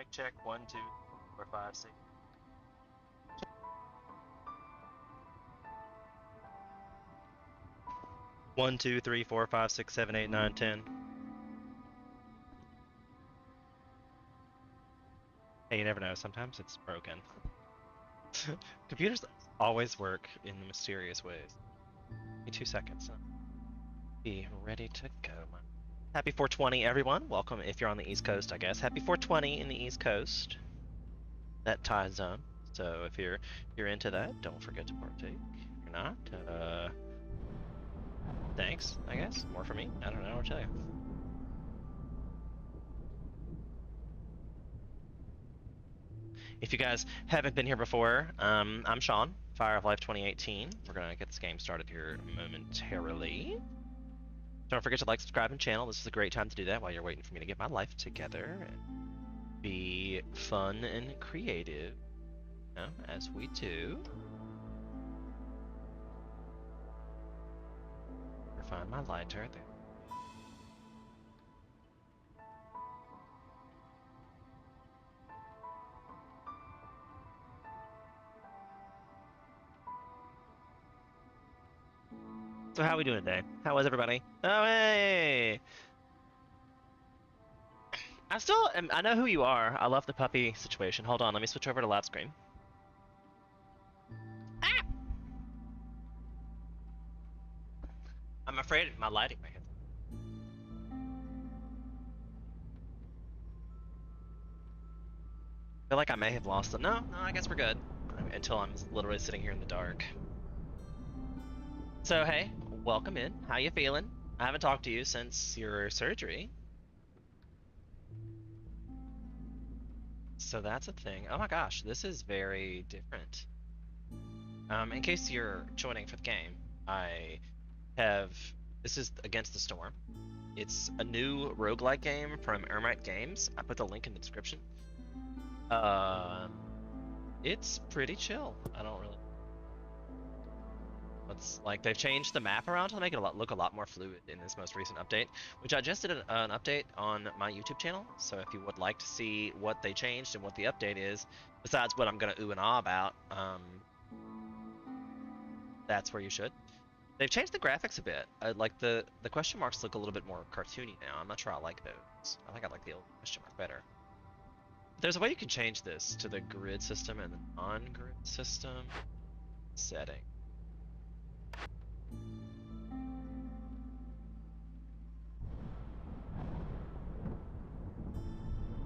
Mic check 1, 2, 4, 5, 6. 1, 2, 3, 4, 5, 6, 7, 8, 9, 10. Hey, you never know. Sometimes it's broken. Computers always work in mysterious ways. Give me 2 seconds. Be ready to go. Happy 420, everyone. Welcome if you're on the East Coast, I guess. Happy 420 in the East Coast. That time zone. So if you're into that, don't forget to partake. If you're not, thanks, I guess. More for me. I don't know what to tell you. If you guys haven't been here before, I'm Sean, Fire of Life 2018. We're gonna get this game started here momentarily. Don't forget to like, subscribe, and channel. This is a great time to do that while you're waiting for me to get my life together and be fun and creative, you know, as we do. Find my lighter there. So how are we doing today? How was everybody? Oh, hey! I know who you are. I love the puppy situation. Hold on, let me switch over to live screen. Ah! I'm afraid my lighting might hit. I feel like I may have lost them. No, I guess we're good. Until I'm literally sitting here in the dark. So hey, welcome in. How you feeling? I haven't talked to you since your surgery. So that's a thing. Oh my gosh, this is very different. In case you're joining for the game, this is Against the Storm. It's a new roguelite game from Ermite Games. I put the link in the description. It's pretty chill. I don't really. It's like they've changed the map around to make it look a lot more fluid in this most recent update, which I just did an update on my YouTube channel. So if you would like to see what they changed and what the update is, besides what I'm gonna ooh and ah about, that's where you should. They've changed the graphics a bit. Like the question marks look a little bit more cartoony now. I'm not sure I like those. I think I like the old question mark better. There's a way you can change this to the grid system and the non-grid system setting.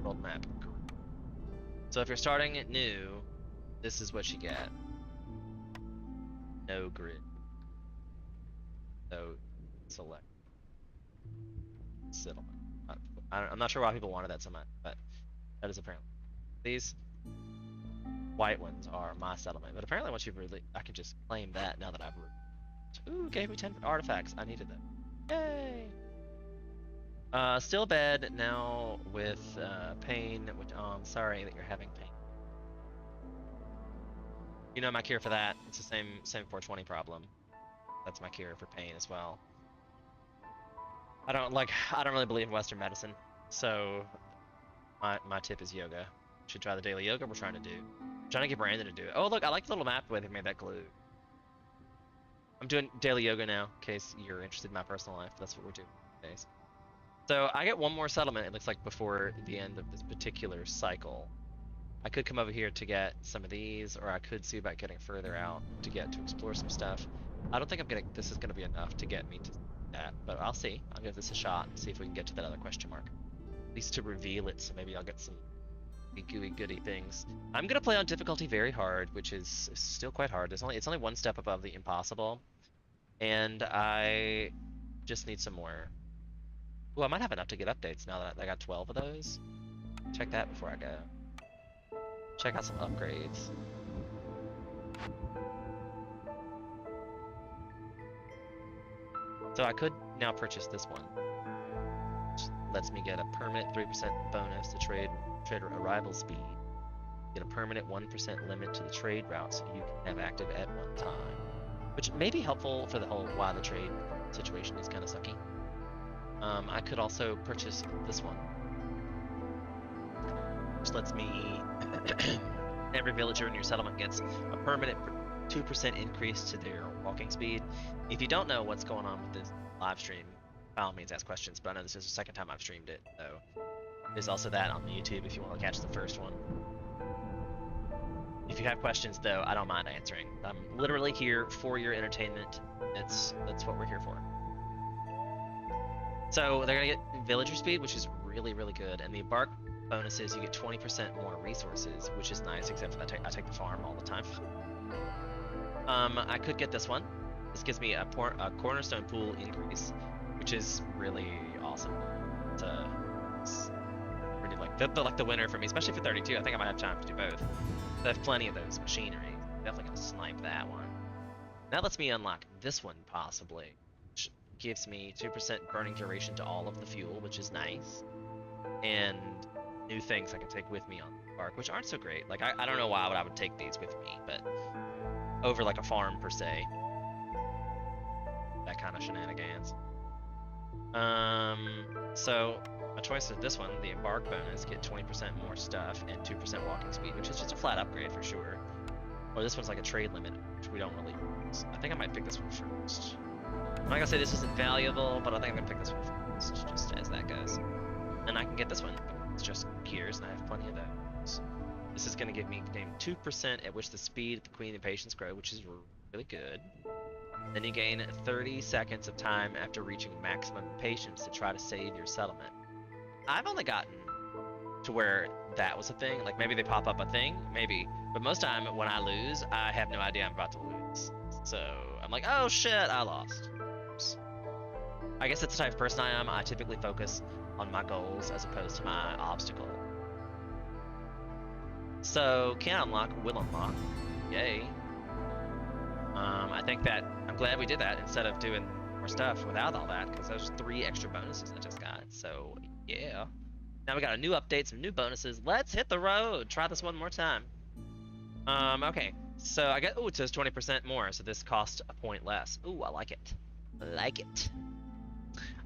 World map. So if you're starting it new, this is what you get. No grid. So select settlement. I'm not sure why people wanted that so much, but that is apparently. These white ones are my settlement, but apparently once you've really, I can just claim that now that I've. Ooh, gave me 10 artifacts. I needed that. Yay! Still bad now with pain, which I'm sorry that you're having pain. You know my cure for that. It's the same 420 problem. That's my cure for pain as well. I don't really believe in Western medicine, so my tip is yoga. You should try the daily yoga we're trying to do. I'm trying to get Brandon to do it. Oh look, I like the little map the way they made that glue. I'm doing daily yoga now, in case you're interested in my personal life. That's what we're doing these days. So I get one more settlement, it looks like, before the end of this particular cycle. I could come over here to get some of these, or I could see about getting further out to explore some stuff. I don't think this is gonna be enough to get me to that, but I'll see. I'll give this a shot and see if we can get to that other question mark. At least to reveal it, so maybe I'll get some gooey goody things. I'm gonna play on difficulty very hard, which is still quite hard. It's only one step above the impossible, and I just need some more. Ooh, I might have enough to get updates now that I got 12 of those. Check that before I go. Check out some upgrades. So I could now purchase this one, which lets me get a permanent 3% bonus to trader arrival speed. Get a permanent 1% limit to the trade route so you can have active at one time, which may be helpful for the whole why the trade situation is kind of sucky. I could also purchase this one. which lets me every villager in your settlement gets a permanent 2% increase to their walking speed. If you don't know what's going on with this live stream, by all means ask questions, but I know this is the second time I've streamed it, so there's also that on the YouTube if you want to catch the first one. If you have questions, though, I don't mind answering. I'm literally here for your entertainment. That's what we're here for. So they're gonna get villager speed, which is really, really good, and the embark bonuses, you get 20% more resources, which is nice, except for I take the farm all the time. I could get this one. This gives me a cornerstone pool increase, which is really awesome. It's pretty like the winner for me, especially for 32. I think I might have time to do both. I have plenty of those machinery. Definitely gonna snipe that one. That lets me unlock this one possibly, which gives me 2% burning duration to all of the fuel, which is nice, and new things I can take with me on the embark, which aren't so great. Like I don't know why I would take these with me, but over like a farm per se, that kind of shenanigans. So a choice of this one, the embark bonus, get 20% more stuff and 2% walking speed, which is just a flat upgrade for sure. Or this one's like a trade limit, which we don't really use. I think I might pick this one first. I'm not gonna say this isn't valuable, but I think I'm gonna pick this one first, just as that goes. And I can get this one. It's just gears, and I have plenty of those. This is gonna give me gain 2% at which the speed, the queen, and patience grow, which is really good. Then you gain 30 seconds of time after reaching maximum patience to try to save your settlement. I've only gotten to where that was a thing. Like maybe they pop up a thing, maybe. But most time when I lose, I have no idea I'm about to lose. So I'm like, oh shit, I lost. Oops. I guess that's the type of person I am. I typically focus on my goals as opposed to my obstacle. So can unlock, will unlock. Yay. I think that I'm glad we did that instead of doing more stuff without all that, because those 3 extra bonuses I just got. So yeah. Now we got a new update, some new bonuses. Let's hit the road. Try this one more time. Okay. So I get, it says 20% more, so this costs a point less. Ooh, I like it. I like it.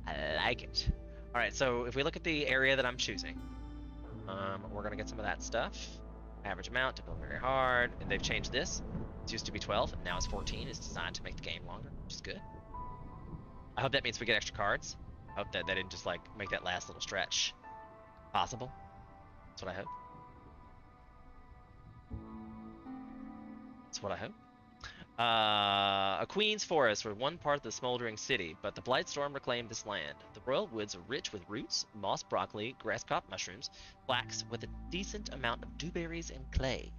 I like it. All right, so if we look at the area that I'm choosing, we're gonna get some of that stuff. Average amount to build very hard, and they've changed this. It used to be 12, and now it's 14. It's designed to make the game longer, which is good. I hope that means we get extra cards. I hope that they didn't just like make that last little stretch possible. That's what I hope. That's what I hope. A queen's forest were one part of the smoldering city, but the blight storm reclaimed this land. The royal woods are rich with roots, moss, broccoli, grass-cop mushrooms, flax, with a decent amount of dewberries and clay.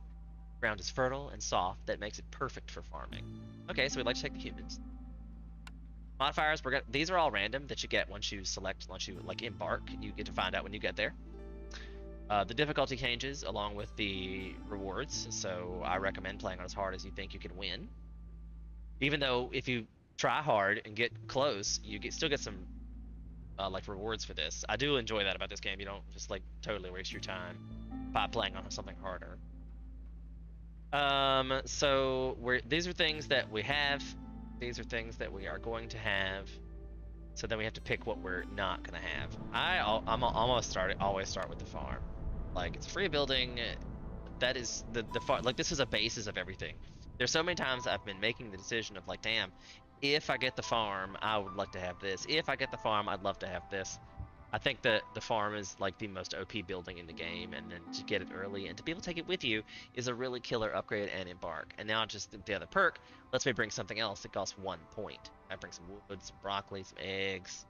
The ground is fertile and soft, that makes it perfect for farming. Okay, so we'd like to take the humans. Modifiers, these are all random that you get once you like embark. You get to find out when you get there. The difficulty changes along with the rewards, so I recommend playing on as hard as you think you can win. Even though if you try hard and get close, you still get some like rewards for this. I do enjoy that about this game. You don't just like totally waste your time by playing on something harder. So these are things that we have. These are things that we are going to have. So then we have to pick what we're not gonna have. I'm always always start with the farm. Like it's free building. That is the farm. Like this is a basis of everything. There's so many times I've been making the decision of like, damn, if I get the farm, I would like to have this. If I get the farm, I'd love to have this. I think that the farm is like the most OP building in the game, and then to get it early and to be able to take it with you is a really killer upgrade and embark. And now just the other perk lets me bring something else that costs 1 point. I bring some wood, some broccoli, some eggs.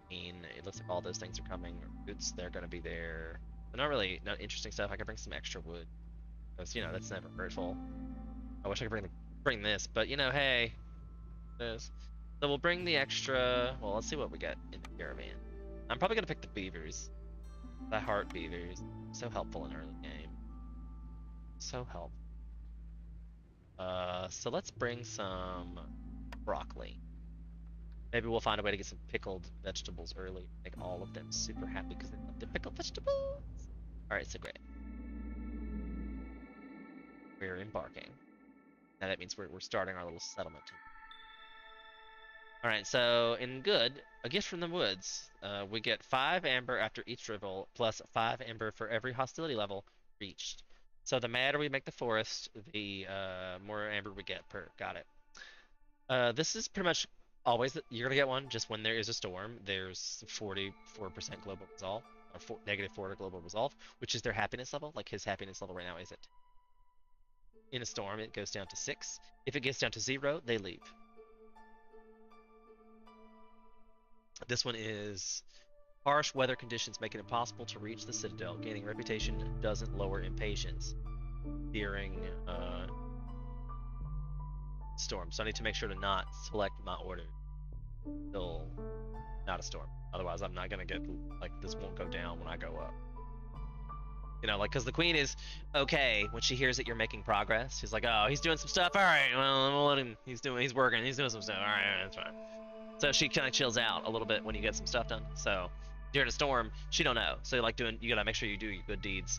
I mean, it looks like all those things are coming. Roots, they're going to be there. They're not interesting stuff. I can bring some extra wood. Because, you know, that's never hurtful. I wish I could bring this, but, you know, hey. This. So we'll bring the extra... Well, let's see what we get in the caravan. I'm probably going to pick the beavers. The heart beavers. So helpful in early game. So helpful. So let's bring some broccoli. Maybe we'll find a way to get some pickled vegetables early. Make all of them super happy because they love their pickled vegetables. Alright, so great. We're embarking. Now that means we're starting our little settlement. All right, so in good, a gift from the woods. We get 5 amber after each revel, plus 5 amber for every hostility level reached. So the madder we make the forest, the more amber we get per. Got it. This is pretty much always you're gonna get one just when there is a storm. There's 44% global resolve, or -4 to global resolve, which is their happiness level. Like his happiness level right now is at. In a storm, it goes down to 6. If it gets down to 0, they leave. This one is harsh weather conditions make it impossible to reach the citadel. Gaining reputation doesn't lower impatience during storm. So I need to make sure to not select my order till not a storm. Otherwise, I'm not gonna get like this won't go down when I go up. You know, like because the queen is okay when she hears that you're making progress. She's like, oh, he's doing some stuff. All right, well, we'll let him. He's working. He's doing some stuff. All right, that's fine. So she kind of chills out a little bit when you get some stuff done. So during a storm, she don't know. So like you gotta make sure you do your good deeds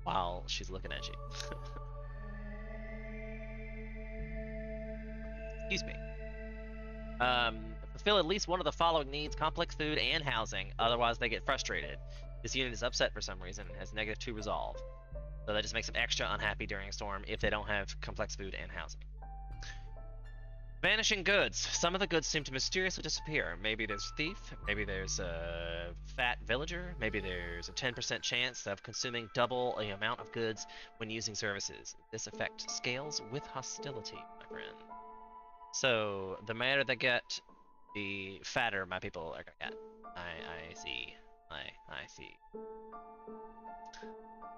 while she's looking at you. Excuse me. Fulfill at least one of the following needs: complex food and housing. Otherwise, they get frustrated. This unit is upset for some reason and has -2 resolve. So that just makes them extra unhappy during a storm if they don't have complex food and housing. Vanishing goods. Some of the goods seem to mysteriously disappear. Maybe there's a thief, maybe there's a fat villager, maybe there's a 10% chance of consuming double the amount of goods when using services. This effect scales with hostility, my friend. So the madder they get, the fatter my people are gonna get. I see. I see.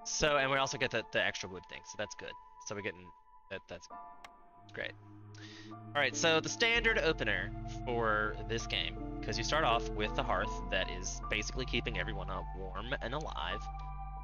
So, and we also get the extra wood thing, so that's good. So we're getting that's great. Alright, so the standard opener for this game, because you start off with the hearth that is basically keeping everyone warm and alive.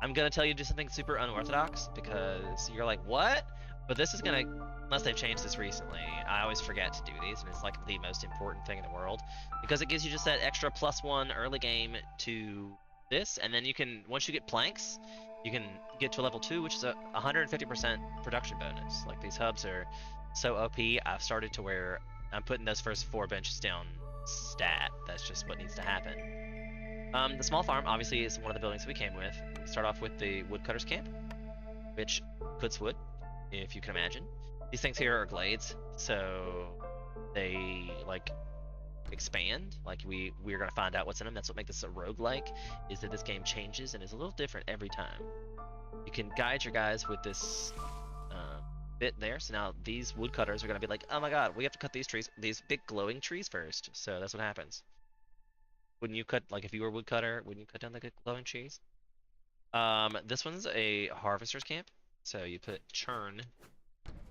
I'm going to tell you to do something super unorthodox, because you're like, what? But this is going to, unless they've changed this recently, I always forget to do these, and it's like the most important thing in the world, because it gives you just that extra +1 early game to this, and then you can, once you get planks, you can get to level 2, which is a 150% production bonus. Like, these hubs are so OP, I've started to where I'm putting those first 4 benches down stat. That's just what needs to happen. The small farm obviously is one of the buildings we came with. We start off with the woodcutter's camp, which cuts wood, if you can imagine. These things here are glades, so they like expand. Like we're gonna find out what's in them. That's what makes this a roguelike, is that this game changes and is a little different every time. You can guide your guys with this bit there. So now these woodcutters are going to be like, oh my god, we have to cut these trees, these big glowing trees first. So that's what happens. Wouldn't you cut, like if you were a woodcutter, wouldn't you cut down the good glowing trees? This one's a harvester's camp. So you put churn,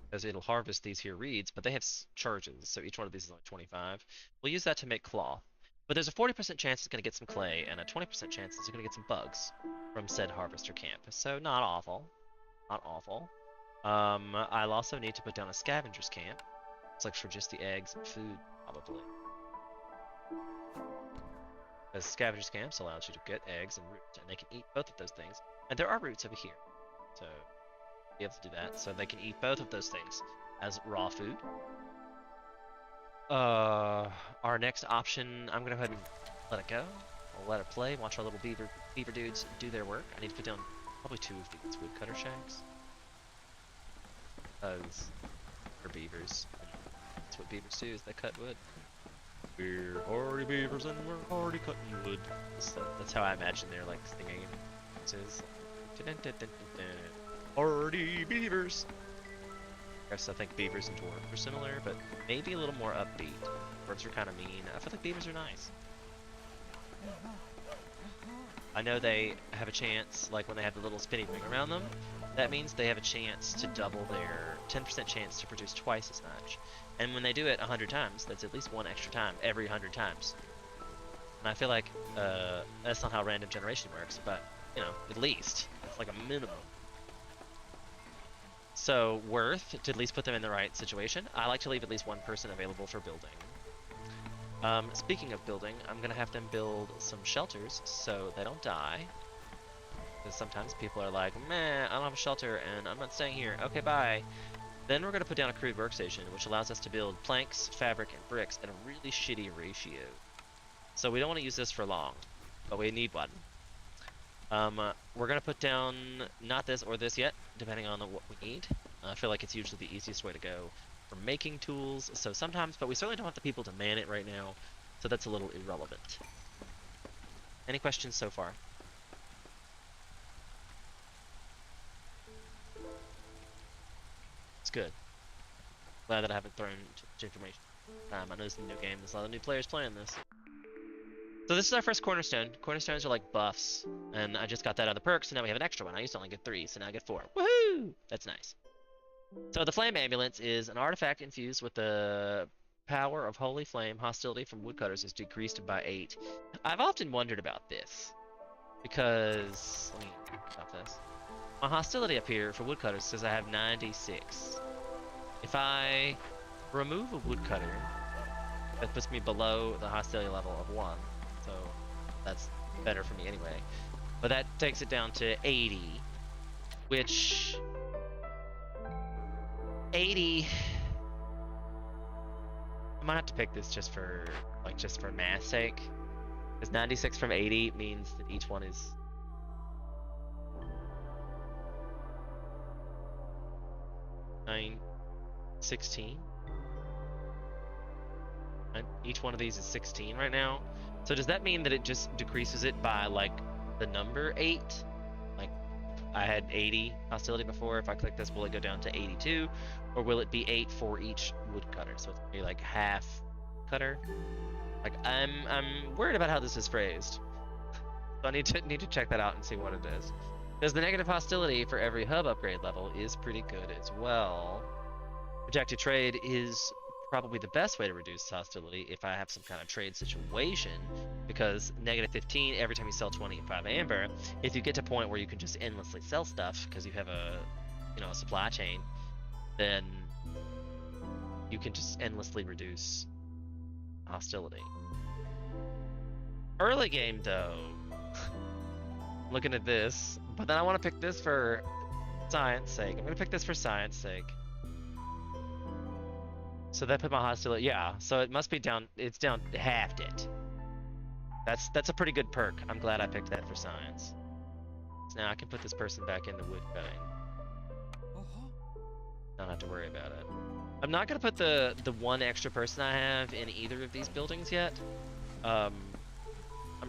because it'll harvest these here reeds, but they have charges. So each one of these is like 25. We'll use that to make cloth. But there's a 40% chance it's going to get some clay, and a 20% chance it's going to get some bugs from said harvester camp. So not awful. Not awful. I'll also need to put down a scavenger's camp. It's like for just the eggs and food, probably. Because scavenger's camps allows you to get eggs and roots, and they can eat both of those things. And there are roots over here, so you have to do that. So they can eat both of those things as raw food. Our next option, I'm gonna go ahead and let it go. I'll let it play. Watch our little beaver dudes do their work. I need to put down probably 2 of these woodcutter shacks. Because they're beavers. That's what beavers do, is they cut wood. We're hardy beavers and we're hardy cutting wood. That's how I imagine their like singing. Hardy beavers. I guess I think beavers and dwarves are similar, but maybe a little more upbeat. Dwarves are kind of mean. I feel like beavers are nice. I know they have a chance, like when they have the little spinning ring around them, that means they have a chance to double their 10% chance to produce twice as much. And when they do it 100 times, that's at least 1 extra time every 100 times. And I feel like that's not how random generation works, but, you know, at least. It's like a minimum. So, worth to at least put them in the right situation. I like to leave at least 1 person available for building. Speaking of building, I'm going to have them build some shelters so they don't die. Because sometimes people are like, meh, I don't have a shelter and I'm not staying here. Okay, bye. Then we're going to put down a crude workstation, which allows us to build planks, fabric, and bricks at a really shitty ratio. So we don't want to use this for long, but we need one. We're going to put down not this or this yet, depending on what we need. I feel like it's usually the easiest way to go for making tools, so sometimes, but we certainly don't have the people to man it right now, so that's a little irrelevant. Any questions so far? It's good. Glad that I haven't thrown too much information. I know it's a new game, there's a lot of new players playing this. So this is our first cornerstone. Cornerstones are like buffs, and I just got that out of the perks, so now we have an extra one. I used to only get 3, so now I get 4. Woohoo! That's nice. So the Flame Ambulance is an artifact infused with the power of Holy Flame. Hostility from woodcutters is decreased by 8. I've often wondered about this, because... let me stop this. My hostility up here for woodcutters says I have 96. If I remove a woodcutter, that puts me below the hostility level of 1. So that's better for me anyway. But that takes it down to 80, which 80, I might have to pick this just for math's sake, because 96 from 80 means that each one is 16. And each one of these is 16 right now. So does that mean that it just decreases it by like the number 8? Like I had 80 hostility before. If I click this, will it go down to 82, or will it be 8 for each woodcutter? So it's gonna be like half cutter. Like I'm worried about how this is phrased. So I need to check that out and see what it is. Because the negative hostility for every hub upgrade level is pretty good as well. Projected trade is probably the best way to reduce hostility if I have some kind of trade situation, because negative 15 every time you sell 25 amber. If you get to a point where you can just endlessly sell stuff because you have a supply chain, then you can just endlessly reduce hostility. Early game though, looking at this, but then I want to pick this for science sake. I'm gonna pick this for science sake. So that put my hostility, yeah, so it must be down, it's down, halved it. That's a pretty good perk. I'm glad I picked that for science. So now I can put this person back into wood cutting. Don't have to worry about it. I'm not gonna put the one extra person I have in either of these buildings yet. I'm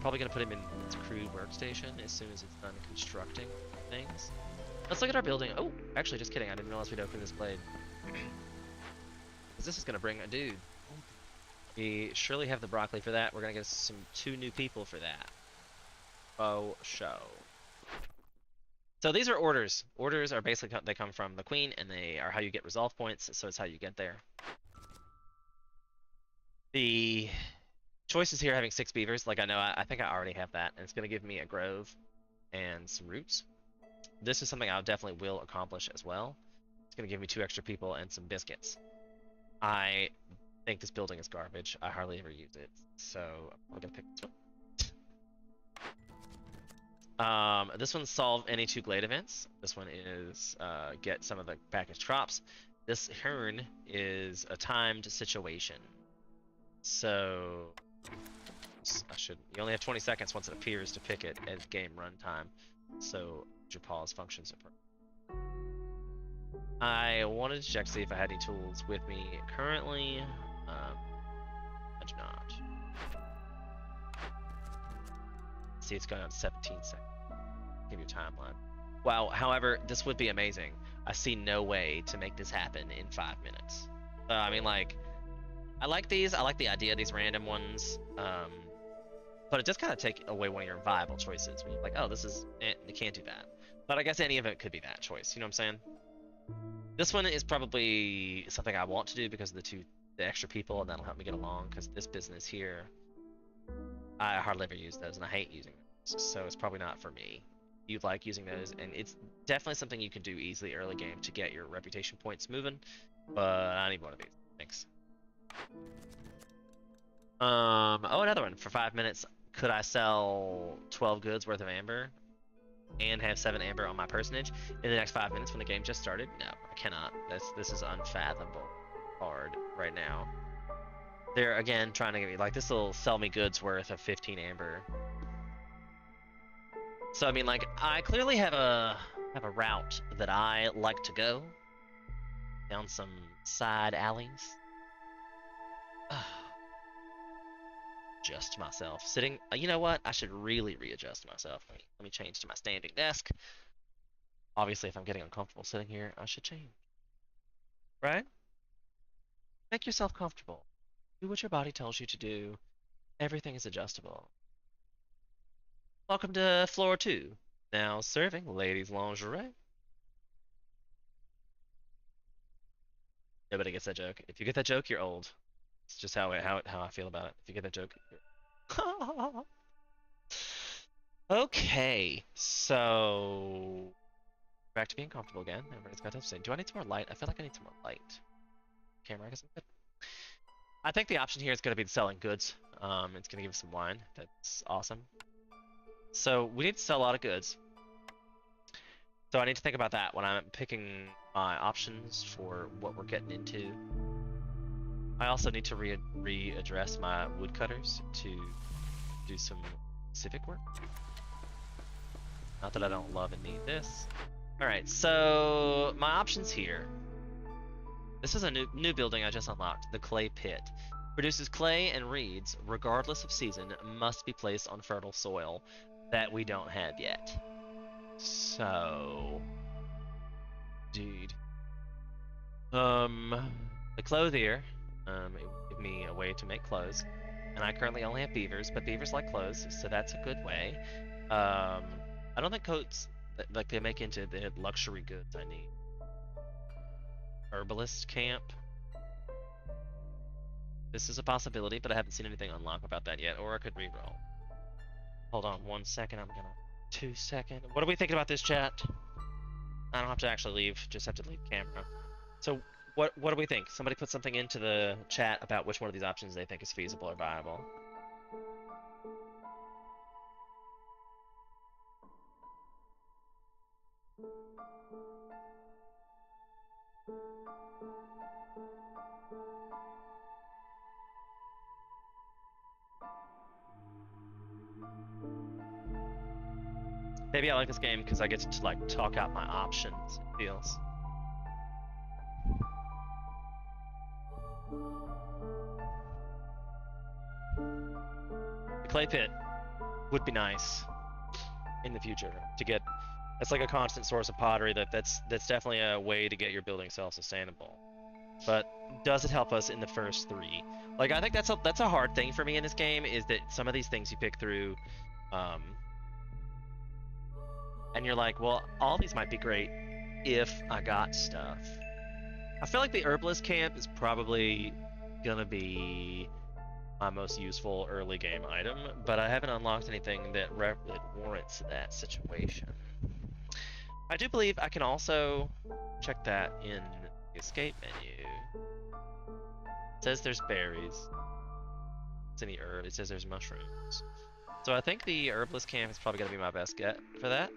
probably gonna put him in its crude workstation as soon as it's done constructing things. Let's look at our building. Oh, actually, just kidding. I didn't realize we'd open this blade. This is gonna bring a dude. We surely have the broccoli for that. We're gonna get some 2 new people for that. Oh, show. So these are orders. Orders are basically, they come from the queen, and they are how you get resolve points, so it's how you get there. The choices here having 6 beavers, like I think I already have that, and it's gonna give me a grove and some roots. This is something I definitely will accomplish as well. It's gonna give me 2 extra people and some biscuits. I think this building is garbage. I hardly ever use it, so I'm gonna pick this one. This one's solve any 2 glade events. This one is get some of the packaged crops. This turn is a timed situation. So you only have 20 seconds once it appears to pick it at game runtime. So your pause functions appropriately. I wanted to check to see if I had any tools with me currently. I do not. See, it's going on 17 seconds. Give you a timeline. Wow, however, this would be amazing. I see no way to make this happen in 5 minutes. I mean, like, I like these. I like the idea of these random ones. But it just kind of take away one of your viable choices. When you're like, oh, this is, you can't do that. But I guess any of it could be that choice. You know what I'm saying? This one is probably something I want to do because of the extra people, and that'll help me get along, because this business here, I hardly ever use those, and I hate using those, so it's probably not for me. You like using those, and it's definitely something you can do easily early game to get your reputation points moving, but I need one of these. Thanks. Oh, another one. For 5 minutes, could I sell 12 goods worth of amber and have 7 amber on my personage in the next 5 minutes when the game just started? No. I cannot. This is unfathomable hard right now. They're again trying to get me like this will sell me goods worth of 15 amber. So I mean, like I clearly have a route that I like to go down some side alleys. Adjust myself. Sitting. You know what? I should really readjust myself. Let me change to my standing desk. Obviously, if I'm getting uncomfortable sitting here, I should change. Right? Make yourself comfortable. Do what your body tells you to do. Everything is adjustable. Welcome to floor 2. Now serving ladies' lingerie. Nobody gets that joke. If you get that joke, you're old. It's just how I feel about it. If you get that joke, okay, so back to being comfortable again. Everybody's got to say, do I need some more light? I feel like I need some more light. Camera, I guess I'm good. I think the option here is going to be selling goods. It's going to give us some wine. That's awesome. So we need to sell a lot of goods. So I need to think about that when I'm picking my options for what we're getting into. I also need to readdress my woodcutters to do some civic work. Not that I don't love and need this. Alright, so my options here. This is a new building I just unlocked, the clay pit. Produces clay and reeds, regardless of season, must be placed on fertile soil that we don't have yet. So, dude. The clothier, it will give me a way to make clothes. And I currently only have beavers, but beavers like clothes, so that's a good way. I don't think coats, like they make into the luxury goods I need. Herbalist camp. This is a possibility, but I haven't seen anything unlock about that yet, or I could reroll. Hold on 1 second, I'm gonna... 2 seconds. What are we thinking about this, chat? I don't have to actually leave, just have to leave camera. So, what do we think? Somebody put something into the chat about which one of these options they think is feasible or viable. Maybe I like this game because I get to like talk out my options. It feels. The clay pit would be nice in the future to get. That's like a constant source of pottery. That's definitely a way to get your building self-sustainable. But does it help us in the first 3? Like I think that's a hard thing for me in this game is that some of these things you pick through. And you're like, well, all these might be great if I got stuff. I feel like the herbalist camp is probably gonna be my most useful early game item, but I haven't unlocked anything that warrants that situation. I do believe I can also check that in the escape menu. It says there's berries. It's any herb. It says there's mushrooms. So I think the herbalist camp is probably gonna be my best get for that.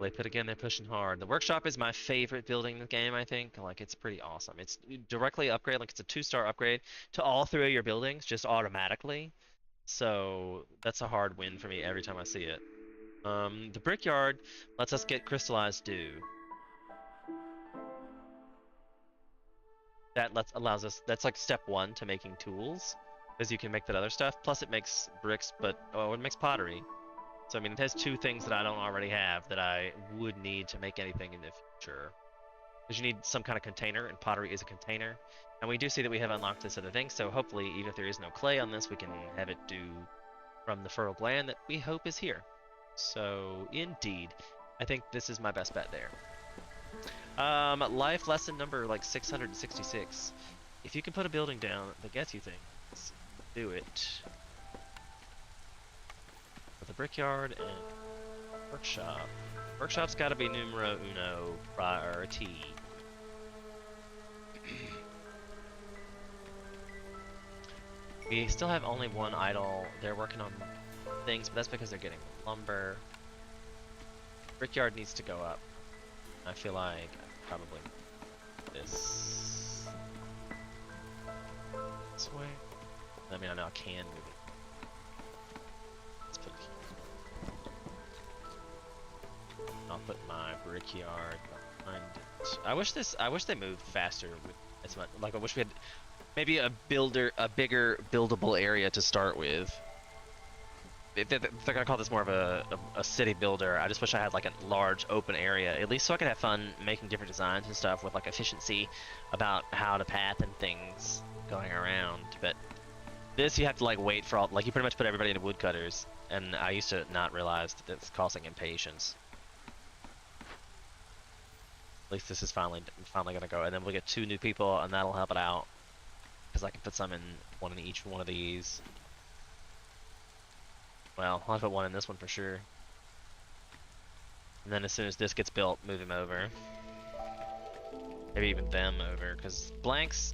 They put again, they're pushing hard. The workshop is my favorite building in the game, I think. Like, it's pretty awesome. It's directly upgrade, like it's a 2-star upgrade to all 3 of your buildings, just automatically. So that's a hard win for me every time I see it. The brickyard lets us get crystallized dew. That allows us, that's like step 1 to making tools, because you can make that other stuff. Plus it makes bricks, but, oh, it makes pottery. So, I mean, it has 2 things that I don't already have that I would need to make anything in the future. Because you need some kind of container, and pottery is a container. And we do see that we have unlocked this other thing, so hopefully, even if there is no clay on this, we can have it do from the fertile gland that we hope is here. So, indeed, I think this is my best bet there. Life lesson number, like, 666. If you can put a building down that gets you things, do it. The brickyard and workshop. Workshop's got to be numero uno priority. We still have only 1 idle. They're working on things, but that's because they're getting lumber. Brickyard needs to go up. I feel like probably this way. I mean, I know I can move it. Let's put it here. I'll put my brickyard behind it. I wish they moved faster with as much. Like, I wish we had maybe a bigger buildable area to start with. If they're gonna call this more of a city builder, I just wish I had like a large open area, at least so I could have fun making different designs and stuff with like efficiency about how to path and things going around. But this you have to like wait for all, like you pretty much put everybody into woodcutters, and I used to not realize that it's causing impatience. At least this is finally gonna go, and then we'll get 2 new people, and that'll help it out because I can put some in one in each one of these. Well, I'll put one in this one for sure. And then as soon as this gets built, move him over. Maybe even them over, because planks,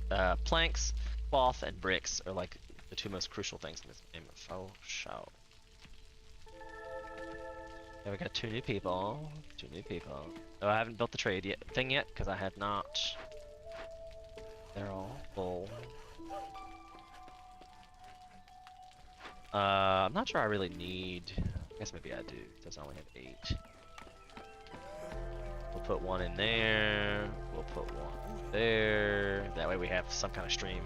cloth, and bricks are like the 2 most crucial things in this game. Oh, show. Yeah, we got 2 new people. 2 new people. Oh, I haven't built the trade thing yet, because I have not. They're all full. I'm not sure I really need. I guess maybe I do, because I only have 8. We'll put 1 in there. We'll put 1 there. That way we have some kind of stream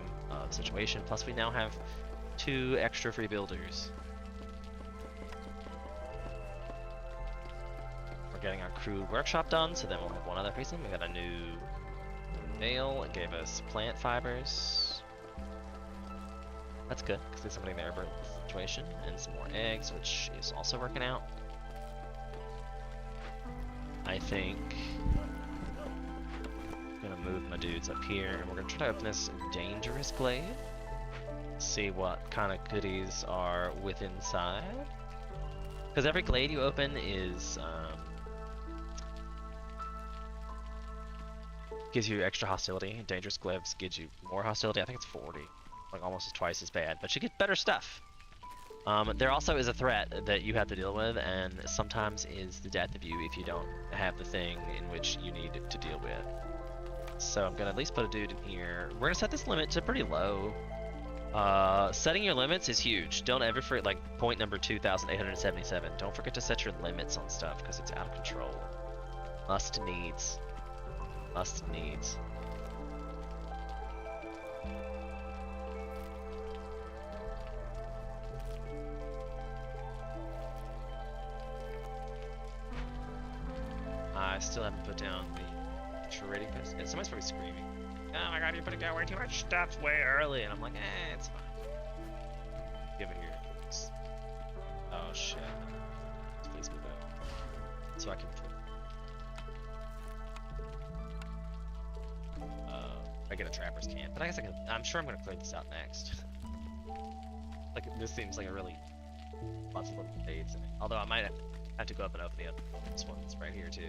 situation. Plus, we now have 2 extra free builders. We're getting our crude workshop done, so then we'll have 1 other person. We got a new nail. It gave us plant fibers. That's good, because there's somebody there for the situation. And some more eggs, which is also working out. I think I'm gonna move my dudes up here, and we're gonna try to open this dangerous glade. See what kind of goodies are with inside. Because every glade you open is gives you extra hostility. Dangerous glaives gives you more hostility. I think it's 40. Like almost twice as bad, but you get better stuff. There also is a threat that you have to deal with, and sometimes is the death of you if you don't have the thing in which you need to deal with. So I'm gonna at least put a dude in here. We're gonna set this limit to pretty low. Setting your limits is huge. Don't ever forget, like point number 2877. Don't forget to set your limits on stuff because it's out of control. Must needs. Must needs. I still haven't put down the trading post. Yeah, somebody's probably screaming. Oh my god, you're putting down way too much stuff way early. And I'm like, it's fine. Give it here. Oh shit. Please move out. So I can I get a trapper's camp. But I guess I'm sure I'm gonna clear this out next. Like, this seems like a really lots of little dates in it. Although I might have to go up and open the other this one's right here too.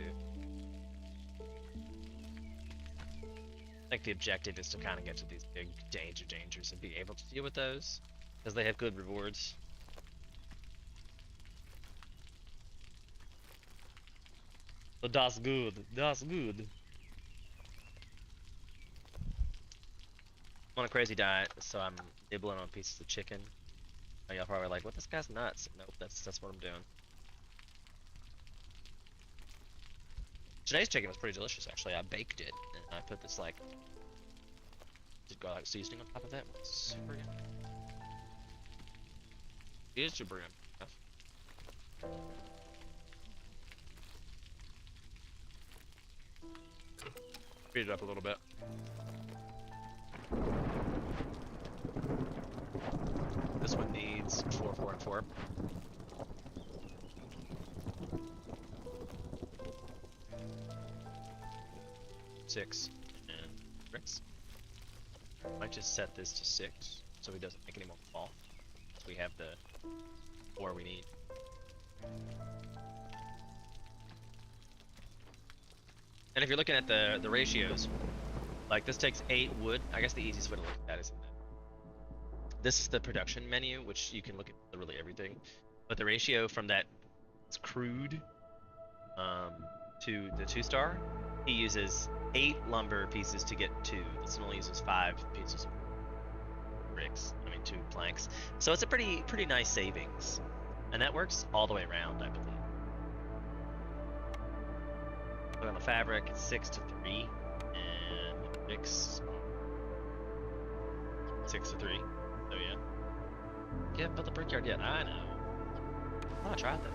I think the objective is to kind of get to these big dangers and be able to deal with those, because they have good rewards. So that's good. That's good. I'm on a crazy diet, so I'm nibbling on pieces of chicken. Y'all probably like, what? This guy's nuts. Nope, that's what I'm doing. Today's chicken was pretty delicious, actually. I baked it, and I put this, like, garlic seasoning on top of it. Super yummy. It is super yummy. Speed it up a little bit. This one needs 4, 4, and 4. Six and bricks. Might just set this to 6 so he doesn't make any more fall. So we have the 4 we need. And if you're looking at the ratios, like this takes 8 wood. I guess the easiest way to look at that is in that. This is the production menu, which you can look at literally everything. But the ratio from that, it's crude, to the 2-star, he uses 8 lumber pieces to get 2. This one only uses 5 pieces of bricks. I mean 2 planks. So it's a pretty nice savings, and that works all the way around, I believe. Look on the fabric, it's 6 to 3, and the bricks 6 to 3. So yeah. You haven't built the brickyard yet. I know. Oh, I tried that.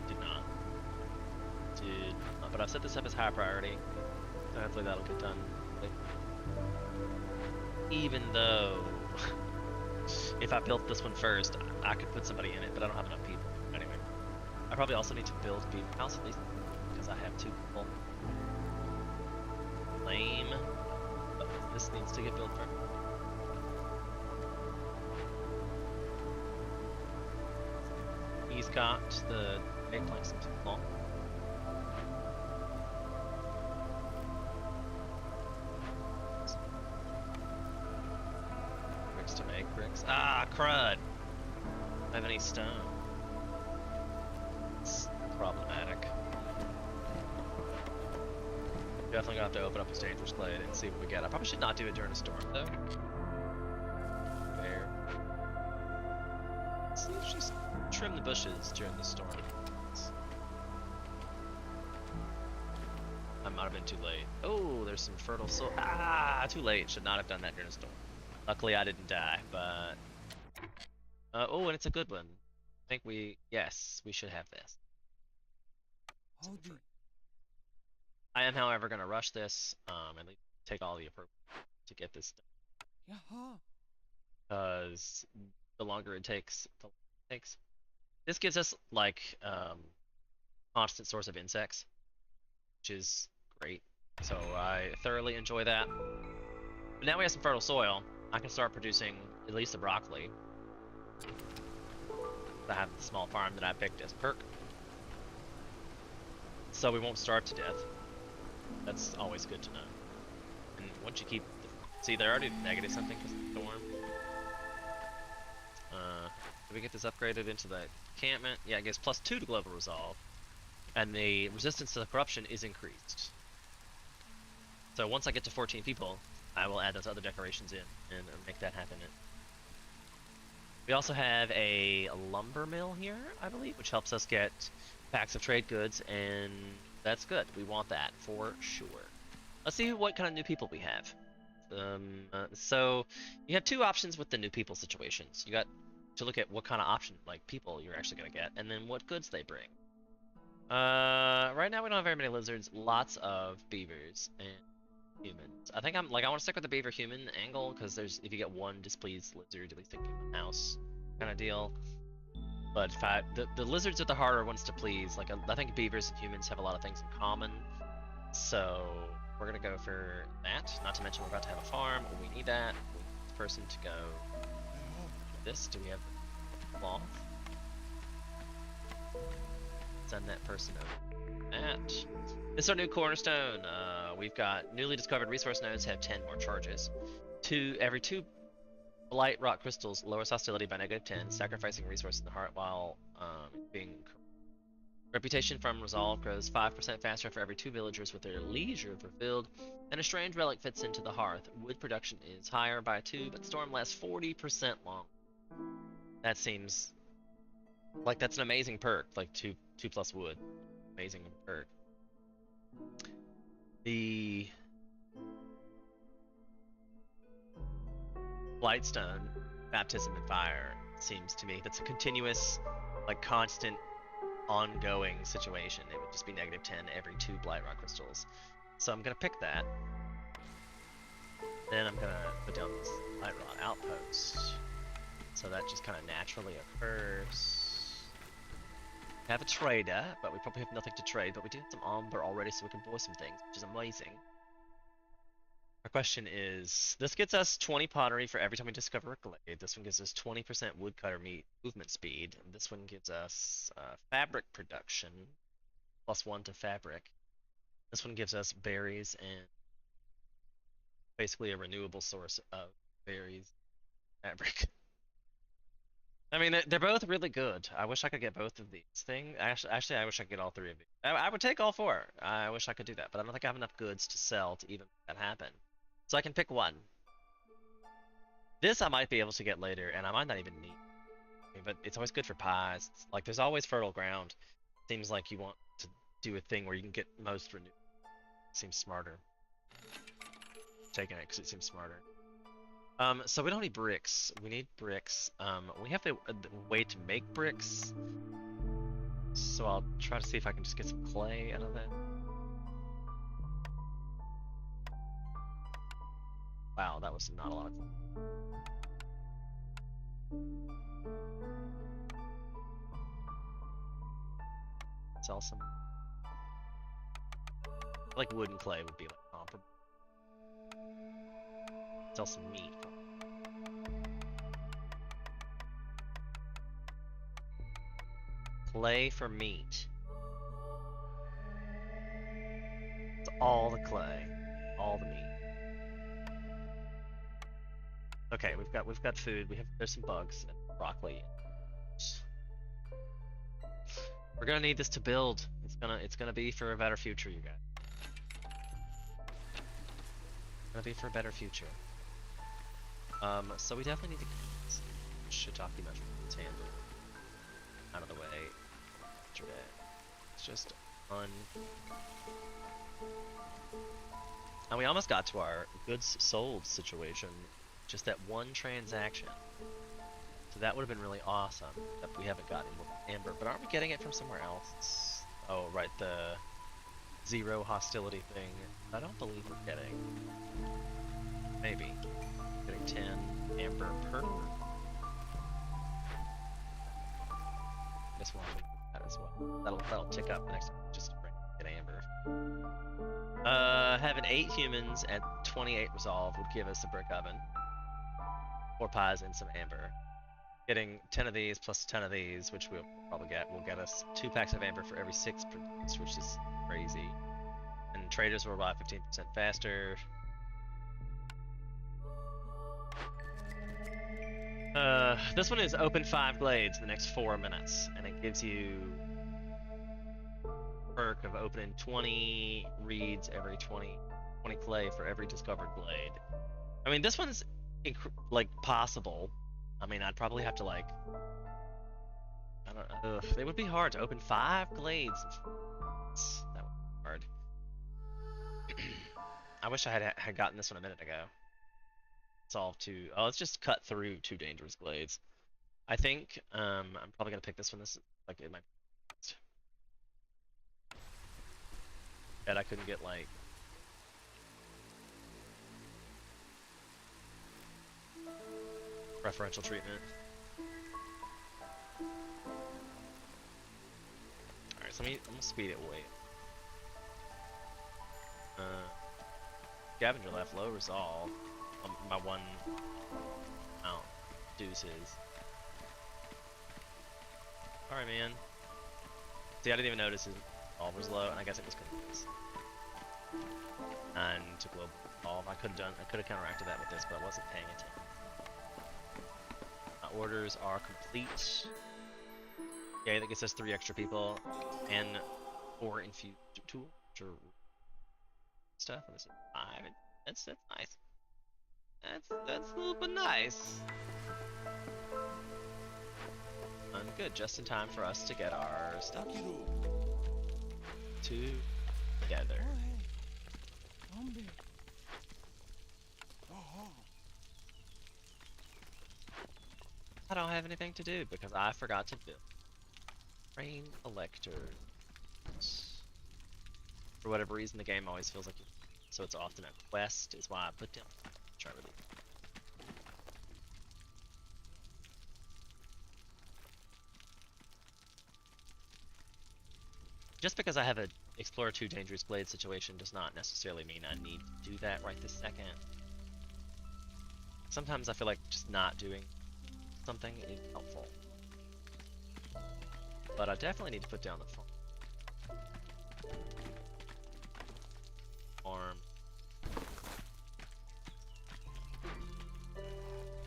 Did not. But I've set this up as high priority, so hopefully that'll get done. Even though, if I built this one first, I could put somebody in it, but I don't have enough people. Anyway, I probably also need to build a beaver house at least, because I have 2 people. Lame. But this needs to get built first. He's got the 8 planks too long. Bricks to make bricks. Ah, crud! I have any stone. It's problematic. Definitely gonna have to open up a dangerous glade and see what we get. I probably should not do it during a storm though. There. Let's just trim the bushes during the storm. I might have been too late. Oh, there's some fertile soil. Ah, too late. Should not have done that during a storm. Luckily, I didn't die, but... oh, and it's a good one. I think yes, we should have this. I am, however, going to rush this, and take all the appropriate to get this done. Because the longer it takes, the longer it takes. This gives us, like, constant source of insects, which is great. So I thoroughly enjoy that. But now we have some fertile soil. I can start producing at least the broccoli. I have the small farm that I picked as a perk. So we won't starve to death. That's always good to know. And once you keep... See, they're already negative something because of the storm. Did we get this upgraded into the encampment? Yeah, it gives +2 to global resolve. And the resistance to the corruption is increased. So once I get to 14 people, I will add those other decorations in and make that happen. We also have a lumber mill here, I believe, which helps us get packs of trade goods, and that's good. We want that for sure. Let's see what kind of new people we have. So you have 2 options with the new people situations. You got to look at what kind of option, like people, you're actually going to get, and then what goods they bring. Right now we don't have very many lizards, lots of beavers and humans. I think I want to stick with the beaver human angle, because there's, if you get 1 displeased lizard, at least they can house kind of deal. But the lizards are the harder ones to please. Like, I think beavers and humans have a lot of things in common, so we're gonna go for that. Not to mention we're about to have a farm. We need that. We need this person to go. This. Do we have cloth? Send that person over. That. This is our new cornerstone. We've got newly discovered resource nodes have 10 more charges. Every 2 blight rock crystals lowers hostility by -10, sacrificing a resource in the heart while being. Reputation from resolve grows 5% faster for every 2 villagers with their leisure fulfilled, and a strange relic fits into the hearth. Wood production is higher by 2, but storm lasts 40% long. That seems like that's an amazing perk, like 2 plus wood. Amazing perk. The Blightstone, Baptism in Fire, seems to me that's a continuous, like constant, ongoing situation. It would just be -10 every 2 blight rock crystals. So I'm gonna pick that. Then I'm gonna put down this blight rock outpost. So that just kind of naturally occurs. We have a trader, but we probably have nothing to trade, but we do have some umber already, so we can boy some things, which is amazing. Our question is, this gets us 20 pottery for every time we discover a glade. This one gives us 20% woodcutter movement speed. And this one gives us fabric production, +1 to fabric. This one gives us berries and basically a renewable source of berries, fabric. I mean, they're both really good. I wish I could get both of these things. Actually, I wish I could get all three of these. I would take all four. I wish I could do that, but I don't think I have enough goods to sell to even make that happen. So I can pick one. This I might be able to get later, and I might not even need. But it's always good for pies. Like, there's always fertile ground. Seems like you want to do a thing where you can get most renewed. Seems smarter. Taking it because it seems smarter. So we don't need bricks. We need bricks. We have the way to make bricks. So I'll try to see if I can just get some clay out of that. Wow, that was not a lot of clay. Sell some. Like wooden clay would be like comparable. Sell some meat. Clay for meat. It's all the clay, all the meat. Okay, we've got food. There's some bugs and broccoli. We're gonna need this to build. It's gonna be for a better future, you guys. It's gonna be for a better future. So we definitely need to get some shiitake mushrooms handled out of the way. It's just fun. And we almost got to our goods sold situation. Just that one transaction. So that would have been really awesome. That we haven't gotten with Amber. But aren't we getting it from somewhere else? Oh, right, the zero hostility thing. I don't believe we're getting. Maybe. Getting 10 Amber per. This one will do that as well. That'll tick up the next time just to get Amber. Having 8 humans at 28 resolve would give us a brick oven. 4 pies and some amber. Getting 10 of these plus 10 of these, which we'll probably get, will get us 2 packs of amber for every 6 produced, which is crazy. And traders will buy 15% faster. This one is open 5 glades in the next 4 minutes, and it gives you perk of opening 20 reeds every 20 clay for every discovered glade. I mean, this one's like possible. I mean, I'd probably have to like, I don't know. It would be hard to open 5 glades. That would be hard. I wish I had gotten this one a minute ago. Solve 2. Oh, let's just cut through 2 dangerous glades. I think I'm probably gonna pick this one. This like it might. Bet I couldn't get like. Preferential treatment. Alright, so I'm gonna speed it away. Scavenger left, low resolve. My one mount deuces. Alright, man. See, I didn't even notice his resolve was low, and I guess it was because and to global resolve. I could have counteracted that with this, but I wasn't paying attention. Orders are complete. Yeah, that gets us 3 extra people and 4 infused tools or stuff. And this is 5. That's nice. That's a little bit nice. And good, just in time for us to get our stuff together. I don't have anything to do because I forgot to build train electors. For whatever reason, the game always feels like it, so it's often a quest is why I put down Charlie. Just because I have a Explore 2 Dangerous Glade situation does not necessarily mean I need to do that right this second. Sometimes I feel like just not doing something is helpful. But I definitely need to put down the farm.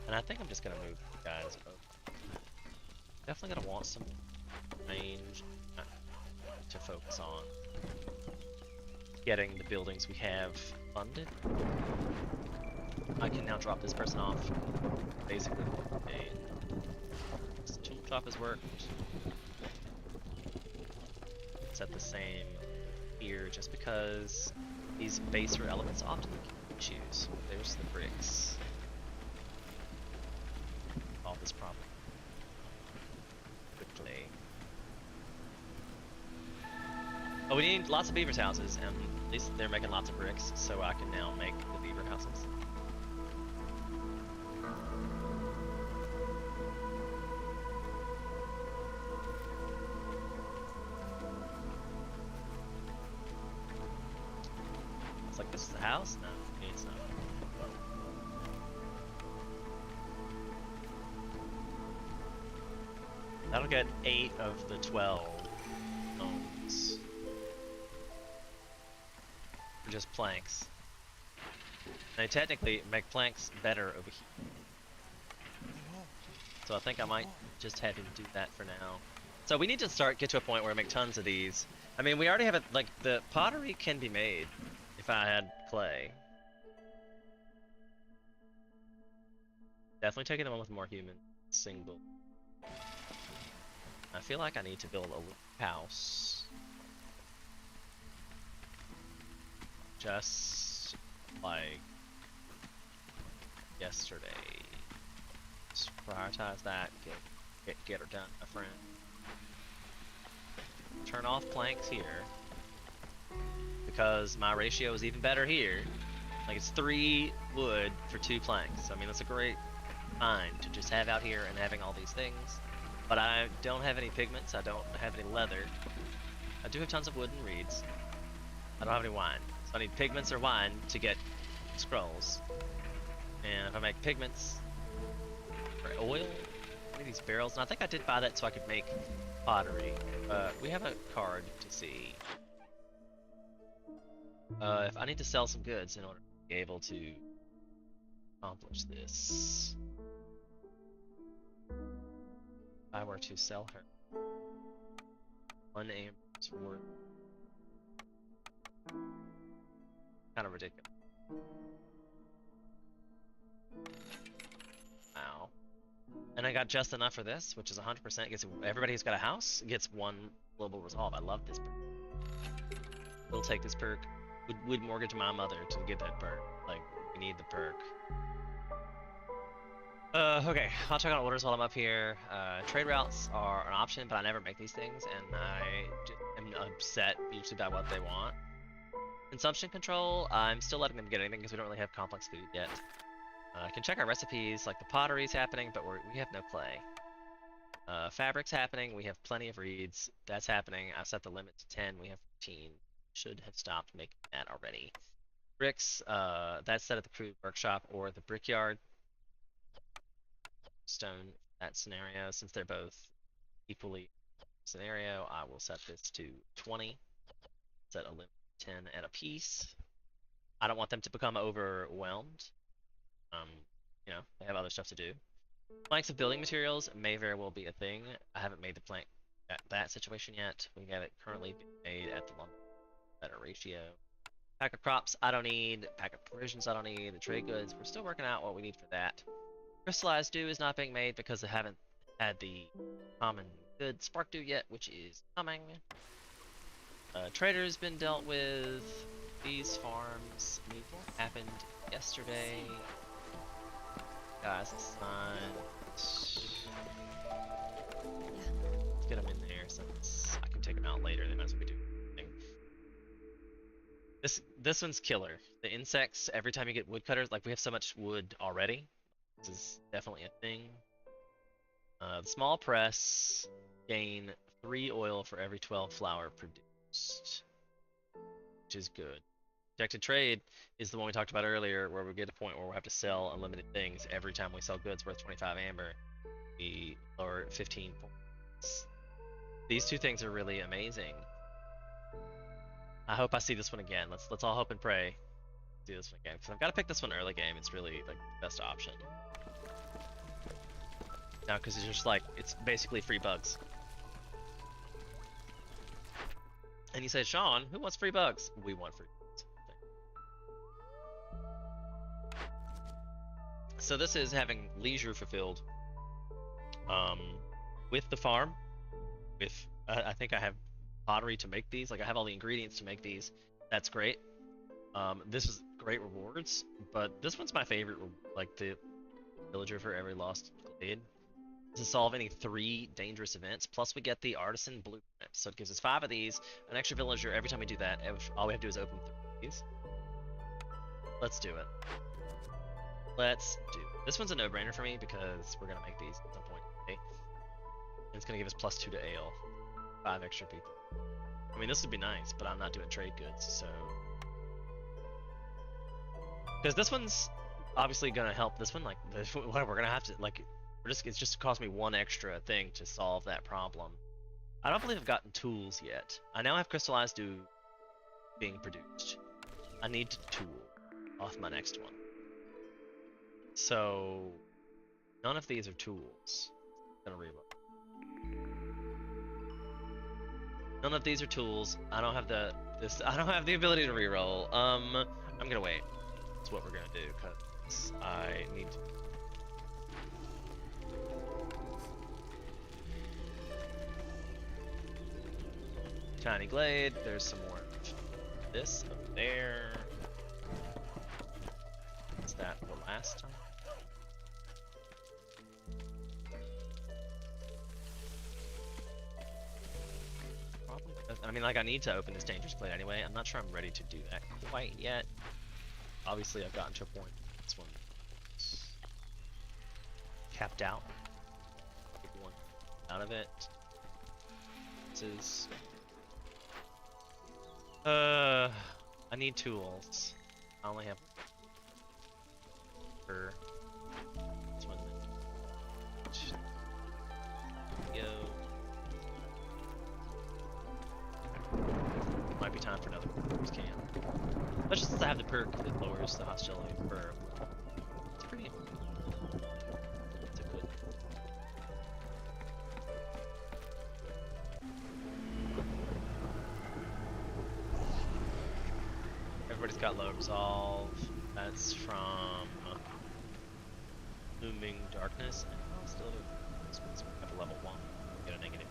And I think I'm just gonna move guys over. Definitely gonna want some range to focus on getting the buildings we have funded. I can now drop this person off. Basically, the tool shop has worked. Set the same here, just because these baser elements often give issues. There's the bricks. Solve this problem quickly. Oh, we need lots of beavers' houses, and at least they're making lots of bricks, so I can now make the beaver houses. It's like, this is the house? No, it's not. That'll get 8 of the 12 homes. For just planks. And I technically make planks better over here. So I think I might just have him do that for now. So we need to get to a point where we make tons of these. I mean, we already have it, like, the pottery can be made if I had clay. Definitely taking the one with more human single. I feel like I need to build a little house. Just like yesterday. Just prioritize that. Get her done, my friend. Turn off planks here, because my ratio is even better here. Like, it's 3 wood for 2 planks. I mean, that's a great find to just have out here and having all these things. But I don't have any pigments, I don't have any leather. I do have tons of wood and reeds. I don't have any wine. So I need pigments or wine to get scrolls. And if I make pigments or oil, I need these barrels. And I think I did buy that so I could make pottery. We have a card to see. If I need to sell some goods in order to be able to accomplish this. If I were to sell her 1 amber's worth. Kind of ridiculous. Wow. And I got just enough for this, which is 100%. Gets everybody who's got a house gets 1 global resolve. I love this perk. We'll take this perk. Would mortgage my mother to get that perk. Like, we need the perk. Okay, I'll check out orders while I'm up here. Trade routes are an option, but I never make these things, and I just am upset usually by what they want. Consumption control, I'm still letting them get anything because we don't really have complex food yet. I can check our recipes, like the pottery's happening, but we have no clay. Fabric's happening, we have plenty of reeds. That's happening. I've set the limit to 10, we have 15. Should have stopped making that already. Bricks, that's set at the crude workshop or the brickyard. Stone, that scenario, since they're both equally scenario, I will set this to 20. Set a limit of 10 at a piece. I don't want them to become overwhelmed. You know, they have other stuff to do. Planks of building materials may very well be a thing. I haven't made the plank at that situation yet. We have it currently being made at the better ratio. Pack of crops I don't need. Pack of provisions I don't need. The trade goods, we're still working out what we need for that. Crystallized dew is not being made because I haven't had the common good spark dew yet, which is coming. Trader's been dealt with. These farms happened yesterday. Guys, it's fine. Let's get them in there since I can take them out later. They might as well be doing anything. This one's killer. The insects, every time you get woodcutters, like we have so much wood already. This is definitely a thing. The small press gain 3 oil for every 12 flour produced, which is good. Protected trade is the one we talked about earlier, where we get to a point where we'll have to sell unlimited things every time we sell goods worth 25 amber. We lower 15 points. These 2 things are really amazing. I hope I see this one again. Let's all hope and pray do this one again, because I've got to pick this one early game. It's really like the best option. now because it's just like it's basically free bugs. And you say, Sean, who wants free bugs? We want free bugs. So this is having leisure fulfilled with the farm. With I think I have pottery to make these. Like I have all the ingredients to make these. That's great. This is great rewards, but this one's my favorite. Like the villager for every lost glade. To solve any 3 dangerous events. Plus we get the artisan blueprint. So it gives us 5 of these, an extra villager every time we do that. All we have to do is open 3 of these. Let's do it. Let's do it. This one's a no-brainer for me because we're gonna make these at some point today. And it's gonna give us +2 to ale. 5 extra people. I mean, this would be nice, but I'm not doing trade goods, so... Because this one's obviously gonna help this one, like, we're gonna have to, like... it's just cost me 1 extra thing to solve that problem. I don't believe I've gotten tools yet. I now have crystallized dew being produced. I need to tool off my next one. So none of these are tools. I'm gonna reload. None of these are tools. I don't have the ability to reroll. I'm gonna wait. That's what we're gonna do because I need to. Tiny glade, there's some more of this up there. Is that the last time? Probably. I mean, like, I need to open this dangerous glade anyway. I'm not sure I'm ready to do that quite yet. Obviously, I've gotten to a point. This one's capped out. Take one out of it. This is. I need tools. I only have for this one. Go. Might be time for another can. Especially since I have the perk that lowers the hostility for. It's pretty. It's a good. Everybody's got low resolve. That's from Looming Darkness. And I'll still do this one's at level 1. Get a negative.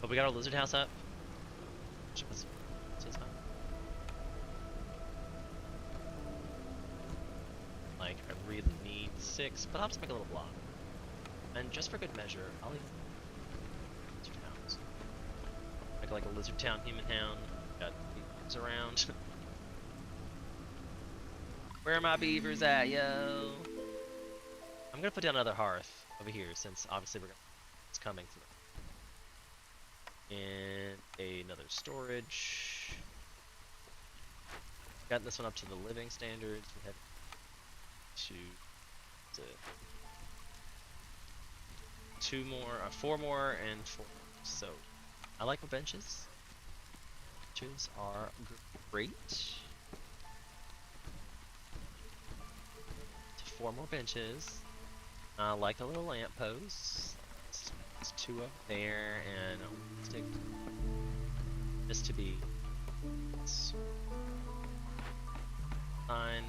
But we got our lizard house up. Like, I really need 6, but I'll just make a little block. And just for good measure, I'll even like a lizard town human hound. Got beavers around. Where are my beavers at, yo? I'm gonna put down another hearth over here since obviously it's coming through. And another storage. Got this one up to the living standards. We have 2 more, 4 more, and 4 more. So. I like my benches. Benches are great. 4 more benches. I like a little lamppost. There's 2 up there, and I'll stick this to be on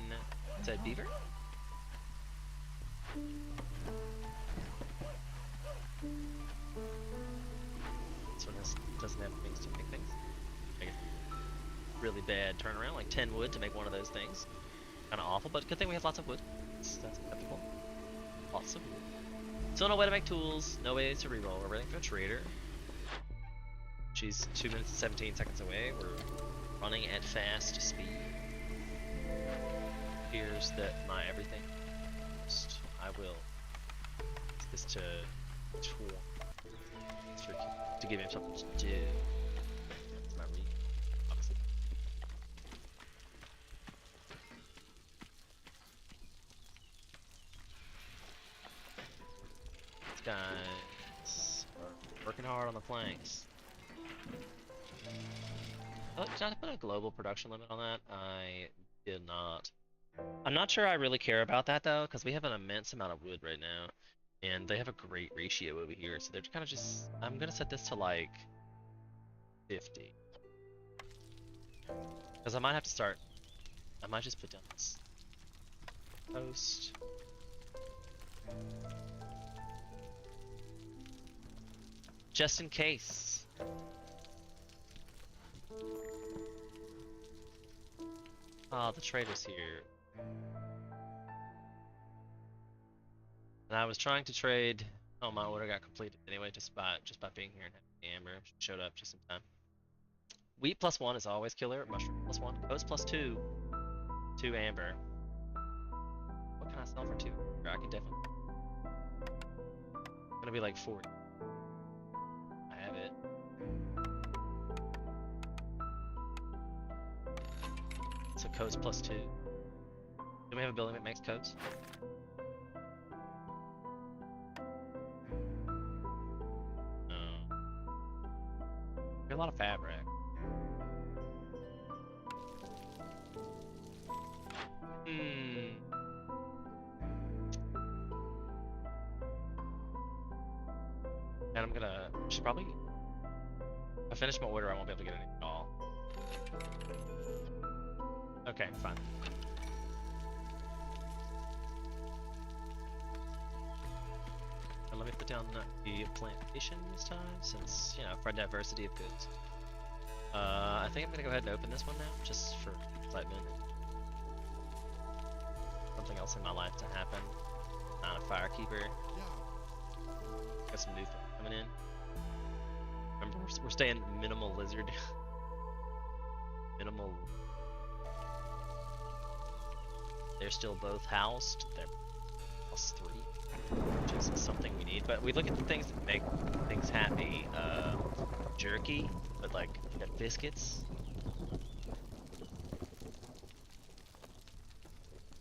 said beaver. This doesn't have things to make things. Make a really bad turnaround, like 10 wood to make one of those things. Kind of awful, but good thing we have lots of wood. That's acceptable. Lots of wood. Still no way to make tools, no way to reroll. We're waiting for a trader. She's 2 minutes and 17 seconds away. We're running at fast speed. Appears that my everything. I will. This to 20. To give him something to do. That's my read, obviously. These guys are working hard on the planks. Oh, did I put a global production limit on that? I did not. I'm not sure I really care about that though, because we have an immense amount of wood right now, and they have a great ratio over here. So they're kind of just. I'm gonna set this to like 50, because I might have to start. I might just put down this post. Just in case. Oh, the trader's here. And I was trying to trade. Oh, my order got completed anyway, just by being here and having the amber showed up just in time. Wheat +1 is always killer. Mushroom +1. Oats +2. 2 amber. What can I sell for 2? I can definitely. It's gonna be like 40. I have it. So codes +2. Do we have a building that makes codes? No. We have a lot of fabric. And I'm gonna. Should probably. If I finish my order, I won't be able to get anything at all. Okay, fine. And let me put down the plantation this time, since, you know, for diversity of goods. I think I'm gonna go ahead and open this one now, just for excitement. Something else in my life to happen. Not a firekeeper. Got some new things coming in. Remember, we're staying minimal lizard. Minimal. They're still both housed. They're +3, which is something we need. But we look at the things that make things happy. Jerky, but like biscuits.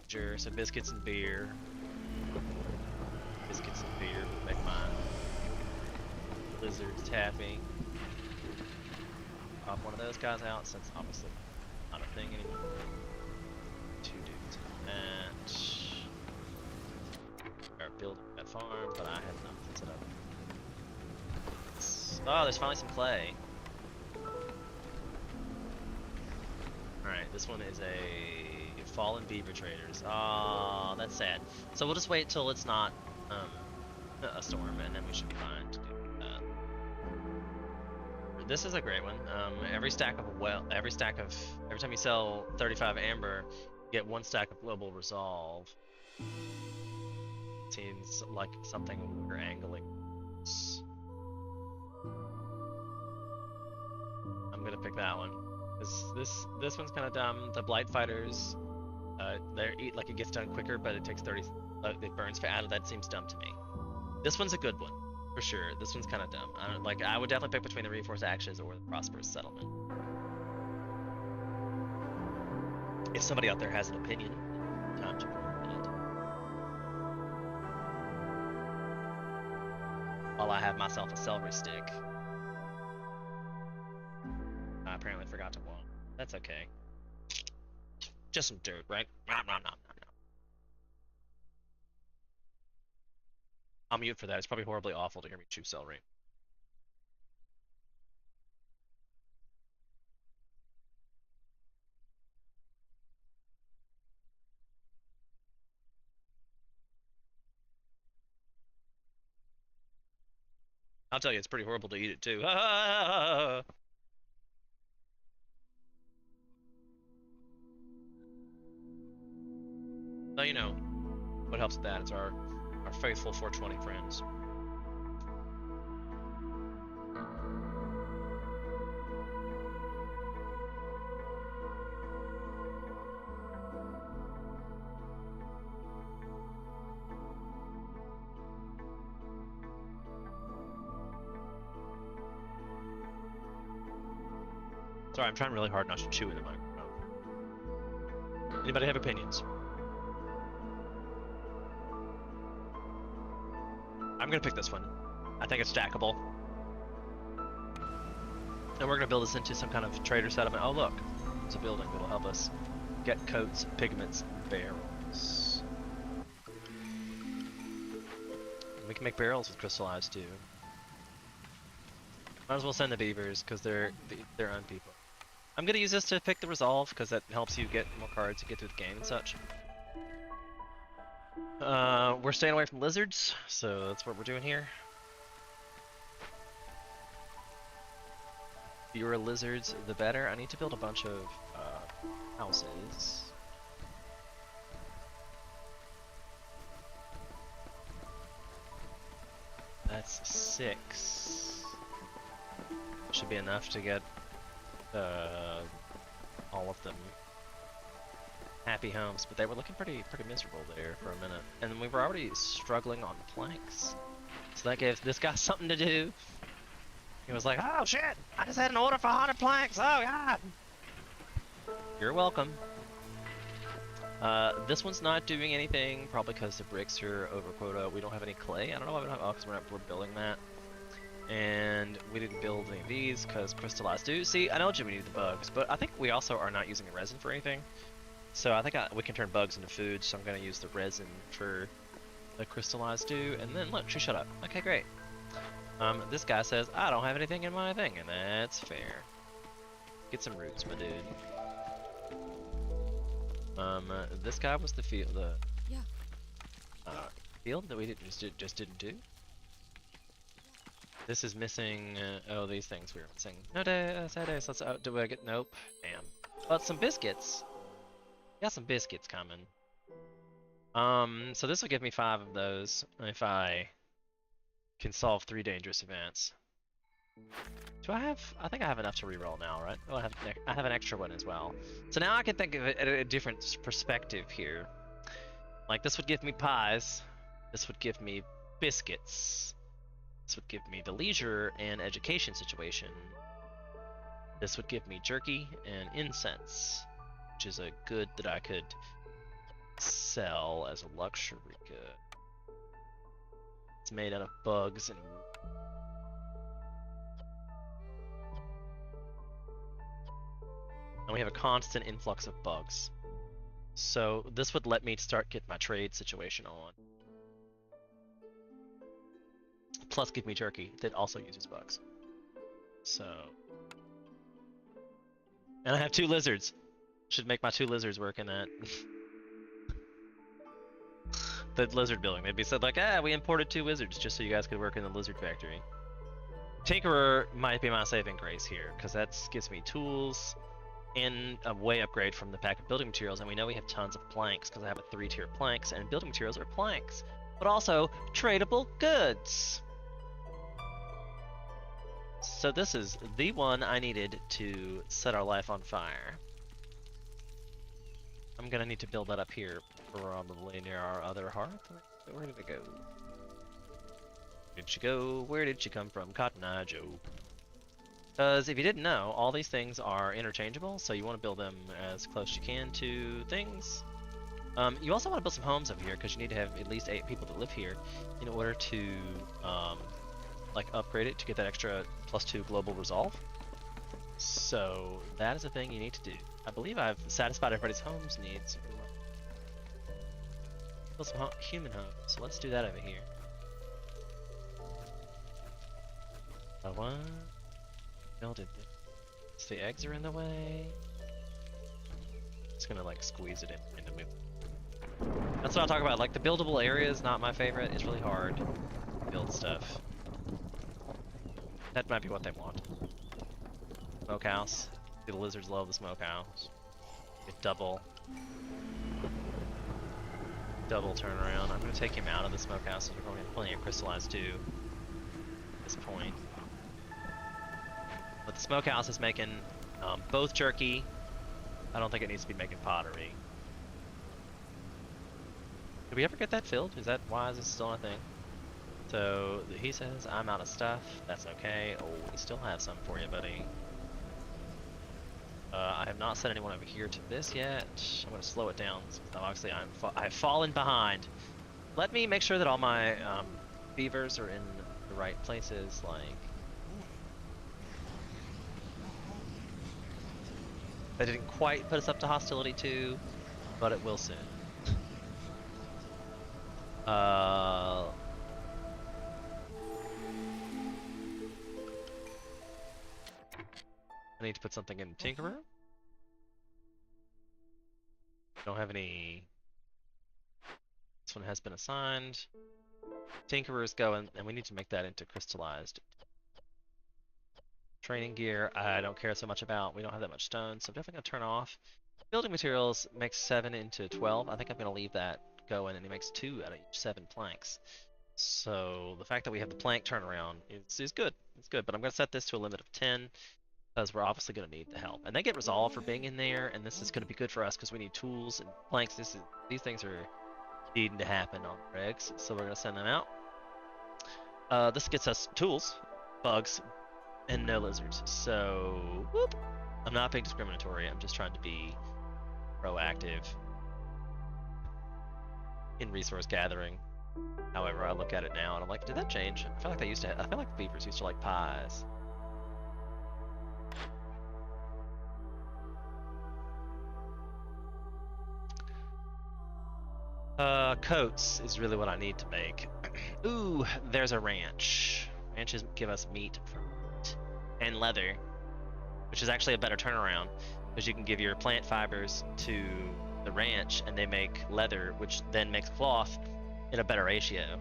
Sure, so biscuits and beer. Biscuits and beer would make my lizards happy. Pop one of those guys out, since obviously not a thing anymore. 2 dudes and are building that farm, but I have not set up. Oh, there's finally some clay. Alright, this one is a fallen beaver traders. Oh, that's sad. So we'll just wait till it's not a storm, and then we should be fine to do that. This is a great one. Every time you sell 35 amber, you get 1 stack of global resolve. Seems like something we're angling. I'm gonna pick that one. This one's kind of dumb. The blight fighters, they eat like it gets done quicker, but it takes 30. It burns fast. That seems dumb to me. This one's a good one, for sure. This one's kind of dumb. I would definitely pick between the reinforced ashes or the prosperous settlement. If somebody out there has an opinion, time to provide it. While I have myself a celery stick. I apparently forgot to walk. That's okay. Just some dirt, right? Nom, nom, nom, nom, nom. I'll mute for that. It's probably horribly awful to hear me chew celery. I'll tell you, it's pretty horrible to eat it too. So you know, what helps with that is our faithful 420 friends. Sorry, I'm trying really hard not to chew in the microphone. Anybody have opinions? I'm gonna pick this one. I think it's stackable. And we're gonna build this into some kind of trader settlement. Oh look, it's a building that'll help us Get coats, pigments, barrels. We can make barrels with crystallized too. Might as well send the beavers because they're their own people. I'm gonna use this to pick the resolve because that helps you get more cards to get through the game and such. We're staying away from lizards, so that's what we're doing here. Fewer lizards, the better. I need to build a bunch of houses. That's 6. Should be enough to get all of them happy homes, but they were looking pretty miserable there for a minute. And then we were already struggling on planks. So that gave this guy something to do. He was like, oh shit, I just had an order for 100 planks, oh god! You're welcome. This one's not doing anything, probably because the bricks are over quota. We don't have any clay. I don't know why we don't have, oh, because we're building that. And we didn't build any of these because crystallized do. See, I know we need the bugs, but I think we also are not using the resin for anything. So I think we can turn bugs into food, so I'm going to use the resin for the crystallized do. And then look, she shut up. Okay, great. This guy says, I don't have anything in my thing, and that's fair. Get some roots, my dude. This guy was the field, field that we just didn't do. This is missing, oh, these things we were missing. No day, sad days, let's do I get, nope, damn. But some biscuits. Got some biscuits coming. So this will give me 5 of those if I can solve 3 dangerous events. Do I have, I think I have enough to reroll now, right? Oh, I have an extra one as well. So now I can think of it at a different perspective here. Like this would give me pies. This would give me biscuits. This would give me the leisure and education situation. This would give me jerky and incense, which is a good that I could sell as a luxury good. It's made out of bugs and we have a constant influx of bugs. So this would let me start get my trade situation on. Plus give me jerky that also uses bugs. So, and I have 2 lizards. Should make my 2 lizards work in that. The lizard building. They'd be said like, ah, we imported 2 lizards just so you guys could work in the lizard factory. Tinkerer might be my saving grace here, because that gives me tools and a way upgrade from the pack of building materials, and we know we have tons of planks because I have a 3-tier planks, and building materials are planks, but also tradable goods. So this is the one I needed to set our life on fire. I'm gonna need to build that up here, probably near our other hearth. Where did it go? Where did she go? Where did she come from? Cotton Eye Joe. Because if you didn't know, all these things are interchangeable, so you want to build them as close as you can to things. You also want to build some homes over here because you need to have at least 8 people that live here in order to like upgrade it to get that extra +2 global resolve. So that is a thing you need to do. I believe I've satisfied everybody's homes needs. Build some human homes, so let's do that over here. What? Builded this. The eggs are in the way. Just gonna like squeeze it in the middle. That's what I'll talk about. Like the buildable area is not my favorite. It's really hard to build stuff. That might be what they want. Smokehouse. The lizards love the smokehouse. Double turnaround. I'm gonna take him out of the smokehouse. We're going to have plenty of crystallized too. At this point. But the smokehouse is making both jerky. I don't think it needs to be making pottery. Did we ever get that filled? Why is this still a thing? So he says, I'm out of stuff. That's okay. Oh, we still have some for you, buddy. I have not sent anyone over here to this yet. I'm going to slow it down. Obviously, I've fallen behind. Let me make sure that all my beavers are in the right places, like... They didn't quite put us up to hostility 2, but it will soon. I need to put something in Tinkerer. Don't have any. This one has been assigned. Tinkerer's going, and we need to make that into crystallized. Training gear, I don't care so much about. We don't have that much stone, so I'm definitely going to turn off. Building materials makes 7 into 12. I think I'm going to leave that going, and it makes 2 out of each 7 planks. So the fact that we have the plank turnaround is good. It's good, but I'm going to set this to a limit of 10 because we're obviously going to need the help. And they get resolved for being in there, and this is going to be good for us because we need tools and planks. These things are needing to happen on the regs, so we're going to send them out. This gets us tools, bugs, and no lizards. So, whoop. I'm not being discriminatory. I'm just trying to be proactive in resource gathering. However, I look at it now and I'm like, did that change? I feel like I feel like the beavers used to like pies. Coats is really what I need to make. Ooh, there's a ranch. Ranches give us meat and leather, which is actually a better turnaround because you can give your plant fibers to the ranch and they make leather, which then makes cloth in a better ratio.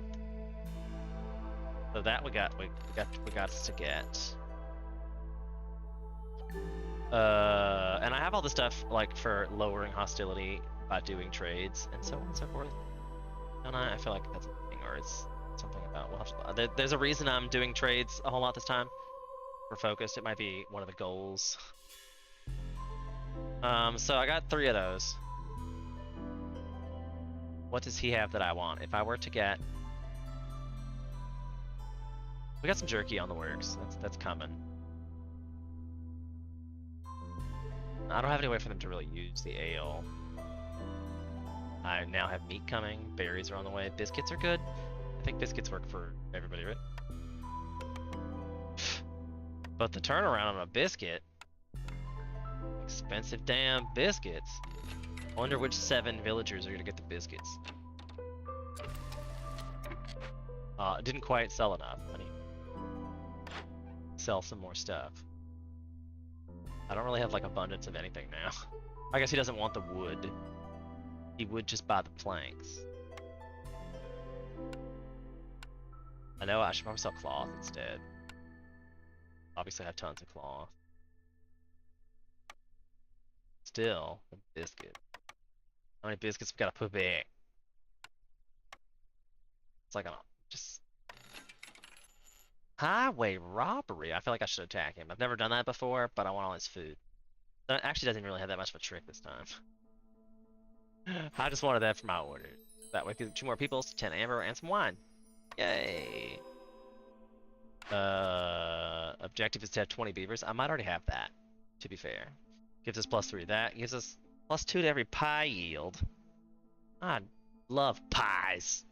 So that we got to get. And I have all the stuff like for lowering hostility by doing trades and so on and so forth. Don't I? I feel like that's a thing, or it's something about. Well, there's a reason I'm doing trades a whole lot this time. For focus, it might be one of the goals. So I got 3 of those. What does he have that I want? If I were to get, we got some jerky on the works. That's coming. I don't have any way for them to really use the ale. I now have meat coming. Berries are on the way. Biscuits are good. I think biscuits work for everybody, right? But the turnaround on a biscuit, expensive damn biscuits. I wonder which 7 villagers are gonna get the biscuits. Didn't quite sell enough. I need to sell some more stuff. I don't really have like abundance of anything now. I guess he doesn't want the wood. He would just buy the planks. I know I should probably sell cloth instead. Obviously I have tons of cloth. Still, a biscuit. How many biscuits we gotta put back? It's like just highway robbery. I feel like I should attack him. I've never done that before, but I want all his food. That actually doesn't really have that much of a trick this time. I just wanted that for my order. That way, 2 more people, 10 amber, and some wine. Yay! Objective is to have 20 beavers. I might already have that, to be fair. Gives us +3. That gives us +2 to every pie yield. I love pies.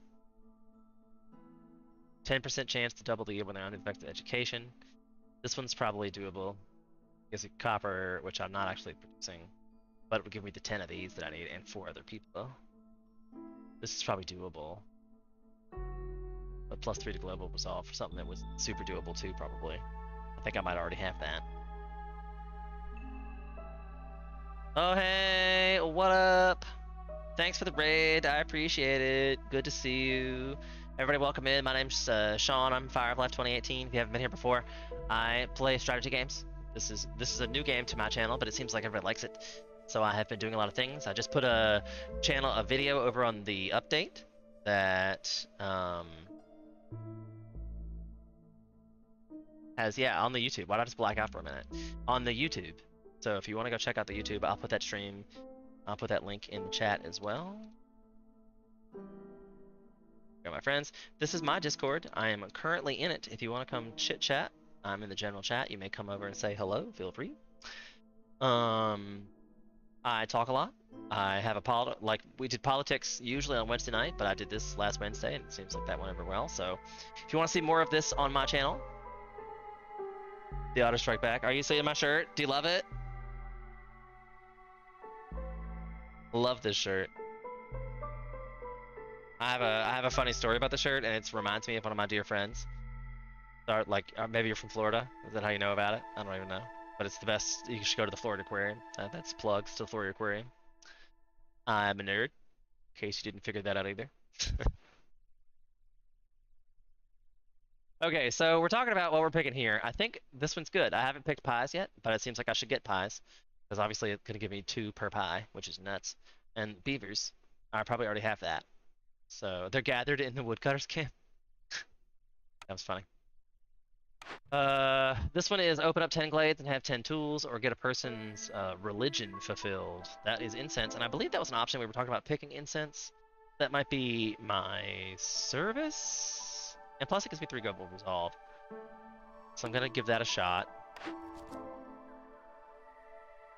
10% chance to double the yield when they're uninfected education. This one's probably doable. Gives a copper, which I'm not actually producing. But it would give me the 10 of these that I need and 4 other people. This is probably doable. But +3 to global resolve for something that was super doable too, probably. I think I might already have that. Oh hey, what up? Thanks for the raid, I appreciate it. Good to see you. Everybody welcome in. My name's Sean, I'm Fire of Life 2018. If you haven't been here before, I play strategy games. This is a new game to my channel, but it seems like everybody likes it. So I have been doing a lot of things. I just put a video over on the update that has, yeah, on the YouTube. Why did I just black out for a minute? On the YouTube. So if you want to go check out the YouTube, I'll put that stream, I'll put that link in the chat as well. Go, my friends. This is my Discord. I am currently in it. If you want to come chit chat, I'm in the general chat. You may come over and say hello. Feel free. I talk a lot. I have a like we did politics usually on Wednesday night, but I did this last Wednesday, and it seems like that went over well. So, if you want to see more of this on my channel, the Auto Strike Back. Are you seeing my shirt? Do you love it? Love this shirt. I have a funny story about the shirt, and it reminds me of one of my dear friends. Maybe you're from Florida. Is that how you know about it? I don't even know. But it's the best. You should go to the Florida Aquarium. That's plugs to the Florida Aquarium. I'm a nerd, in case you didn't figure that out either. Okay, so we're talking about what we're picking here. I think this one's good. I haven't picked pies yet, but it seems like I should get pies. Because obviously it's going to give me 2 per pie, which is nuts. And beavers, I probably already have that. So they're gathered in the woodcutter's camp. That was funny. This one is open up 10 glades and have 10 tools, or get a person's religion fulfilled. That is incense, and I believe that was an option we were talking about picking incense. That might be my service. And plus it gives me 3 global resolve. So I'm gonna give that a shot.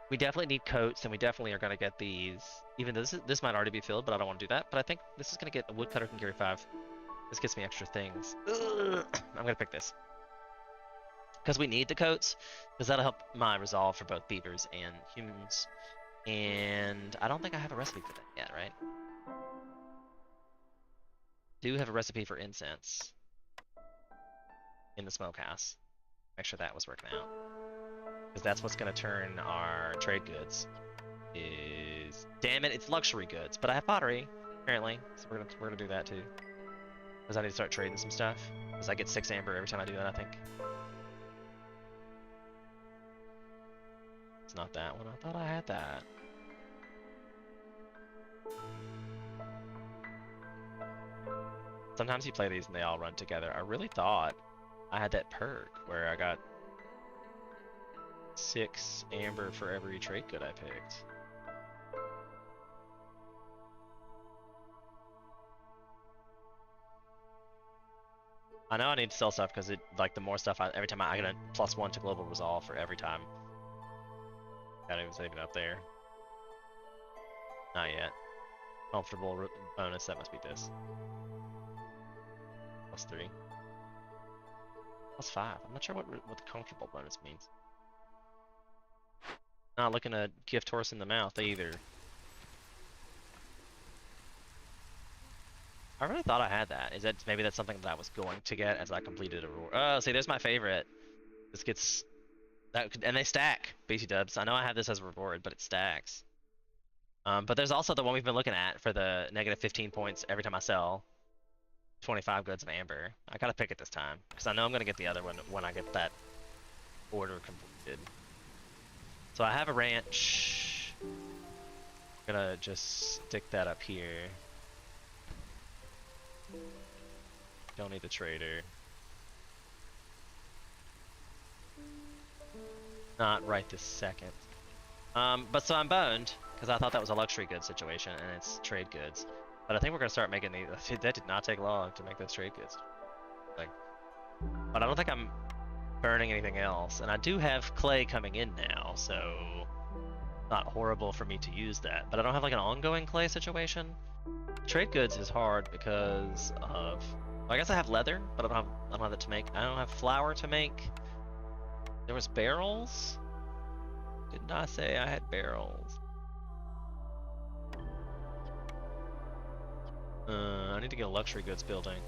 We definitely need coats, and we definitely are gonna get these. Even though this might already be filled, but I don't want to do that. But I think this is gonna get a woodcutter can carry 5. This gets me extra things. Ugh. I'm gonna pick this. Because we need the coats, because that'll help my resolve for both beavers and humans. And I don't think I have a recipe for that yet, right? Do have a recipe for incense in the smokehouse. Make sure that was working out. Because that's what's going to turn our trade goods. Damn it, it's luxury goods. But I have pottery, apparently. So we're gonna do that too. Because I need to start trading some stuff. Because I get 6 amber every time I do that, I think. It's not that one. I thought I had that. Sometimes you play these and they all run together. I really thought I had that perk where I got 6 amber for every trade good I picked. I know I need to sell stuff because the more stuff every time I get a +1 to global resolve for every time. Gotta even save it up there. Not yet. Comfortable bonus, that must be this. +3. +5. I'm not sure what the comfortable bonus means. Not looking to gift horse in the mouth either. I really thought I had that. Maybe that's something that I was going to get as I completed a reward. Oh, see, there's my favorite. This gets and they stack, BC dubs. I know I have this as a reward, but it stacks. But there's also the one we've been looking at for the -15 points every time I sell 25 goods of amber. I gotta pick it this time because I know I'm gonna get the other one when I get that order completed. So I have a ranch. I'm gonna just stick that up here. Don't need the trader. Not right this second. But so I'm boned because I thought that was a luxury goods situation and it's trade goods. But I think we're gonna start making these. That did not take long to make those trade goods. But I don't think I'm burning anything else, and I do have clay coming in now, so not horrible for me to use that. But I don't have like an ongoing clay situation. Trade goods is hard because of. I guess I have leather, but I don't have it to make. I don't have flour to make. There was barrels. Didn't I say I had barrels? I need to get a luxury goods building.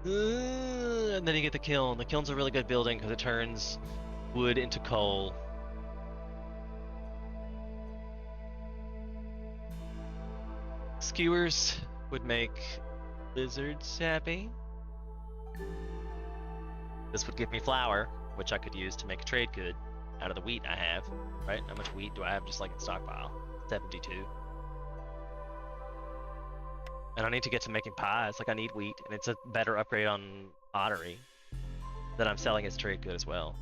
And then you get the kiln. The kiln's a really good building because it turns wood into coal. Skewers would make lizards happy. This would give me flour, which I could use to make a trade good out of the wheat I have, right? How much wheat do I have just like in stockpile? 72. And I need to get to making pies. Like I need wheat, and it's a better upgrade on pottery that I'm selling as trade good as well.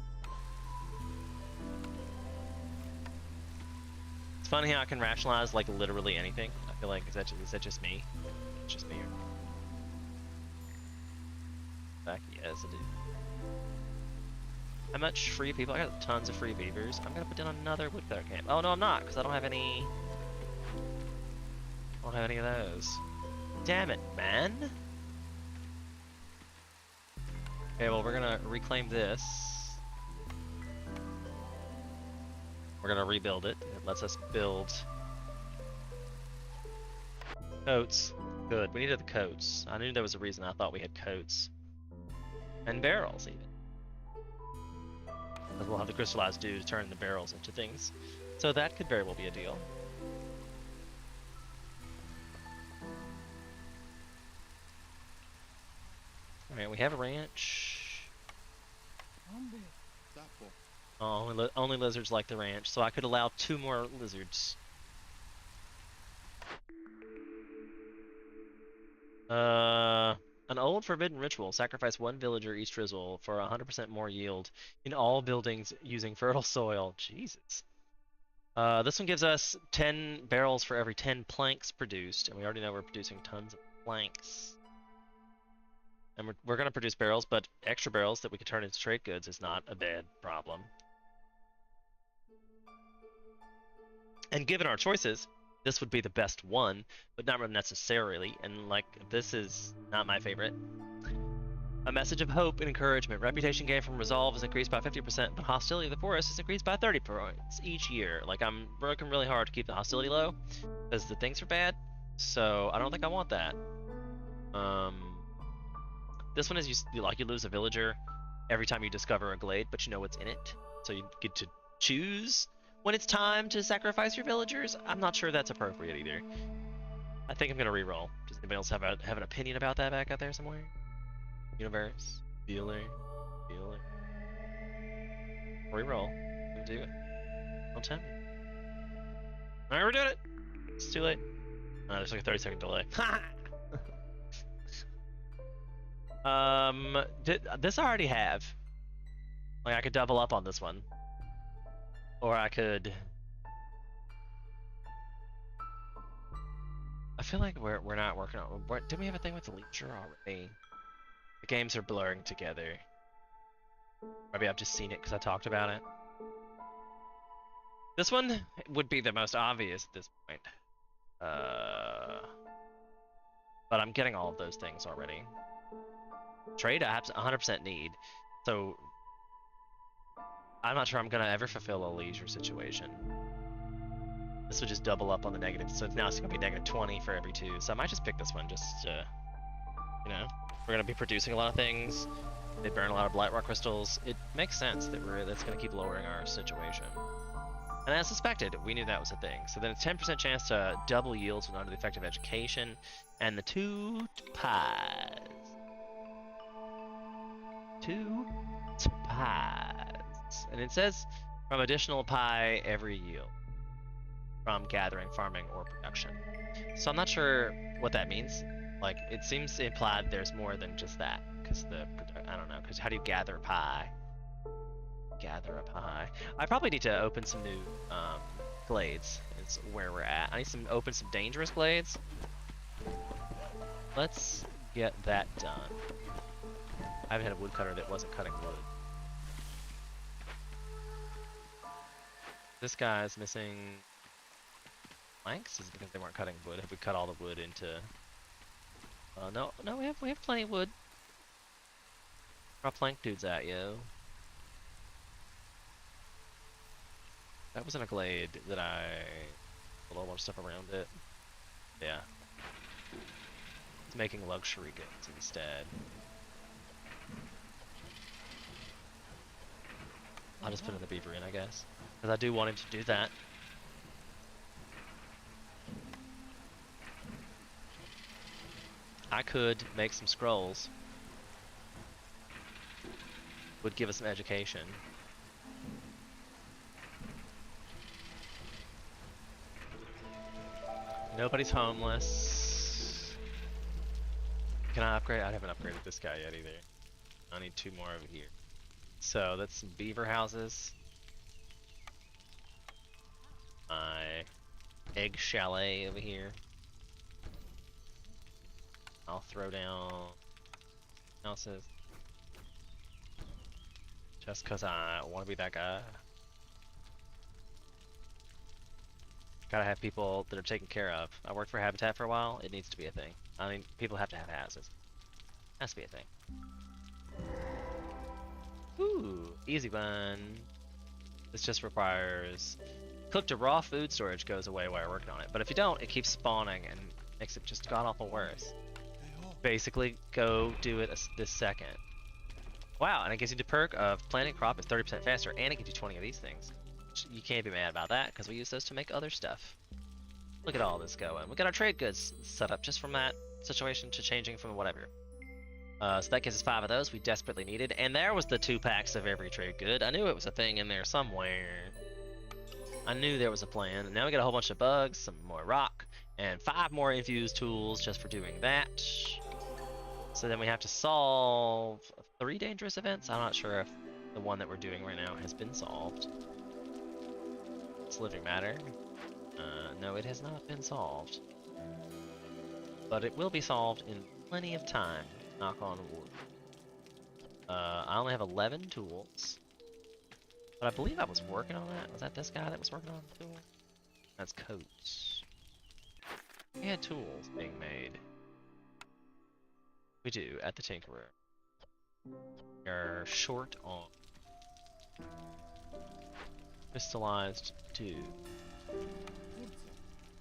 It's funny how I can rationalize like literally anything. I feel like is that just me? It's just me. Back, yes, I do. How much free people? I got tons of free beavers. I'm gonna put down another woodcutter camp. Oh no, I'm not, because I don't have any. I don't have any of those. Damn it, man. Okay, well we're gonna reclaim this. We're gonna rebuild it. It lets us build coats. Good. We needed the coats. I knew there was a reason I thought we had coats. And barrels, even. Because we'll have the crystallized dew to turn the barrels into things. So that could very well be a deal. Alright, we have a ranch. Oh, only lizards like the ranch, so I could allow 2 more lizards. An old forbidden ritual. Sacrifice 1 villager each drizzle for 100% more yield in all buildings using fertile soil. Jesus. This one gives us 10 barrels for every 10 planks produced, and we already know we're producing tons of planks. And we're going to produce barrels, but extra barrels that we can turn into trade goods is not a bad problem. And given our choices, this would be the best one, but not necessarily, and like, this is not my favorite. A message of hope and encouragement. Reputation gain from resolve is increased by 50%, but hostility of the forest is increased by 30 points each year. Like, I'm working really hard to keep the hostility low, because the things are bad, so I don't think I want that. This one is you lose a villager every time you discover a glade, but you know what's in it, so you get to choose when it's time to sacrifice your villagers. I'm not sure that's appropriate either. I think I'm gonna reroll. Does anybody else have an opinion about that back out there somewhere? Universe, feeler. Reroll. Do it. Don't tell me. Alright, we're doing it. It's too late. There's like a 30-second delay. This I already have. Like, I could double up on this one. Or I could... I feel like we're not working on... Didn't we have a thing with the leisure already? The games are blurring together. Maybe I've just seen it because I talked about it. This one would be the most obvious at this point. But I'm getting all of those things already. Trade I have 100% need, so I'm not sure I'm gonna ever fulfill a leisure situation. This would just double up on the negative, so now it's gonna be negative 20 for every 2. So I might just pick this one, just you know, we're gonna be producing a lot of things. They burn a lot of blight rock crystals. It makes sense that that's gonna keep lowering our situation. And as suspected, we knew that was a thing. So then it's 10% chance to double yields when under the effect of education, and the 2 pies. 2 pies. And it says from additional pie every yield from gathering, farming, or production. So I'm not sure what that means. Like, it seems implied there's more than just that, because I don't know, because how do you gather a pie? Gather a pie. I probably need to open some new glades. It's where we're at. I need to open some dangerous glades. Let's get that done. I haven't had a woodcutter that wasn't cutting wood. This guy's missing planks. Is it because they weren't cutting wood? Have we cut all the wood into? No, we have plenty of wood. Where our plank dudes at, yo? That wasn't a glade that I put a lot of stuff around it. Yeah. It's making luxury goods instead. I'll just put in the beaver in, I guess. Because I do want him to do that. I could make some scrolls. Would give us some education. Nobody's homeless. Can I upgrade? I haven't upgraded this guy yet either. I need 2 more over here. So that's some beaver houses. My egg chalet over here. I'll throw down houses. Just because I want to be that guy. Gotta have people that are taken care of. I worked for Habitat for a while. It needs to be a thing. I mean, people have to have houses. Has to be a thing. Ooh, easy one. This just requires cooked to raw food storage goes away while you're working on it. But if you don't, it keeps spawning and makes it just god-awful worse. Basically, go do it this second. Wow, and it gives you the perk of planting crop is 30% faster, and it gives you 20 of these things. You can't be mad about that, because we use those to make other stuff. Look at all this going. We got our trade goods set up just from that situation to changing from whatever. So that gives us 5 of those we desperately needed, and there was the 2 packs of every trade good. I knew it was a thing in there somewhere. I knew there was a plan. And now we got a whole bunch of bugs, some more rock, and 5 more infused tools just for doing that. So then we have to solve 3 dangerous events. I'm not sure if the one that we're doing right now has been solved. It's living matter. No, it has not been solved. But it will be solved in plenty of time. Knock on wood. I only have 11 tools. But I believe I was working on that. Was that this guy that was working on the tool? That's coats. We had tools being made. We do, at the Tinkerer. We're short on crystallized 2.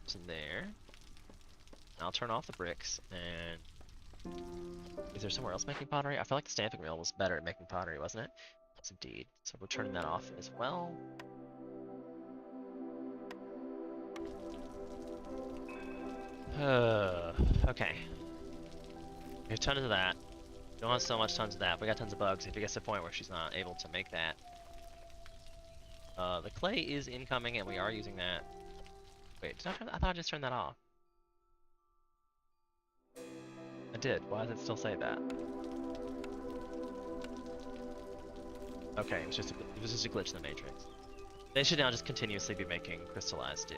It's in there. I'll turn off the bricks, and is there somewhere else making pottery? I feel like the stamping wheel was better at making pottery, wasn't it? Yes, indeed. So we're turning that off as well. Okay. We have tons of that. We don't have so much tons of that. We got tons of bugs. If it gets to the point where she's not able to make that. The clay is incoming, and we are using that. Wait, did I turn that? I thought I just turned that off. I did. Why does it still say that? Okay, it was just a glitch in the matrix. They should now just continuously be making crystallized dew.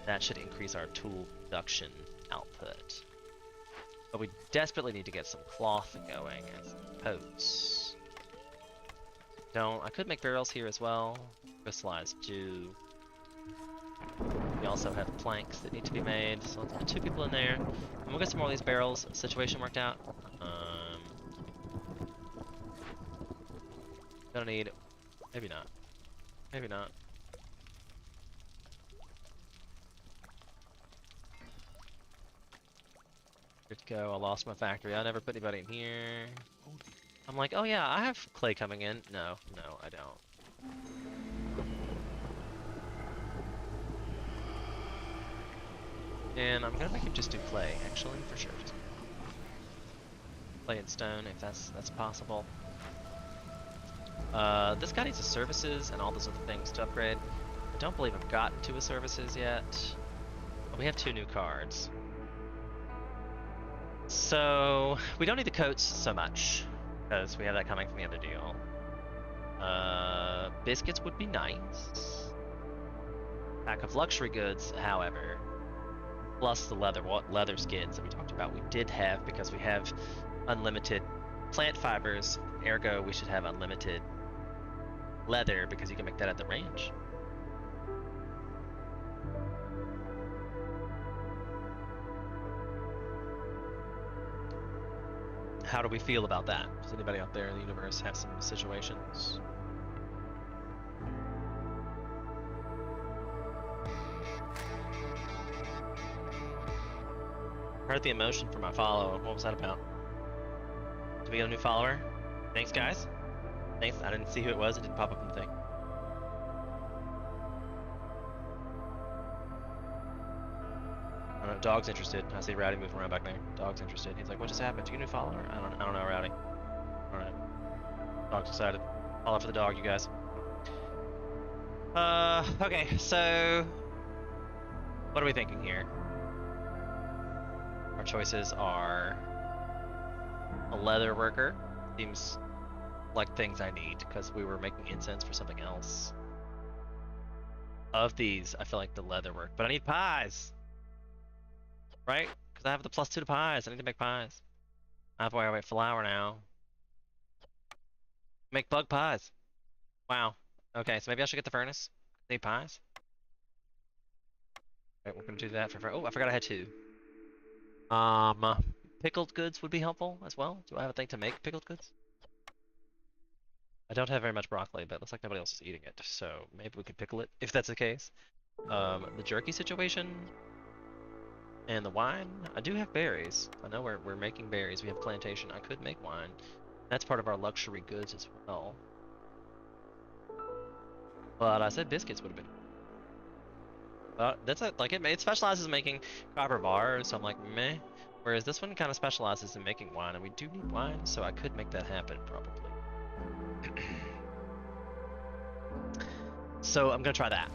That should increase our tool production output. But we desperately need to get some cloth going and some coats. I could make barrels here as well. Crystallized dew. We also have planks that need to be made, so let's put 2 people in there. And we'll get some more of these barrels. Situation worked out. Gonna need... Maybe not. Maybe not. Good to go. I lost my factory. I never put anybody in here. I'm like, oh yeah, I have clay coming in. No, I don't. And I'm gonna make him just do clay, actually, for sure. Just clay and stone, if that's possible. This guy needs his services and all those other things to upgrade. I don't believe I've gotten to his services yet. But we have 2 new cards. So, we don't need the coats so much, because we have that coming from the other deal. Biscuits would be nice. Pack of luxury goods, however, plus the leather skins that we talked about, we did have because we have unlimited plant fibers, ergo we should have unlimited leather because you can make that at the range. How do we feel about that? Does anybody out there in the universe have some situations? Heard the emotion for my follow. What was that about? Did we get a new follower? Thanks, guys. Thanks. I didn't see who it was. It didn't pop up in the thing. I don't know. Dog's interested. I see Rowdy moving around back there. Dog's interested. He's like, what just happened? Did you get a new follower? I don't know, Rowdy. Alright. Dog's excited. Follow for the dog, you guys. Okay, so... what are we thinking here? Our choices are... a leather worker. Seems like things I need, because we were making incense for something else. Of these, I feel like the leather work. But I need pies! Right? Because I have the +2 to pies. I need to make pies. I have to wait flour now. Make bug pies. Wow. Okay, so maybe I should get the furnace. Need pies. Alright, we're gonna do that for... oh, I forgot I had 2. Pickled goods would be helpful as well. Do I have a thing to make pickled goods? I don't have very much broccoli, but it looks like nobody else is eating it, so maybe we could pickle it if that's the case. The jerky situation and the wine. I do have berries. I know we're making berries. We have a plantation. I could make wine. That's part of our luxury goods as well. But I said biscuits would have been. That's it. Like it specializes in making copper bars, so I'm like meh. Whereas this one kind of specializes in making wine, and we do need wine, so I could make that happen probably. So I'm gonna try that.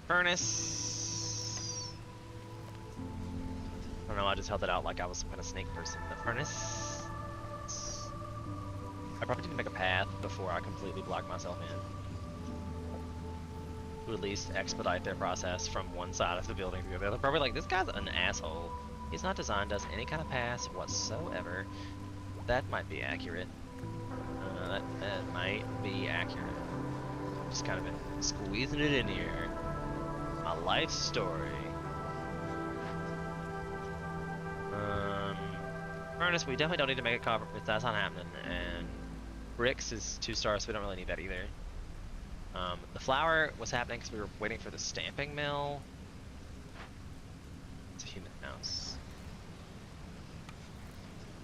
Furnace. I don't know. I just held it out like I was some kind of snake person. The furnace. I probably need to make a path before I completely block myself in. To at least expedite their process from one side of the building to the other. Probably like, this guy's an asshole. He's not designed us any kind of pass whatsoever. That might be accurate. That might be accurate. Just kind of been squeezing it in here. My life story. Furnace, we definitely don't need to make a copper. That's not happening. And bricks is 2 stars, so we don't really need that either. The flour was happening because we were waiting for the stamping mill. It's a human mouse.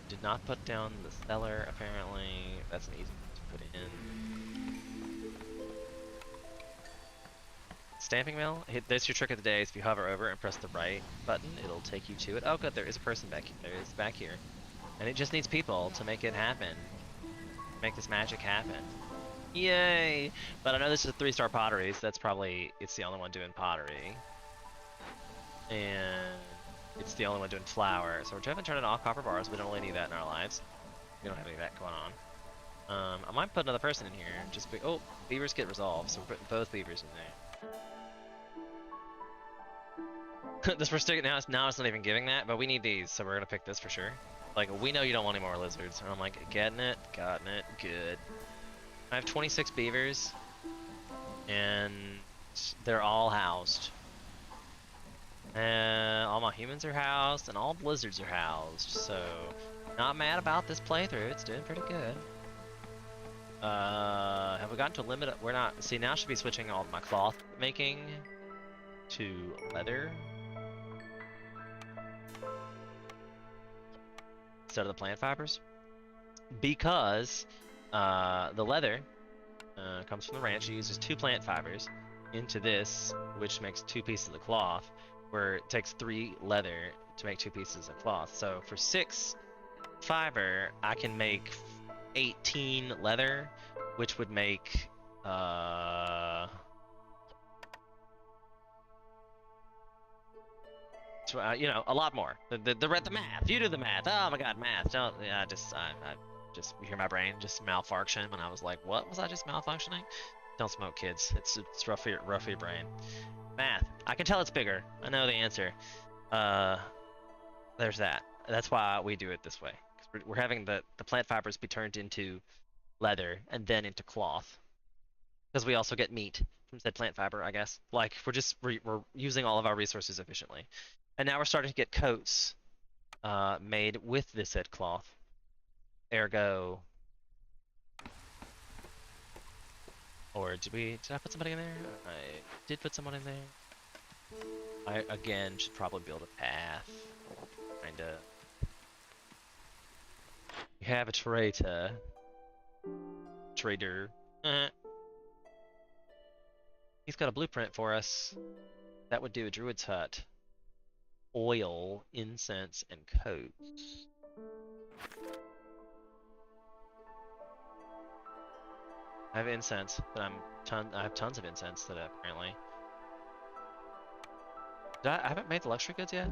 Did not put down the cellar, apparently. That's an easy one to put in. Stamping mill. That's your trick of the day. Is if you hover over and press the right button, it'll take you to it. Oh, good. There is a person back here. There is back here, and it just needs people to make it happen. Make this magic happen. Yay! But I know this is 3-star pottery, so that's probably it's the only one doing pottery, and it's the only one doing flour. So we're trying to turn in all copper bars. We don't really need that in our lives. We don't have any of that going on. I might put another person in here. Just oh, beavers get resolved, so we're putting both beavers in there. This we're sticking now. It's not even giving that, but we need these, so we're gonna pick this for sure. Like we know you don't want any more lizards, and I'm like, getting it, gotten it, good. I have 26 beavers, and they're all housed. All my humans are housed, and all the lizards are housed. So, not mad about this playthrough. It's doing pretty good. Have we gotten to a limit? We're not. See, now I should be switching all of my cloth making to leather instead of the plant fibers, because the leather comes from the ranch. It uses 2 plant fibers into this, which makes 2 pieces of cloth, where it takes 3 leather to make 2 pieces of cloth. So for 6 fiber, I can make 18 leather, which would make you know, a lot more. The math. You do the math. Oh my God, math. Don't. Yeah, I just you hear my brain just malfunction when I was like, what was I just malfunctioning? Don't smoke, kids. It's rough for your brain. Math. I can tell it's bigger. I know the answer. There's that. That's why we do it this way. 'Cause we're having the plant fibers be turned into leather and then into cloth. Because we also get meat from said plant fiber, I guess. Like we're using all of our resources efficiently. And now we're starting to get coats made with this said cloth. Ergo. Or did I put somebody in there? I did put someone in there. I again should probably build a path. Kinda. We have a trader. He's got a blueprint for us. That would do a druid's hut. Oil, incense, and coats. I have incense, but I have tons of incense that apparently. I haven't made the luxury goods yet?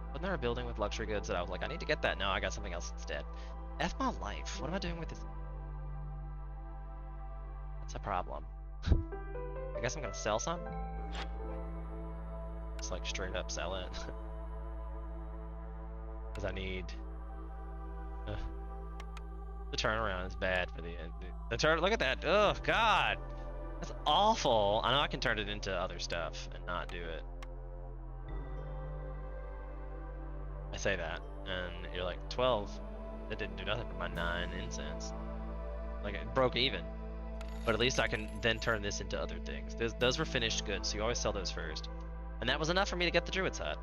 Wasn't there a building with luxury goods that I was like, I need to get that? No, I got something else instead. F my life. What am I doing with this? That's a problem. I guess I'm gonna sell some. Just like straight up sell it. Because I need. The turnaround is bad for the turn. Look at that. Oh God, that's awful. I know I can turn it into other stuff and not do it. I say that, and you're like 12. it didn't do nothing for my 9 incense. Like, it broke even. But at least I can then turn this into other things. Those were finished goods, so you always sell those first. And that was enough for me to get the Druid's Hut,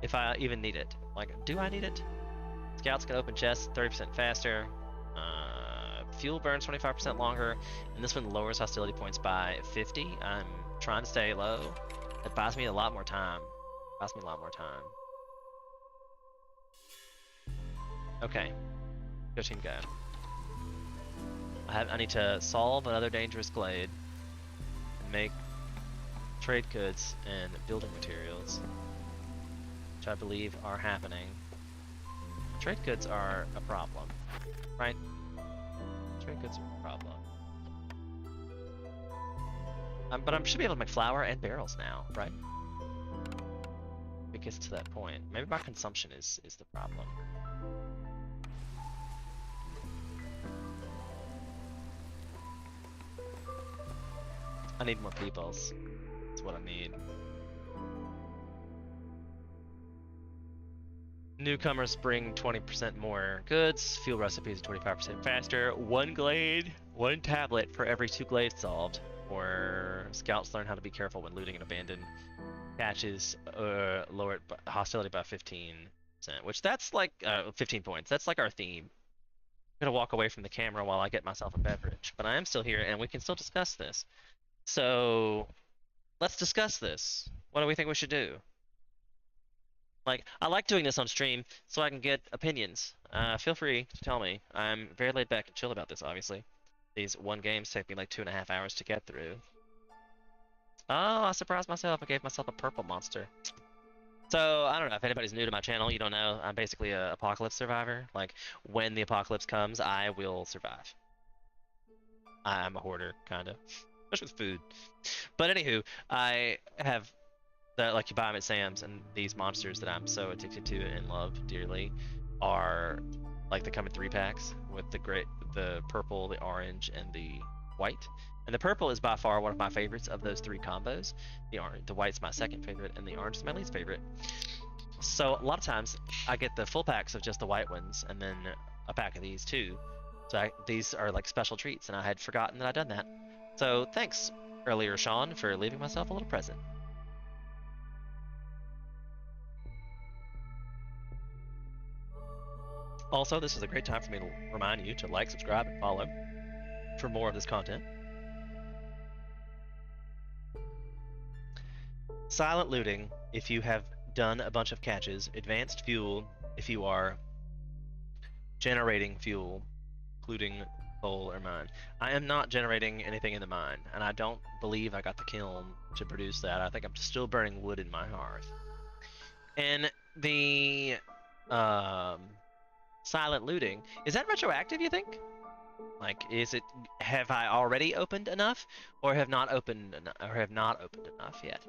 if I even need it. Like, do I need it? Scouts can open chests 30% faster. Fuel burns 25% longer, and this one lowers hostility points by 50. I'm trying to stay low. It buys me a lot more time. Okay, go team go. I need to solve another dangerous glade and make trade goods and building materials, which I believe are happening. Trade goods are a problem, right? Trade goods are a problem. But I should be able to make flour and barrels now, right? If it gets to that point. Maybe my consumption is the problem. I need more peoples. That's what I need. Newcomers bring 20% more goods, fuel recipes 25% faster, 1 glade, 1 tablet for every 2 glades solved, or scouts learn how to be careful when looting and abandoned catches, lowered hostility by 15%, which that's like 15 points. That's like our theme. I'm gonna walk away from the camera while I get myself a beverage, but I am still here and we can still discuss this. So let's discuss this. What do we think we should do? Like, I like doing this on stream so I can get opinions. Feel free to tell me. I'm very laid back and chill about this, obviously. These 1 games take me like 2.5 hours to get through. Oh, I surprised myself. I gave myself a purple monster. So, I don't know if anybody's new to my channel, you don't know. I'm basically an apocalypse survivor. Like, when the apocalypse comes, I will survive. I'm a hoarder, kind of. Especially with food. But anywho, I have... like you buy them at Sam's, and these monsters that I'm so addicted to and love dearly are like they come in 3 packs with the purple, the orange, and the white. And the purple is by far one of my favorites of those 3 combos. The white's my second favorite, and the orange is my least favorite. So a lot of times I get the full packs of just the white ones, and then a pack of these too. So these are like special treats, and I had forgotten that I'd done that. So thanks earlier, Sean, for leaving myself a little present. Also, this is a great time for me to remind you to like, subscribe, and follow for more of this content. Silent looting if you have done a bunch of catches. Advanced fuel if you are generating fuel, including coal or mine. I am not generating anything in the mine, and I don't believe I got the kiln to produce that. I think I'm still burning wood in my hearth. And the silent looting, is that retroactive, you think? Like, have I already opened enough, or have not opened enough yet?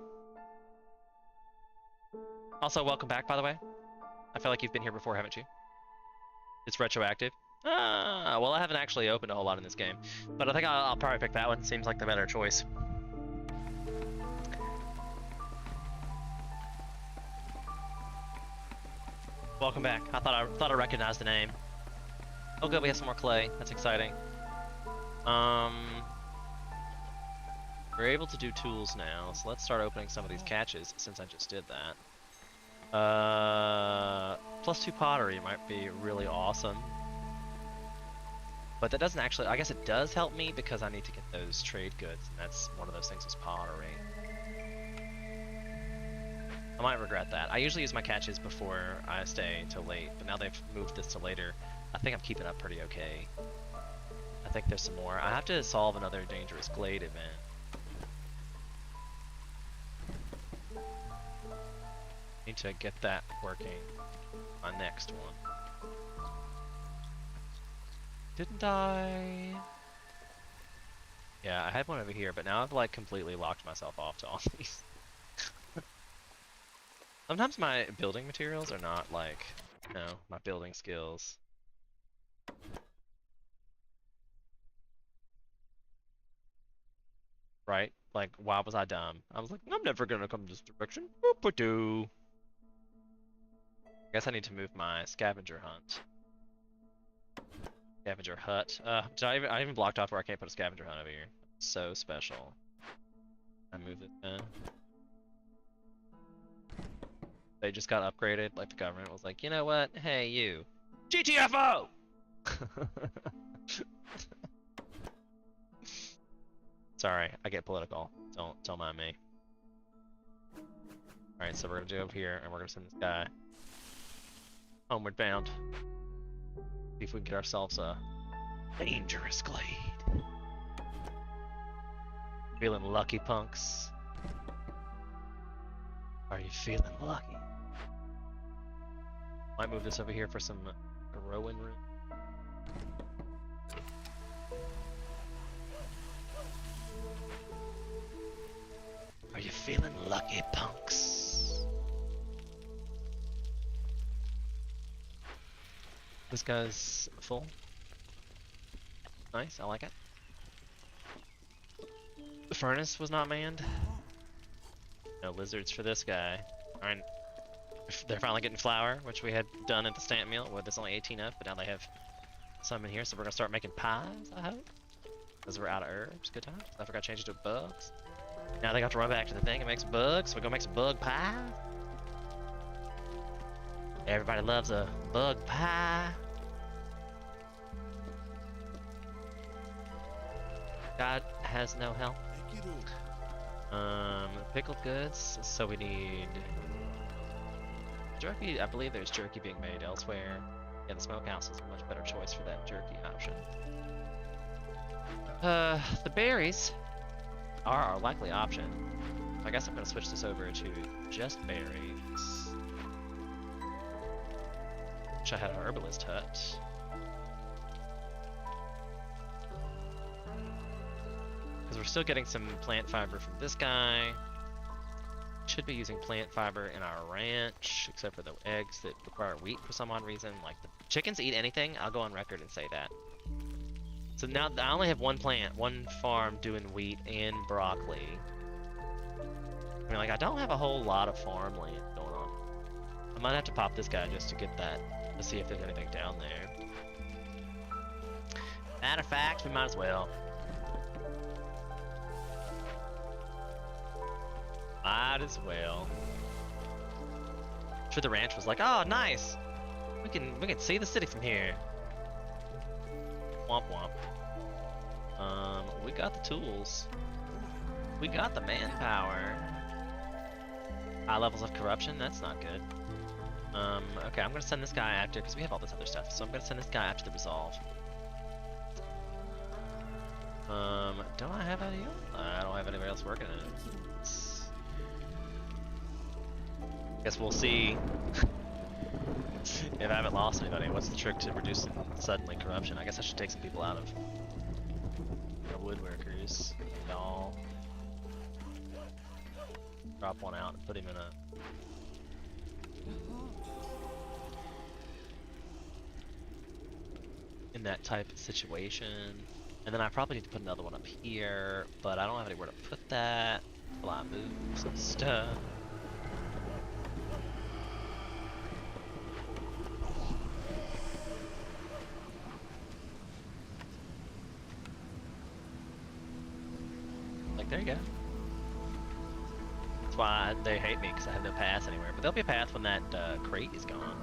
Also, welcome back, by the way. I feel like you've been here before, haven't you? It's retroactive. Well, I haven't actually opened a whole lot in this game, but I think I'll probably pick that one. Seems like the better choice. Welcome back. I thought I recognized the name. Oh good, we have some more clay. That's exciting. We're able to do tools now, so let's start opening some of these catches since I just did that. +2 pottery might be really awesome. But that doesn't actually, I guess it does help me because I need to get those trade goods, and that's one of those things is pottery. I might regret that. I usually use my catches before I stay till late, but now they've moved this to later. I think I'm keeping up pretty okay. I think there's some more. I have to solve another dangerous glade event. Need to get that working. My next one. Didn't I? Yeah, I had one over here, but now I've like completely locked myself off to all these. Sometimes my building materials are not like, you know, my building skills. Right? Like, why was I dumb? I was like, I'm never gonna come this direction. Boop-a-doo. I guess I need to move my scavenger hunt. Scavenger hut. I even blocked off where I can't put a scavenger hunt over here. So special. I move this in. They just got upgraded. Like the government was like, you know what? Hey, you. GTFO! Sorry, I get political. Don't mind me. Alright, so we're gonna do over here, and we're gonna send this guy homeward bound. See if we can get ourselves a dangerous glade. Feeling lucky, punks? Are you feeling lucky? Might move this over here for some rowing room. Are you feeling lucky, punks? This guy's full. Nice, I like it. The furnace was not manned. No lizards for this guy. Alright. They're finally getting flour, which we had done at the stamp meal, where there's only 18 of, but now they have some in here, so we're gonna start making pies, I hope. Because we're out of herbs. Good times. I forgot to change it to bugs. Now they got to run back to the thing and make some bugs, so we're gonna make some bug pie. Everybody loves a bug pie. God has no help. Pickled goods, so we need jerky. I believe there's jerky being made elsewhere. Yeah, the smokehouse is a much better choice for that jerky option. The berries are our likely option. I guess I'm gonna switch this over to just berries. Wish I had an herbalist hut. Because we're still getting some plant fiber from this guy. Should be using plant fiber in our ranch, except for the eggs that require wheat for some odd reason. Like, the chickens eat anything, I'll go on record and say that. So now I only have one farm doing wheat and broccoli. I mean, like, I don't have a whole lot of farmland going on. I might have to pop this guy just to get that, to see if there's anything down there. Matter of fact, we might as well. Might as well. Sure, the ranch was like, oh, nice. We can see the city from here. Womp womp. We got the tools. We got the manpower. High levels of corruption, that's not good. Okay, I'm gonna send this guy after, because we have all this other stuff, so I'm gonna send this guy after the resolve. Don't I have any? I don't have anybody else working on it. Guess we'll see if I haven't lost anybody. What's the trick to reducing suddenly corruption? I guess I should take some people out of the woodworkers. Y'all. Drop one out and put him in that type of situation. And then I probably need to put another one up here, but I don't have anywhere to put that. Will I move some stuff? Like, there you go. That's why they hate me, because I have no path anywhere. But there'll be a path when that crate is gone.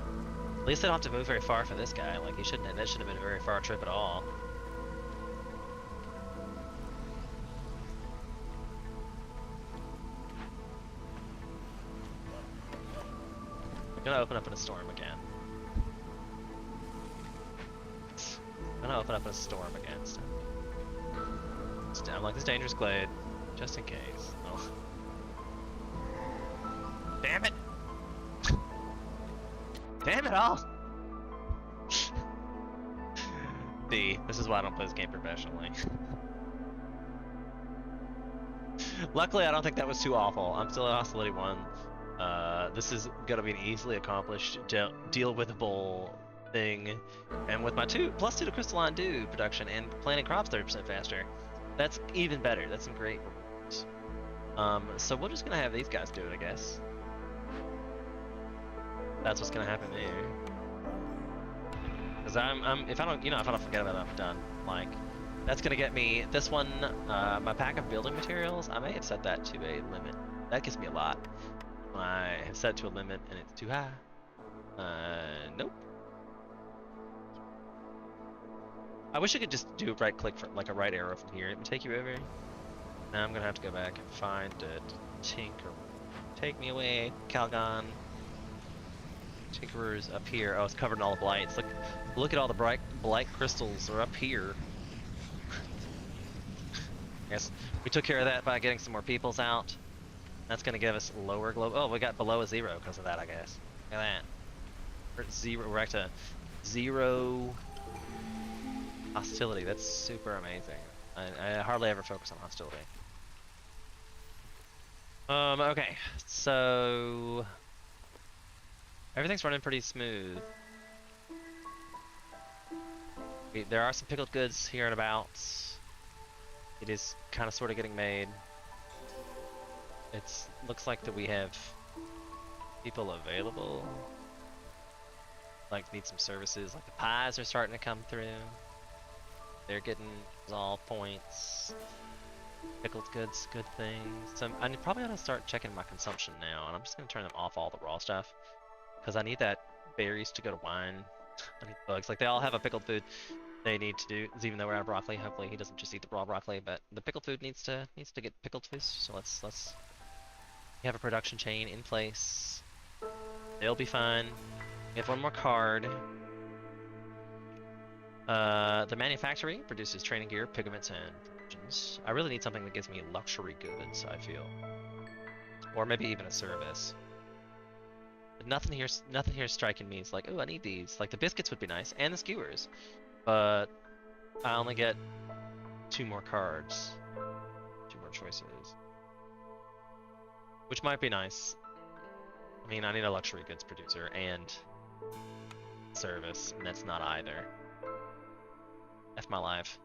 At least I don't have to move very far for this guy. Like, that shouldn't have been a very far trip at all. I'm gonna open up in a storm again. I'm gonna open up in a storm again. I'm like, this dangerous glade, just in case. Oh. Damn it! Damn it all! This is why I don't play this game professionally. Luckily, I don't think that was too awful. I'm still at hostility 1. This is gonna be an easily accomplished deal-withable thing, and with my +2 to crystalline dew production and planting crops 30% faster, that's even better. That's some great rewards. So we're just gonna have these guys do it, I guess. That's what's gonna happen there. Because if I don't, if I don't forget about it, I'm done. Like, that's gonna get me this one. My pack of building materials. I may have set that to a limit. That gives me a lot. When I have set it to a limit and it's too high. Nope. I wish I could just do a right click for like a right arrow from here. It would take you over. Now I'm gonna have to go back and find it. Tinker. Take me away, Calgon. Tinkerer's up here. Oh, it's covered in all the blights. Look at all the bright blight crystals are up here. Yes, we took care of that by getting some more peoples out. That's gonna give us lower glow. Oh, we got below a 0 because of that, I guess. Look at that. We're at 0. We're back to 0 hostility. That's super amazing. I hardly ever focus on hostility. Okay, so everything's running pretty smooth. There are some pickled goods here and about. It is kind of sort of getting made. Looks like that we have people available. Like need some services. Like the pies are starting to come through. They're getting resolve points. Pickled goods, good things. So I probably ought to start checking my consumption now, and I'm just gonna turn them off all the raw stuff because I need that berries to go to wine. I need bugs. Like they all have a pickled food they need to do. Even though we're out of broccoli, hopefully he doesn't just eat the raw broccoli, but the pickled food needs to get pickled fish. So let's have a production chain in place. They'll be fine. We have one more card. The manufactory produces training gear, pigments, and provisions. I really need something that gives me luxury goods, I feel. Or maybe even a service. But nothing here is striking me. It's like, oh, I need these. Like the biscuits would be nice, and the skewers. But I only get 2 more cards. 2 more choices. Which might be nice. I mean, I need a luxury goods producer and service, and that's not either. F my life.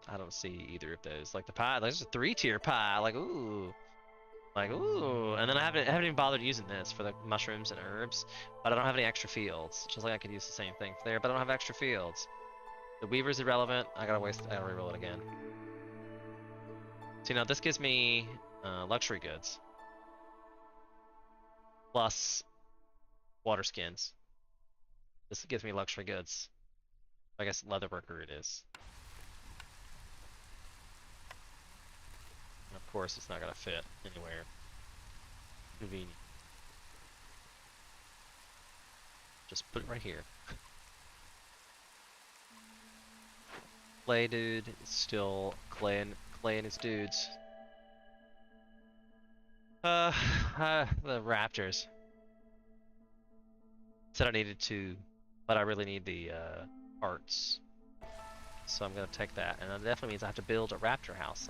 I don't see either of those. Like the pie, there's a 3-tier pie. Like ooh, and then I haven't even bothered using this for the mushrooms and herbs. But I don't have any extra fields. Just like I could use the same thing there, but I don't have extra fields. The weaver's irrelevant. I gotta reroll it again. See now this gives me luxury goods plus water skins. This gives me luxury goods. I guess leatherworker it is. And of course, it's not gonna fit anywhere. Convenient. Just put it right here. Clay dude is still Clay and his dudes. The raptors. Said I needed to, but I really need the parts. So I'm gonna take that, and that definitely means I have to build a raptor house.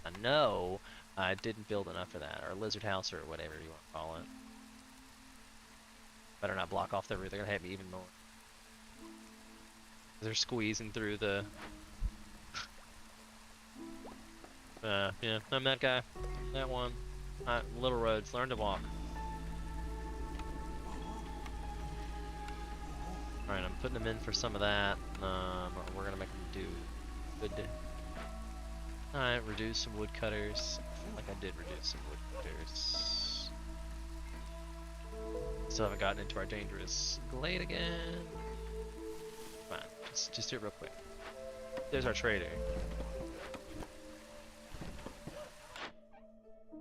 I know I didn't build enough for that, or a lizard house, or whatever you want to call it. Better not block off the roof. They're gonna hate me even more. They're squeezing through the. Yeah, I'm that guy. That one. Little roads, learn to walk. Alright, I'm putting them in for some of that. We're gonna make them do good. Alright, reduce some woodcutters. I feel like I did reduce some woodcutters. Still haven't gotten into our dangerous glade again. Come on, just do it real quick. There's our trader.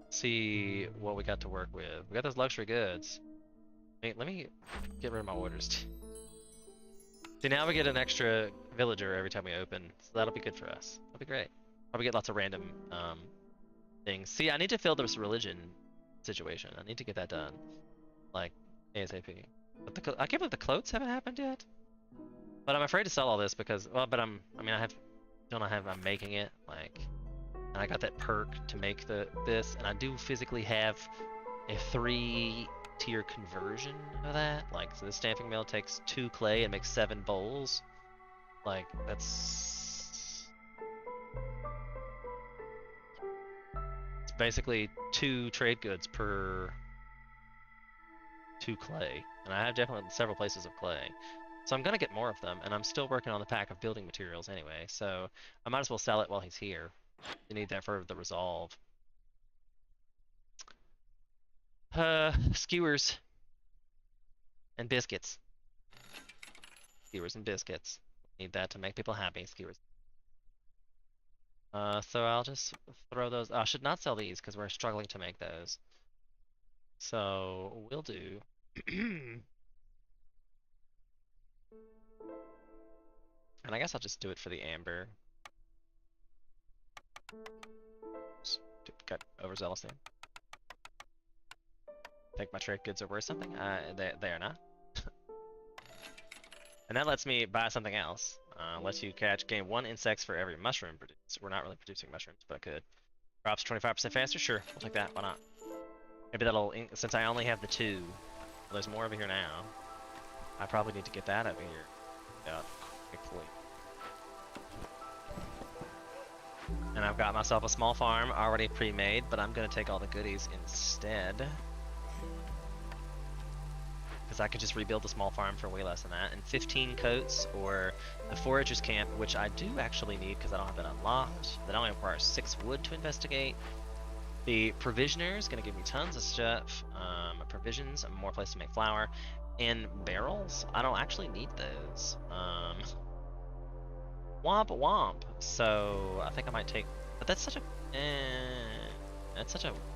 See what we got to work with. We got those luxury goods. Wait, let me get rid of my orders. See, now we get an extra villager every time we open, so that'll be good for us. That'll be great. Probably get lots of random things. See, I need to fill this religion situation. I need to get that done, like ASAP. But I can't believe the clothes haven't happened yet. But I'm afraid to sell all this because, well, but I'm making it like. And I got that perk to make this, and I do physically have a 3-tier conversion of that. Like, so the stamping mill takes 2 clay and makes 7 bowls. Like, that's... It's basically 2 trade goods per to clay, and I have definitely several places of clay. So I'm gonna get more of them, and I'm still working on the pack of building materials anyway, so I might as well sell it while he's here. You need that for the resolve. Skewers and biscuits. Skewers and biscuits. Need that to make people happy. Skewers. So I'll just throw those. I should not sell these because we're struggling to make those. So we'll do. And I guess I'll just do it for the amber. Got overzealous there. Think my trade goods are worth something? They are not. And that lets me buy something else. Lets you gain 1 insects for every mushroom produced. We're not really producing mushrooms, but I could. Drops 25% faster? Sure, we'll take that. Why not? Maybe that'll, since I only have the 2, well, there's more over here now. I probably need to get that over here. Yeah, quickly. And I've got myself a small farm already pre-made, but I'm gonna take all the goodies instead. Because I could just rebuild the small farm for way less than that. And 15 coats, or the foragers camp, which I do actually need because I don't have that unlocked. That only requires 6 wood to investigate. The provisioner is gonna give me tons of stuff. Provisions, more place to make flour. And barrels, I don't actually need those. Womp womp. So I think I might take, but that's such a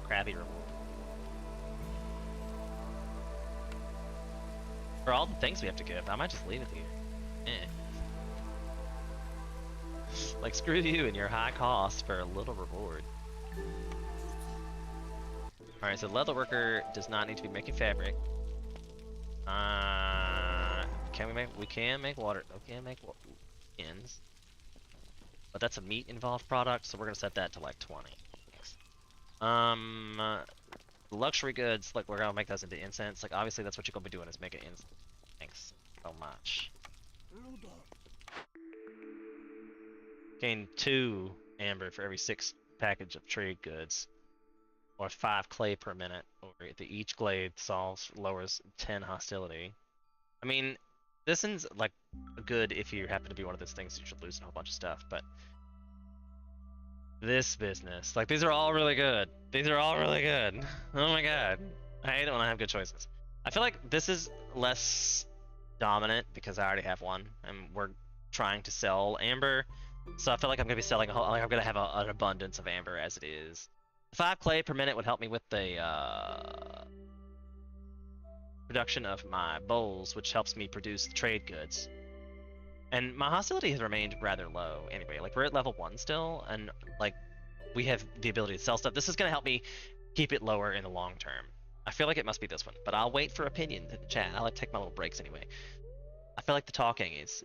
crappy reward. For all the things we have to give, I might just leave it here. Like screw you and your high cost for a little reward. Alright, so leather worker does not need to be making fabric. We can make water, we can make skins. But that's a meat involved product, so we're gonna set that to like 20. Luxury goods, like we're gonna make those into incense. Like obviously that's what you're gonna be doing is making incense. Thanks so much. Gain 2 amber for every 6 package of trade goods. Or 5 clay per minute. Or each glade lowers 10 hostility. I mean, this is like good if you happen to be one of those things you should lose a whole bunch of stuff, but this business, like these are all really good. These are all really good. Oh my god. I hate it when I have good choices. I feel like this is less dominant because I already have one and we're trying to sell amber. So I feel like I'm gonna be selling I'm gonna have an abundance of amber as it is. 5 clay per minute would help me with the production of my bowls, which helps me produce the trade goods. And my hostility has remained rather low anyway. Like we're at level 1 still, and like we have the ability to sell stuff. This is gonna help me keep it lower in the long term. I feel like it must be this one, but I'll wait for opinions in the chat. I like to take my little breaks anyway. I feel like the talking it's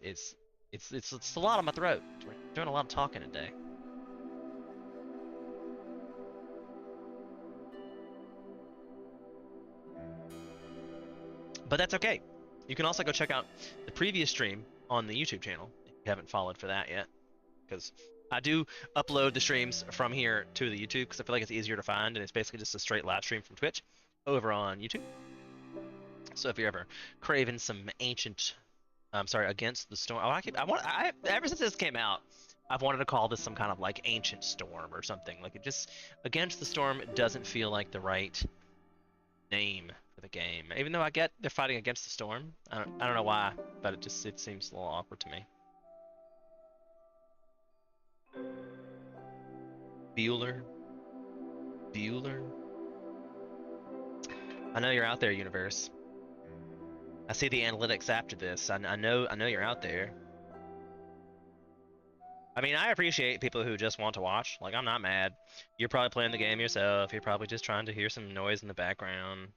a lot on my throat. We're doing a lot of talking today. But that's okay. You can also go check out the previous stream on the YouTube channel if you haven't followed for that yet. Because I do upload the streams from here to the YouTube because I feel like it's easier to find, and it's basically just a straight live stream from Twitch over on YouTube. So if you're ever craving some ancient, Against the Storm. Ever since this came out, I've wanted to call this some kind of like Ancient Storm or something. Like it just, Against the Storm doesn't feel like the right name for the game. Even though I get they're fighting against the storm. I don't know why, but it seems a little awkward to me. Bueller. I know you're out there, universe. I see the analytics after this. I know you're out there. I mean, I appreciate people who just want to watch. Like, I'm not mad. You're probably playing the game yourself. You're probably just trying to hear some noise in the background.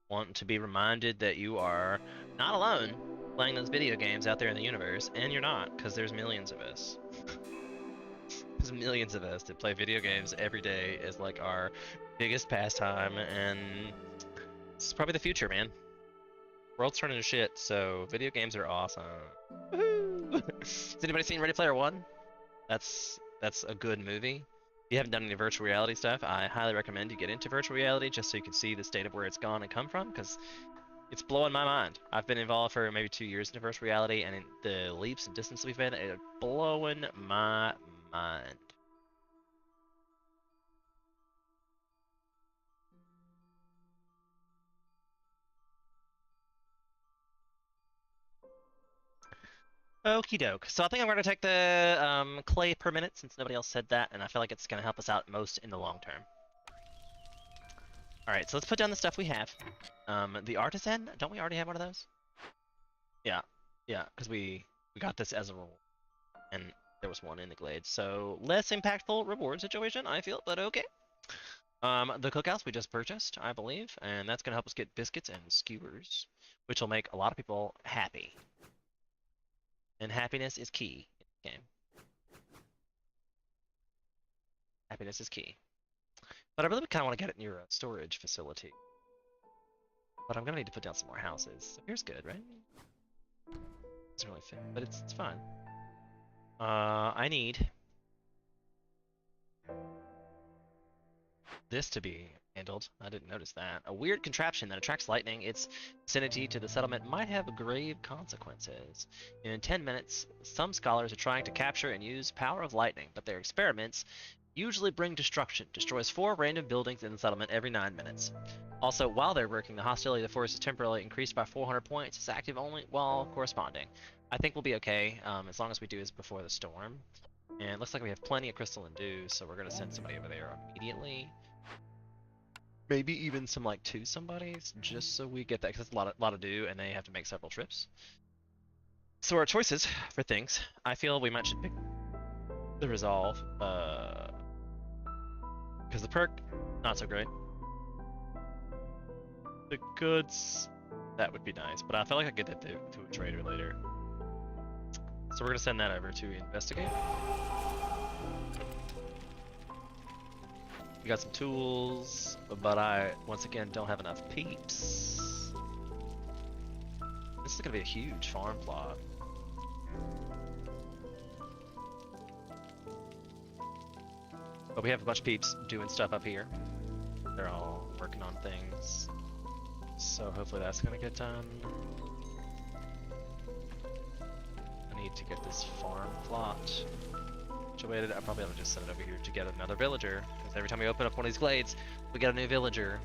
Want to be reminded that you are not alone playing those video games out there in the universe, and you're not, because there's millions of us. There's millions of us that play video games every day as like our biggest pastime, and it's probably the future, man. World's turning to shit, so video games are awesome. Woohoo! Has anybody seen Ready Player One? That's a good movie. If you haven't done any virtual reality stuff, I highly recommend you get into virtual reality just so you can see the state of where it's gone and come from, because It's blowing my mind. I've been involved for maybe 2 years in virtual reality, and the leaps and distance we've made are blowing my mind. Okie doke. So I think I'm going to take the clay per minute since nobody else said that, and I feel like it's going to help us out most in the long term. Alright, so let's put down the stuff we have. The artisan, don't we already have one of those? Yeah, because we got this as a rule, and there was one in the glade. So less impactful reward situation, I feel, but okay. The cookhouse we just purchased, I believe, and that's going to help us get biscuits and skewers, which will make a lot of people happy. And happiness is key in the game. Happiness is key. But I really kind of want to get it near a storage facility. But I'm going to need to put down some more houses. So here's good, right? Doesn't really fit, but it's fine. I need this to be handled. I didn't notice that. A weird contraption that attracts lightning. Its vicinity to the settlement might have grave consequences. In 10 minutes, some scholars are trying to capture and use power of lightning, but their experiments usually bring destruction. Destroys 4 random buildings in the settlement every 9 minutes. Also, while they're working, the hostility of the force is temporarily increased by 400 points. It's active only while corresponding. I think we'll be okay, as long as we do this before the storm. And it looks like we have plenty of crystal and dew, so we're going to send somebody over there immediately. Maybe even some like 2 somebodies, just so we get that, because it's a lot of dew, and they have to make several trips. So our choices for things, I feel we might should pick the resolve, because the perk, not so great. The goods, that would be nice, but I feel like I get that to a trader later. So we're gonna send that over to investigate. We got some tools, but I, once again, don't have enough peeps. This is gonna be a huge farm plot. But we have a bunch of peeps doing stuff up here. They're all working on things. So hopefully that's gonna get done. I need to get this farm plot situated. I probably ought to just send it over here to get another villager, because every time we open up one of these glades, we get a new villager.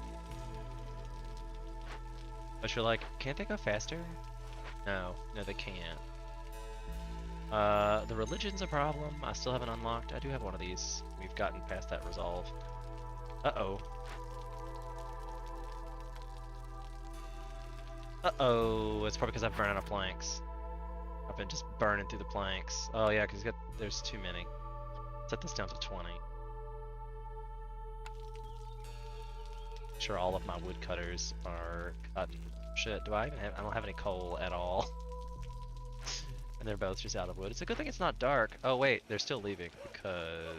But you're like, can't they go faster? No, they can't. The religion's a problem. I still haven't unlocked. I do have one of these. We've gotten past that resolve. Uh-oh. Uh-oh. It's probably because I've run out of planks. I've been just burning through the planks. Oh yeah, because there's too many. Set this down to 20. Sure, all of my woodcutters are cutting. Shit, do I even have? I don't have any coal at all. And they're both just out of wood. It's a good thing it's not dark. Oh wait, they're still leaving because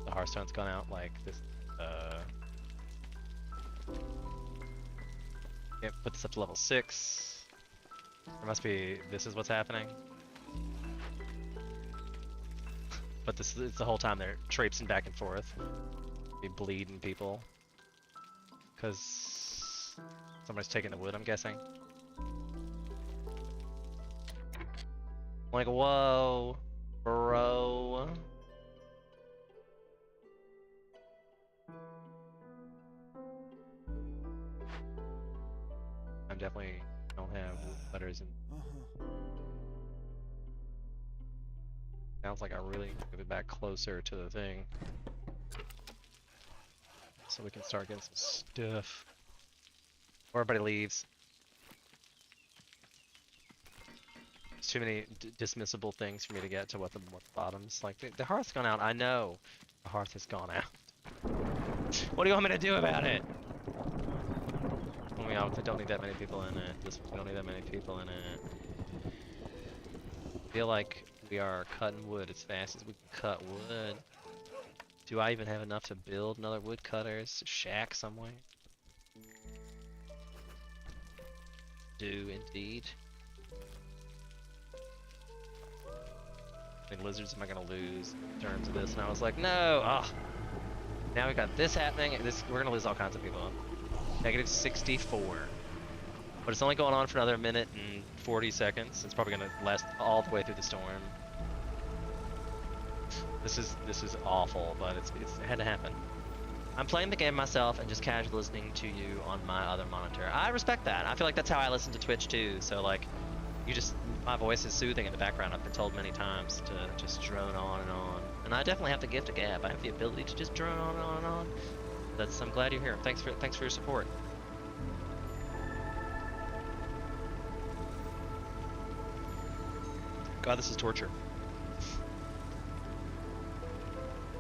the Hearthstone's gone out. Like this. Can't put this up to level 6. There must be. This is what's happening. But this is the whole time they're traipsing back and forth. Be bleeding people. Because somebody's taking the wood, I'm guessing. Like, whoa, bro. I definitely don't have letters in. Sounds like I really move it back closer to the thing. So we can start getting some stuff. Before everybody leaves. There's too many dismissible things for me to get to what the bottoms. Like, the hearth's gone out. I know the hearth has gone out. What do you want me to do about it? We don't need that many people in it. This one, we don't need that many people in it. I feel like we are cutting wood as fast as we can cut wood. Do I even have enough to build another woodcutter's shack somewhere? Do indeed. How many lizards am I gonna lose in terms of this? And I was like, no! Ah! Now we got this happening, and we're gonna lose all kinds of people. -64. But it's only going on for another minute and 40 seconds. It's probably gonna last all the way through the storm. This is awful, but it had to happen. I'm playing the game myself and just casually listening to you on my other monitor. I respect that. I feel like that's how I listen to Twitch too. So like, my voice is soothing in the background. I've been told many times to just drone on and on. And I definitely have the gift of gab. I have the ability to just drone on and on and on. I'm glad you're here. Thanks for your support. God, this is torture.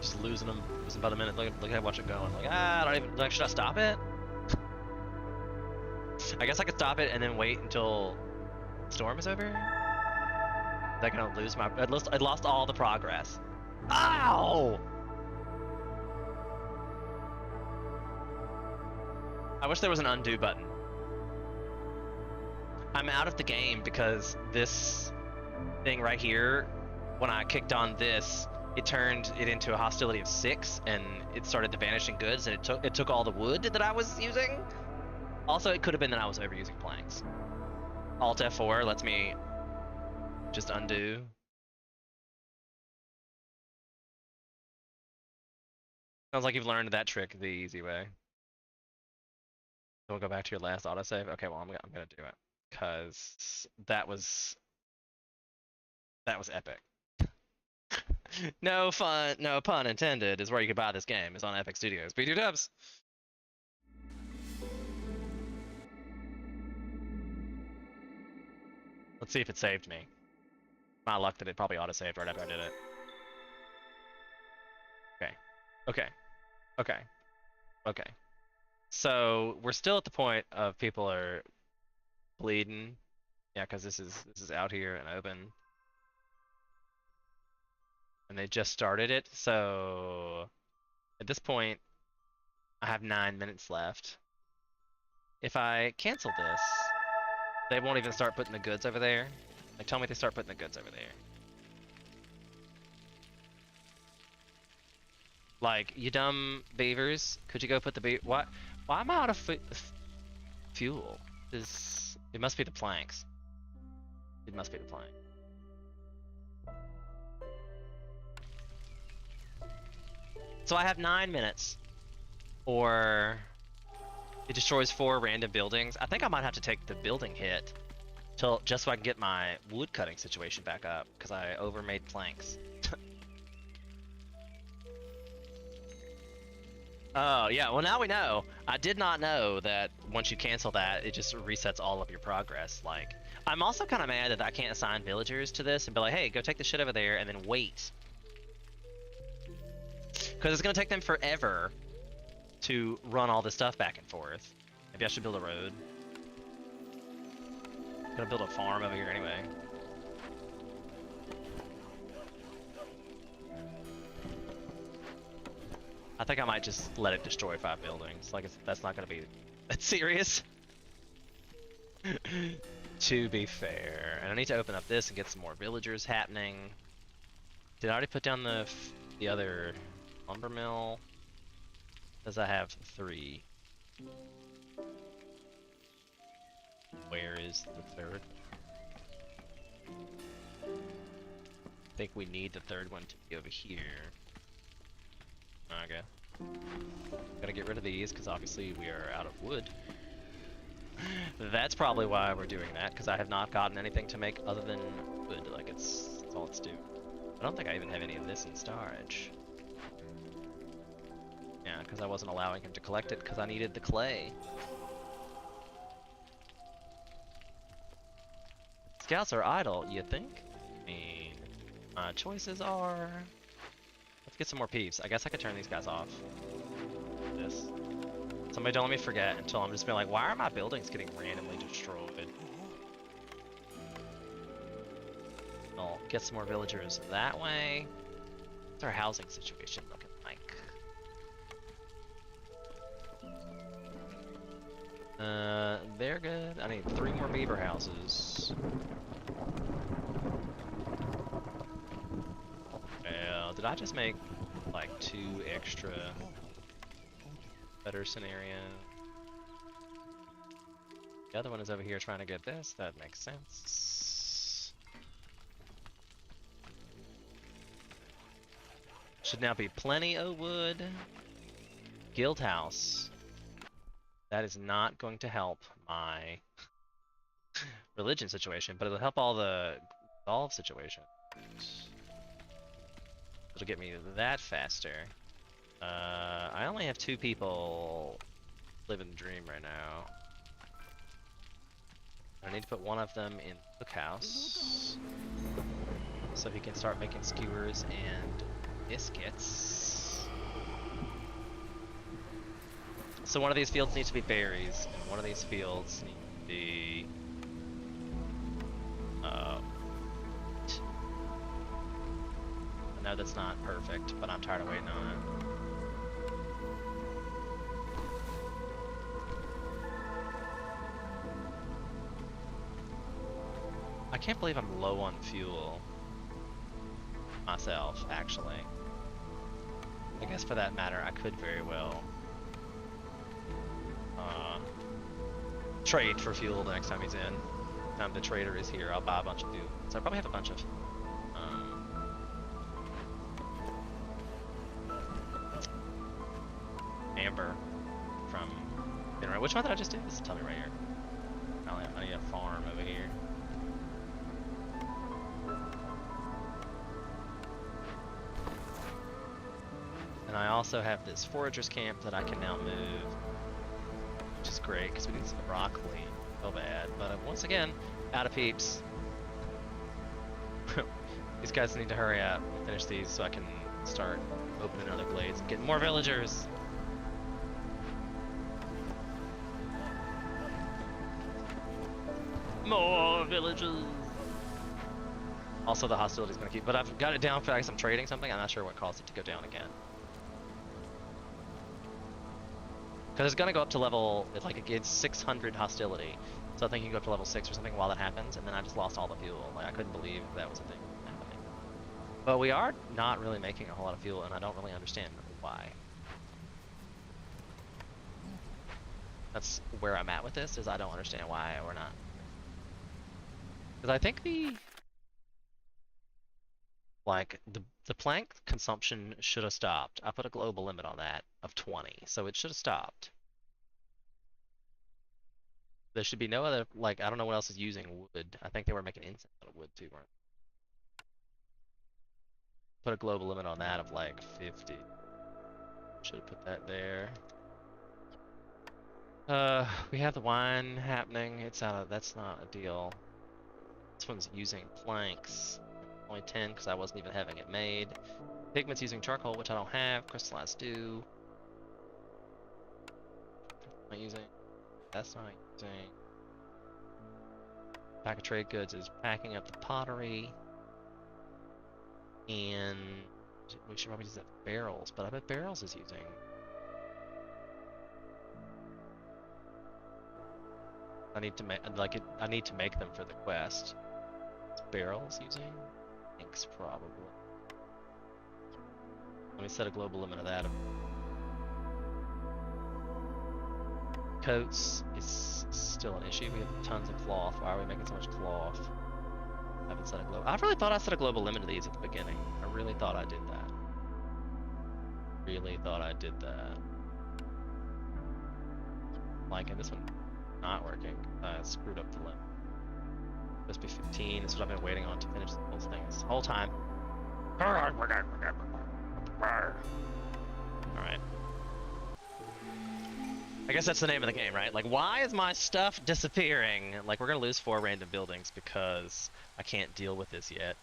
Just losing about a minute. Look at how I watch it go. I'm like, I don't even, like, should I stop it? I guess I could stop it and then wait until the storm is over. Is that gonna lose my, I lost all the progress. Ow! I wish there was an undo button. I'm out of the game because this thing right here, when I kicked on this, it turned it into a hostility of 6, and it started the vanishing goods, and it took all the wood that I was using. Also, it could have been that I was overusing planks. Alt F4 lets me just undo. Sounds like you've learned that trick the easy way. We'll go back to your last autosave. Okay, well I'm gonna do it because that was epic. No pun intended, is where you could buy this game. It's on Epic Studios. B2 dubs. Let's see if it saved me. My luck that it probably auto-saved right after I did it. Okay. So we're still at the point of people are bleeding. Yeah, because this is out here and open. And they just started it, so at this point I have 9 minutes left. If I cancel this, they won't even start putting the goods over there. Like, tell me they start putting the goods over there. Like, you dumb beavers, could you go put the why am I out of fuel? It must be the planks. It must be the plank. So I have 9 minutes, or it destroys 4 random buildings. I think I might have to take the building hit just so I can get my wood cutting situation back up, because I overmade planks. Oh, yeah, well now we know. I did not know that once you cancel that, it just resets all of your progress. Like, I'm also kind of mad that I can't assign villagers to this and be like, hey, go take the shit over there, and then wait. Because it's going to take them forever to run all this stuff back and forth. Maybe I should build a road. I'm going to build a farm over here anyway. I think I might just let it destroy 5 buildings. Like, that's not going to be that serious. To be fair. And I need to open up this and get some more villagers happening. Did I already put down the other lumber mill? Because I have 3. Where is the 3rd? I think we need the 3rd one to be over here. Okay. Gotta get rid of these because obviously we are out of wood. That's probably why we're doing that, because I have not gotten anything to make other than wood. Like, it's all it's due. I don't think I even have any of this in storage. Yeah, because I wasn't allowing him to collect it because I needed the clay. Scouts are idle, you think? I mean, my choices are... Let's get some more peeps. I guess I could turn these guys off. This. Somebody don't let me forget until I'm just being like, why are my buildings getting randomly destroyed? I'll get some more villagers that way. What's our housing situation looking like? They're good. I need 3 more beaver houses. Well, did I just make like 2 extra better scenario? The other one is over here trying to get this. That makes sense. Should now be plenty of wood. Guild house. That is not going to help my religion situation, but it'll help all the golf situation. It'll get me that faster. I only have 2 people living the dream right now. I need to put one of them in the cookhouse so he can start making skewers and biscuits. So one of these fields needs to be berries, and one of these fields needs to be I know that's not perfect, but I'm tired of waiting on it. I can't believe I'm low on fuel myself, actually. I guess for that matter, I could very well trade for fuel the next time he's in. The time the trader is here, I'll buy a bunch of fuel. So I probably have a bunch of amber from... Which one did I just do? This tell me right here. I need a farm over here. And I also have this forager's camp that I can now move, which is great because we need some broccoli. So bad, but once again, out of peeps. These guys need to hurry up and finish these so I can start opening other glades and getting more villagers. More villagers. Also, the hostility's gonna keep, but I've got it down for like I'm trading something. I'm not sure what caused it to go down again. Because it's gonna go up to level, like it gets 600 hostility. So I think you can go up to level 6 or something while that happens, and then I just lost all the fuel. Like I couldn't believe that was a thing happening. But we are not really making a whole lot of fuel, and I don't really understand why. That's where I'm at with this, is I don't understand why we're not. Because I think the plank consumption should have stopped. I put a global limit on that of 20, so it should have stopped. There should be no other, like, I don't know what else is using wood. I think they were making incense out of wood too, weren't they? Put a global limit on that of like 50. Should have put that there. We have the wine happening. It's out of, that's not a deal. This one's using planks. Only 10 because I wasn't even having it made. Pigment's using charcoal, which I don't have. Crystallized dew. Not using. That's not using. Pack of trade goods is packing up the pottery. And we should probably use that for barrels, but I bet barrels is using. I need to make like it. I need to make them for the quest. Is barrels using? Thanks, probably. Let me set a global limit of that. Coats is still an issue. We have tons of cloth. Why are we making so much cloth? I haven't set a global. I really thought I set a global limit of these at the beginning. I really thought I did that. Really thought I did that. Like, and this one not working. I screwed up the limit. Supposed to be 15. This is what I've been waiting on to finish the whole thing this whole time. Alright. I guess that's the name of the game, right? Like, why is my stuff disappearing? Like, we're gonna lose 4 random buildings because I can't deal with this yet.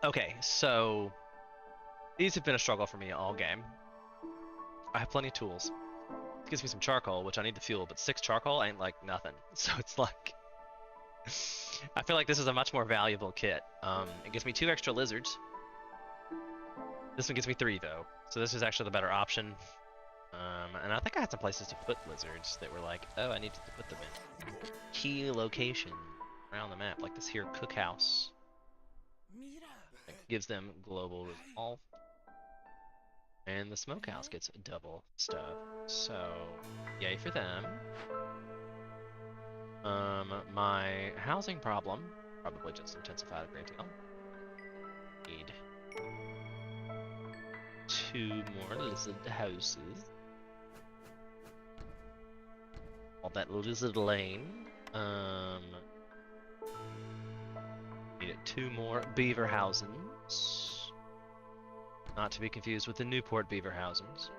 Okay, so these have been a struggle for me all game. I have plenty of tools. It gives me some charcoal, which I need to fuel, but 6 charcoal ain't like nothing. So it's like, I feel like this is a much more valuable kit. It gives me 2 extra lizards. This one gives me 3 though, so this is actually the better option. And I think I had some places to put lizards that were like, oh, I need to put them in key location around the map, like this here cookhouse. gives them global resolve. And the smokehouse gets double stuff. So, yay for them. My housing problem probably just intensified a great deal. Need 2 more lizard houses. All that lizard lane. Need 2 more beaver houses. Not to be confused with the Newport beaver houses.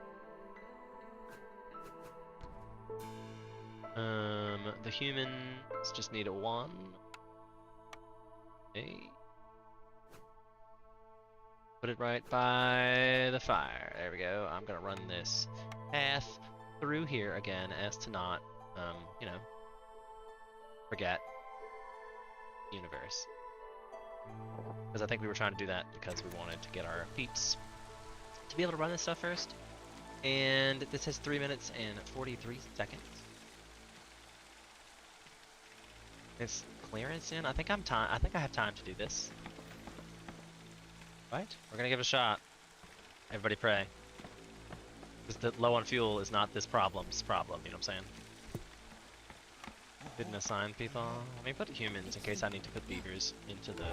The humans just need a 1. Okay. Put it right by the fire. There we go. I'm gonna run this path through here again as to not, you know, forget universe. Because I think we were trying to do that because we wanted to get our peeps to be able to run this stuff first. And this has 3 minutes and 43 seconds. Is clearance in? I think I think I have time to do this. Right? We're gonna give it a shot. Everybody pray. Because the low on fuel is not this problem's problem, you know what I'm saying? Didn't assign people. Let me put humans in case I need to put beavers into the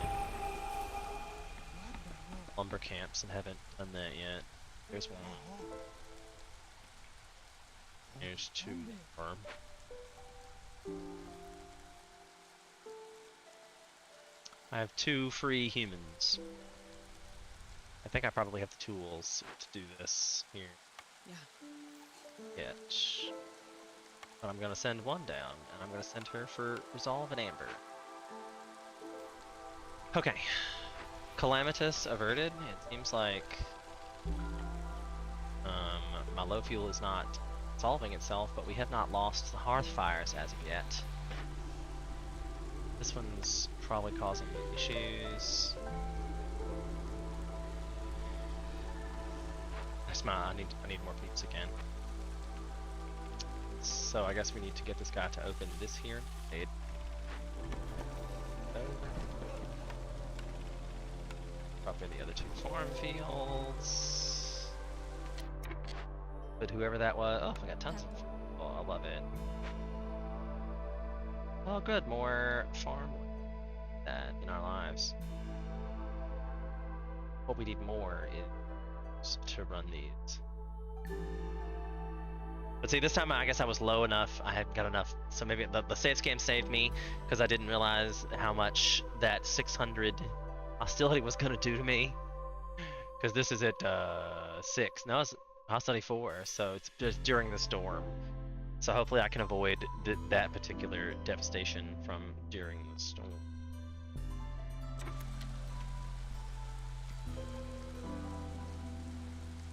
lumber camps and haven't done that yet. There's 1. There's 2 more. I have 2 free humans. I think I probably have the tools to do this here. Yeah. Yet. But I'm gonna send 1 down, and I'm gonna send her for Resolve and Amber. Okay. Calamitous averted. It seems like my low fuel is not solving itself, but we have not lost the hearth fires as of yet. This one's probably causing me issues. I need more peeps again. So I guess we need to get this guy to open this here. Probably the other 2 farm fields. But whoever that was, oh, I got tons of. Oh, I love it. Oh, good, more farm that in our lives. What we need more is to run these. But see, this time I guess I was low enough. I hadn't got enough, so maybe the save scam saved me because I didn't realize how much that 600 hostility was gonna do to me. Because this is at 6. No, it's hostility 4, so it's just during the storm. So hopefully I can avoid that particular devastation from during the storm.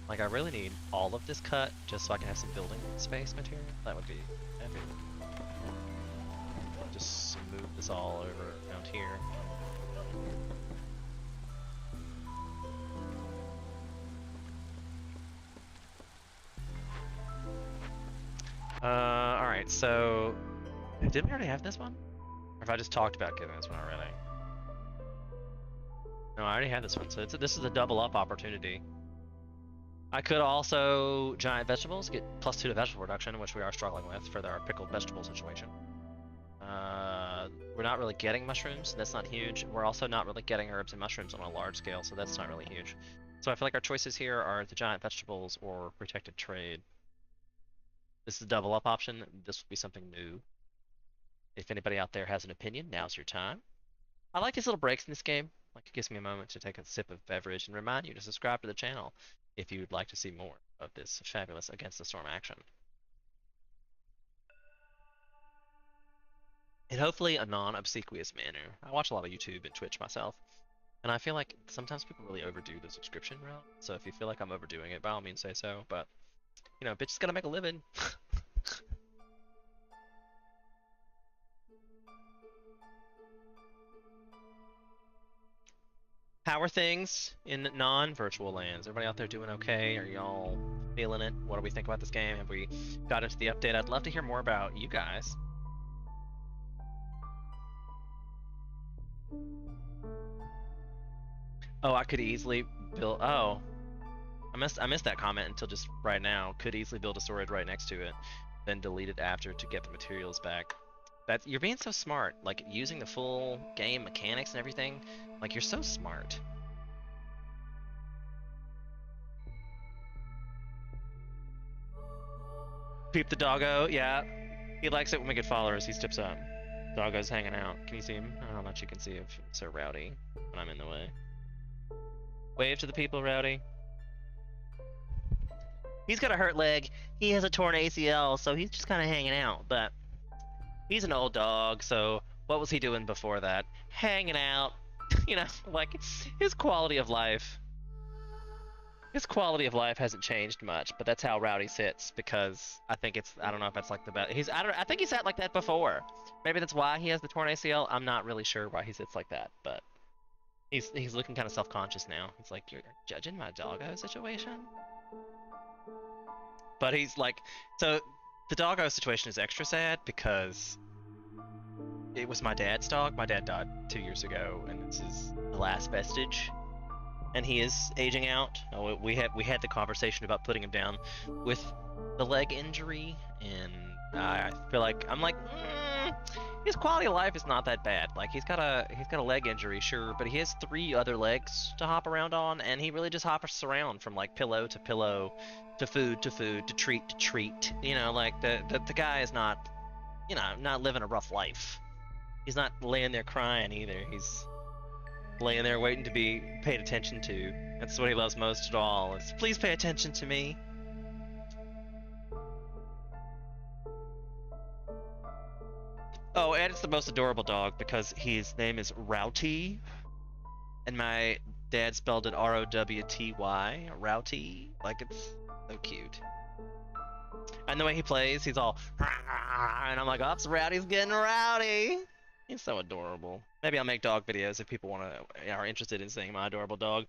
Like, I really need all of this cut just so I can have some building space material. That would be epic. I'll just move this all over around here. Alright, so didn't we already have this one? Or have I just talked about getting this one already? No, I already had this one, so this is a double up opportunity. I could also giant vegetables, get +2 to vegetable production, which we are struggling with for our pickled vegetable situation. We're not really getting mushrooms, that's not huge. We're also not really getting herbs and mushrooms on a large scale, so that's not really huge. So I feel like our choices here are the giant vegetables or protected trade. This is a double up option. This would be something new. If anybody out there has an opinion, now's your time. I like these little breaks in this game. Like, it gives me a moment to take a sip of beverage and remind you to subscribe to the channel if you'd like to see more of this fabulous Against the Storm action. In hopefully a non-obsequious manner. I watch a lot of YouTube and Twitch myself, and I feel like sometimes people really overdo the subscription route. So if you feel like I'm overdoing it, by all means say so, but you know, bitch is gonna make a living. How are things in non-virtual lands? Everybody out there doing okay? Are y'all feeling it? What do we think about this game? Have we got into the update? I'd love to hear more about you guys. Oh, I could easily build. Oh, I missed that comment until just right now. Could easily build a storage right next to it, then delete it after to get the materials back. That's you're being so smart. Like using the full game mechanics and everything. Like you're so smart. Peep the doggo. Yeah, he likes it when we get followers. He steps up. Doggo's hanging out. Can you see him? I don't know how much you can see of Sir Rowdy when I'm in the way. Wave to the people, Rowdy. He's got a hurt leg. He has a torn ACL, so he's just kind of hanging out. But he's an old dog, so what was he doing before that? Hanging out. You know, like his quality of life. His quality of life hasn't changed much, but that's how Rowdy sits because I think I don't know if that's like the best. I think he sat like that before. Maybe that's why he has the torn ACL. I'm not really sure why he sits like that, but he's looking kind of self-conscious now. He's like, you're judging my doggo situation? But he's like, so the doggo situation is extra sad because it was my dad's dog. My dad died 2 years ago, and this is the last vestige. And he is aging out. We had the conversation about putting him down with the leg injury, and I feel like his quality of life is not that bad. Like he's got a leg injury, sure, but he has 3 other legs to hop around on, and he really just hops around from like pillow to pillow, to food to food, to treat. You know, like the guy is not, not living a rough life. He's not laying there crying either. He's laying there waiting to be paid attention to. That's what he loves most of all, is please pay attention to me. Oh, and it's the most adorable dog because his name is Rowty, and my dad spelled it R-O-W-T-Y, Rowty. Like, it's so cute. And the way he plays, he's all, and I'm like, oops, Rowdy's getting rowdy. He's so adorable. Maybe I'll make dog videos if people are interested in seeing my adorable dog.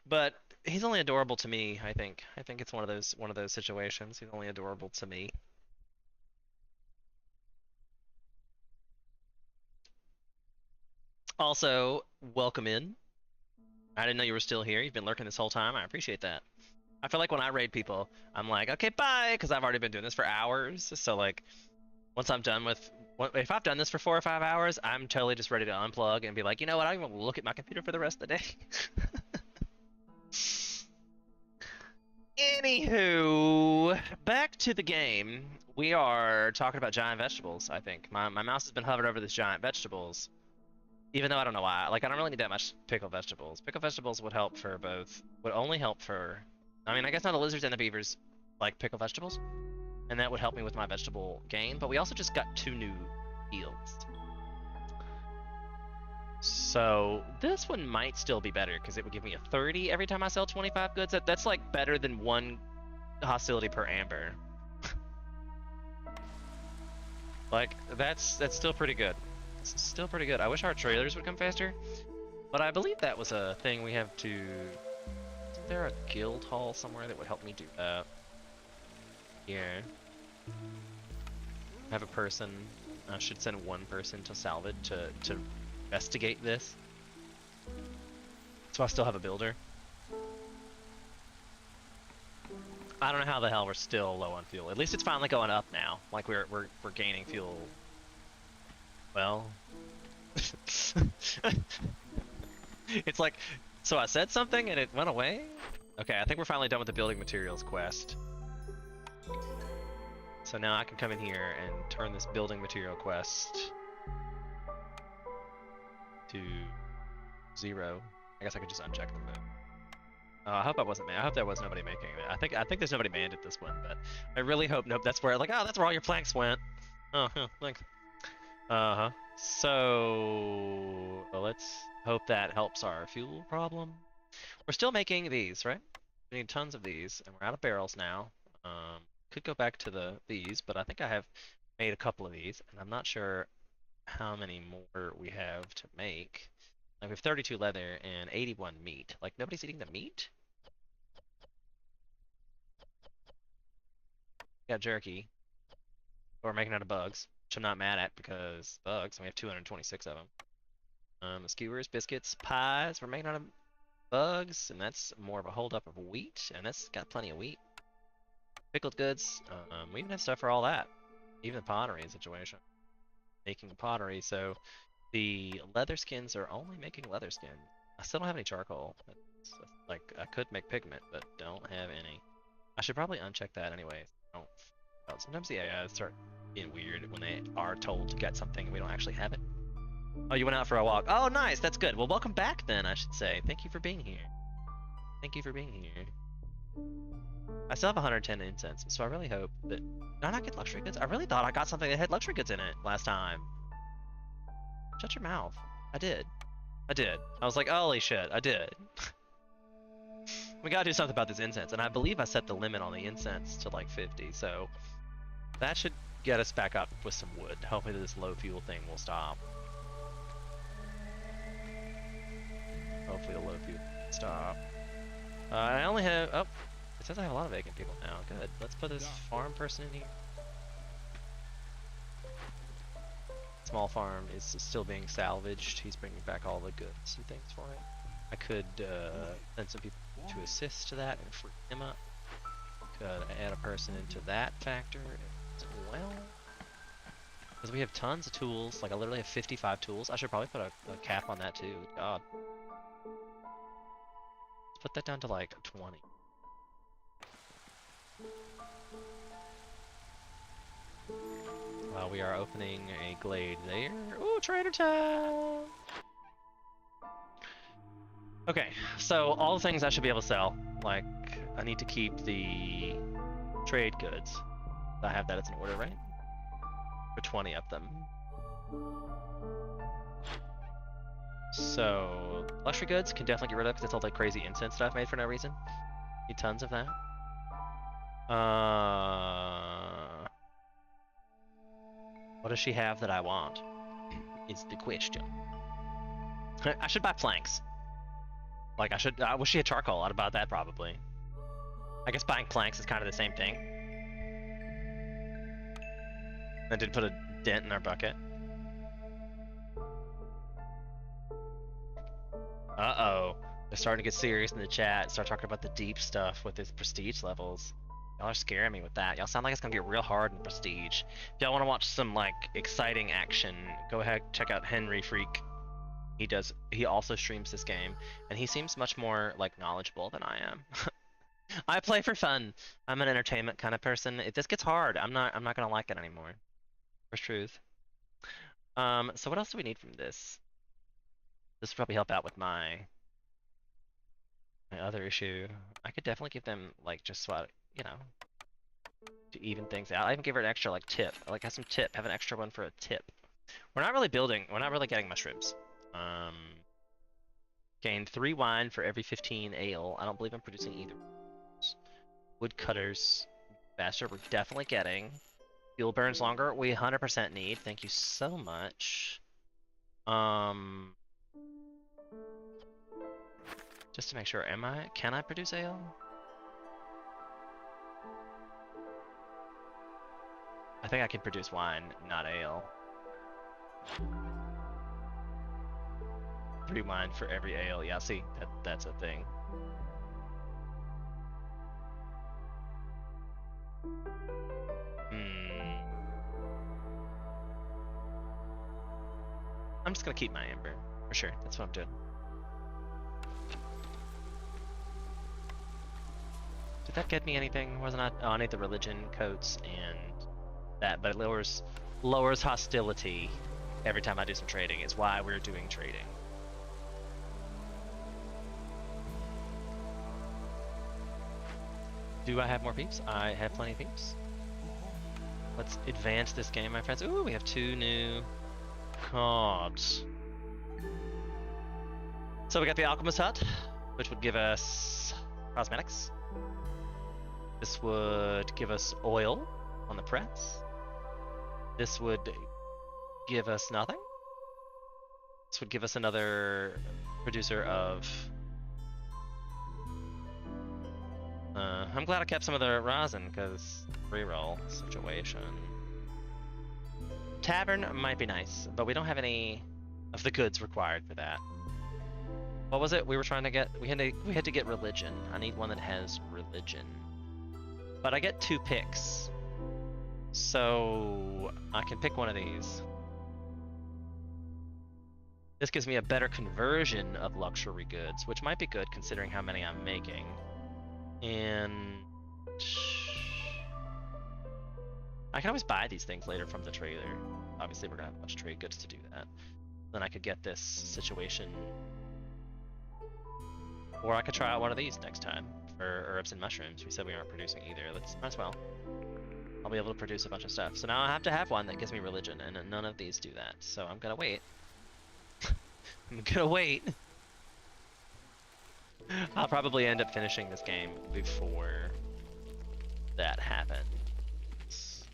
But he's only adorable to me, I think. I think it's one of those situations. He's only adorable to me. Also, welcome in. I didn't know you were still here. You've been lurking this whole time. I appreciate that. I feel like when I raid people, I'm like, okay, bye, because I've already been doing this for hours. So like, once I'm done with, if I've done this for 4 or 5 hours, I'm totally just ready to unplug and be like, you know what? I don't even look at my computer for the rest of the day. Anywho, back to the game. We are talking about giant vegetables, I think. My mouse has been hovering over this giant vegetables. Even though I don't know why. Like, I don't really need that much pickled vegetables. Pickled vegetables would help for both. Would only help for... I mean, I guess not the lizards and the beavers like pickled vegetables. And that would help me with my vegetable gain. But we also just got 2 new fields. So this one might still be better because it would give me a 30 every time I sell 25 goods. That's like better than 1 hostility per amber. Like that's still pretty good. It's still pretty good. I wish our trailers would come faster, but I believe that was a thing we have to. Is there a guild hall somewhere that would help me do that? Here. Have a person. I should send 1 person to salvage to investigate this. So I still have a builder. I don't know how the hell we're still low on fuel. At least it's finally going up now. Like we're gaining fuel. Well, it's like, so I said something and it went away? Okay, I think we're finally done with the building materials quest. So now I can come in here and turn this building material quest to 0. I guess I could just uncheck the move. I hope I wasn't I hope there was nobody making it. I think there's nobody manned at this one, but I really hope that's where that's where all your planks went. Oh, thanks. Uh-huh. So let's hope that helps our fuel problem. We're still making these, right? We need tons of these, and we're out of barrels now. Could go back to these, but I think I have made a couple of these, and I'm not sure how many more we have to make. Like we have 32 leather and 81 meat. Like nobody's eating the meat? Got jerky. Or we're making out of bugs, which I'm not mad at because bugs, and we have 226 of them. The skewers, biscuits, pies, we're making out of bugs, and that's more of a holdup of wheat, and that's got plenty of wheat. Pickled goods. We even have stuff for all that. Even the pottery situation. Making pottery, so the leather skins are only making leather skins. I still don't have any charcoal. Like, I could make pigment, but don't have any. I should probably uncheck that anyway. Don't. Well, sometimes the AI start being weird when they are told to get something and we don't actually have it. Oh, you went out for a walk. Oh, nice. That's good. Well, welcome back then, I should say. Thank you for being here. Thank you for being here. I still have 110 incense, so I really hope that... Did I not get luxury goods? I really thought I got something that had luxury goods in it last time. Shut your mouth. I did. I did. I was like, holy shit, I did. We gotta do something about this incense, and I believe I set the limit on the incense to like 50, so that should get us back up with some wood. Hopefully this low fuel thing will stop. Hopefully the low fuel will stop. I only have... Oh, it says I have a lot of vacant people now. Good. Let's put this farm person in here. Small farm is still being salvaged. He's bringing back all the goods and things for it. I could send some people to assist to that and free him up. Could add a person into that factor as well. Because we have tons of tools. Like I literally have 55 tools. I should probably put a cap on that too. God. Let's put that down to like 20. While we are opening a glade there. Ooh, trader time! Okay, so all the things I should be able to sell. Like, I need to keep the trade goods. I have that as an order, right? For 20 of them. So, luxury goods can definitely get rid of because it's all like crazy incense stuff made for no reason. Need tons of that. What does she have that I want? Is the question. I should buy planks. Like I wish she had charcoal. I'd buy that probably. I guess buying planks is kind of the same thing. I did put a dent in our bucket. Uh-oh. They're starting to get serious in the chat. Start talking about the deep stuff with his prestige levels. Y'all are scaring me with that. Y'all sound like it's gonna get real hard in prestige. If y'all want to watch some like exciting action, go ahead check out Henry Freak. He also streams this game, and he seems much more like knowledgeable than I am. I play for fun. I'm an entertainment kind of person. If this gets hard, I'm not gonna like it anymore. For truth. So what else do we need from this? This will probably help out with my other issue. I could definitely give them like just so you know, to even things out. I even give her an extra like tip. I like have some tip. Have an extra one for a tip. We're not really getting mushrooms. Gained 3 wine for every 15 ale. I don't believe I'm producing either. Wood cutters. Faster, we're definitely getting. Fuel burns longer. We 100% need. Thank you so much. Just to make sure, can I produce ale? I think I can produce wine, not ale. 3 wine for every ale. Yeah, see, that's a thing. I'm just gonna keep my amber, for sure. That's what I'm doing. Did that get me anything? Wasn't I? Oh, I need the religion coats and that, but it lowers hostility every time I do some trading. Is why we're doing trading. Do I have more peeps? I have plenty of peeps. Let's advance this game, my friends. Ooh, we have 2 new cards. So we got the Alchemist Hut, which would give us cosmetics. This would give us oil on the press. This would give us nothing. This would give us another producer of... I'm glad I kept some of the rosin, because reroll situation. Tavern might be nice, but we don't have any of the goods required for that. What was it we were trying to get? We had to get religion. I need one that has religion. But I get 2 picks. So I can pick one of these. This gives me a better conversion of luxury goods, which might be good considering how many I'm making. And I can always buy these things later from the trader. Obviously, we're gonna have a bunch of trade goods to do that. Then I could get this situation. Or I could try out one of these next time for herbs and mushrooms. We said we aren't producing either. Might as well. I'll be able to produce a bunch of stuff. So now I have to have one that gives me religion, and none of these do that. So I'm gonna wait. I'm gonna wait. I'll probably end up finishing this game before that happens.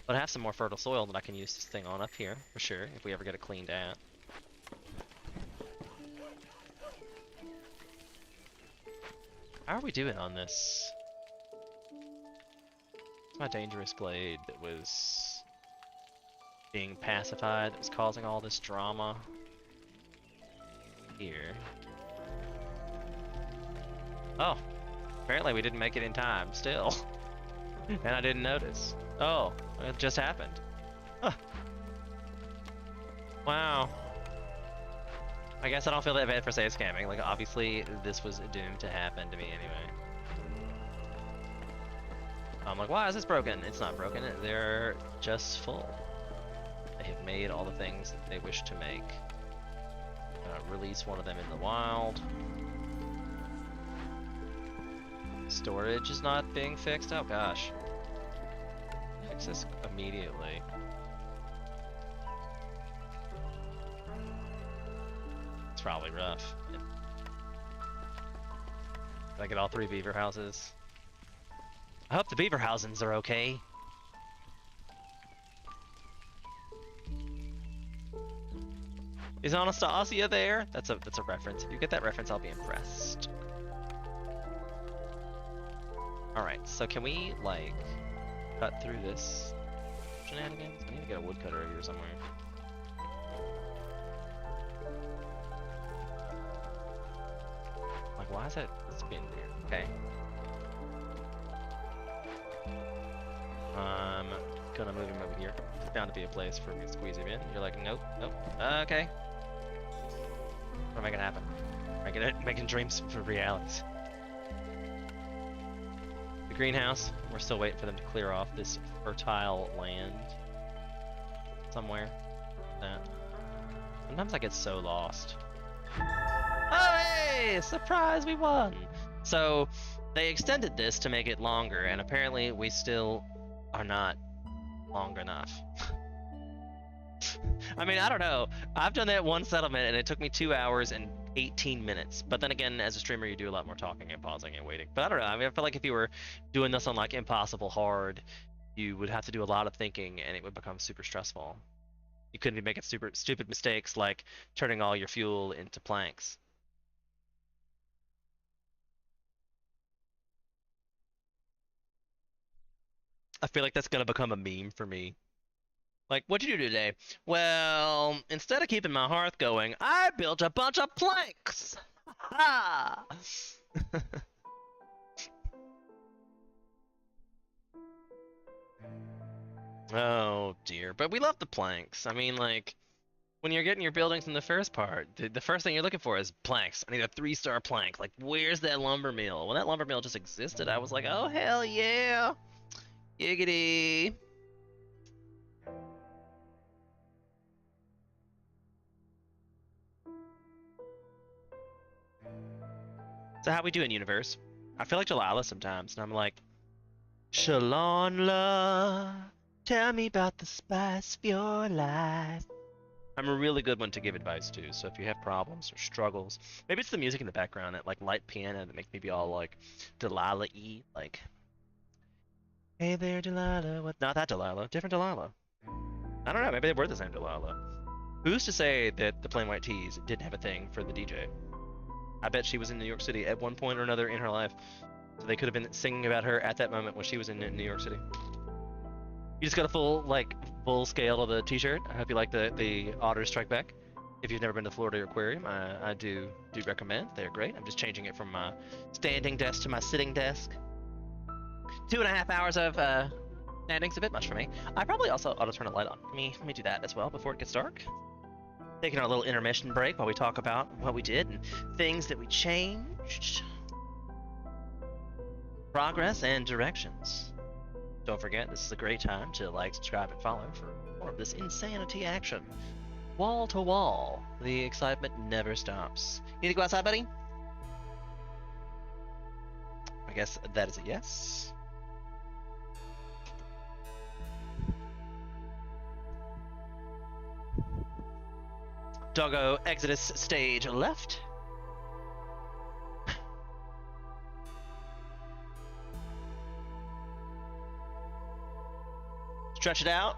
But I have some more fertile soil that I can use this thing on up here, for sure, if we ever get it cleaned out. How are we doing on this? It's my dangerous glade that was being pacified, that was causing all this drama here. Oh, apparently we didn't make it in time still. And I didn't notice. Oh, it just happened. Huh. Wow. I guess I don't feel that bad for save scamming. Like, obviously, this was doomed to happen to me anyway. I'm like, why is this broken? It's not broken. They're just full. They have made all the things that they wish to make. Release one of them in the wild. Storage is not being fixed? Oh gosh. Fix this immediately. It's probably rough. Did I get all 3 beaver houses? I hope the beaver housings are okay. Is Anastasia there? That's a reference. If you get that reference, I'll be impressed. Alright, so can we, like, cut through this shenanigans? I need to get a woodcutter over here somewhere. Like, why is that being weird? Okay. I'm gonna move him over here. There's bound to be a place for me to squeeze him in. You're like, nope, nope. Okay. We're making it happen. Making dreams for realities. The greenhouse, we're still waiting for them to clear off this fertile land somewhere. Sometimes I get so lost. Oh hey! Surprise, we won! So, they extended this to make it longer, and apparently we still are not long enough. I mean, I don't know. I've done that one settlement and it took me 2 hours and 18 minutes. But then again, as a streamer, you do a lot more talking and pausing and waiting. But I don't know. I mean, I feel like if you were doing this on like impossible hard, you would have to do a lot of thinking and it would become super stressful. You couldn't be making super stupid mistakes like turning all your fuel into planks. I feel like that's gonna become a meme for me. Like, what'd you do today? Well, instead of keeping my hearth going, I built a bunch of planks! Ha! Oh dear, but we love the planks. I mean, like, when you're getting your buildings in the first part, the first thing you're looking for is planks. I need a 3-star plank. Like, where's that lumber mill? When that lumber mill just existed, I was like, oh hell yeah! Giggity! So how we doing, universe? I feel like Delilah sometimes, and I'm like, Shalonla, tell me about the spice of your life. I'm a really good one to give advice to, so if you have problems or struggles, maybe it's the music in the background, that like light piano that makes me be all like Delilah-y, like, hey there, Delilah. What? Not that Delilah, different Delilah. I don't know, maybe they were the same Delilah. Who's to say that the Plain White Tees didn't have a thing for the DJ? I bet she was in New York City at one point or another in her life. So they could have been singing about her at that moment when she was in New York City. You just got a full scale of the t-shirt. I hope you like the Otters Strike Back. If you've never been to Florida Aquarium, I do recommend. They're great. I'm just changing it from my standing desk to my sitting desk. 2.5 hours of standing's a bit much for me. I probably also ought to turn a light on. Let me do that as well before it gets dark. Taking our little intermission break while we talk about what we did and things that we changed. Progress and directions. Don't forget, this is a great time to like, subscribe, and follow for more of this insanity action. Wall to wall, the excitement never stops. You need to go outside, buddy? I guess that is a yes. Doggo Exodus stage left. Stretch it out.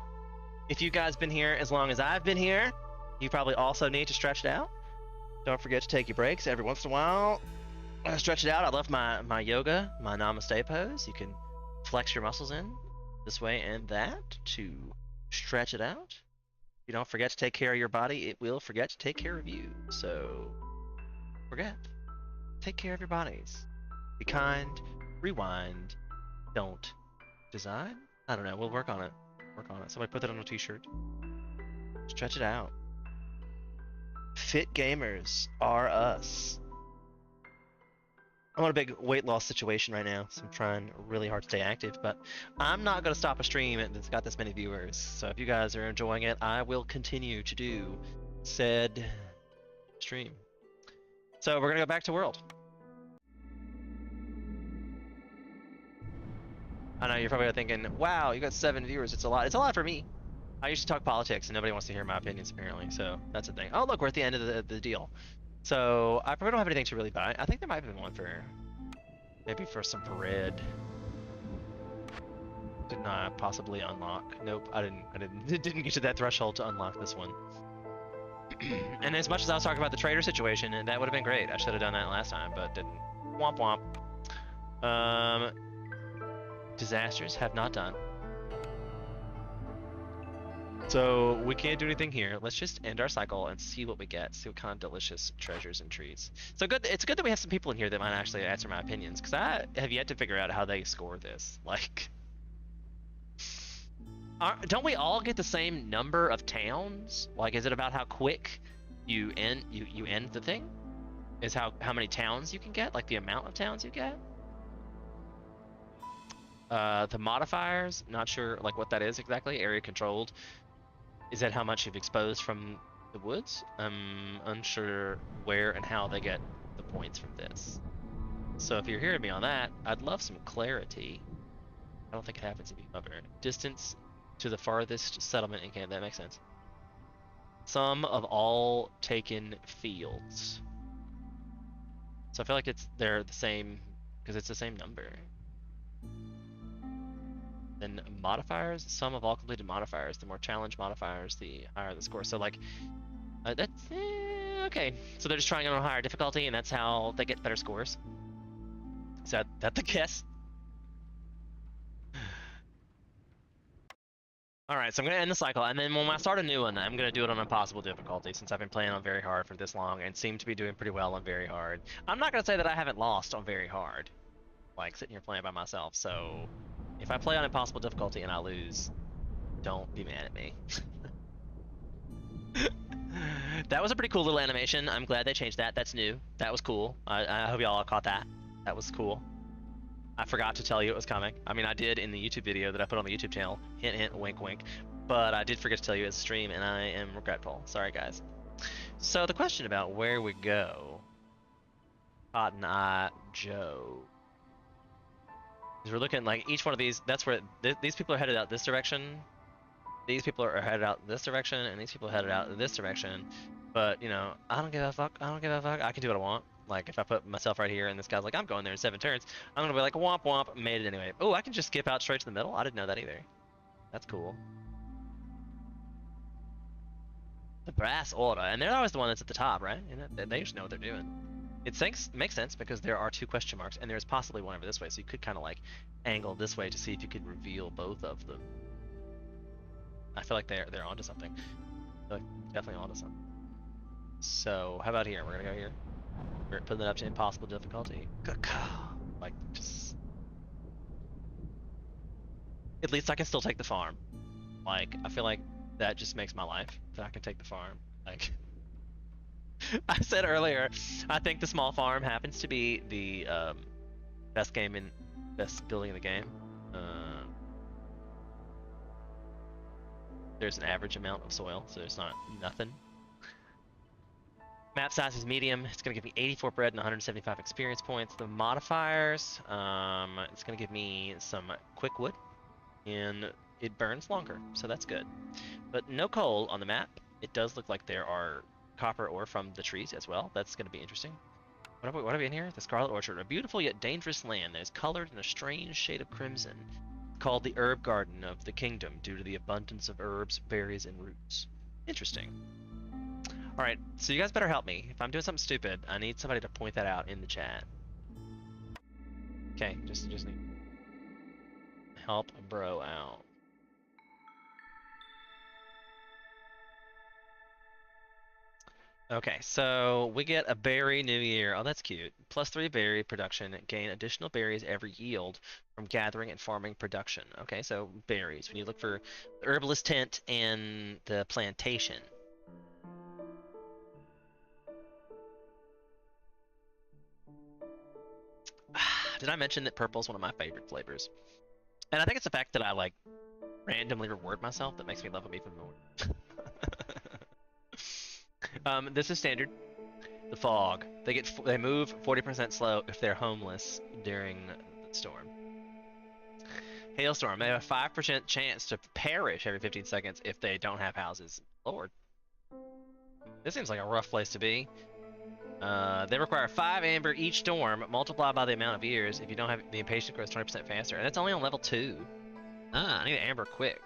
If you guys been here as long as I've been here, you probably also need to stretch it out. Don't forget to take your breaks every once in a while. Stretch it out. I love my yoga, my namaste pose. You can flex your muscles in this way and that to stretch it out. If you don't forget to take care of your body, it will forget to take care of you. So forget. Take care of your bodies. Be kind. Rewind. Don't design. I don't know. We'll work on it. Work on it. Somebody put that on a t-shirt. Stretch it out. Fit gamers are us. I'm on a big weight loss situation right now, so I'm trying really hard to stay active, but I'm not going to stop a stream that's got this many viewers. So if you guys are enjoying it, I will continue to do said stream. So we're going to go back to World. I know you're probably thinking, wow, you got 7 viewers. It's a lot. It's a lot for me. I used to talk politics, and nobody wants to hear my opinions, apparently. So that's the thing. Oh, look, we're at the end of the deal. So I probably don't have anything to really buy. I think there might have been one for, maybe for some bread. Did not possibly unlock. Nope, I didn't get to that threshold to unlock this one. And as much as I was talking about the trader situation, and that would have been great. I should have done that last time, but didn't. Womp womp. Disasters have not done. So we can't do anything here. Let's just end our cycle and see what we get. See what kind of delicious treasures and treats. So good. It's good that we have some people in here that might actually answer my opinions, because I have yet to figure out how they score this. Like, don't we all get the same number of towns? Like, is it about how quick you end the thing? Is how many towns you can get? Like the amount of towns you get? The modifiers, not sure like what that is exactly. Area controlled. Is that how much you've exposed from the woods? I'm unsure where and how they get the points from this. So if you're hearing me on that, I'd love some clarity. I don't think it happens if you cover distance to the farthest settlement in Canada. That makes sense. Sum of all taken fields. So I feel like they're the same because it's the same number. Then modifiers, sum of all completed modifiers. The more challenge modifiers, the higher the score. So like, that's okay. So they're just trying on a higher difficulty, and that's how they get better scores. Is that the guess? All right, so I'm gonna end the cycle, and then when I start a new one, I'm gonna do it on impossible difficulty since I've been playing on very hard for this long and seem to be doing pretty well on very hard. I'm not gonna say that I haven't lost on very hard, like sitting here playing by myself. So if I play on impossible difficulty and I lose, don't be mad at me. That was a pretty cool little animation. I'm glad they changed that. That's new. That was cool. I hope y'all caught that. That was cool. I forgot to tell you it was coming. I mean, I did in the YouTube video that I put on the YouTube channel. Hint, hint, wink, wink. But I did forget to tell you it's a stream, and I am regretful. Sorry, guys. So the question about where we go, Cotton Eye Joe. We're looking like each one of these. That's where these people are headed out this direction. These people are headed out this direction, and these people are headed out this direction. But you know, I don't give a fuck. I don't give a fuck. I can do what I want. Like if I put myself right here, and this guy's like, I'm going there in 7 turns. I'm gonna be like, womp womp, made it anyway. Oh, I can just skip out straight to the middle. I didn't know that either. That's cool. The brass order, and they're always the one that's at the top, right? And they just know what they're doing. It makes sense because there are 2 question marks, and there's possibly one over this way, so you could kind of like angle this way to see if you could reveal both of them. I feel like they're onto something. They're definitely onto something. So how about here? We're gonna go here. We're putting it up to impossible difficulty. Like just. At least I can still take the farm. Like I feel like that just makes my life that I can take the farm. Like I said earlier, I think the small farm happens to be the best building in the game. There's an average amount of soil, so there's not nothing. Map size is medium. It's gonna give me 84 bread and 175 experience points. The modifiers, it's gonna give me some quick wood, and it burns longer, so that's good. But no coal on the map. It does look like there are copper ore from the trees as well. That's gonna be interesting. What have we in here? The Scarlet Orchard, a beautiful yet dangerous land that is colored in a strange shade of crimson, called the Herb Garden of the Kingdom due to the abundance of herbs, berries, and roots. Interesting. Alright, so you guys better help me. If I'm doing something stupid, I need somebody to point that out in the chat. Okay, just need help a bro out. Okay, so we get a berry new year. Oh, that's cute. +3 berry production. Gain additional berries every yield from gathering and farming production. Okay, so berries. When you look for the herbalist tent and the plantation. Did I mention that purple is one of my favorite flavors? And I think it's the fact that I like randomly reward myself that makes me love them even more. This is standard. The fog. They move 40% slow if they're homeless during the storm. Hailstorm. They have a 5% chance to perish every 15 seconds if they don't have houses. Lord. This seems like a rough place to be. They require 5 amber each storm, multiplied by the amount of years. If you don't have the impatient grows 20% faster, and it's only on level 2. I need amber quick.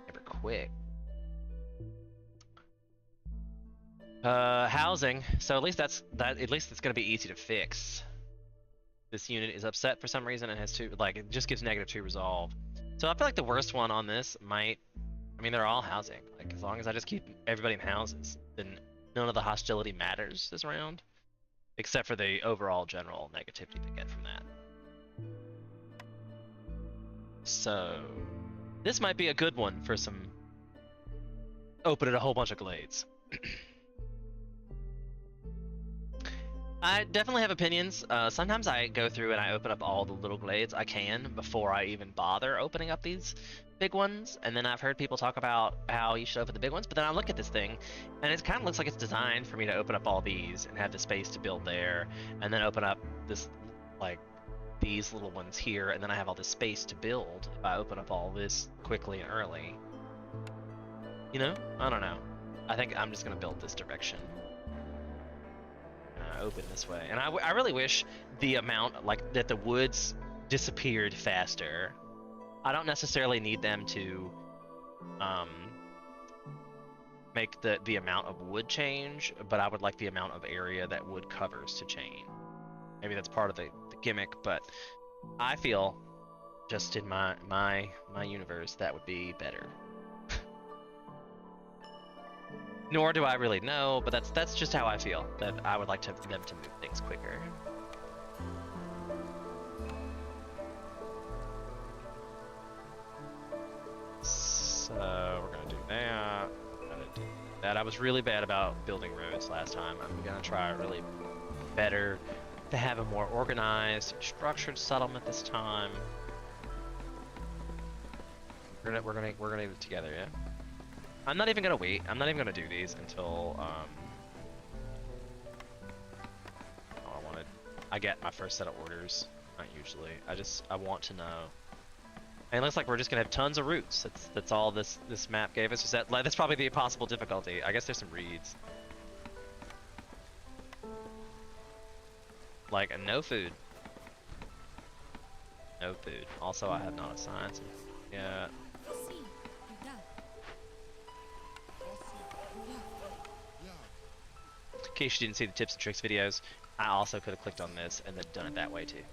Amber quick. Housing. So at least at least it's gonna be easy to fix. This unit is upset for some reason and has it just gives -2 resolve. So I feel like the worst one on this I mean they're all housing. Like as long as I just keep everybody in houses, then none of the hostility matters this round. Except for the overall general negativity they get from that. So this might be a good one for some opening a whole bunch of glades. I definitely have opinions. Sometimes I go through and I open up all the little glades I can before I even bother opening up these big ones. And then I've heard people talk about how you should open the big ones, but then I look at this thing and it kind of looks like it's designed for me to open up all these and have the space to build there, and then open up this, like, these little ones here, and then I have all this space to build if I open up all this quickly and early. You know? I don't know. I think I'm just gonna build this direction. Open this way, and I really wish the amount that the woods disappeared faster. I don't necessarily need them to make the amount of wood change, but I would like the amount of area that wood covers to change. Maybe that's part of the gimmick, but I feel just in my universe that would be better. Nor do I really know, but that's just how I feel. That I would like them to move things quicker. So we're gonna do that. We're gonna do that. I was really bad about building roads last time. I'm gonna try really better to have a more organized, structured settlement this time. We're gonna do it together, yeah. I'm not even gonna wait. I'm not even gonna do these until I get my first set of orders. Not usually. I want to know. And it looks like we're just gonna have tons of roots. That's all this map gave us. That's probably the impossible difficulty. I guess there's some reeds. Like no food. No food. Also, I have not assigned some. Yeah. In case you didn't see the tips and tricks videos, I also could have clicked on this and then done it that way too.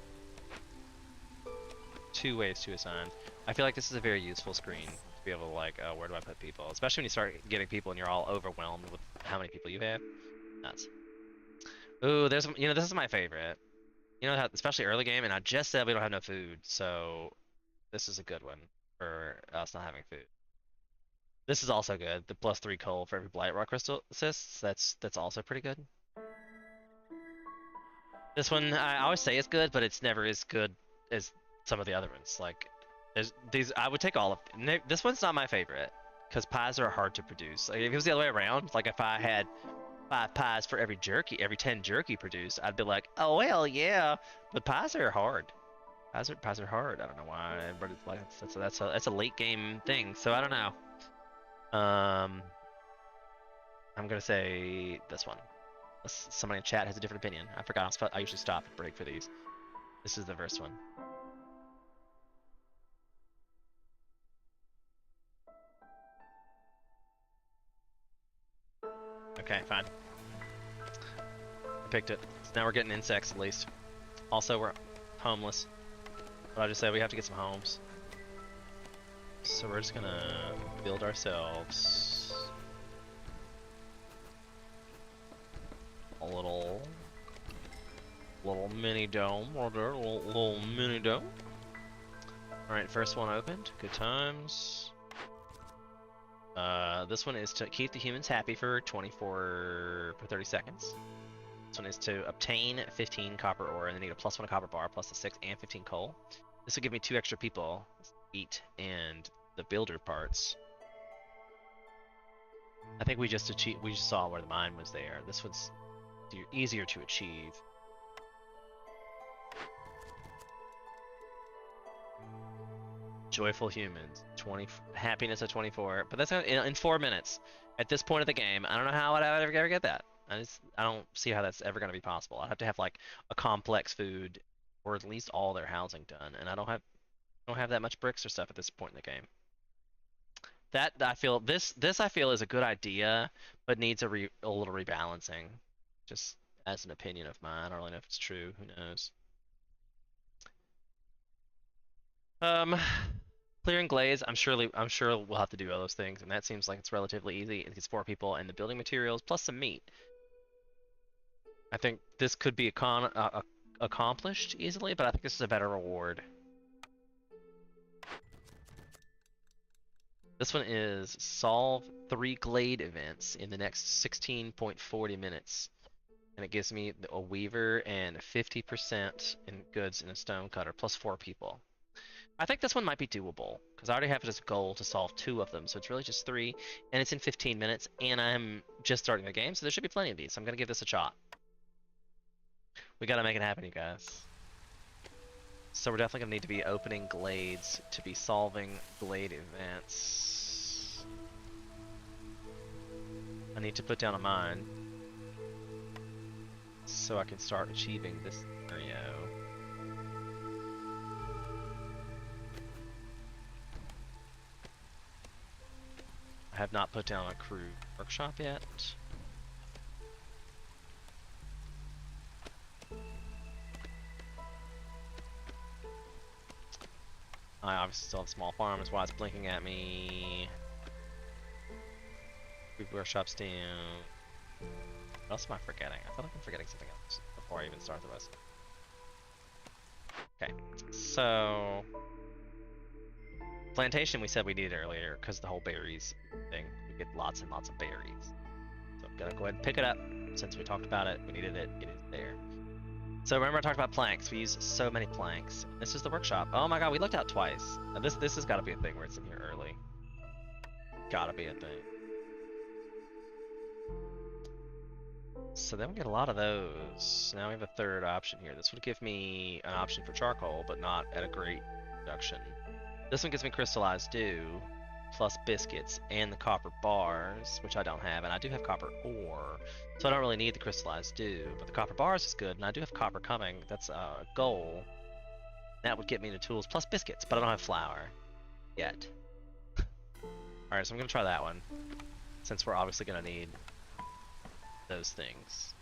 2 ways to assign. I feel like this is a very useful screen to be able to where do I put people? Especially when you start getting people and you're all overwhelmed with how many people you have. Nuts. Ooh, there's, you know, this is my favorite. You know how, especially early game, and I just said we don't have no food, so this is a good one for us not having food. This is also good. The +3 coal for every blight rock crystal assists. That's also pretty good. This one I always say is good, but it's never as good as some of the other ones. Like, there's these I would take all of. This one's not my favorite because pies are hard to produce. Like, if it was the other way around, like if I had 5 pies for every jerky, every 10 jerky produced, I'd be like, oh well, yeah. But pies are hard. Pies are hard. I don't know why, but it's like that's a late game thing. So I don't know. I'm gonna say this one. Unless somebody in chat has a different opinion. I forgot. I usually stop and break for these. This is the first one. Okay, fine. I picked it. So now we're getting insects at least. Also, we're homeless. But I just said we have to get some homes. So we're just gonna build ourselves a little mini dome. Little mini dome. Alright, first one opened. Good times. This one is to keep the humans happy for 30 seconds. This one is to obtain 15 copper ore, and then you get a +1 copper bar, plus a 6 and 15 coal. This will give me 2 extra people, eat, and the builder parts. I think we just saw where the mine was there. This one's easier to achieve. Joyful humans, happiness at 24, but that's in 4 minutes. At this point of the game, I don't know how I'd ever get that. I don't see how that's ever going to be possible. I'd have to have like a complex food, or at least all their housing done, and I don't have that much bricks or stuff at this point in the game. That I feel this I feel is a good idea, but needs a little rebalancing. Just as an opinion of mine. I don't really know if it's true. Who knows? Clearing glaze, I'm sure we'll have to do all those things, and that seems like it's relatively easy. It gets 4 people and the building materials plus some meat. I think this could be accomplished easily, but I think this is a better reward. This one is solve 3 glade events in the next 16.40 minutes. And it gives me a weaver and 50% in goods in a stone cutter, plus 4 people. I think this one might be doable, because I already have it as a goal to solve 2 of them, so it's really just 3, and it's in 15 minutes, and I'm just starting the game, so there should be plenty of these, so I'm going to give this a shot. We gotta make it happen, you guys. So we're definitely gonna need to be opening glades to be solving glade events. I need to put down a mine so I can start achieving this scenario. I have not put down a crew workshop yet. I obviously still have small farm, is why it's blinking at me. Crew workshops down. What else am I forgetting? I feel like I'm forgetting something else before I even start the rest. Okay, so plantation we said we needed earlier because the whole berries thing. We get lots and lots of berries. So I'm gonna go ahead and pick it up. Since we talked about it, we needed it, it is there. So remember I talked about planks. We use so many planks. This is the workshop. Oh my god, we looked out twice. Now this has got to be a thing where it's in here early. Gotta be a thing. So then we get a lot of those. Now we have a third option here. This would give me an option for charcoal, but not at a great reduction. This one gives me crystallized dew, plus biscuits, and the copper bars, which I don't have, and I do have copper ore, so I don't really need the crystallized dew, but the copper bars is good, and I do have copper coming. That's a goal. That would get me the tools, plus biscuits, but I don't have flour yet. Alright, so I'm going to try that one, since we're obviously going to need those things.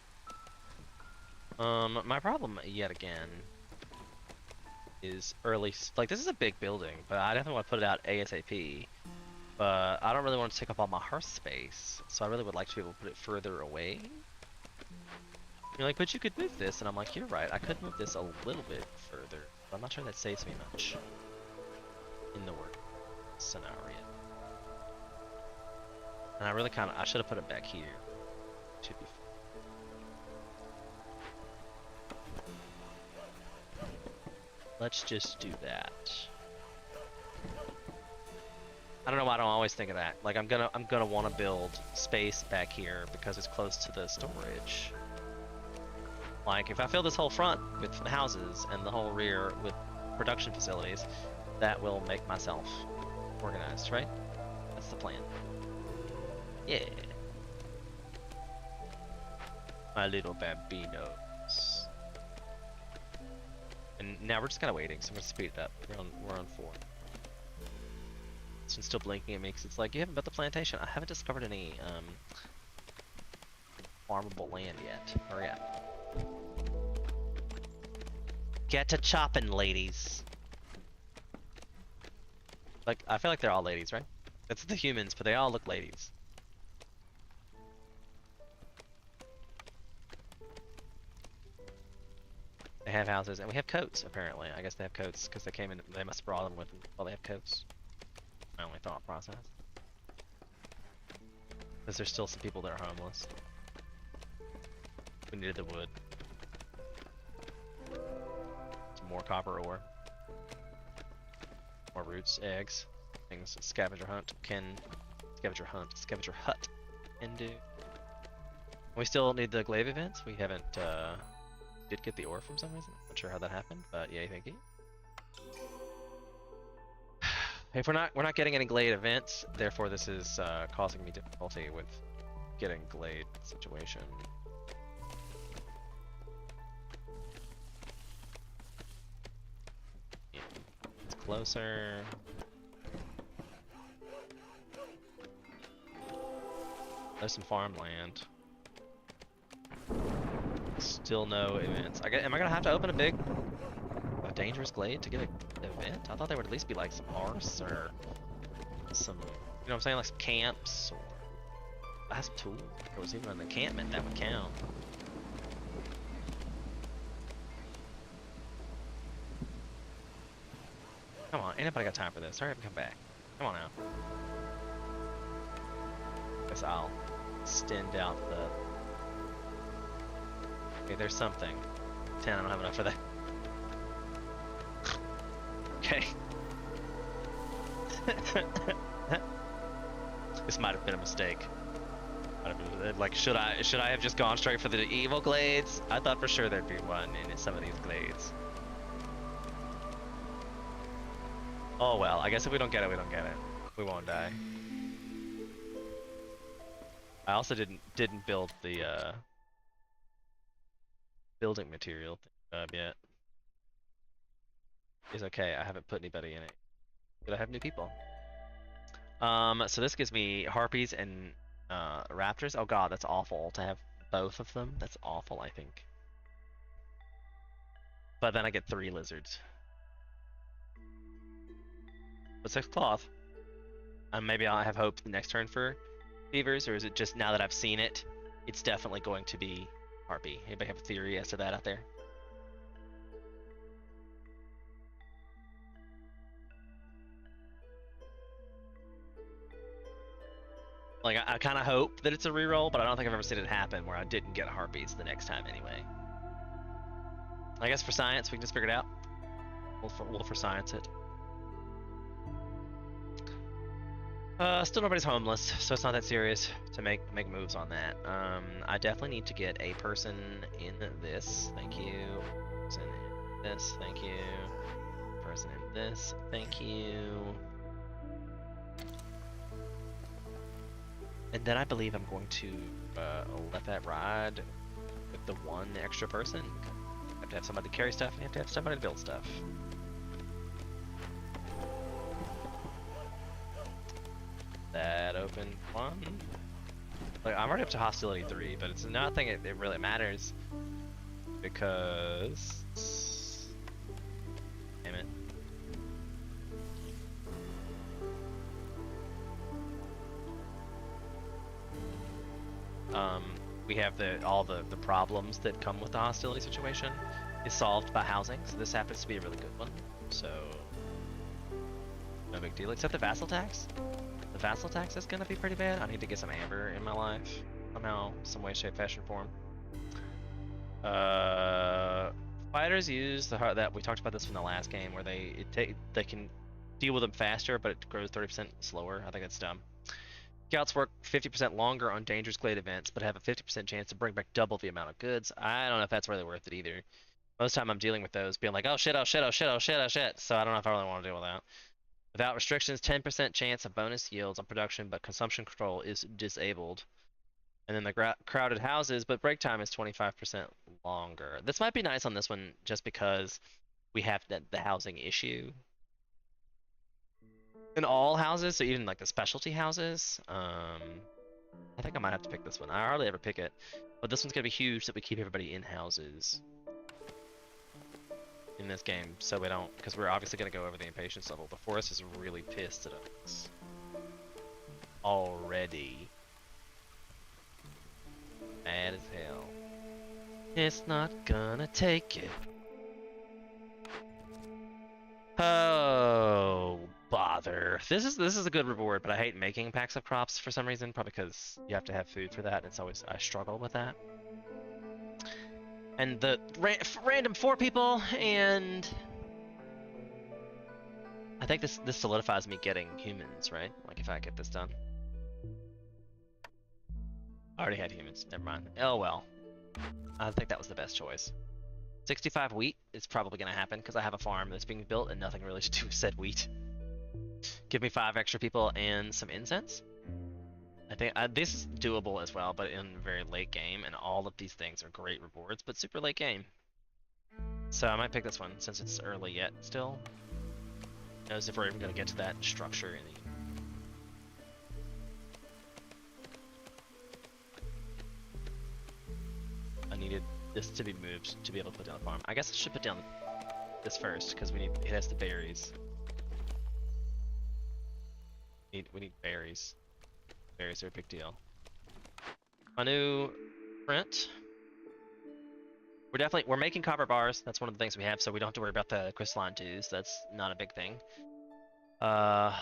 My problem, yet again, is early, like this is a big building, but I definitely want to put it out ASAP, but I don't really want to take up all my hearth space, so I really would like to be able to put it further away. You're like, but you could move this, and I'm like, you're right. I could move this a little bit further, but I'm not sure that saves me much in the work scenario. And I really I should have put it back here. To be fair. Let's just do that. I don't know why I don't always think of that. Like I'm gonna want to build space back here because it's close to the storage. Like if I fill this whole front with houses and the whole rear with production facilities, that will make myself organized, right? That's the plan. Yeah. My little bambinos. And now we're just kind of waiting, so I'm gonna speed it up. We're on 4. This one's still blinking at me because it's like, you haven't built the plantation. I haven't discovered any farmable land yet. Hurry up. Get to chopping, ladies. Like, I feel like they're all ladies, right? That's the humans, but they all look ladies. They have houses, and we have coats, apparently. I guess they have coats, because they came in, they must have brought them with them. Well, they have coats. My only thought process. Because there's still some people that are homeless. We needed the wood. Some more copper ore. More roots, eggs, things scavenger hut can do. We still need the glaive events. We haven't did get the ore from some reason. Not sure how that happened, but yay, thank you. If we're not getting any glade events, therefore this is causing me difficulty with getting glade situation. Yeah, it's closer. There's some farmland. Still no events. Am I gonna have to open a dangerous glade to get an event? I thought there would at least be like some arse or some, you know what I'm saying, like some camps or I have some tools. If there was even an encampment that would count. Come on, ain't nobody got time for this. Hurry up and come back. Come on now. Guess I'll extend out the. Okay, there's something. 10, I don't have enough for that. Okay. This might have been a mistake. Like, should I have just gone straight for the evil glades? I thought for sure there'd be one in some of these glades. Oh well, I guess if we don't get it, we don't get it. We won't die. I also didn't build the building material yet. It's okay, I haven't put anybody in it. But I have new people. So this gives me harpies and raptors. Oh god, that's awful to have both of them. That's awful, I think. But then I get 3 lizards. But 6 cloth. Maybe I'll have hope the next turn for beavers, or is it just now that I've seen it, it's definitely going to be harpy? Anybody have a theory as to that out there? Like, I kind of hope that it's a reroll, but I don't think I've ever seen it happen where I didn't get harpies the next time anyway. I guess for science, we can just figure it out. We'll for science it. Still nobody's homeless, so it's not that serious to make moves on that. I definitely need to get a person in this. Thank you. Person in this. Thank you. Person in this. Thank you. And then I believe I'm going to let that ride with the 1 extra person. You have to have somebody to carry stuff, and you have to have somebody to build stuff. That open 1. Like, I'm already up to hostility 3, but it's nothing it really matters because damn it. we have all the problems that come with the hostility situation is solved by housing. So this happens to be a really good one. So no big deal, except the vassal tax. The vassal tax is gonna be pretty bad. I need to get some amber in my life somehow, some way, shape, fashion, form. Fighters use that we talked about this from the last game, where they can deal with them faster, but it grows 30% slower. I think that's dumb. Scouts work 50% longer on dangerous glade events, but have a 50% chance to bring back double the amount of goods. I don't know if that's really worth it either. Most of the time I'm dealing with those being like, oh shit, oh shit, oh shit, oh shit, oh shit. So I don't know if I really want to deal with that. Without restrictions, 10% chance of bonus yields on production, but consumption control is disabled. And then the crowded houses, but break time is 25% longer. This might be nice on this one just because we have the housing issue in all houses, so even like the specialty houses. I think I might have to pick this one. I hardly ever pick it, but this one's gonna be huge that we keep everybody in houses in this game, so we don't, because we're obviously gonna go over the impatience level. The forest is really pissed at us already. Mad as hell. It's not gonna take it. Oh, bother. This is a good reward, but I hate making packs of crops for some reason, probably because you have to have food for that. It's always, I struggle with that. And the random 4 people, and I think this solidifies me getting humans, right? Like if I get this done. I already had humans, never mind. Oh well. I think that was the best choice. 65 wheat is probably going to happen because I have a farm that's being built and nothing really to do with said wheat. Give me 5 extra people and some incense. I think this is doable as well, but in very late game, and all of these things are great rewards, but super late game. So I might pick this one since it's early yet still. Who knows if we're even going to get to that structure in the needed this to be moved to be able to put down the farm. I guess I should put down this first because it has the berries. We need berries. Berries are a big deal. My new print. We're making copper bars. That's one of the things we have, so we don't have to worry about the crystalline twos. That's not a big thing. The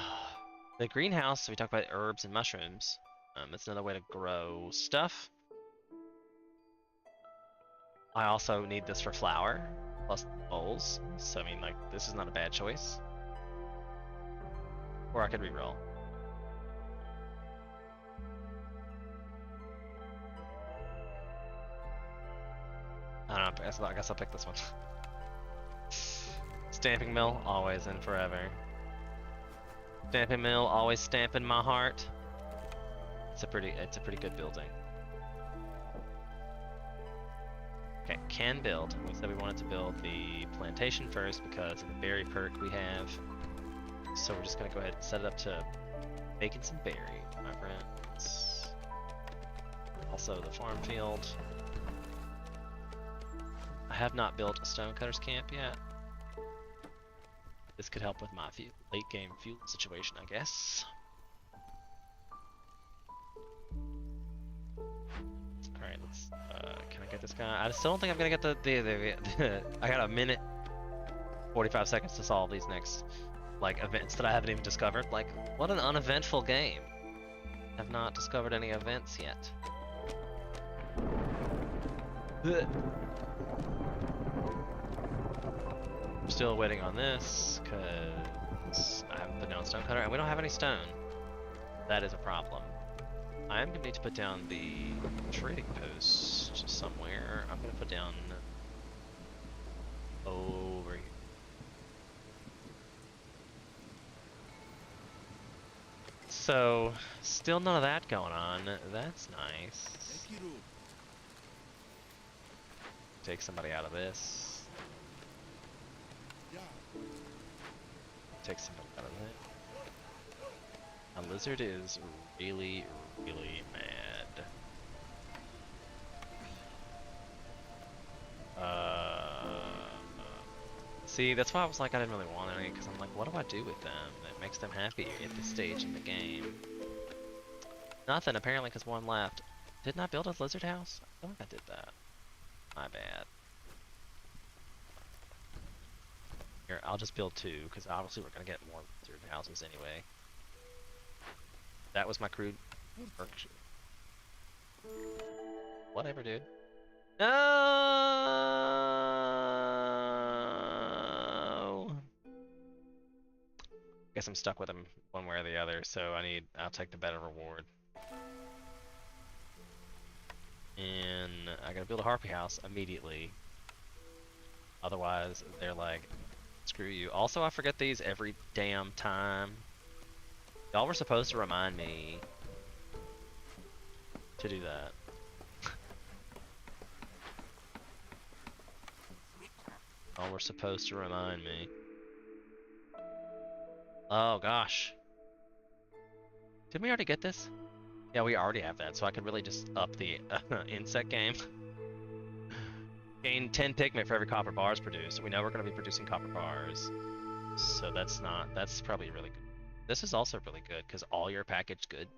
greenhouse, we talked about herbs and mushrooms. It's another way to grow stuff. I also need this for flour, plus bowls, so I mean, like, this is not a bad choice. Or I could reroll. I don't know, I guess I'll pick this one. Stamping mill, always and forever. Stamping mill, always stamping my heart. It's a pretty good building. Okay, can build. We said we wanted to build the plantation first because of the berry perk we have. So we're just gonna go ahead and set it up to making some berry, my friends. Also the farm field. I have not built a stonecutter's camp yet. This could help with my late game fuel situation, I guess. Alright, let's can I get this guy? I still don't think I'm gonna get the I got a minute 45 seconds to solve these next like events that I haven't even discovered. Like, what an uneventful game. I have not discovered any events yet. Ugh. I'm still waiting on this because I haven't put down stonecutter and we don't have any stone. That is a problem. I am going to need to put down the trading post somewhere. I'm going to put down over here. So, still none of that going on. That's nice. Take somebody out of this. Take somebody out of that. A lizard is really, really mad. See, that's why I was like, I didn't really want any, because I'm like, what do I do with them that makes them happy at this stage in the game? Nothing, apparently, because one left. Didn't I build a lizard house? I feel like I did that. My bad. Here, I'll just build 2, because obviously we're gonna get more lizard houses anyway. That was my crude workshop. Whatever, dude. No. Guess I'm stuck with him one way or the other, so I'll take the better reward. And I gotta build a harpy house immediately. Otherwise, they're like, screw you. Also, I forget these every damn time. Y'all were supposed to remind me to do that. Y'all were supposed to remind me. Oh gosh. Didn't we already get this? Yeah, we already have that, so I could really just up the insect game. Gain 10 pigment for every copper bars produced. We know we're going to be producing copper bars, so that's probably really good. This is also really good because all your package good,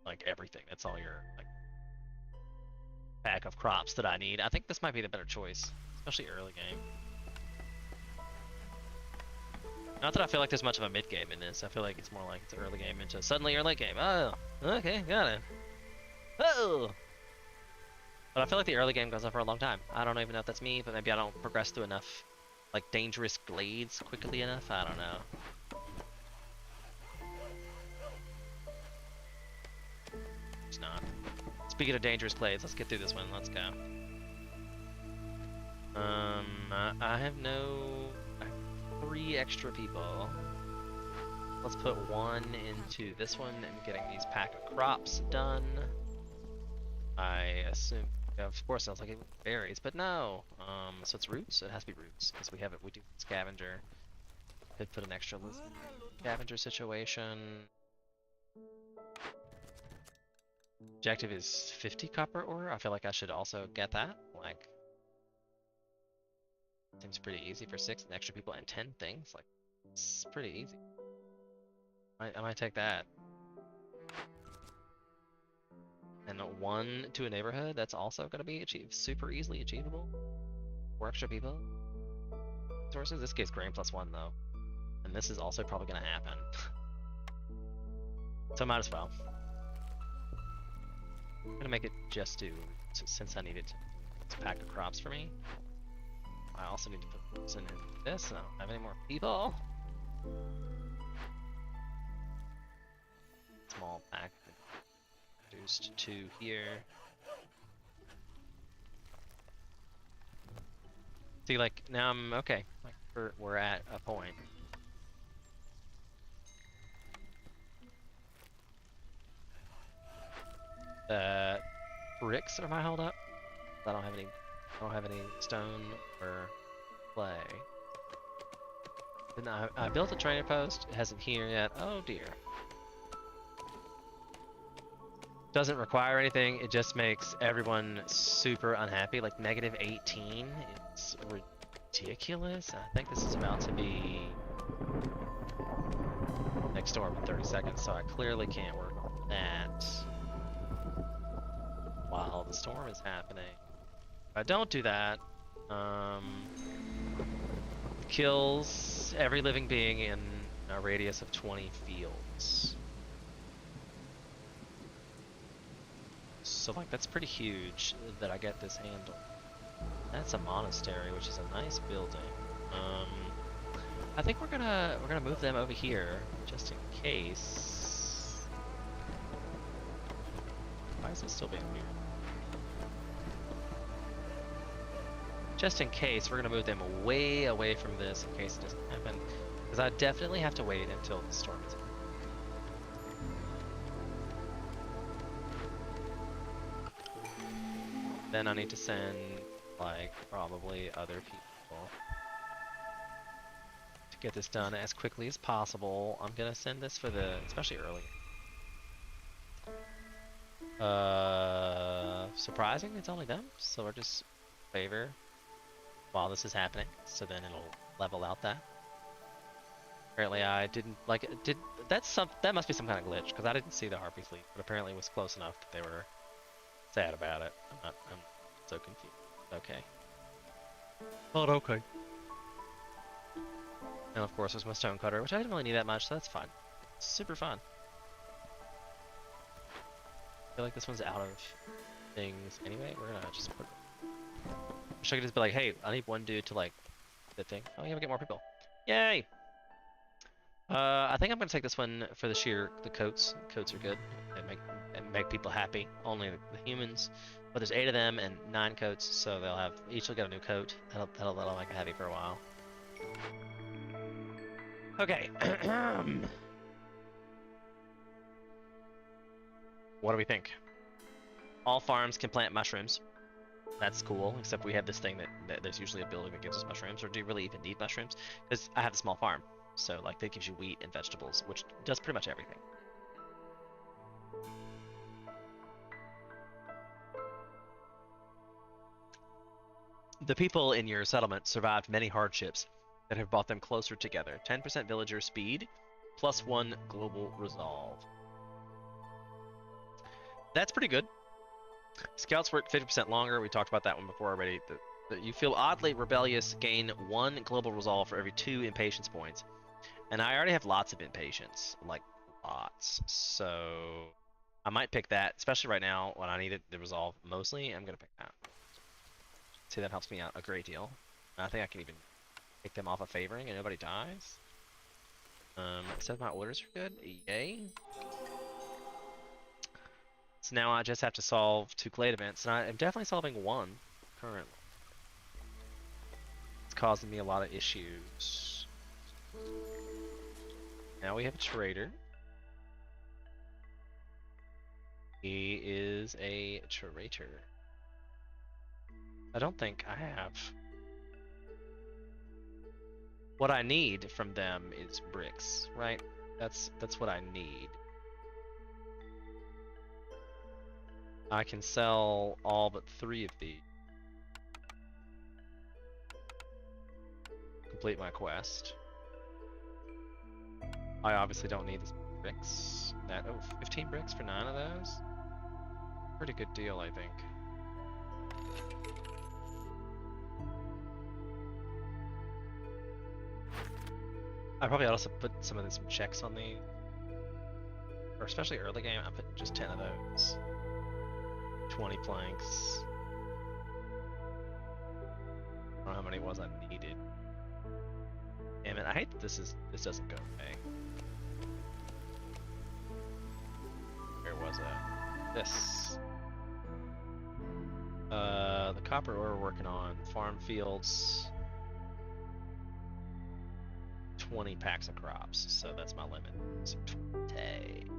like everything. That's all your like pack of crops that I need. I think this might be the better choice, especially early game. Not that I feel like there's much of a mid game in this. I feel like it's more like it's early game into suddenly your late game. Oh, okay, got it. Oh. But I feel like the early game goes on for a long time. I don't even know if that's me, but maybe I don't progress through enough, like, dangerous glades quickly enough. I don't know. It's not. Speaking of dangerous glades, let's get through this one. Let's go. I have 3 extra people. Let's put 1 into this one and getting these pack of crops done. I assume, of course, sounds like it berries, but no. So it's roots. It has to be roots because we have it. We do scavenger. Could put an extra scavenger situation. Objective is 50 copper ore. I feel like I should also get that. Like, seems pretty easy for 6 extra people and 10 things. Like, it's pretty easy. I might take that. And 1 to a neighborhood, that's also going to be achieved super easily achievable. 4 extra people. Sources, this gets grain +1 though. And this is also probably going to happen. So might as well. I'm going to make it just do, since I need it to pack of crops for me. I also need to put this in this. I don't have any more people. Small pack. Reduced 2 here. See, like, now I'm okay. Like, we're at a point. Bricks are my hold up. I don't have any stone or clay. Then I built a trainer post. It hasn't here yet. Oh dear. Doesn't require anything. It just makes everyone super unhappy. Like -18. It's ridiculous. I think this is about to be next door in 30 seconds, so I clearly can't work on that while the storm is happening. If I don't do that, kills every living being in a radius of 20 fields. So like that's pretty huge that I get this handle. That's a monastery, which is a nice building. I think we're gonna move them over here just in case. Why is this still being weird? Just in case, we're gonna move them way away from this in case it doesn't happen. Because I definitely have to wait until the storm is over. Then I need to send, like, probably other people to get this done as quickly as possible. I'm gonna send this for the, especially early. Surprising, it's only them, so we're just favor while this is happening, so then it'll level out that. Apparently I didn't, like, that must be some kind of glitch, because I didn't see the Harpy fleet, but apparently it was close enough that they were sad about it. I'm so confused. Okay. But okay. And of course, there's my stone cutter, which I didn't really need that much, so that's fun. Super fun. I feel like this one's out of things anyway. We're gonna just put. Wish I could just be like, hey, I need one dude to like the thing. Oh yeah, we get more people. Yay! I think I'm gonna take this one for the coats. Coats are good. They make people happy. Only the humans. But there's 8 of them and 9 coats, so they'll have each will get a new coat. That'll make it happy for a while. Okay. What do we think? All farms can plant mushrooms. That's cool, except we have this thing that there's usually a building that gives us mushrooms, or do you really even need mushrooms? Because I have a small farm, so like that gives you wheat and vegetables, which does pretty much everything. The people in your settlement survived many hardships that have brought them closer together. 10% villager speed, +1 global resolve. That's pretty good. Scouts work 50% longer. We talked about that one before already. You feel oddly rebellious, gain 1 global resolve for every 2 impatience points. And I already have lots of impatience, like lots. So I might pick that, especially right now when I need the resolve mostly. I'm going to pick that. See, that helps me out a great deal. I think I can even take them off of favoring and nobody dies. It says my orders are good. Yay. So now I just have to solve 2 Clade events, and I am definitely solving 1 currently. It's causing me a lot of issues. Now we have a trader. He is a traitor. I don't think I have. What I need from them is bricks, right? That's what I need. I can sell all but 3 of these. Complete my quest. I obviously don't need these bricks. 15 bricks for 9 of those? Pretty good deal, I think. I probably ought to put some checks on these. Or especially early game, I'm putting just 10 of those. 20 planks. I don't know how many it was I needed. Damn it, I hate that this doesn't go away. Where was it? This. The copper ore we're working on. Farm fields. 20 packs of crops, so that's my limit. So 20.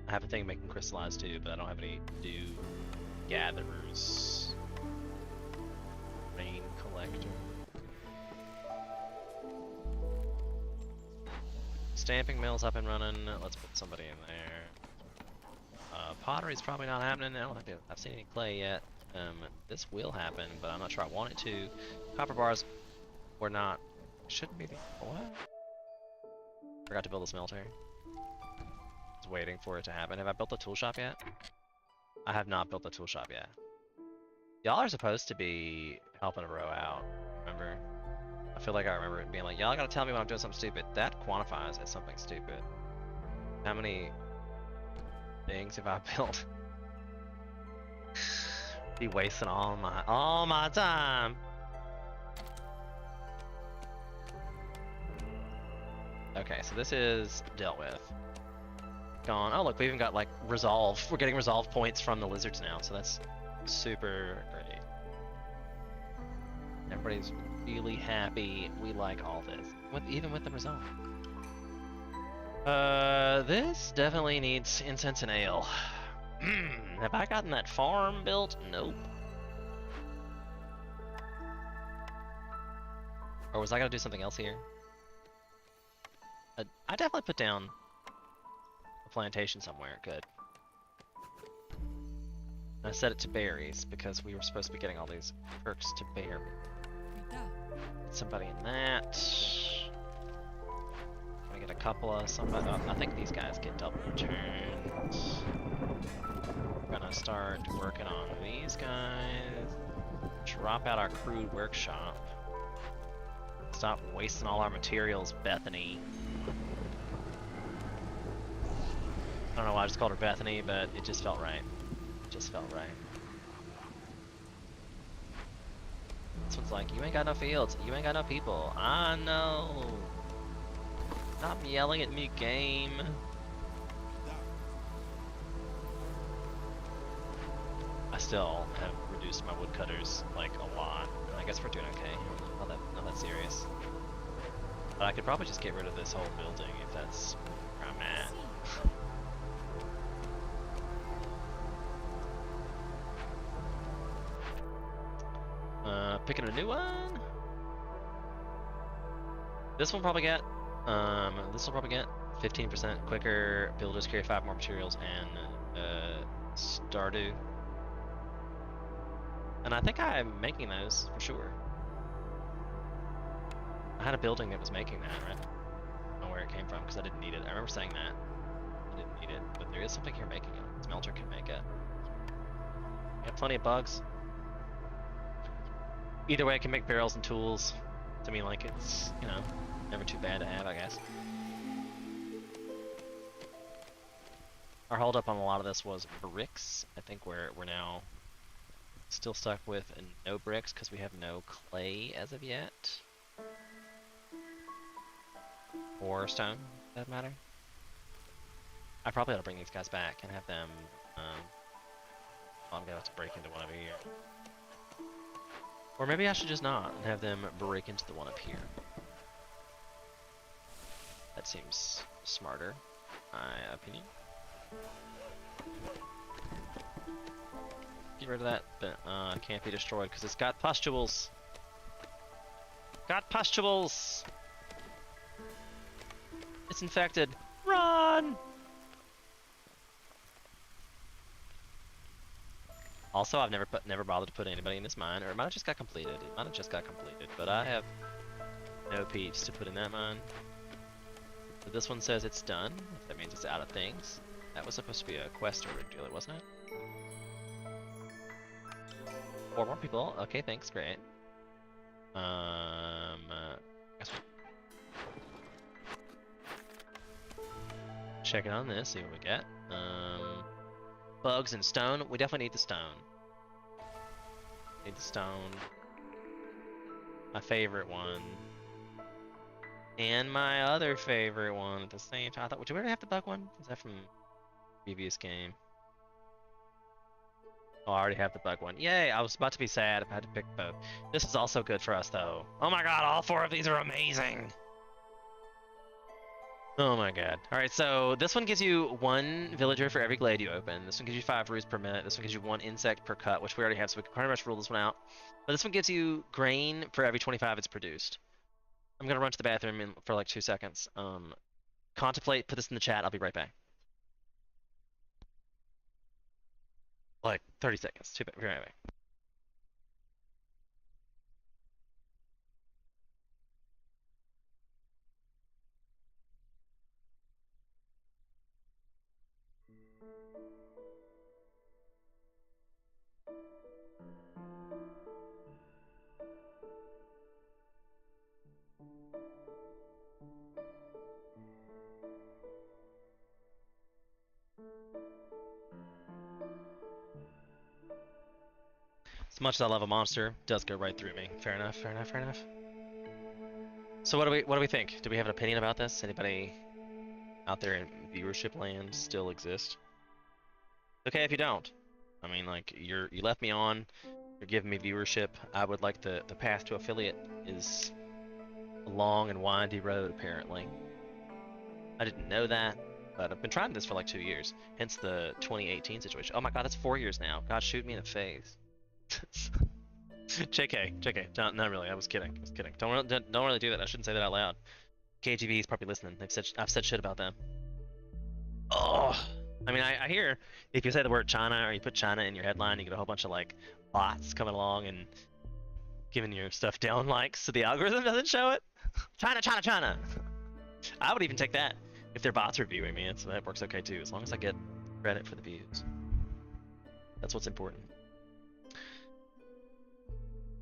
I have a thing making crystallized too, but I don't have any dew gatherers. Rain collector. Stamping mill's up and running. Let's put somebody in there. Pottery's probably not happening. I don't think I've seen any clay yet. This will happen, but I'm not sure I want it to. Copper bars were not. Shouldn't be the. What? Forgot to build a smelter. Was waiting for it to happen. Have I built the tool shop yet? I have not built the tool shop yet. Y'all are supposed to be helping a row out. Remember? I feel like I remember it being like, y'all gotta tell me when I'm doing something stupid. That quantifies as something stupid. How many things have I built? Be wasting all my time. Okay, so this is dealt with. Gone. Oh look, we even got like resolve. We're getting resolve points from the lizards now, so that's super great. Everybody's really happy. We like all this, even with the resolve. This definitely needs incense and ale. Have I gotten that farm built? Nope. Or was I gonna do something else here? I definitely put down a plantation somewhere. Good. I set it to berries because we were supposed to be getting all these perks to bear. Get somebody in that. Can I get a couple of somebody. I think these guys get double turns. We're gonna start working on these guys. Drop out our crude workshop. Stop wasting all our materials, Bethany. I don't know why I just called her Bethany, but it just felt right. It just felt right. This one's like, you ain't got no fields, you ain't got no people. I know. Stop yelling at me, game. I still have reduced my woodcutters like a lot. I guess we're doing okay. Not that serious. But I could probably just get rid of this whole building if that's where I'm at. Picking a new one. This one probably get. This will probably get 15% quicker. Builders carry 5 more materials and Stardew. And I think I'm making those for sure. I had a building that was making that, right? I don't know where it came from because I didn't need it. I remember saying that. I didn't need it, but there is something here making it. Smelter can make it. We have plenty of bugs. Either way, I can make barrels and tools. To me, like, it's, you know, never too bad to have, I guess. Our holdup on a lot of this was bricks. I think we're now still stuck with no bricks because we have no clay as of yet. Or stone, for that matter. I probably ought to bring these guys back and have them, I'm gonna have to break into one over here. Or maybe I should just not and have them break into the one up here. That seems smarter, my opinion. Get rid of that, but can't be destroyed because it's got pustules. Got pustules! It's infected. Run! Also, I've never bothered to put anybody in this mine, or it might have just got completed. It might have just got completed, but I have no peeps to put in that mine. So this one says it's done. That means it's out of things. That was supposed to be a quest or a dealer, wasn't it? 4 more people. Okay, thanks. Great. Guess checking on this, see what we get. Bugs and stone. We definitely need the stone. Need the stone. My favorite one. And my other favorite one at the same time. I thought, do we already have the bug one? Is that from previous game? Oh, I already have the bug one. Yay! I was about to be sad if I had to pick both. This is also good for us, though. Oh my god, all 4 of these are amazing! Oh my god. Alright, so this one gives you 1 villager for every glade you open. This one gives you 5 roots per minute. This one gives you 1 insect per cut, which we already have, so we can pretty much rule this one out. But this one gives you grain for every 25 it's produced. I'm gonna run to the bathroom for like 2 seconds. Contemplate, put this in the chat, I'll be right back. Like 30 seconds. Be right back. As much as I love a monster, it does go right through me. Fair enough, fair enough, fair enough. So what do we think? Do we have an opinion about this? Anybody out there in viewership land still exist? Okay if you don't. I mean, like, you left me on, you're giving me viewership. I would like the path to affiliate is a long and windy road, apparently. I didn't know that, but I've been trying this for like 2 years. Hence the 2018 situation. Oh my god, that's 4 years now. God, shoot me in the face. JK, not really. I was kidding. Don't really do that. I shouldn't say that out loud. KGB is probably listening. I've said shit about them. Oh, I mean, I hear if you say the word China or you put China in your headline, you get a whole bunch of like bots coming along and giving your stuff down likes, so the algorithm doesn't show it. China. I would even take that if they're bots reviewing me. That works okay too, as long as I get credit for the views. That's what's important.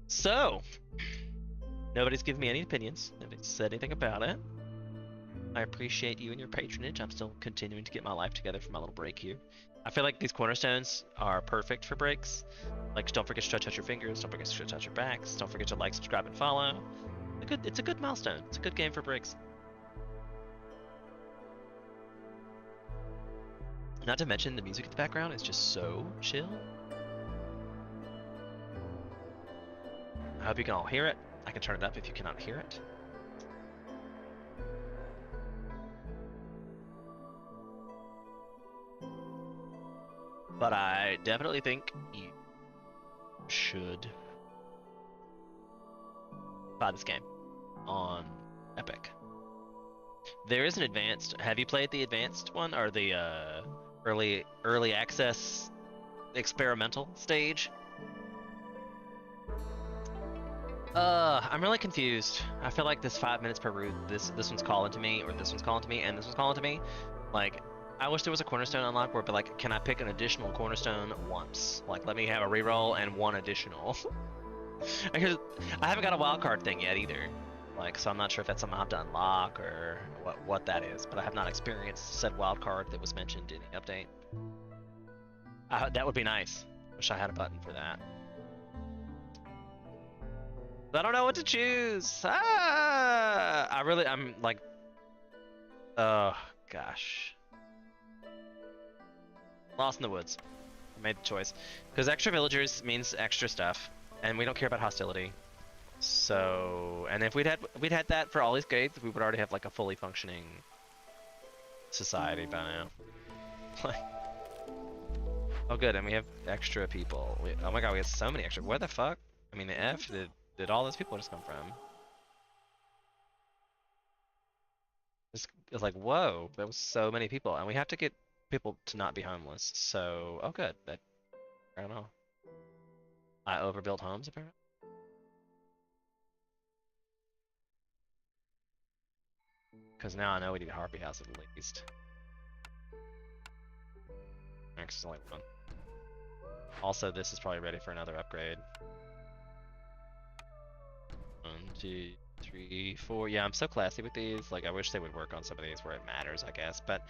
So, nobody's given me any opinions. Nobody's said anything about it. I appreciate you and your patronage. I'm still continuing to get my life together for my little break here. I feel like these cornerstones are perfect for breaks. Like, don't forget to touch your fingers. Don't forget to touch your backs. Don't forget to like, subscribe, and follow. It's a good milestone. It's a good game for breaks. Not to mention the music in the background is just so chill. I hope you can all hear it. I can turn it up if you cannot hear it. But I definitely think you should buy this game on Epic. There is an advanced. Have you played the advanced one or the early access experimental stage? I'm really confused. I feel like this 5 minutes per route, this one's calling to me, or this one's calling to me, and this one's calling to me. Like, I wish there was a cornerstone unlock where it'd be like, can I pick an additional cornerstone once? Like, let me have a reroll and one additional. Because I haven't got a wildcard thing yet either. Like, so I'm not sure if that's something I have to unlock or what that is, but I have not experienced said wildcard that was mentioned in the update. That would be nice. Wish I had a button for that. I don't know what to choose. I'm like, oh gosh. Lost in the woods. I made the choice. Because extra villagers means extra stuff, and we don't care about hostility. So, and if we'd had that for all these grades, we would already have like a fully functioning society by now. Like, oh good, and we have extra people. Oh my god, we have so many extra. Where the fuck? I mean, the F did all those people just come from? It's like, whoa, there was so many people, and we have to get people to not be homeless. So, oh good, I don't know. I overbuilt homes apparently. Because now I know we need a Harpy House at least. Actually, only one. Also, this is probably ready for another upgrade. 1, 2, 3, 4. Yeah, I'm so classy with these. Like, I wish they would work on some of these where it matters, I guess. But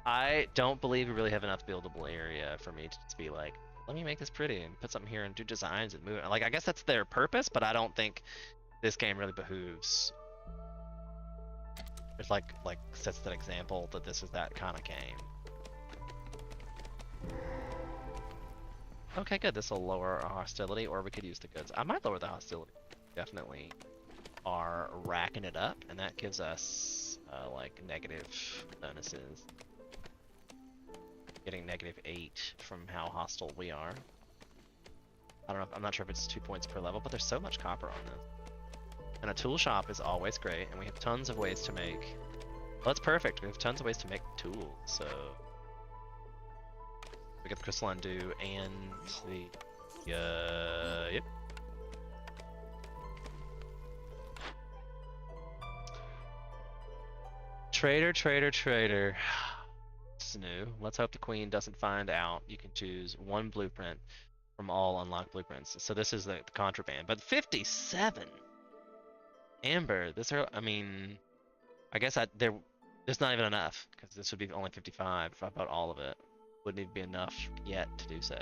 I don't believe we really have enough buildable area for me to just be like, let me make this pretty and put something here and do designs and move it. Like, I guess that's their purpose, but I don't think this game really behooves. It's like sets that example that this is that kind of game. Okay, good. This will lower our hostility, or we could use the goods. I might lower the hostility. Definitely are racking it up, and that gives us like negative bonuses. Getting -8 from how hostile we are. I don't know. I'm not sure if it's 2 points per level, but there's so much copper on this. And a tool shop is always great, and we have tons of ways to make. Well, that's perfect. We have tons of ways to make tools. So we get the crystalline dew and the yep. Trader. This is new. Let's hope the queen doesn't find out. You can choose one blueprint from all unlocked blueprints. So this is the contraband. But 57 amber. I mean, I guess there's not even enough because this would be only 55 if I bought all of it. Wouldn't even be enough yet to do so.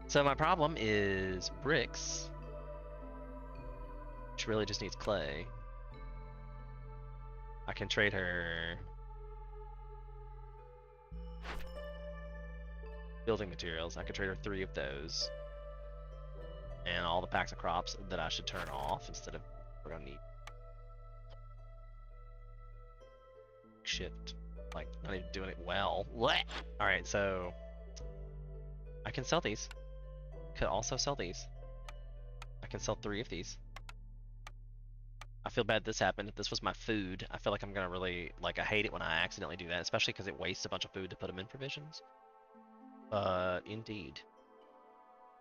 So my problem is bricks, which really just needs clay. I can trade her building materials. I could trade her 3 of those. And all the packs of crops that I should turn off instead of we're gonna need shift, like not even doing it well. What? Alright, so I can sell these. Could also sell these. I can sell 3 of these. I feel bad this happened. If this was my food, I feel like I'm gonna really, like, I hate it when I accidentally do that, especially because it wastes a bunch of food to put them in provisions. Indeed.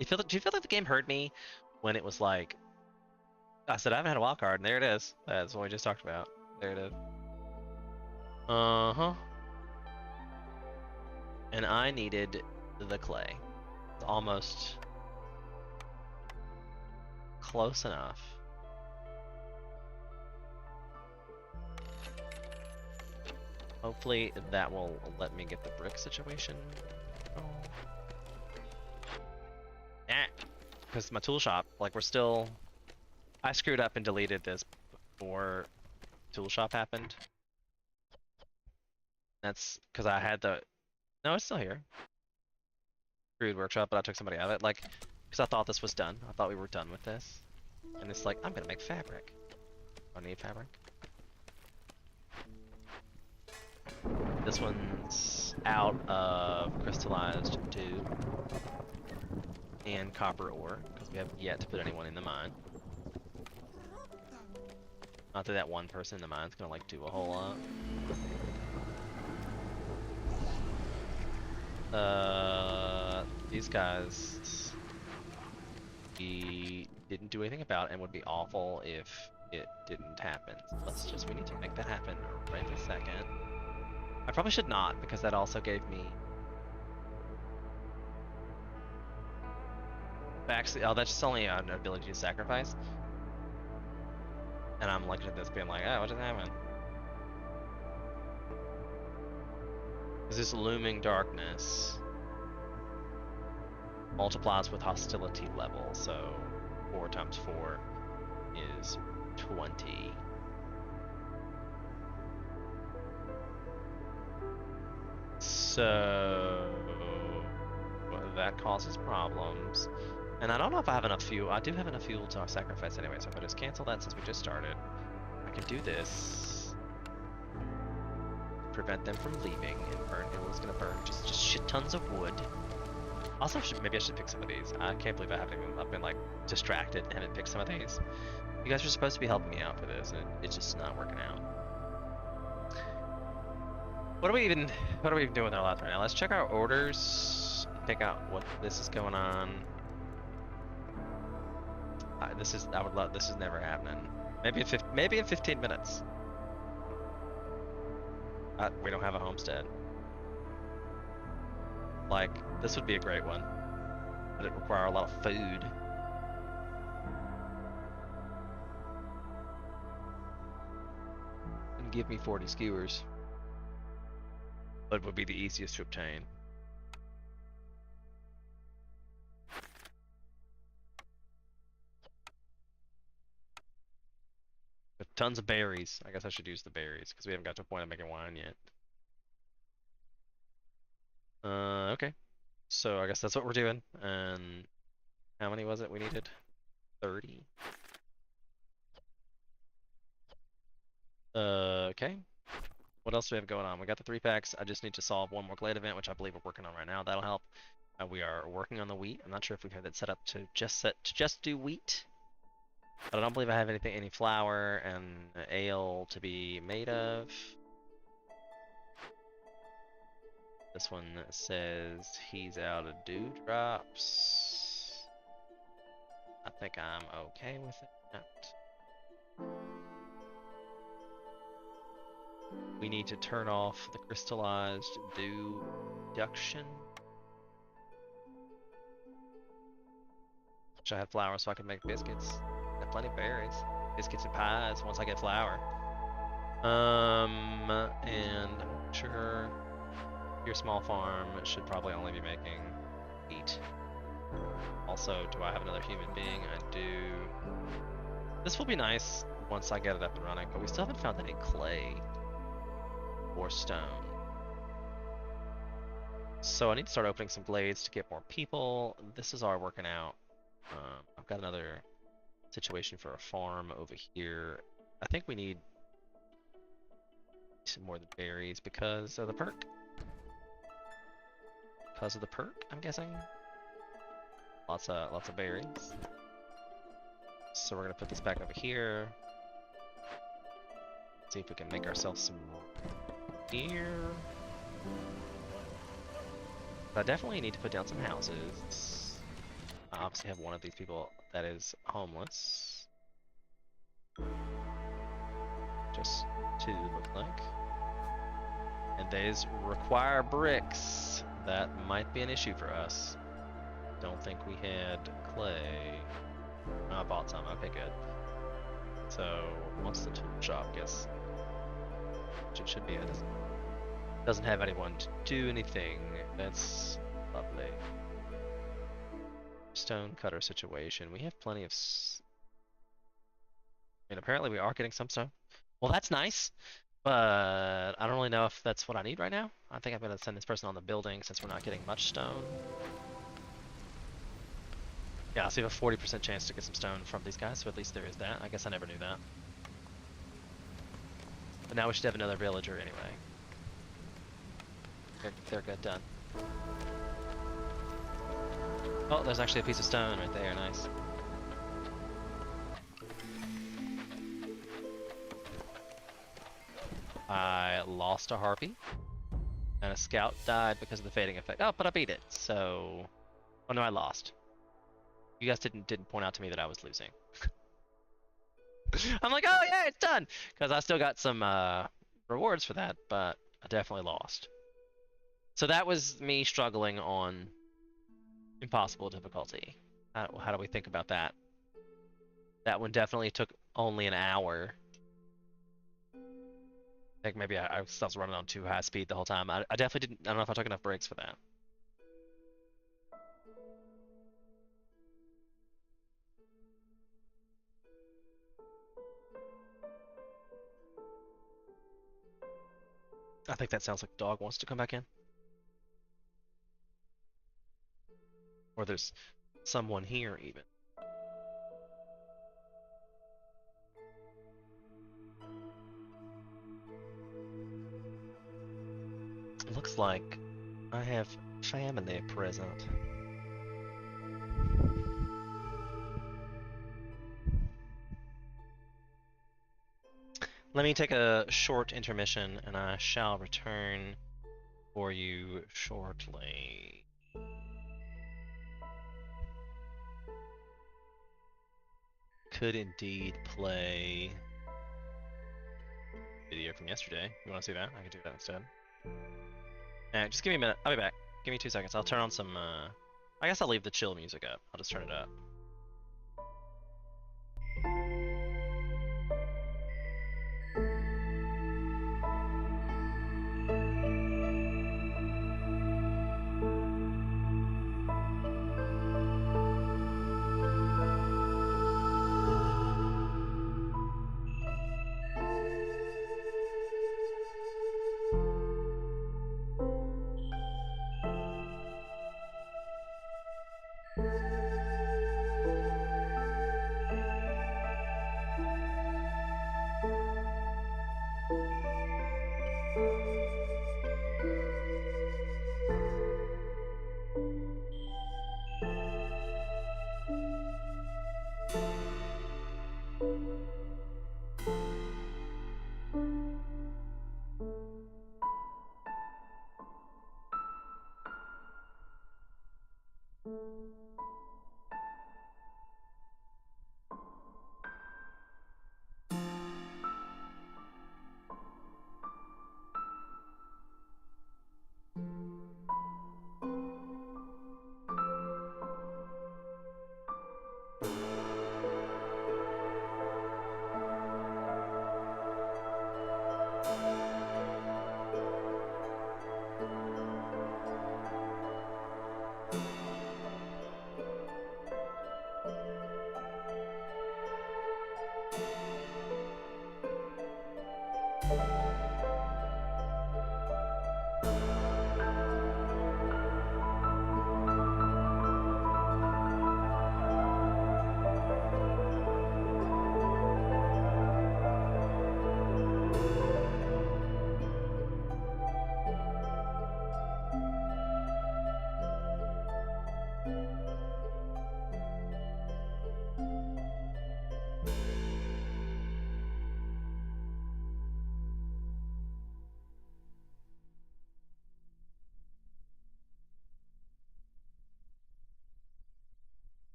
Do you feel like the game heard me when it was like, I said I haven't had a wild card, and there it is. That's what we just talked about. There it is. Uh-huh. And I needed the clay. It's almost close enough. Hopefully that will let me get the brick situation. Oh. Because my tool shop, like, we're still... I screwed up and deleted this before tool shop happened. That's because I had the... No, it's still here. Screwed workshop, but I took somebody out of it. Like, because I thought this was done. I thought we were done with this. And it's like, I'm gonna make fabric. I need fabric. This one's out of crystallized dew and copper ore, because we haven't yet to put anyone in the mine. Not that that one person in the mine's gonna like do a whole lot. These guys, we didn't do anything about it, and would be awful if it didn't happen. So we need to make that happen right this second. I probably should not, because that also gave me actually, oh, that's just only an ability to sacrifice. And I'm looking at this being like, oh, what just happened? Because this looming darkness multiplies with hostility level, so 4 times 4 is 20. So that causes problems. And I don't know if I have enough fuel. I do have enough fuel to sacrifice anyway, so if I just cancel that since we just started, I can do this. Prevent them from leaving and burn. It was gonna burn just shit tons of wood. Also, maybe I should pick some of these. I can't believe I've been like distracted and haven't picked some of these. You guys are supposed to be helping me out for this, and it's just not working out. What are we even doing with our lives right now? Let's check our orders, pick out what this is going on. This is never happening. Maybe in 15 minutes. We don't have a homestead. Like, this would be a great one, but it require a lot of food. And give me 40 skewers. But it would be the easiest to obtain. With tons of berries. I guess I should use the berries, because we haven't got to a point of making wine yet. Okay. So I guess that's what we're doing. And how many was it we needed? 30. Okay. What else do we have going on? We got the 3 packs. I just need to solve one more glade event, which I believe we're working on right now. That'll help. We are working on the wheat. I'm not sure if we've had that set up to just do wheat. But I don't believe I have any flour and ale to be made of. This one says he's out of dewdrops. I think I'm okay with it. We need to turn off the crystallized dew reduction. Wish I had flour so I could make biscuits. Got plenty of berries. Biscuits and pies once I get flour. And I'm sure your small farm should probably only be making 8. Also, do I have another human being? I do. This will be nice once I get it up and running, but we still haven't found any clay or stone. So I need to start opening some glades to get more people. This is all working out. I've got another situation for a farm over here. I think we need some more than berries because of the perk. Because of the perk, I'm guessing. Lots of berries. So we're gonna put this back over here. See if we can make ourselves some here. But I definitely need to put down some houses. I obviously have one of these people that is homeless. Just 2 look like. And these require bricks. That might be an issue for us. Don't think we had clay. Oh, I bought some. Okay, good. So once the tool shop gets, which it should be, it doesn't have anyone to do anything. That's lovely. Stone cutter situation. We have plenty of. I mean, apparently we are getting some stone. Well, that's nice, but I don't really know if that's what I need right now. I think I'm gonna send this person on the building since we're not getting much stone. Yeah, so you have a 40% chance to get some stone from these guys, so at least there is that. I guess I never knew that. But now we should have another villager anyway. They're good, done. Oh, there's actually a piece of stone right there, nice. I lost a harpy, and a scout died because of the fading effect. Oh, but I beat it, so... Oh no, I lost. You guys didn't point out to me that I was losing. I'm like, oh yeah, it's done! Because I still got some rewards for that, but I definitely lost. So that was me struggling on impossible difficulty. How do we think about that? That one definitely took only an hour. I think maybe I was running on too high speed the whole time. I definitely didn't. I don't know if I took enough breaks for that. I think that sounds like the dog wants to come back in. Or there's someone here even. It looks like I have family present. Let me take a short intermission and I shall return for you shortly. Could indeed play video from yesterday. You want to see that? I can do that instead. Just give me a minute. I'll be back. Give me 2 seconds. I'll turn on some, I guess I'll leave the chill music up. I'll just turn it up.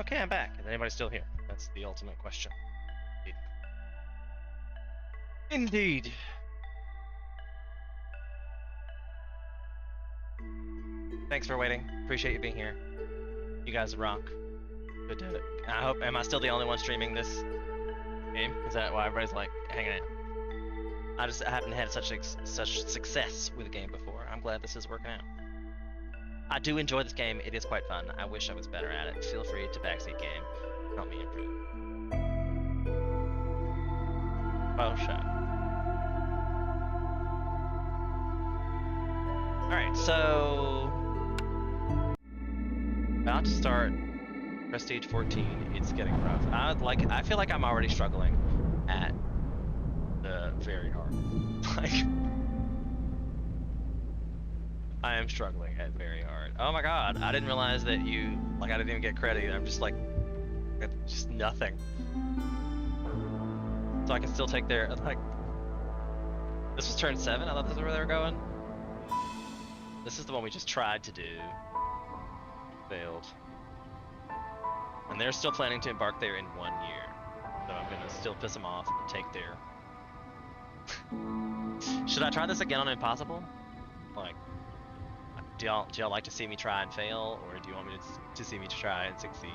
Okay, I'm back. Is anybody still here? That's the ultimate question. Indeed. Thanks for waiting. Appreciate you being here. You guys rock. Good to. I hope. Am I still the only one streaming this game? Is that why everybody's like hanging out? I haven't had such success with a game before. I'm glad this is working out. I do enjoy this game. It is quite fun. I wish I was better at it. Feel free to backseat game. Help me improve. Oh, shut. Alright, so about to start Prestige 14. It's getting rough. I feel like I'm already struggling at the very hard. Like, I am struggling at very hard. Oh my god, I didn't realize that you, like, I didn't even get credit. I'm just like, just nothing. So I can still take their, like, this was turn 7? I thought this was where they were going. This is the one we just tried to do. Failed. And they're still planning to embark there in 1 year. So I'm gonna still piss them off and take their... Should I try this again on Impossible? Like, do y'all like to see me try and fail, or do you want me to see me try and succeed?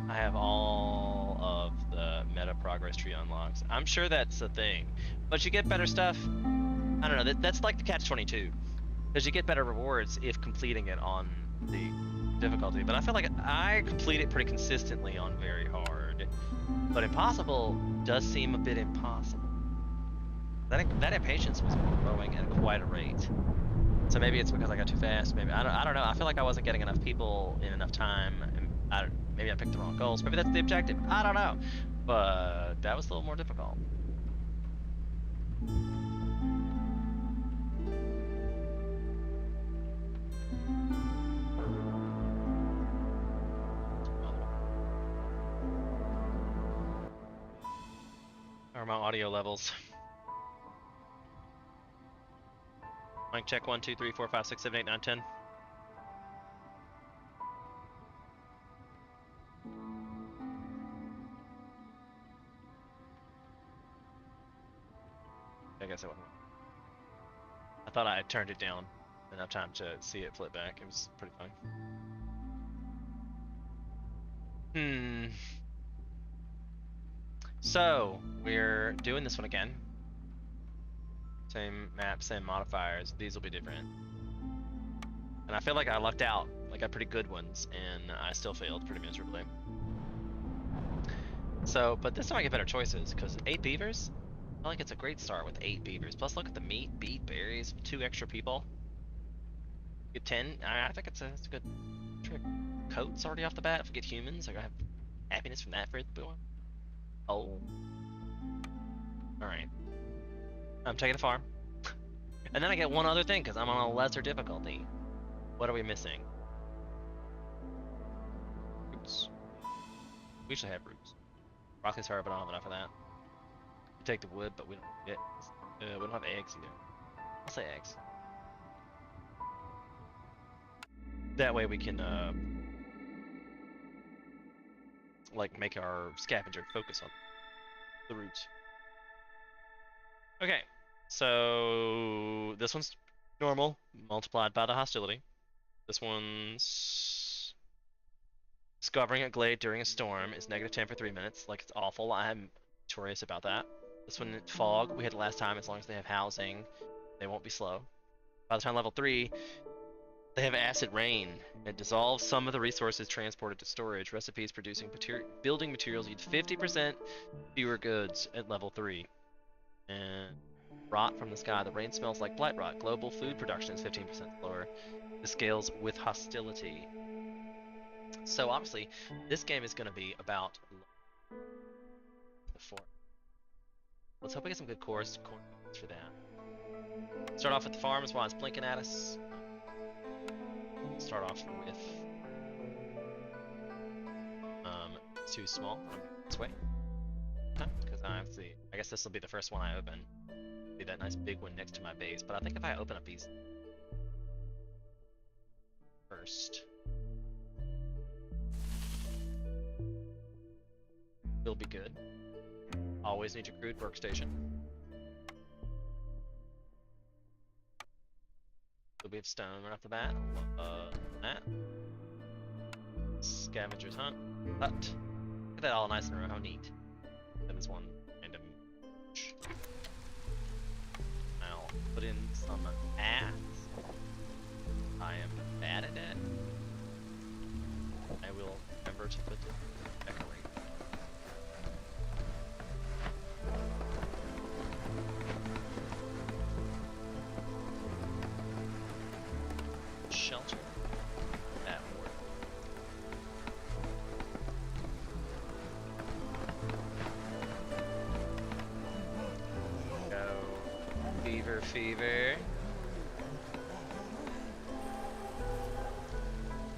I have all of the meta progress tree unlocks. I'm sure that's a thing, but you get better stuff. I don't know. That's like the catch-22, because you get better rewards if completing it on the difficulty. But I feel like I complete it pretty consistently on very hard. But Impossible does seem a bit impossible. That impatience was growing at quite a rate. So maybe it's because I got too fast. Maybe I don't know. I feel like I wasn't getting enough people in enough time. And maybe I picked the wrong goals. Maybe that's the objective. I don't know. But that was a little more difficult. How are my audio levels? Mic check 1, 2, 3, 4, 5, 6, 7, 8, 9, 10. I guess it wasn't. I thought I had turned it down enough time to see it flip back. It was pretty funny. So, we're doing this one again. Same map, same modifiers. These will be different. And I feel like I lucked out. I got pretty good ones, and I still failed pretty miserably. So, but this time I get better choices, because 8 beavers? I feel like it's a great start with 8 beavers. Plus, look at the meat, beet, berries, 2 extra people. Get 10. I think it's a good trick. Coats already off the bat. If we get humans, I gotta have happiness from that for the one. Oh. Alright. I'm taking a farm. And then I get one other thing, because I'm on a lesser difficulty. What are we missing? Roots. We should have roots. Broccoli's hard, but I don't have enough of that. We take the wood, but we don't get. We don't have eggs either. I'll say eggs. That way we can, like, make our scavenger focus on the roots. Okay, so this one's normal, multiplied by the hostility. This one's discovering a glade during a storm is -10 for 3 minutes. Like, it's awful. I'm notorious about that. This one, fog, we had last time. As long as they have housing, they won't be slow. By the time level 3, they have acid rain. It dissolves some of the resources transported to storage. Recipes producing building materials need 50% fewer goods at level 3. And rot from the sky. The rain smells like blight rot. Global food production is 15% lower. The scales with hostility. So obviously, this game is going to be about the forest. Let's hope we get some good cores for that. Start off with the farms while it's blinking at us. Start off with too small. This way. Because I guess this will be the first one I open. Be that nice big one next to my base. But I think if I open up these first, first. Will be good. Always need your crude workstation. So we have stone right off the bat. That. Scavenger's Hut. Get that all nice in a row. How neat. That is one random. I'll put in some ass. I am bad at it. I will remember to put decorate. Shelter. That work. Go. Fever, fever.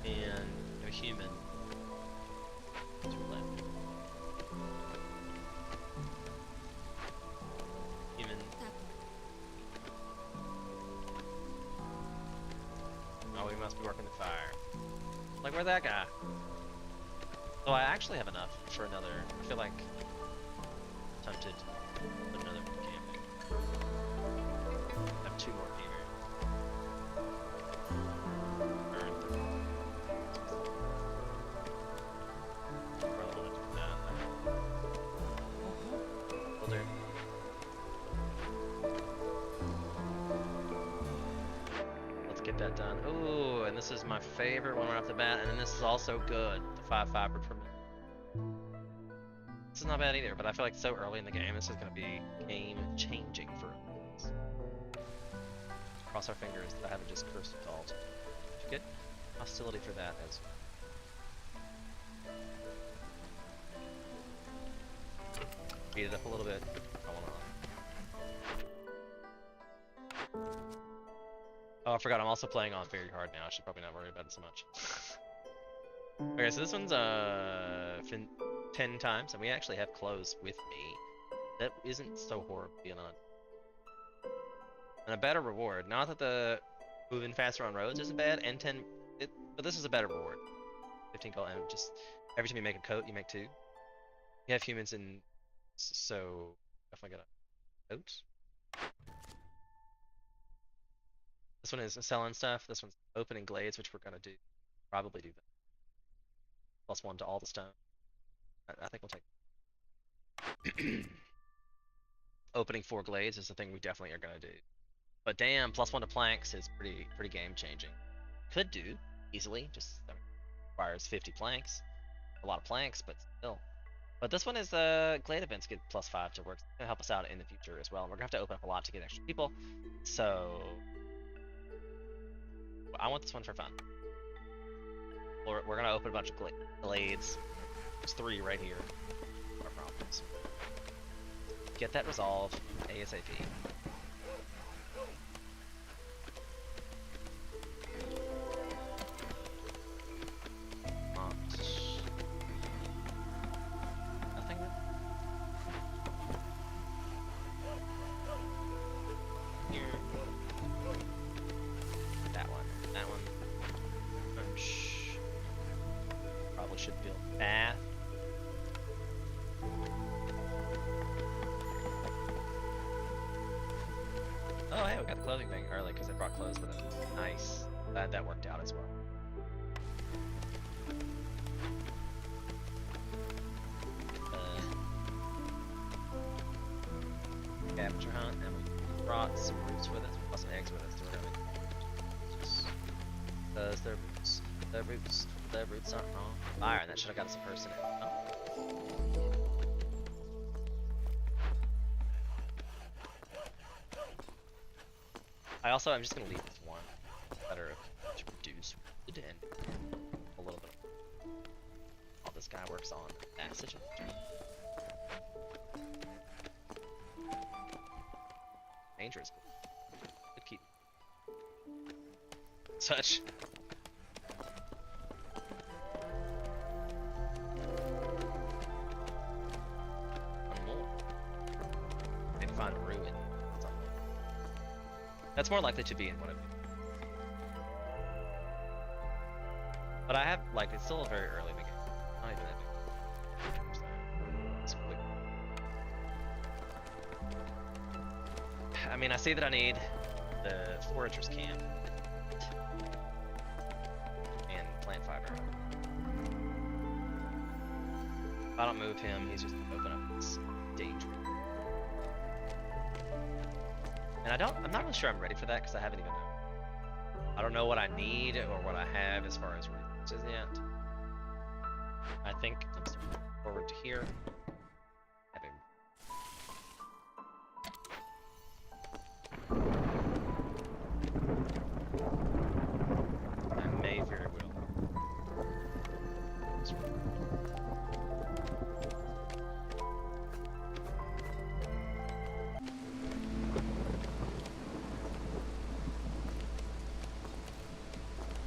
And a human. To left. Human. Oh, we must be working the fire. Like, where'd that guy? So I actually have enough for another. I feel like tempted to put another camping. I have 2 more fever. Burn. Builder. Let's get that done. Ooh, and this is my favorite one right off the bat, and then this is also good. The 5 fiber per minute. This is not bad either, but I feel like so early in the game, this is going to be game-changing for us. Cross our fingers that I haven't just cursed it all. Get hostility for that as speed it up a little bit. I wanna... Oh, I forgot. I'm also playing on very hard now. I should probably not worry about it so much. Okay, so this one's 10 times, and we actually have clothes with me. That isn't so horribly not. And a better reward. Not that the moving faster on roads isn't bad, and 10, but this is a better reward. 15 gold, and just every time you make a coat, you make 2. You have humans in, so definitely got a coat. This one is selling stuff. This one's opening glades, which we're gonna do. Probably do that. +1 to all the stone. I think we'll take. Opening 4 glades is the thing we definitely are gonna do. But damn, +1 to planks is pretty game changing. Could do easily. Just requires 50 planks. A lot of planks, but still. But this one is glade events get +5 to work. It's gonna help us out in the future as well. And we're gonna have to open up a lot to get extra people. So I want this one for fun. We're gonna open a bunch of glades. There's 3 right here. Our problems. Get that resolved ASAP. Nothing. Here. That one. That one. Probably should build path. Oh, hey, we got the clothing thing early because I brought clothes with it. Nice. Glad that worked out as well. Scavenger hunt, and we brought some roots with us. We brought some eggs with us. So we're gonna because the roots aren't wrong. Fire, and that should have got us a person in. Oh. I'm just gonna leave this one. Better to reduce wood and a little bit. While this guy works on passage. Dangerous. Good keep. Such. One more. Maybe find a ruin. That's more likely to be in one of them. like, it's still very early in the game. Not even that big. It's quick. I mean, I see that I need the foragers camp and plant fiber. If I don't move him, he's just gonna open up this danger. And I'm not really sure I'm ready for that because I haven't even I don't know what I need or what I have as far as resources yet. I think I'm starting forward to here. Having I may very well.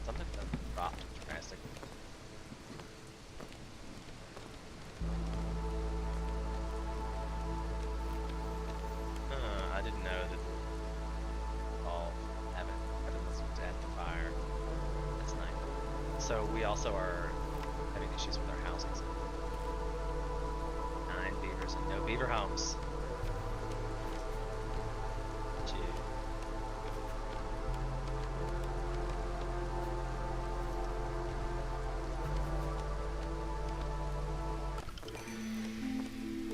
Something that dropped drastically. I didn't know that all haven't to add the fire. That's nice. So we also are having issues with our houses. 9 beavers and no beaver homes. 2.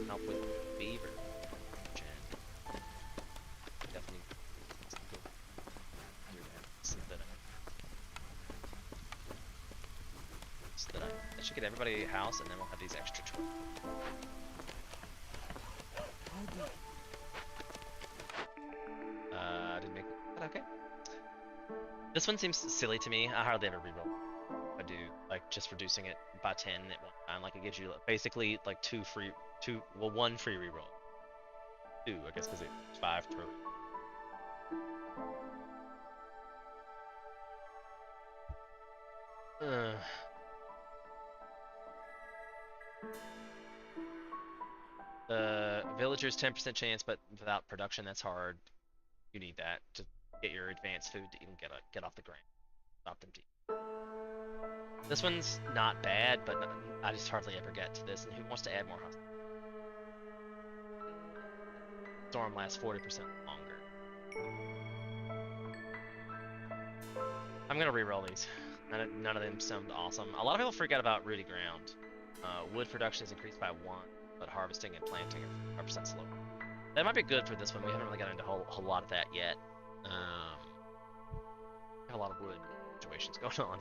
Help with beaver. Definitely. That should get everybody a house, and then we'll have these extra 12. I didn't make that okay. This one seems silly to me. I hardly ever reroll. I do, like, just reducing it by 10 at one time. Like, it gives you basically like 1 free reroll. 2, I guess, because it's 5 per. The villagers 10% chance, but without production, that's hard. You need that to get your advanced food to even get off the ground. Stop them to eat. This one's not bad, but I just hardly ever get to this. And who wants to add more hustle? Storm lasts 40% longer. I'm gonna re-roll these. None of them sound awesome. A lot of people freak out about rooty ground. Wood production is increased by 1, but harvesting and planting are 5% slower. That might be good for this one. We haven't really got into a whole lot of that yet. We have a lot of wood situations going on.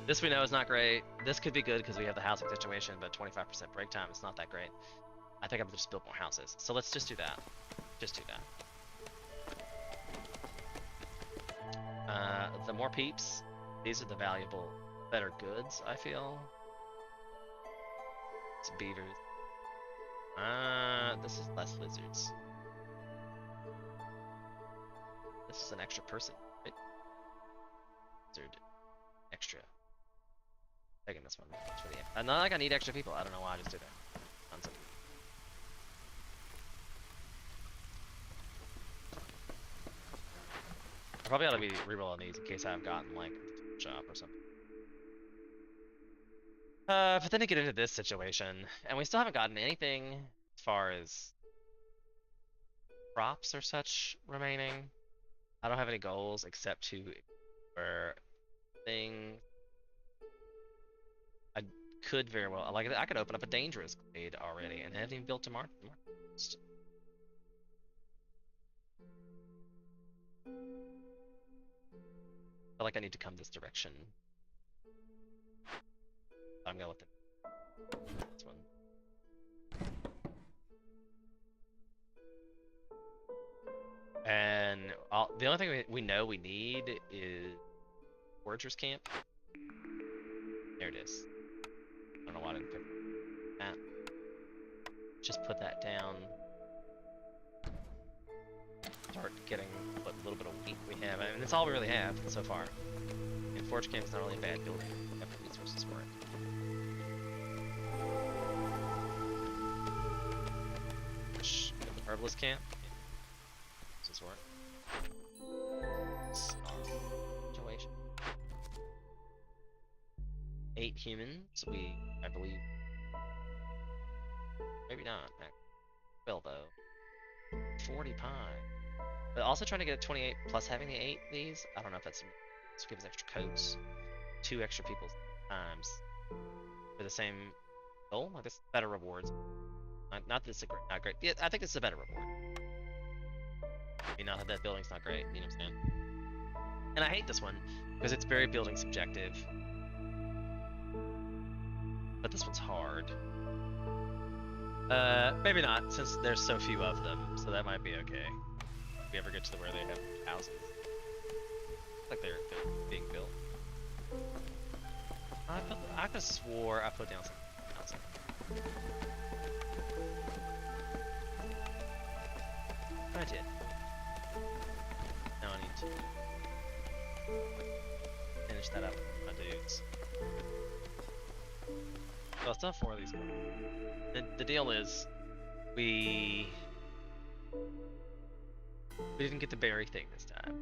This we know is not great. This could be good because we have the housing situation, but 25% break time is not that great. I think I'm gonna just build more houses. So let's just do that. Just do that. The more peeps, these are the valuable, better goods, I feel. It's beavers. This is less lizards. This is an extra person, right? Lizard. Extra. Taking this one. That's really it. Not like I need extra people. I don't know why I just did that. Nonsense. I probably ought to be rerolling these in case I've gotten like a shop or something. But then to get into this situation, and we still haven't gotten anything as far as crops or such remaining. I don't have any goals except to for things. I could very well, like, I could open up a dangerous glade already, and I haven't even built a market. I feel like I need to come this direction. I'm gonna let them. This one. And the only thing we know we need is Foragers Camp. There it is. I don't know why I didn't pick that. Just put that down. Start getting what little bit of wheat we have. I mean, that's all we really have so far. And Forge Camp is not really a bad building. We have the resources for it. The Herbalist Camp. Does this work? Situation. 8 humans. I believe, maybe not. 12 though. 40 pie. But also trying to get a 28 plus having the 8 of these. I don't know if that's to give us extra coats. 2 extra people's times for the same goal. I guess better rewards. Not that it's not great. Yeah, I think this is a better reward. I mean, not that that building's not great. You know what I'm saying? And I hate this one because it's very building subjective. But this one's hard. Maybe not, since there's so few of them. So that might be okay. If we ever get to where they have houses. Like they're being built. I could have swore I put down something else. I did. Now I need to finish that up with my dudes. So I still have 4 of these. The deal is, we didn't get the berry thing this time,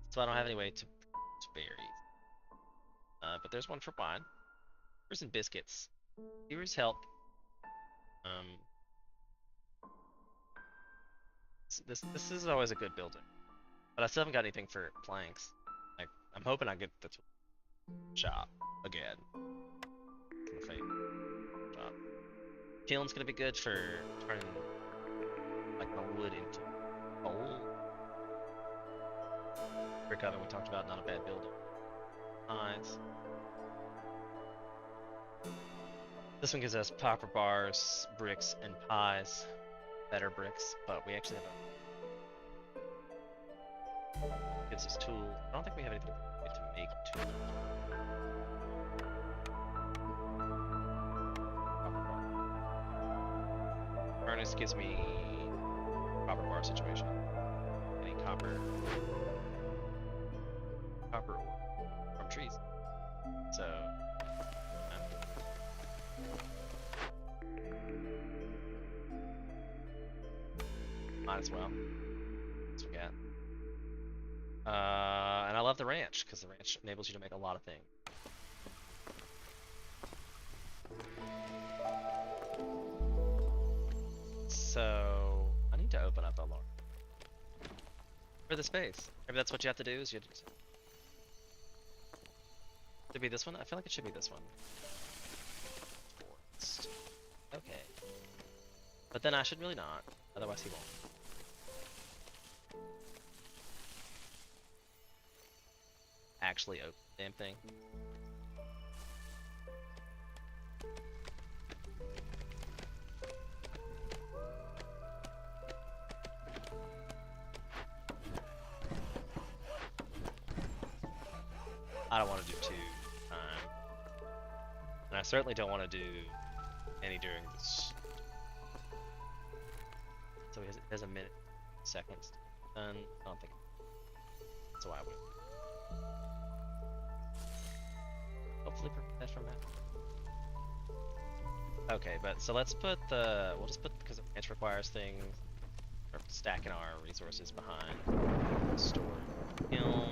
so I don't have any way to berries. But there's one for wine. There's some biscuits. Viewers help. This is always a good building, but I still haven't got anything for planks. Like, I'm hoping I get the shop again. Shop. Kiln's gonna be good for turning like my wood into coal. Brick oven we talked about, not a bad building. Nice. This one gives us copper bars, bricks, and pies. Better bricks, but we actually have a... Gives us tools. I don't think we have anything to make tools. Copper bar. Furnace gives me copper bar situation. Getting copper ore from trees. So might as well. Let's forget. And I love the ranch, because the ranch enables you to make a lot of things. So I need to open up a lot for the space. Maybe that's what you have to do. Is you have to... Should be this one? I feel like it should be this one. Forest. Okay. But then I should really not. Otherwise he won't. Actually open the damn thing. I don't want to do 2 and I certainly don't want to do any during this. So he has a minute, seconds, and I don't think so. I would hopefully prevent that from happening. Okay, but so let's put we'll just put, because the ranch requires things, or stacking our resources behind store kiln.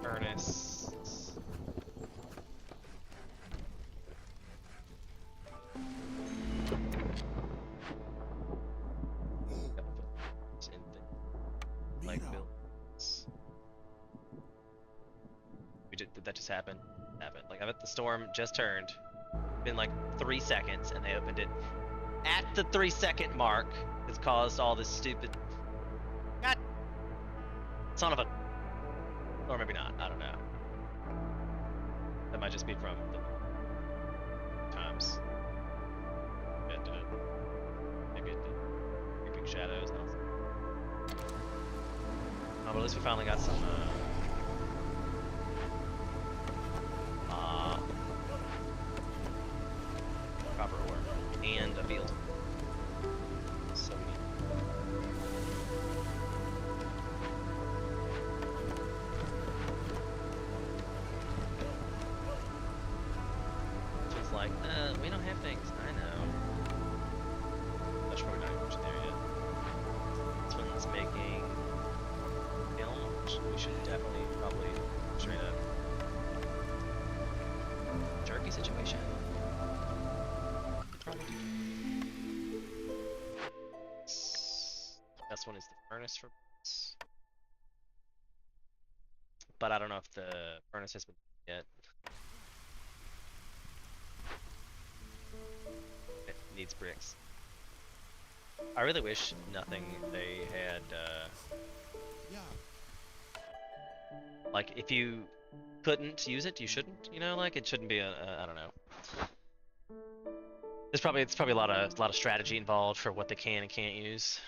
Furnace. Like builds. Did that just happen? Happened. Like I bet the storm just turned. Been like 3 seconds and they opened it at the 3-second mark. It's caused all this stupid. God. Son of a. Or maybe not. I don't know. That might just be from the times. Yeah, did it? Maybe it did. Creeping shadows. Oh, but at least we finally got some. Copper ore and a field. So neat. It's like, we don't have things. I know. That's probably not even there yet. This one's making kiln we should definitely probably straight up jerky situation. Probably do. This one is the furnace for this. But I don't know if the furnace has been yet. It needs bricks. I really wish nothing they had, like, if you couldn't use it, you shouldn't, you know, like, it shouldn't be I don't know. It's probably a lot of strategy involved for what they can and can't use.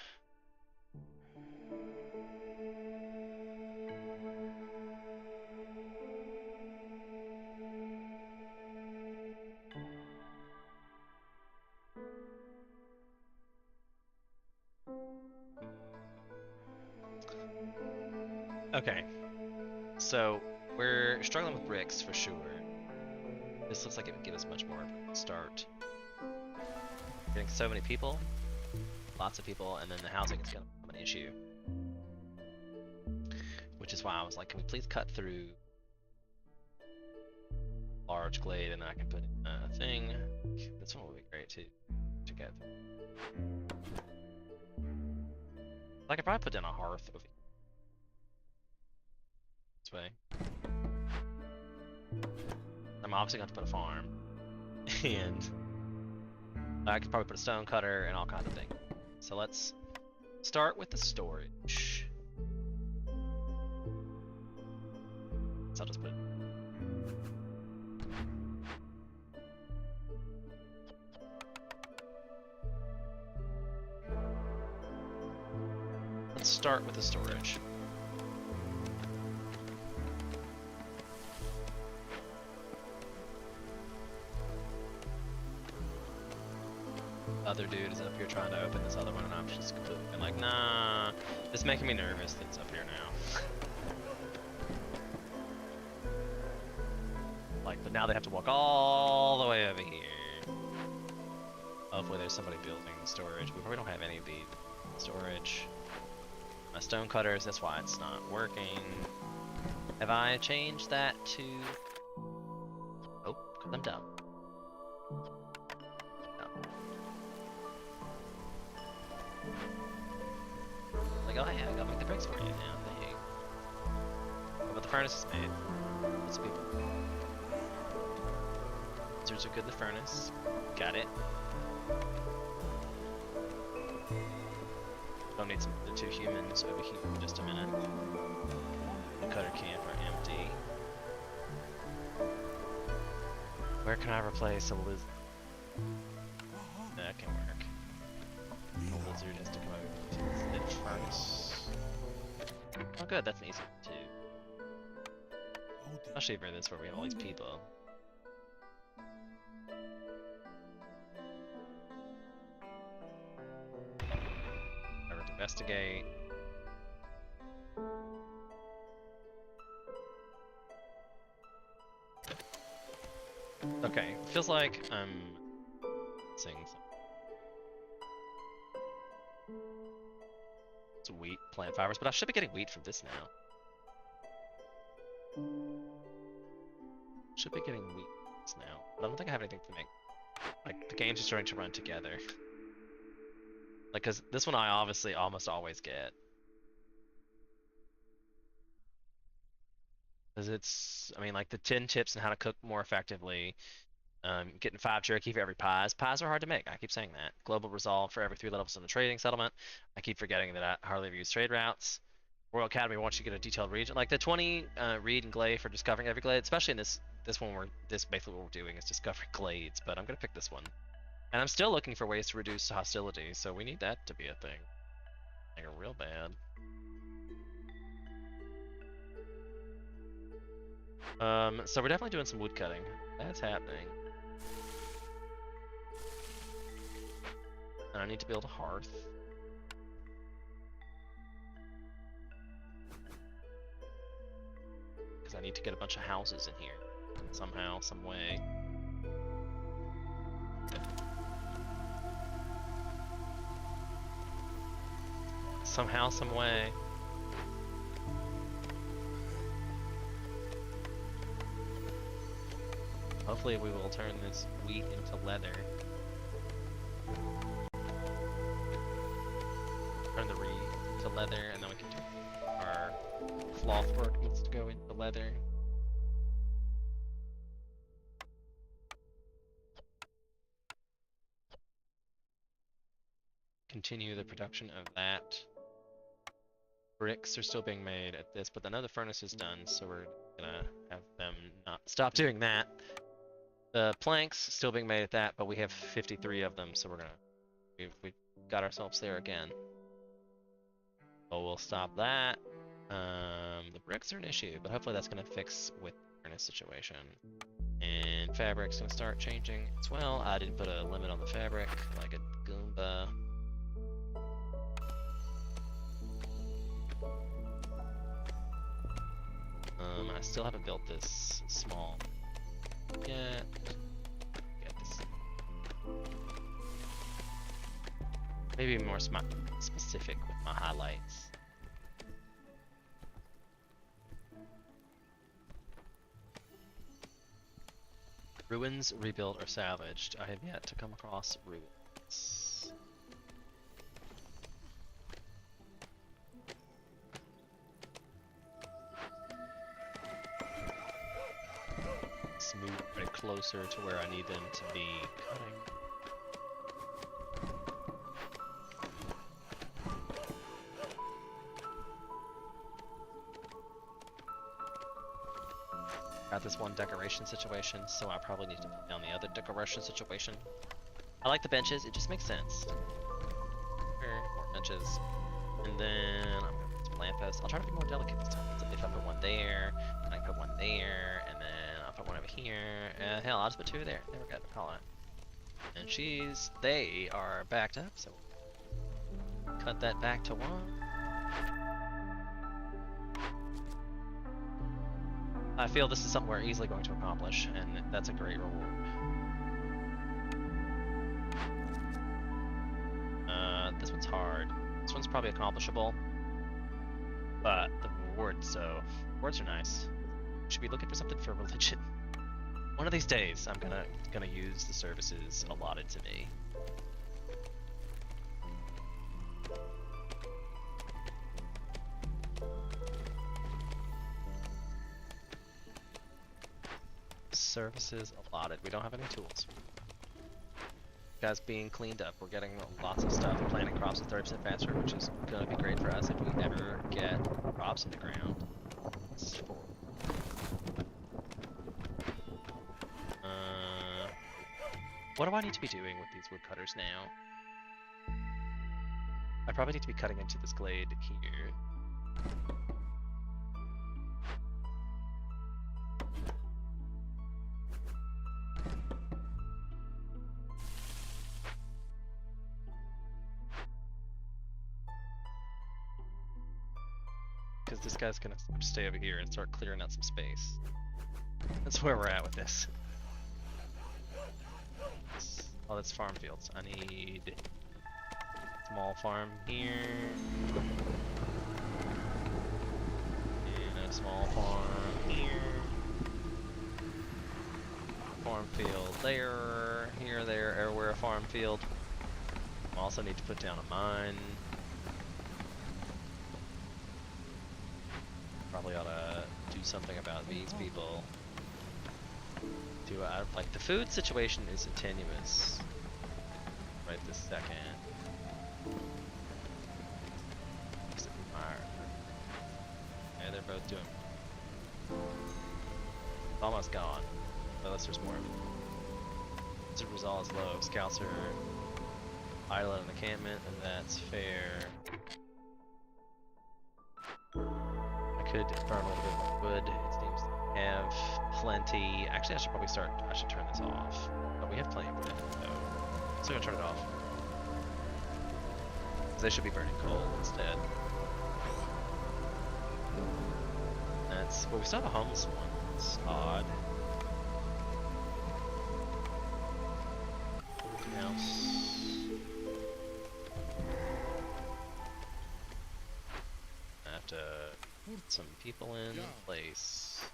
Okay, so we're struggling with bricks for sure. This looks like it would give us much more of a start. Getting so many people, lots of people, and then the housing is going to become an issue. Which is why I was like, can we please cut through large glade and then I can put in a thing. This one would be great too, to get through. I could probably put down a hearth over this way. I'm obviously going to put a farm. And I could probably put a stone cutter and all kinds of things. So let's start with the storage. So I'll just put it. Let's start with the storage. Other dude is up here trying to open this other one, and I'm just completely been like, nah, it's making me nervous that it's up here now. Like, but now they have to walk all the way over here. Hopefully there's somebody building storage. We probably don't have any of the storage. My stone cutters, that's why it's not working. Have I changed that to... Oh, because I'm dumb. Like, oh hey, I gotta make the bricks for you now. Dang. What about the furnace is made? Lots of people. Wizards are good at the furnace. Got it. Don't need the two humans over here in just a minute. The cutter camp are empty. Where can I replace a lizard? That can work. The lizard has to come over to the furnace. Oh good, that's an easy one too. Especially for this where we have all these people. Investigate. Okay, feels like I'm seeing something. It's wheat, plant fibers, but I should be getting wheat from this now. Should be getting wheat from this now, but I don't think I have anything to make. Like, the games are starting to run together. Like, cause this one I obviously almost always get. Cause it's, I mean, like the 10 tips on how to cook more effectively. Getting 5 jerky for every pies. Pies are hard to make. I keep saying that. Global resolve for every 3 levels in the trading settlement. I keep forgetting that I hardly ever use trade routes. Royal Academy wants you to get a detailed region. Like the 20 read and glade for discovering every glade, especially in this one where this basically what we're doing is discovering glades, but I'm gonna pick this one. And I'm still looking for ways to reduce hostility, so we need that to be a thing. Like, real bad. So we're definitely doing some wood cutting. That's happening. And I need to build a hearth. Because I need to get a bunch of houses in here. Somehow, some way. Somehow, some way. hopefully we will turn this wheat into leather. Turn the reed into leather, and then we can do our cloth work needs to go into leather. Continue the production of that. Bricks are still being made at this, but another furnace is done, so we're gonna have them not stop doing that. The planks still being made at that, but we have 53 of them, so we're gonna we got ourselves there again. So we'll stop that. The bricks are an issue, but hopefully that's gonna fix with the furnace situation. And fabric's gonna start changing as well. I didn't put a limit on the fabric like a Goomba. I still haven't built this small yet. Get this. Maybe more specific with my highlights. Ruins, rebuilt, or salvaged. I have yet to come across ruins. Let's move right closer to where I need them to be cutting. Got this one decoration situation, so I probably need to put down the other decoration situation. I like the benches, it just makes sense. More benches. And then I'm gonna put some lampposts. I'll try to be more delicate this time. So if I put one there, and I put one there, and then I'll put one over here. Hell, I'll just put two there. There we go, call it. And they are backed up, so cut that back to one. I feel this is something we're easily going to accomplish, and that's a great reward. This one's hard. This one's probably accomplishable, but the rewards are nice. Should be looking for something for religion. One of these days, I'm gonna use the services allotted to me. Services allotted. We don't have any tools. Guys, being cleaned up. We're getting lots of stuff. Planting crops is 30% faster, which is gonna be great for us if we ever get crops in the ground. What do I need to be doing with these woodcutters now? I probably need to be cutting into this glade here. Because this guy's gonna stay over here and start clearing out some space. That's where we're at with this. Oh, that's farm fields. I need small farm here. And a small farm here. Farm field there. Here, there, everywhere a farm field. Also need to put down a mine. Probably ought to do something about these people. Like the food situation is tenuous right this second. Yeah, they're both doing. It's almost gone, unless there's more. This result is low. Scouts are idle in encampment, and that's fair. I could burn a little bit more wood. It seems to have plenty. Actually, I should turn this off. But we have plenty of wood, so I'm gonna turn it off. They should be burning coal instead. Well, we still have a homeless one. It's odd. House. I have to put some people in place.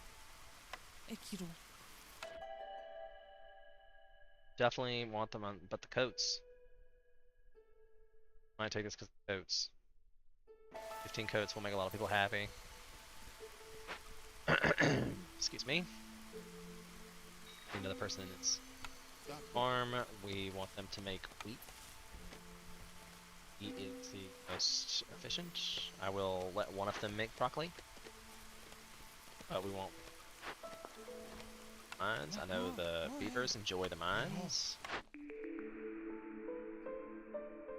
definitely want them on, but the coats. Might take this because of the coats. 15 coats will make a lot of people happy. Excuse me. Another person in its farm. We want them to make wheat. Wheat is the most efficient. I will let one of them make broccoli. But we won't. Mines. I know the beavers enjoy the mines.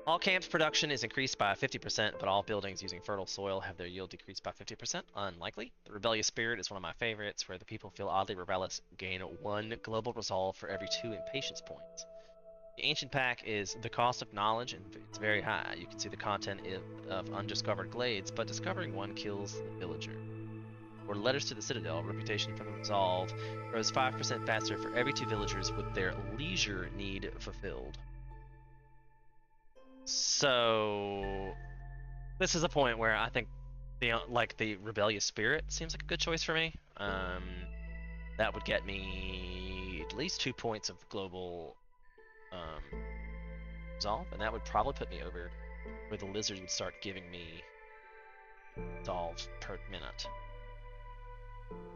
All camps' production is increased by 50%, but all buildings using fertile soil have their yield decreased by 50%. Unlikely. The rebellious spirit is one of my favorites, where the people feel oddly rebellious, gain 1 global resolve for every 2 impatience points. The ancient pack is the cost of knowledge, and it's very high. You can see the content of undiscovered glades, but discovering one kills the villager. Or letters to the citadel, reputation from the resolve grows 5% faster for every 2 villagers with their leisure need fulfilled. So this is a point where I think the rebellious spirit seems like a good choice for me. That would get me at least 2 points of global resolve, and that would probably put me over where the lizard would start giving me resolve per minute.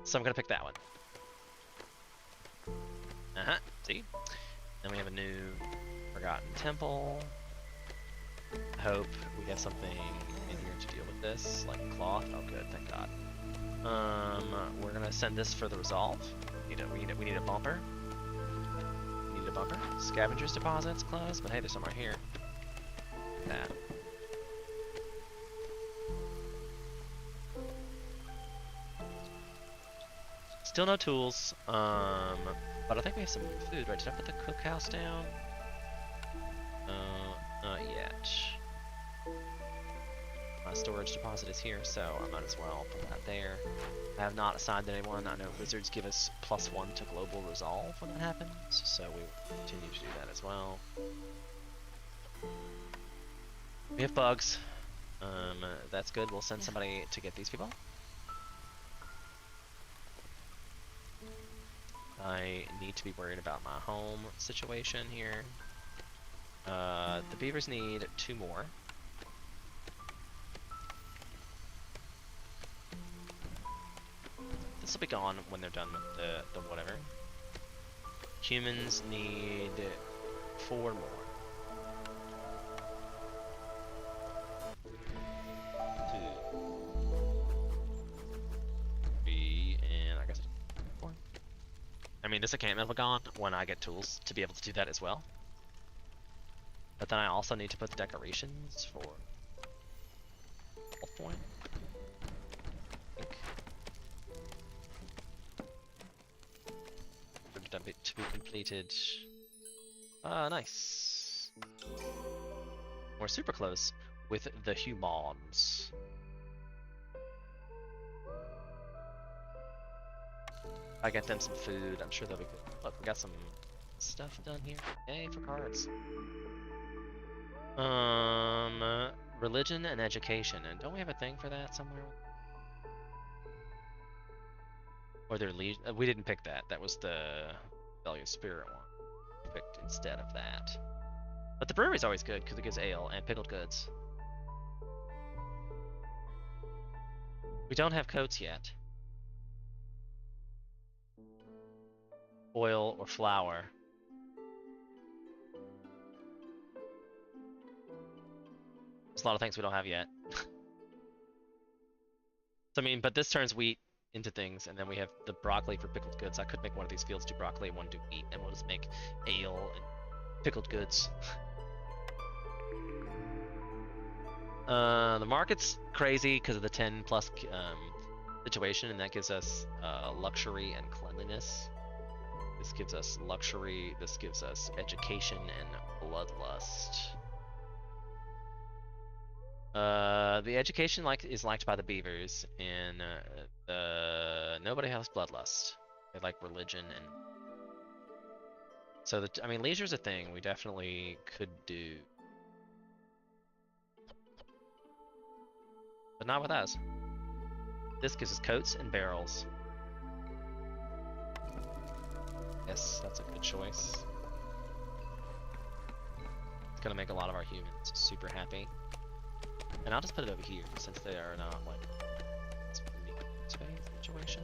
So I'm gonna pick that one. See? Then we have a new Forgotten Temple. I hope we have something in here to deal with this, like cloth. Oh, good, thank God. We're gonna send this for the resolve. We need a bumper. We need a bumper. Scavengers deposits closed, but hey, there's some right here. That. Still no tools. But I think we have some food, right? Did I put the cookhouse down? Not yet. My storage deposit is here, so I might as well put that there. I have not assigned anyone. I know wizards give us +1 to global resolve when that happens, so we will continue to do that as well. We have bugs. That's good. We'll send somebody to get these people. I need to be worried about my home situation here. The beavers need 2 more. This will be gone when they're done with the whatever. Humans need 4 more. 2, 3, and I guess 4. I mean, this encampment will be gone when I get tools to be able to do that as well. But then I also need to put the decorations for health point. I think. To be completed. Nice. We're super close with the humans. I get them some food, I'm sure they'll be good. Look, we got some stuff done here. Yay for cards. Religion and education, and don't we have a thing for that somewhere? Or their we didn't pick that. That was the rebellious spirit one. We picked instead of that. But the brewery's always good because it gives ale and pickled goods. We don't have coats yet. Oil or flour. There's a lot of things we don't have yet. So, I mean, but this turns wheat into things, and then we have the broccoli for pickled goods. I could make one of these fields do broccoli, one do wheat, and we'll just make ale and pickled goods. The market's crazy because of the 10+ situation, and that gives us luxury and cleanliness. This gives us luxury, this gives us education and bloodlust. The education is liked by the beavers, and nobody has bloodlust. They like religion, and so I mean, leisure's a thing we definitely could do, but not with us. This gives us coats and barrels. Yes, that's a good choice. gonna make a lot of our humans super happy. And I'll just put it over here since they are not like space situation.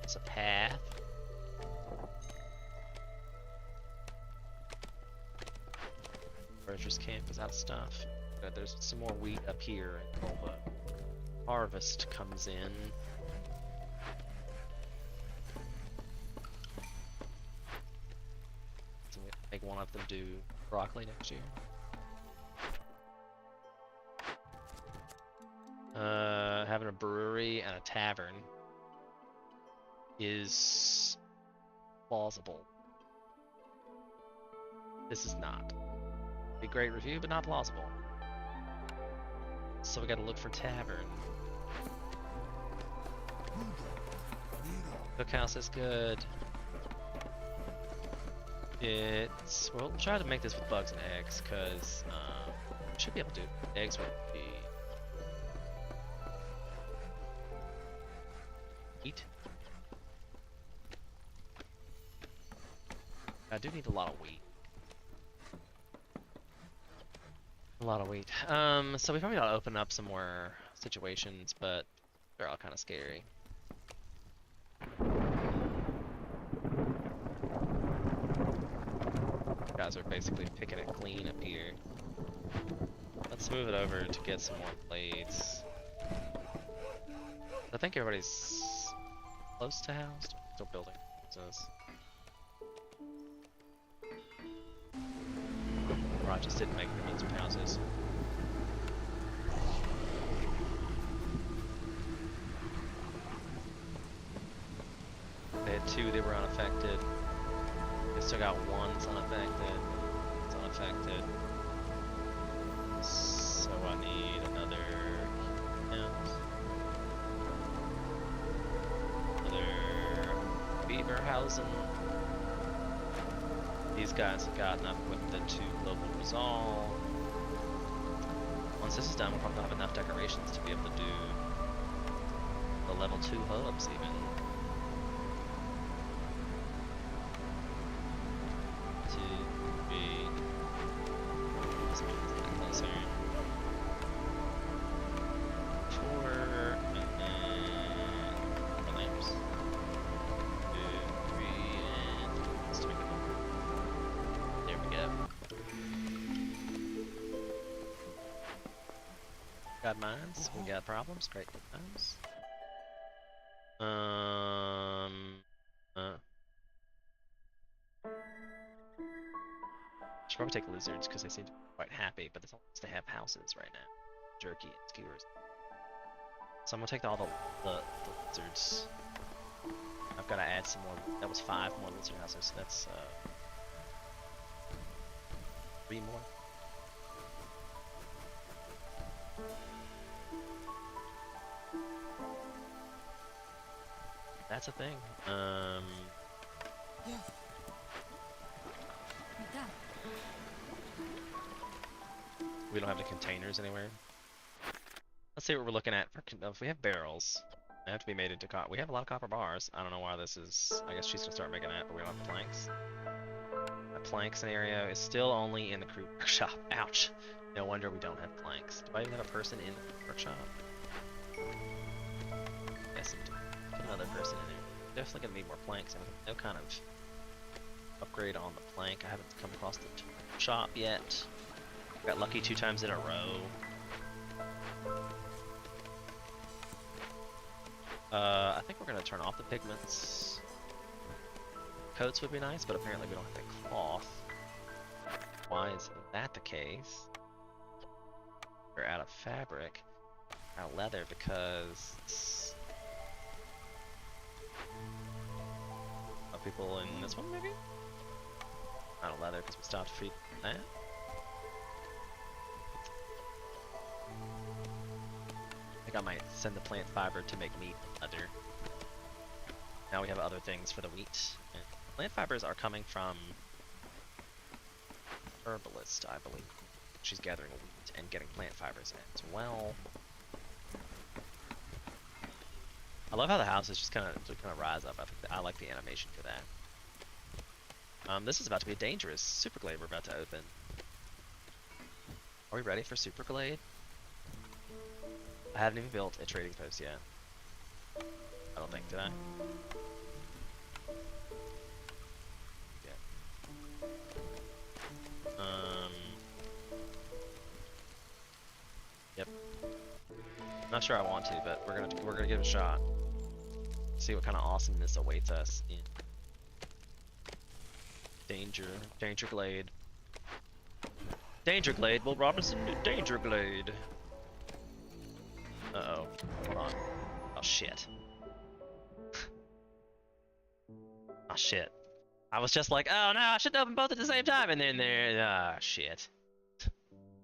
It's a path. Treasures camp is out of stuff. There's some more wheat up here until the harvest comes in. So we make one of them do broccoli next year. Having a brewery and a tavern is plausible. This is not. Be a great review, but not plausible. So we gotta look for tavern. Cookhouse is good. We'll try to make this with bugs and eggs, cause we should be able to do eggs with the wheat. I do need a lot of wheat. A lot of wheat. So we probably ought to open up some more situations, but they're all kind of scary. Guys are basically picking it clean up here. Let's move it over to get some more blades. I think everybody's close to house. Still building houses. I just didn't make the ones with houses. They had two, they were unaffected. They still got one that's unaffected. It's unaffected. So I need another house. Another beaver housing. These guys have gotten up with the 2 global resolve. Once this is done, we'll probably have enough decorations to be able to do the level 2 hubs even. 2, 3. This one's a bit closer. 4, and then 4 lamps. 2, 3, and let's make it over. There we go. Got mines, we got problems, great times. Should probably take lizards because they seem to be quite happy, but it's almost to have houses right now. Jerky and skewers. So I'm gonna take all the lizards. I've got to add some more. That was 5 more lizard houses, so that's 3 more. That's a thing. We don't have the containers anywhere. Let's see what we're looking at. If we have barrels, they have to be made into copper. We have a lot of copper bars. I don't know why this is. I guess she's gonna start making that, but we don't have planks. The plank scenario is still only in the crew workshop. Ouch. No wonder we don't have planks. Do I even have a person in the workshop? Yes, I do. Put another person in there. Definitely gonna need more planks. No kind of upgrade on the plank. I haven't come across the shop yet. Got lucky 2 times in a row. I think we're gonna turn off the pigments. Coats would be nice, but apparently we don't have the cloth. Why is that the case? We're out of fabric. Out of leather because of people in this one maybe? Out of leather because we stopped feeding that. I think I might send the plant fiber to make meat leather. Now we have other things for the wheat. And plant fibers are coming from herbalist, I believe. She's gathering wheat and getting plant fibers as well. I love how the houses just kind of rise up. I like the animation for that. This is about to be a dangerous Super Glade we're about to open. Are we ready for Super Glade? I haven't even built a trading post yet. I don't think, did I? Yeah. Yep. Not sure I want to, but we're gonna give it a shot. See what kind of awesomeness awaits us in Danger Glade. Danger Glade, Will Robinson, Danger Glade. Uh-oh. Hold on. Oh, shit. Oh, shit. I was just like, oh no, I should open both at the same time, and then ah, shit.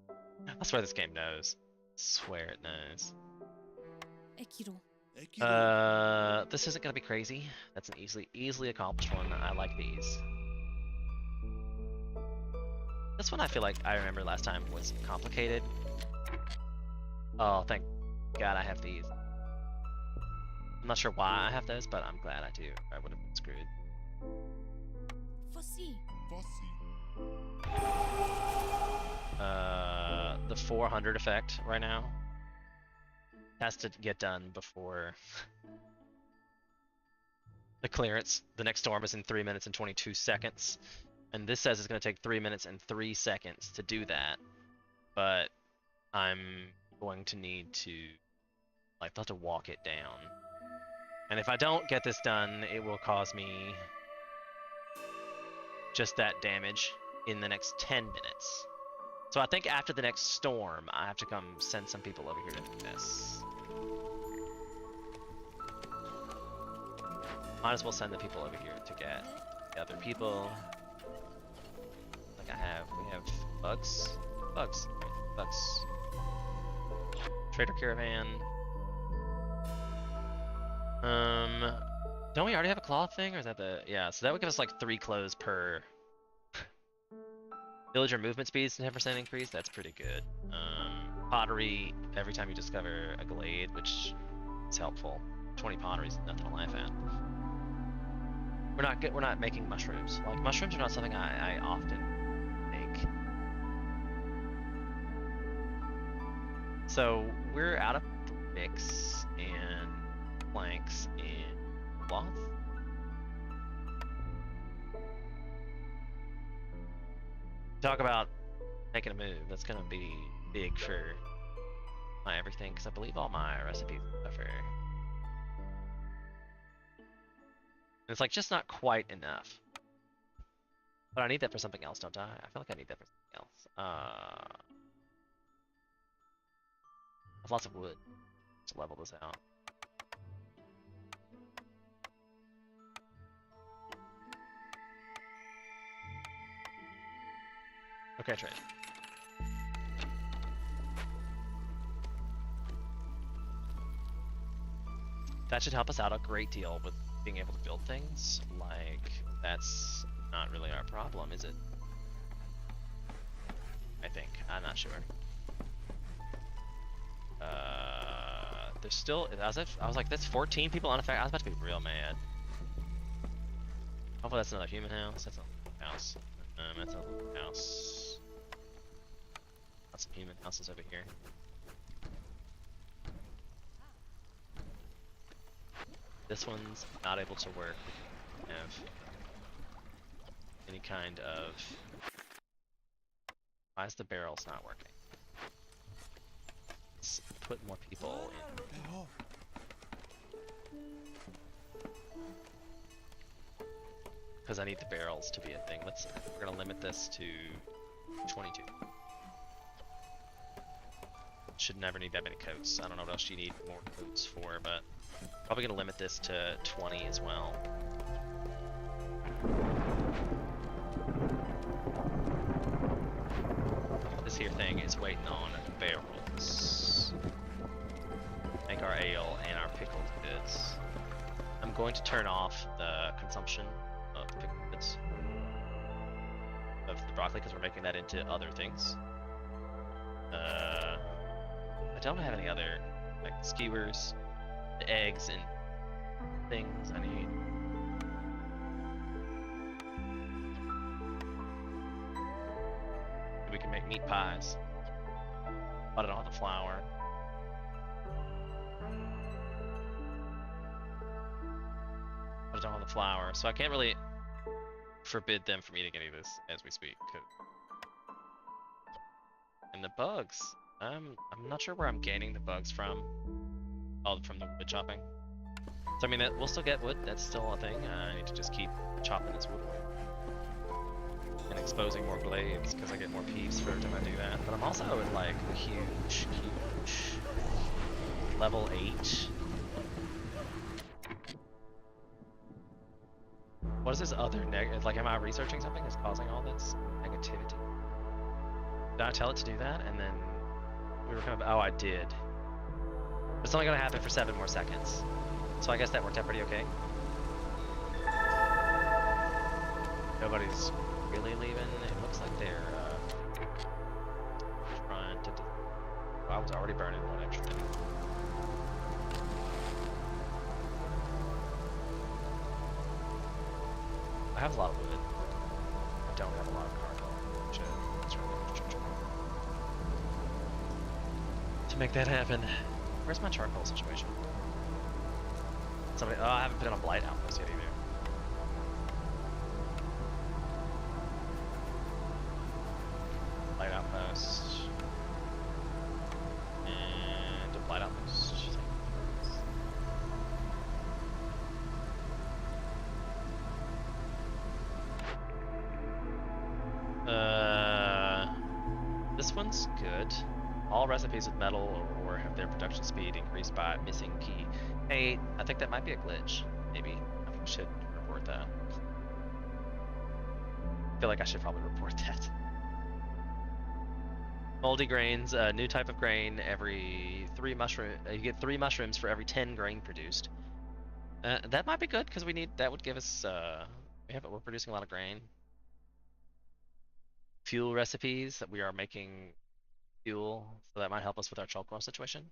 I swear this game knows. I swear it knows. This isn't gonna be crazy. That's an easily accomplished one. I like these. This one I feel like I remember last time was complicated. Oh, thank God I have these. I'm not sure why I have those, but I'm glad I do. I would have been screwed. The 400 effect right now has to get done before the clearance. The next storm is in 3 minutes and 22 seconds. And this says it's going to take 3 minutes and 3 seconds to do that. But I'm going to need to, like, I'll have to walk it down. And if I don't get this done, it will cause me just that damage in the next 10 minutes. So I think after the next storm, I have to come send some people over here to do this. Might as well send the people over here to get the other people. Like we have bugs. Trader caravan. Don't we already have a claw thing, or is that the, yeah, so that would give us like 3 clothes per villager movement speeds, 10% increase. That's pretty good. Pottery every time you discover a glade, which is helpful. 20 pottery is nothing to laugh at. We're not making mushrooms. Like, mushrooms are not something I often make. So we're out of bricks and planks and cloth. Talk about making a move. That's gonna be big for my everything, because I believe all my recipes and stuff are. It's like just not quite enough. But I need that for something else, don't I? I feel like I need that for something else. I have lots of wood to level this out. Okay, trade. That should help us out a great deal with being able to build things. Like, that's not really our problem, is it? I think. I'm not sure. There's still, I was like, that's 14 people unaffected. I was about to be real mad. Hopefully that's another human house. That's a house. That's a little house. Got some human houses over here. This one's not able to work. We don't have any kind of. Why is the barrels not working? Let's put more people in. Because I need the barrels to be a thing. We're gonna limit this to 22. Should never need that many coats. I don't know what else you need more coats for, but probably gonna limit this to 20 as well. This here thing is waiting on barrels. Make our ale and our pickled goods. I'm going to turn off the consumption of the pickled goods of the broccoli because we're making that into other things. I don't have any other like skewers, the eggs, and things I need. meat pies. But I don't have the flour. But I don't have the flour, so I can't really forbid them from eating any of this as we speak. And the bugs. I'm not sure where I'm gaining the bugs from. Oh, from the wood chopping. So I mean, we'll still get wood. That's still a thing. I need to just keep chopping this wood away and exposing more blades because I get more peeves for every time I do that. But I'm also at like a huge level 8. What is this other like, am I researching something that's causing all this negativity? Did I tell it to do that? And then we were kind of, oh, I did. But it's only gonna happen for 7 more seconds. So I guess that worked out pretty okay. Nobody's really leaving. It looks like they're trying to. Oh, I was already burning one extra thing. I have a lot of wood. I don't have a lot of charcoal. Shit, that's really to make that happen. Where's my charcoal situation? Somebody. Oh, I haven't put on a blight outpost yet either. Blight outpost. And a blight outpost. This one's good. All recipes with metal or have their production speed increased by missing key. Hey, I think that might be a glitch. Maybe. I think we should report that. I feel like I should probably report that. Moldy grains, a new type of grain every 3 mushroom. You get 3 mushrooms for every 10 grain produced. That might be good because we need. That would give us. We're producing a lot of grain. Fuel recipes that we are making fuel, so that might help us with our charcoal situation.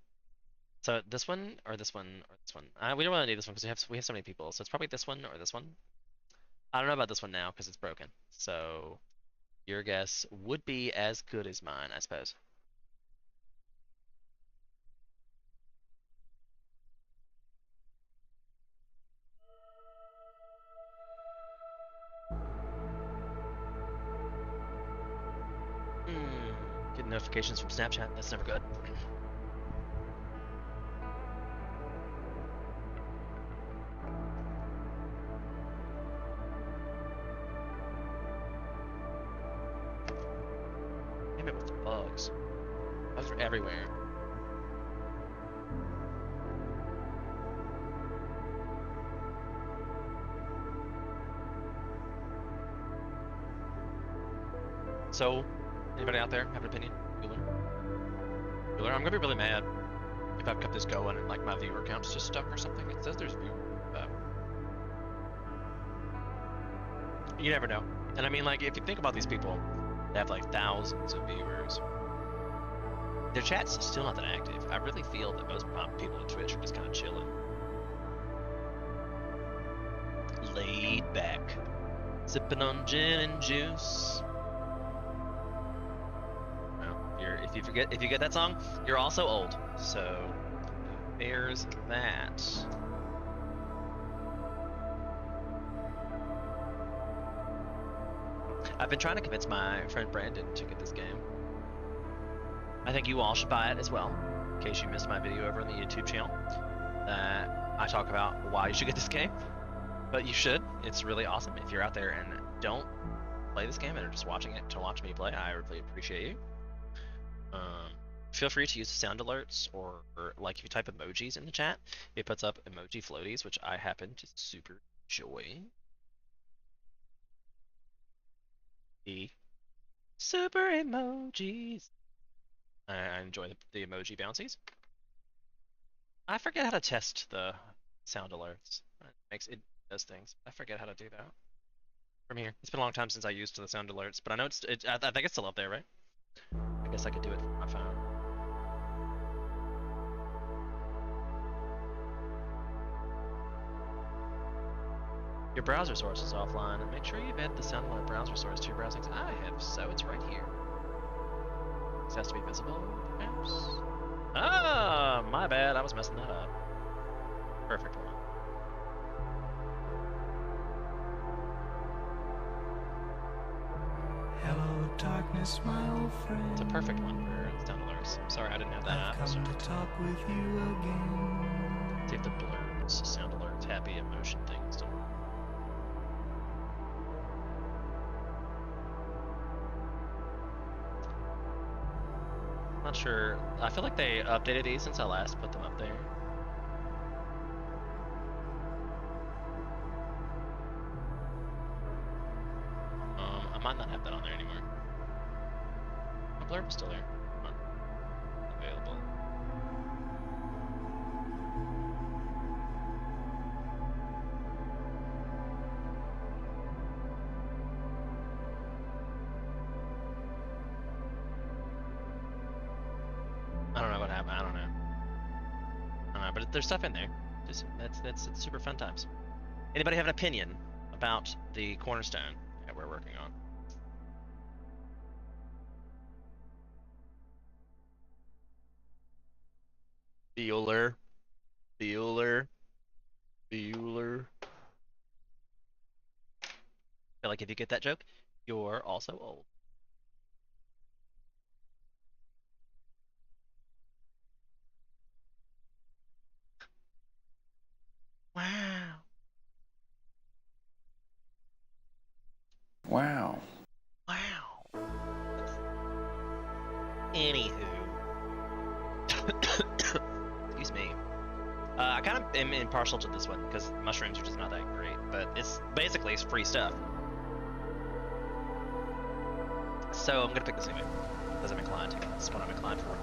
So this one or this one or this one. We don't really need this one because we have so many people. So it's probably this one or this one. I don't know about this one now because it's broken. So your guess would be as good as mine, I suppose. Getting notifications from Snapchat. That's never good. Damn it with the bugs. Bugs are everywhere. So, anybody out there have an opinion? Bueller, I'm gonna be really mad if I've kept this going and like my viewer count's just stuck or something. It says there's viewer. You never know. And I mean, like, if you think about these people, they have like thousands of viewers. Their chat's still not that active. I really feel that most people on Twitch are just kind of chilling. Laid back. Sipping on gin and juice. If you get that song, you're also old. So there's that. I've been trying to convince my friend Brandon to get this game. I think you all should buy it as well. In case you missed my video over on the YouTube channel, I talk about why you should get this game. But you should. It's really awesome. If you're out there and don't play this game and are just watching it to watch me play, I really appreciate you. Feel free to use the sound alerts or like if you type emojis in the chat, it puts up emoji floaties, which I happen to super enjoy. The super emojis. I enjoy the emoji bouncies. I forget how to test the sound alerts. It does things. I forget how to do that from here. It's been a long time since I used the sound alerts, but I know I think it's still up there, right? I guess I could do it from my phone. Your browser source is offline, and make sure you've added the sound alert browser source to your browsing. I have, so it's right here. This has to be visible, perhaps? Ah, my bad. I was messing that up. Perfect one. Hello, darkness, my old friend. It's a perfect one for sound alerts. I'm sorry I didn't have that I've up. come to talk with you again. See if the blurs, sound alerts, happy emotion things don't. Not sure. I feel like they updated these since I last put them up there. I might not have that on there anymore. The blurb is still there. Not available. I don't know what happened. I don't know, but there's stuff in there. Just that's super fun times. Anybody have an opinion about the cornerstone that we're working on? Bueller. Bueller. Bueller. I feel like if you get that joke, you're also old. Wow. Wow. Wow. Anywho. Excuse me. I kind of am impartial to this one because mushrooms are just not that great, but it's free stuff. So I'm gonna pick this anyway because I'm inclined to. That's what I'm inclined for.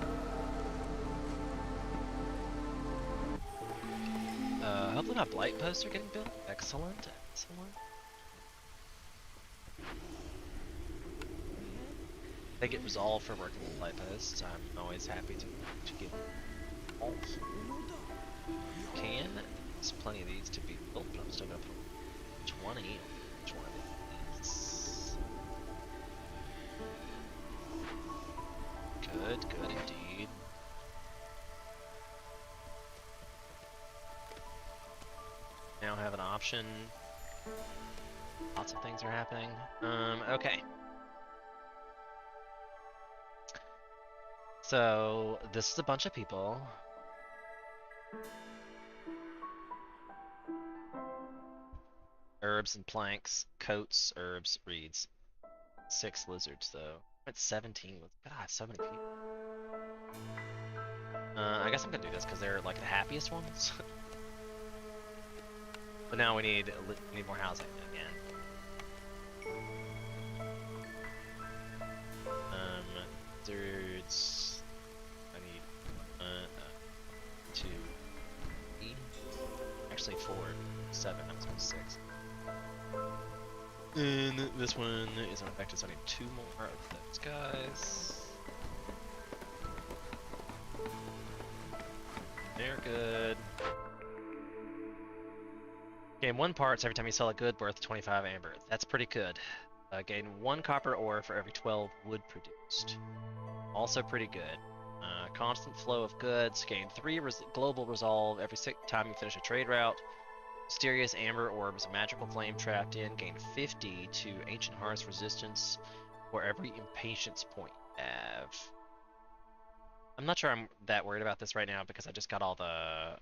Hopefully my blight posts are getting built. Excellent, excellent. They get resolved for working with blight posts. I'm always happy to get all. Can. There's plenty of these to be built, but I'm still gonna put 20 on each one of these. Good, good indeed. Now have an option. Lots of things are happening. Okay. So this is a bunch of people. Herbs and planks, coats, herbs, reeds. 6 lizards though. I'm at 17 with God, so many people. I guess I'm gonna do this because they're like the happiest ones. But now we need more housing again. Lizards. I need 2, 3, actually 4, 7. I was going 6. And this one is unaffected, so I need 2 more of those guys. They're good. Gain 1 parts every time you sell a good worth 25 amber. That's pretty good. Gain 1 copper ore for every 12 wood produced. Also pretty good. Constant flow of goods. Gain 3 global resolve every time you finish a trade route. Mysterious amber orbs, magical flame trapped in. Gain 50 to ancient hearts resistance for every impatience point you have. I'm not sure I'm that worried about this right now because I just got all the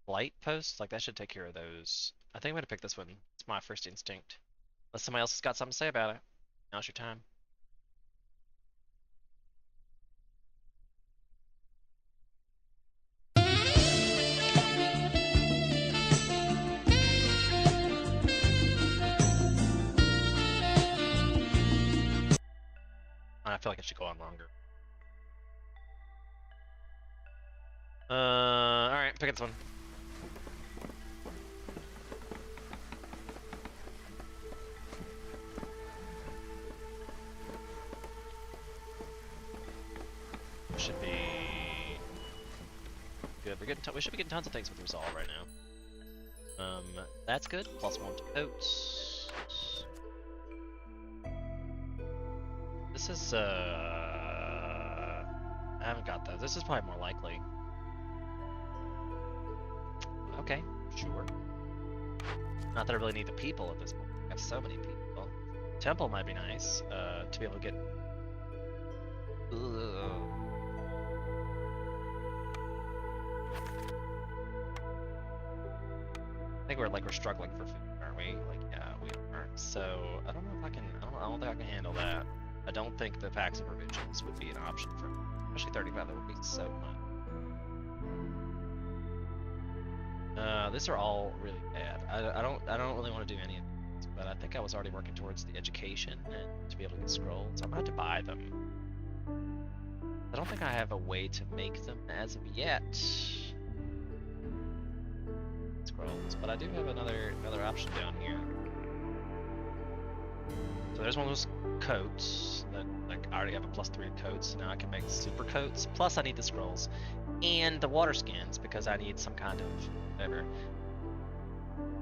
blight posts. Like that should take care of those. I think I'm gonna pick this one. It's my first instinct. Unless somebody else has got something to say about it. Now's your time. I feel like it should go on longer. Alright, pick this one. Should be good. We should be getting tons of things with resolve right now. That's good. +1 to coats. This is I haven't got those. This is probably more likely. Okay, sure. Not that I really need the people at this point. I have so many people. Temple might be nice, to be able to get. Ugh. I think we're struggling for food, aren't we? Like, yeah, we are. So I don't know if I can. I don't think I can handle that. I don't think the packs of provisions would be an option for me. Especially 35. That would be so much. These are all really bad. I don't really want to do any of these, but I think I was already working towards the education and to be able to get scrolls. I'm gonna have to buy them. I don't think I have a way to make them as of yet. Scrolls, but I do have another option down here. So there's one of those coats that like I already have a +3 coats, so now I can make super coats. Plus I need the scrolls and the water skins because I need some kind of whatever.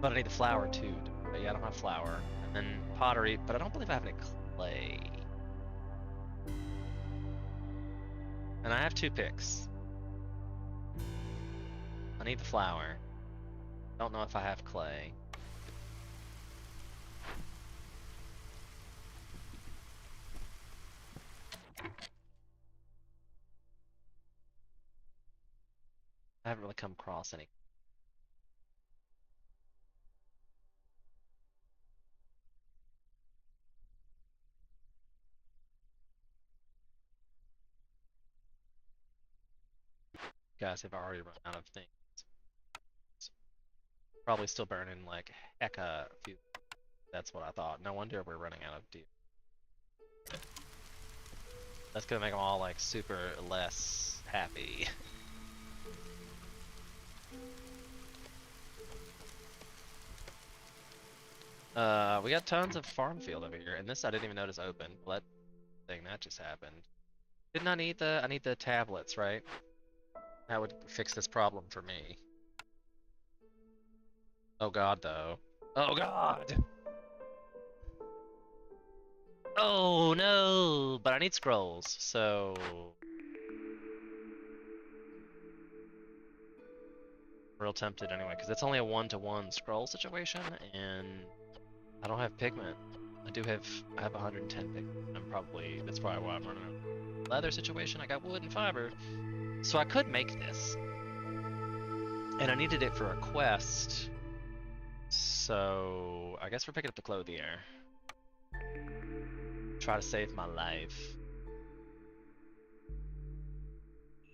But I need the flour too. But yeah, I don't have flour. And then pottery, but I don't believe I have any clay. And I have 2 picks. I need the flour. Don't know if I have clay. I haven't really come across any. Guys have already run out of things. Probably still burning like hecka few. That's what I thought. No wonder we're running out of deer. That's gonna make them all like super less happy. We got tons of farm field over here, and this I didn't even notice open. Well, that just happened. Didn't I need I need the tablets, right? That would fix this problem for me. Oh god, though. Oh god! Oh no! But I need scrolls, so... Real tempted anyway, because it's only a 1-to-1 scroll situation, and I don't have pigment. I have 110 pigment. That's probably why I'm running a leather situation. I got wood and fiber. So I could make this. And I needed it for a quest. So I guess we're picking up the clothier. Try to save my life.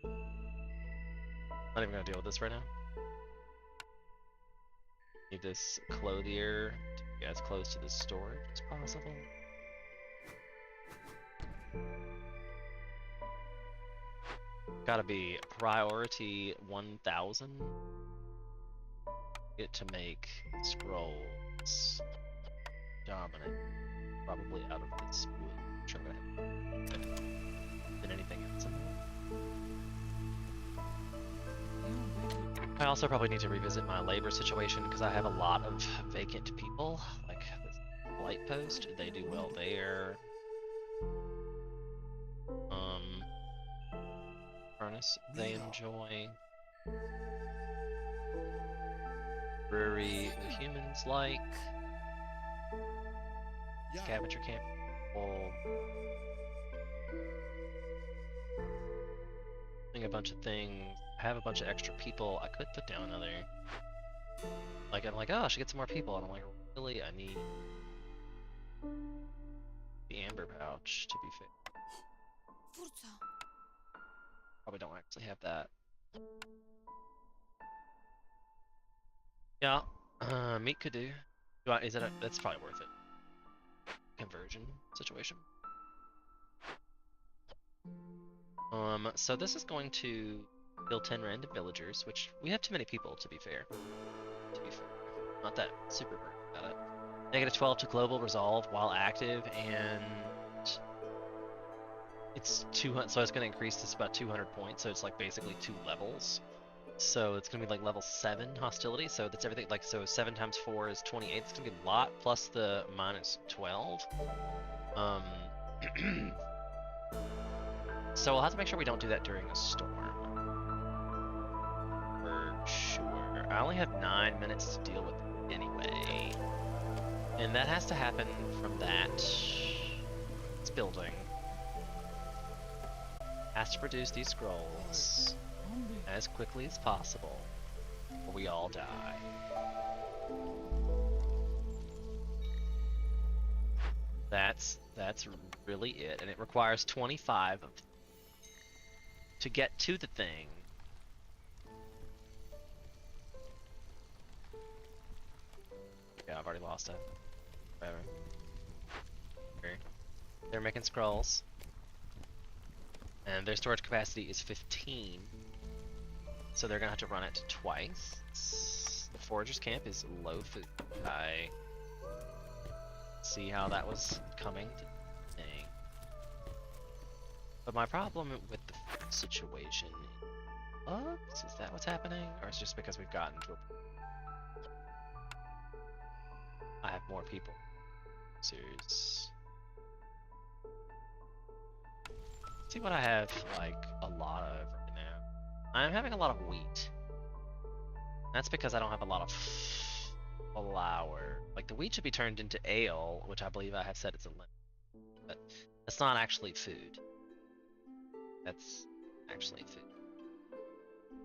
Not even gonna deal with this right now. Need this clothier to be as close to the storage as possible. Gotta be priority 1000. Get to make scrolls dominant. Probably out of this wood. I'm sure I'm gonna have than anything else in the world. I also probably need to revisit my labor situation because I have a lot of vacant people. Like this light post, they do well there. Furnace, they enjoy. Brewery, the humans like. Scavenger camp, full. Doing a bunch of things. I have a bunch of extra people. I could put down another. Like I'm like, oh, I should get some more people, and I'm like, really, I need the amber pouch to be fit. Probably don't actually have that. Yeah, meat could do. Is it? That's probably worth it. Conversion situation. So this is going to kill 10 random villagers, which we have too many people to be fair. Not that super burnt about it. -12 to global resolve while active, and it's 200. So it's going to increase this about 200 points. So it's like basically 2 levels. So it's going to be like level 7 hostility. So that's everything. Like so, 7 times 4 is 28. It's going to be a lot plus the -12. So we'll have to make sure we don't do that during a storm. For sure. I only have 9 minutes to deal with it anyway. And that has to happen from that. This building has to produce these scrolls as quickly as possible, or we all die. That's really it, and it requires 25 of to get to the thing. Yeah, I've already lost it. Whatever. Okay. They're making scrolls, and their storage capacity is 15, so they're gonna have to run it twice. The foragers camp is low food. I see how that was coming to thing. But my problem with the food situation is that what's happening? Or is it just because we've gotten to a I have more people. Serious. See what I have like a lot of right now. I'm having a lot of wheat. That's because I don't have a lot of flour. Like the wheat should be turned into ale, which I believe I have said it's a limit. But that's not actually food. That's actually food.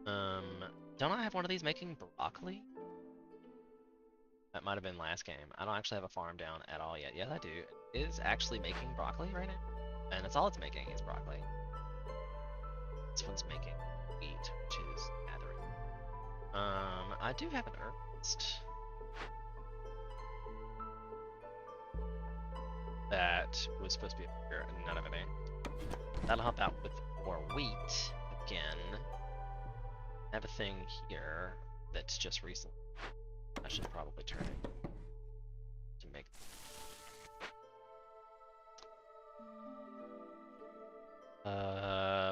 Don't I have one of these making broccoli? That might have been last game. I don't actually have a farm down at all yet. Yes, I do. It is actually making broccoli right now. And that's all it's making is broccoli. This one's making wheat, which is gathering. I do have an herbist. That was supposed to be up here, and none of it ain't. That'll help out with more wheat again. I have a thing here that's just recently. I should probably turn it to make.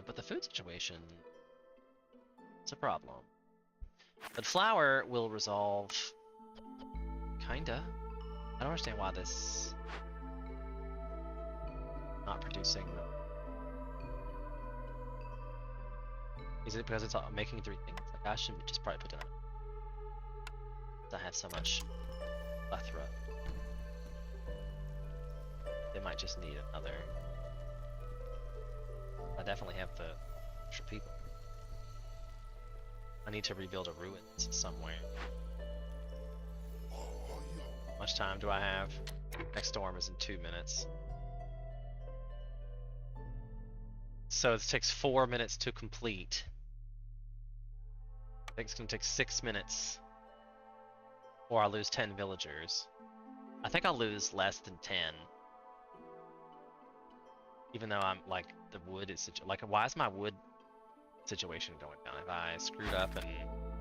But the food situation, it's a problem. But flour will resolve, kinda. I don't understand why this not producing. Is it because it's making 3 things? Like I should just probably put it on. I have so much plethora. They might just need another. I definitely have the extra people. I need to rebuild a ruins somewhere. How much time do I have? Next storm is in 2 minutes. So it takes 4 minutes to complete. I think it's gonna take 6 minutes. Or I'll lose 10 villagers. I think I'll lose less than 10. Even though I'm like, the wood is like, why is my wood situation going down? If I screwed up and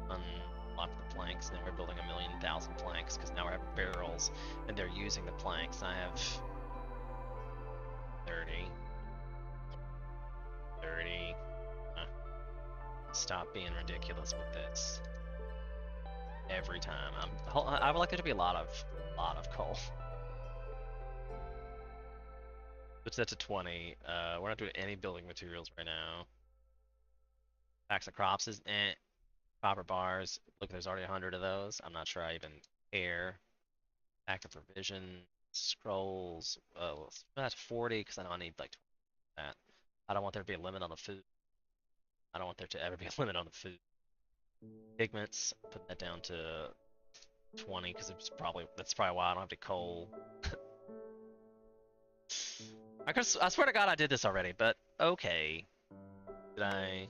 unlocked the planks, now we're building 1,000,000 planks because now we're having barrels and they're using the planks. I have 30. Stop being ridiculous with this. Every time. I would like there to be a lot of coal. Which that's a 20. We're not doing any building materials right now. Packs of crops is copper bars. Look, there's already 100 of those. I'm not sure I even care. Active provision, scrolls. Oh, that's 40 because I know I need like 20 of that. I don't want there to be a limit on the food. I don't want there to ever be a limit on the food. Pigments, put that down to 20 because that's probably why I don't have to coal. I swear to God I did this already, but okay. Did I?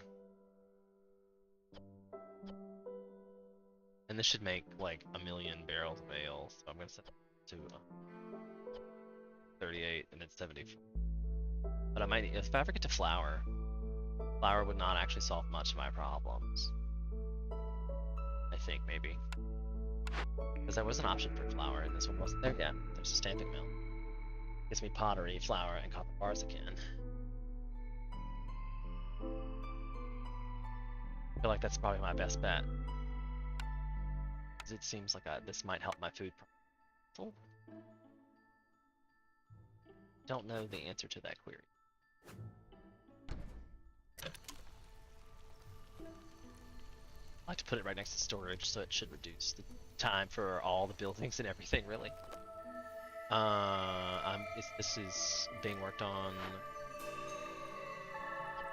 And this should make like 1,000,000 barrels of ale, so I'm gonna set it to 38 and then 74. But I might, if I ever get to flour would not actually solve much of my problems. I think maybe. Because there was an option for flour and this one wasn't there yet. There's a stamping mill. Gives me pottery, flour, and copper bars again. I feel like that's probably my best bet. Because it seems like this might help my food problem. Don't know the answer to that query. I like to put it right next to storage, so it should reduce the time for all the buildings and everything, really. This is being worked on.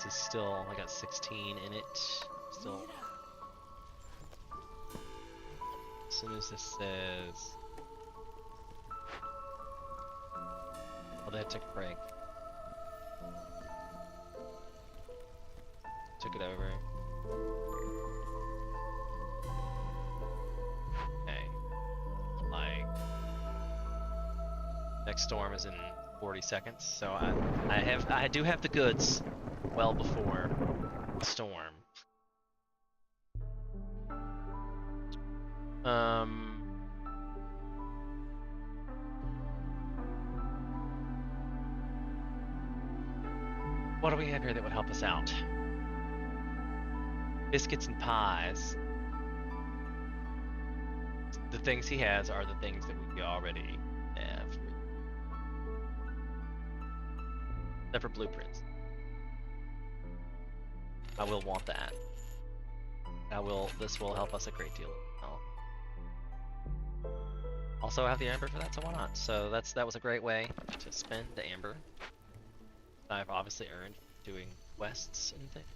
This is still, I got 16 in it. Still. As soon as this says, oh, they had to take a break. Took it over. Okay. Like, next storm is in 40 seconds, so I do have the goods well before the storm. What do we have here that would help us out? Biscuits and pies. The things he has are the things that we already have. Except for blueprints. I will want that. This will help us a great deal. Also, I have the amber for that, so why not? So that was a great way to spend the amber. I've obviously earned doing quests and things.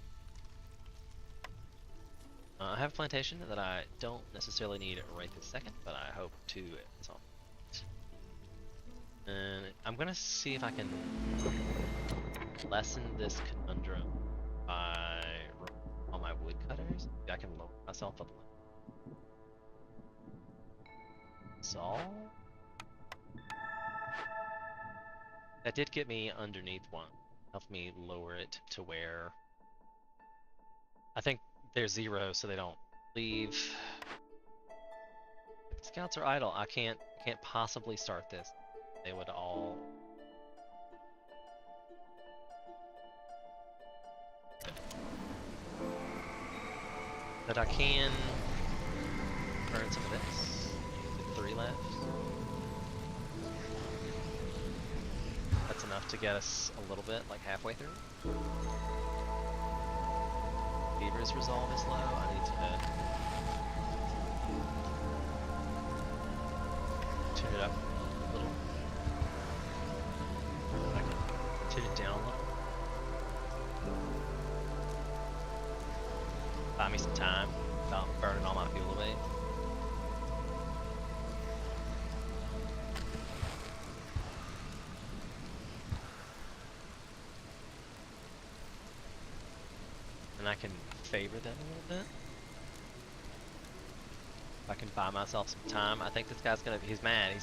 I have a plantation that I don't necessarily need right this second, but I hope to at some point. And I'm gonna see if I can lessen this conundrum by on my woodcutters. Maybe I can lower myself up. Solve. That did get me underneath one. Helped me lower it to where I think they're 0, so they don't leave. If the scouts are idle, I can't possibly start this. They would all. But I can burn some of this. 3 left. That's enough to get us a little bit, like halfway through. Beaver's resolve is low. I need to tune it up a little. I can tune it down a little. Buy me some time without burning all my fuel away. And I can favor them a little bit. If I can buy myself some time. I think this guy's gonna, he's mad,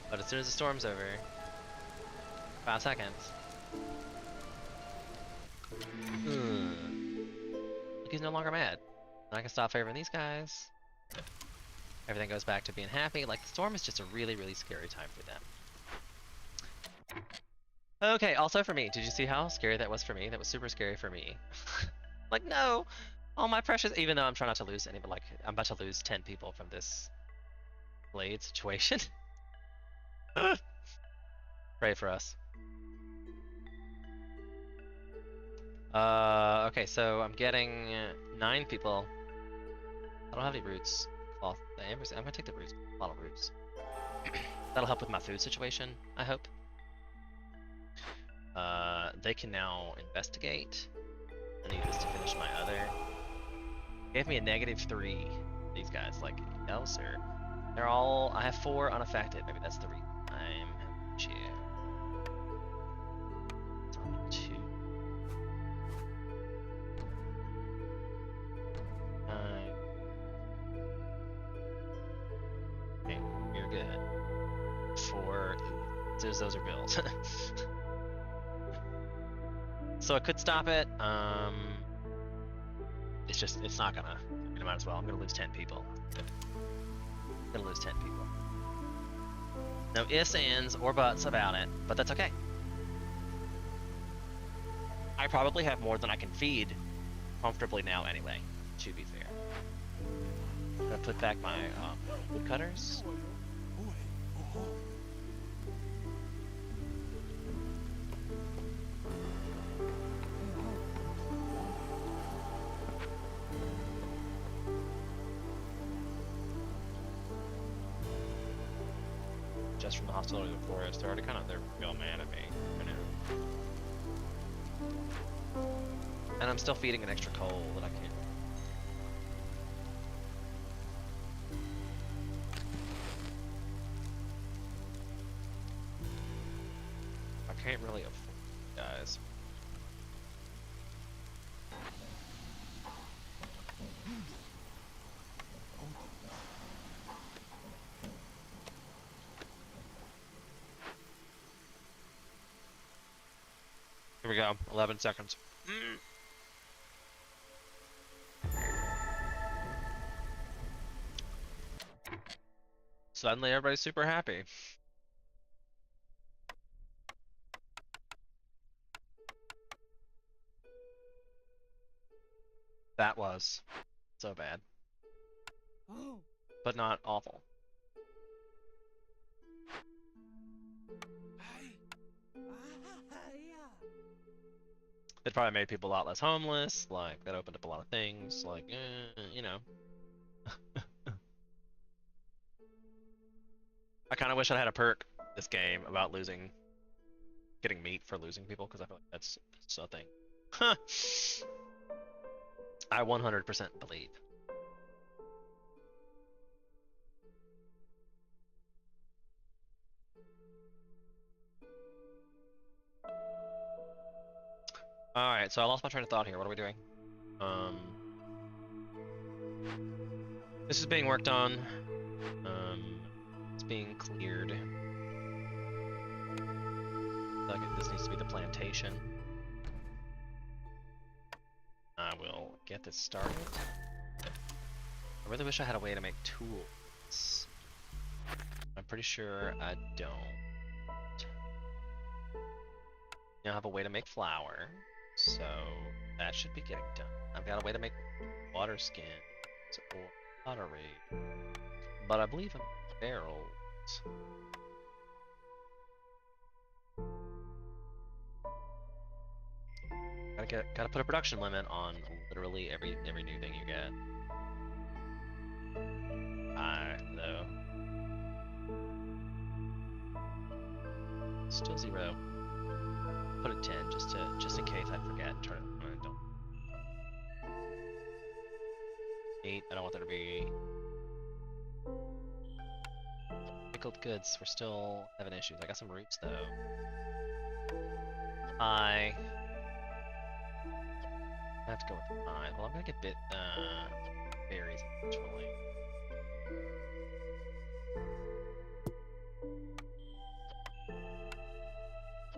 but as soon as the storm's over, 5 seconds. Look, he's no longer mad. And I can stop favoring these guys. Everything goes back to being happy. Like, the storm is just a really, really scary time for them. Okay, also for me, did you see how scary that was for me? That was super scary for me. Like, no! Oh, my precious, even though I'm trying not to lose any, but like, I'm about to lose 10 people from this blade situation. Pray for us. Okay, so I'm getting 9 people. I don't have any roots. Cloth, the amber's, I'm gonna take the roots, a lot of roots. That'll help with my food situation, I hope. They can now investigate. I need this to finish my other. Gave me a -3. These guys, like, no sir. They're all, I have 4 unaffected. Maybe that's the reason. I'm chair. It's on 2. Okay, you're good. 4, those are bills. So I could stop it. It's just, it's not gonna. I might as well. I'm gonna lose 10 people. I'm gonna lose 10 people. No ifs, ands, or buts about it, but that's okay. I probably have more than I can feed comfortably now anyway, to be fair. I'm gonna put back my woodcutters. this from the hostility of the forest. They're already they're real mad at me. I know. And I'm still feeding an extra coal that I can't. I can't really afford it, guys. Here we go, 11 seconds. Suddenly everybody's super happy. That was so bad. But not awful. It probably made people a lot less homeless, like, that opened up a lot of things, like, you know. I kind of wish I had a perk this game about getting meat for losing people, because I feel like that's a thing. Huh. I 100% believe. Alright, so I lost my train of thought here. What are we doing? This is being worked on. It's being cleared. I feel like this needs to be the plantation. I will get this started. I really wish I had a way to make tools. I'm pretty sure I don't. Now I have a way to make flour, so that should be getting done. I've got a way to make water skins or pottery, but I believe in barrels. Gotta put a production limit on literally every new thing you get. Though. Still 0. Put it 10 just in case I forget. Turn it on and don't. 8. I don't want there to be pickled goods. We're still having issues. I got some roots though. I have to go with 5. Well, I'm gonna get berries eventually.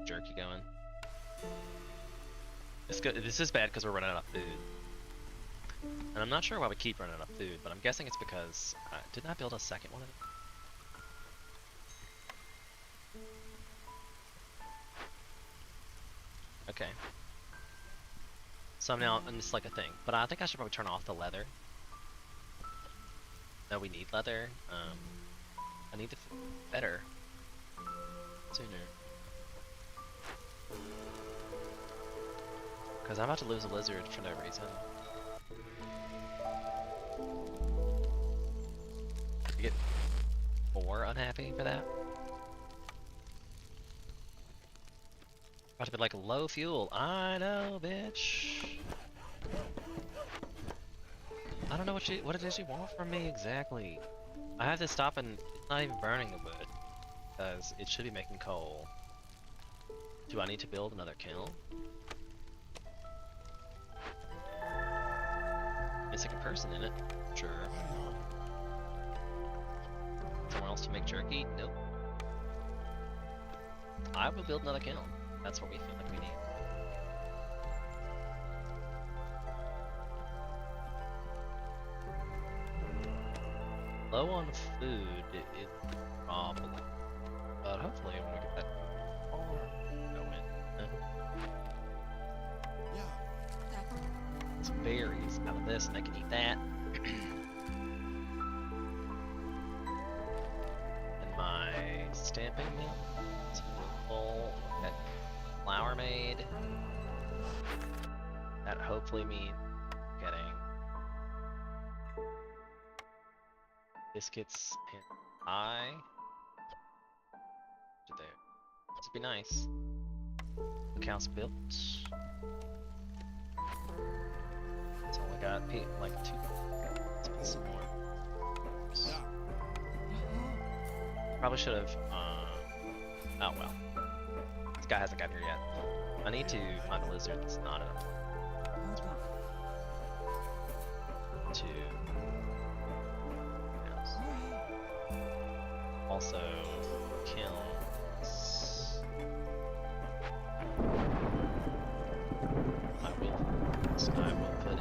Jerky going. This is bad because we're running out of food. And I'm not sure why we keep running out of food, but I'm guessing it's because didn't I build a second one of them? Okay. So now, and it's like a thing, but I think I should probably turn off the leather. No, we need leather. I need the better sooner. Because I'm about to lose a lizard for no reason. You get more unhappy for that? About to be like low fuel. I know, bitch. I don't know what it is you want from me exactly. I have to stop and it's not even burning the wood because it should be making coal. Do I need to build another kiln? Missing a person in it. Sure. Somewhere else to make jerky? Nope. I will build another kiln. That's what we feel like we need. Low on food is the problem. But hopefully when we get that farm going, some berries out of this and I can eat that. And my stamping mill, some full that flour made. That hopefully means getting biscuits and pie. to there. This would be nice. Accounts built. It's only got like 2. Let's put some more. Probably should have. Oh well. This guy hasn't gotten here yet. I need to find a lizard that's not in a. 2. Yes. Also, kills. I will put in.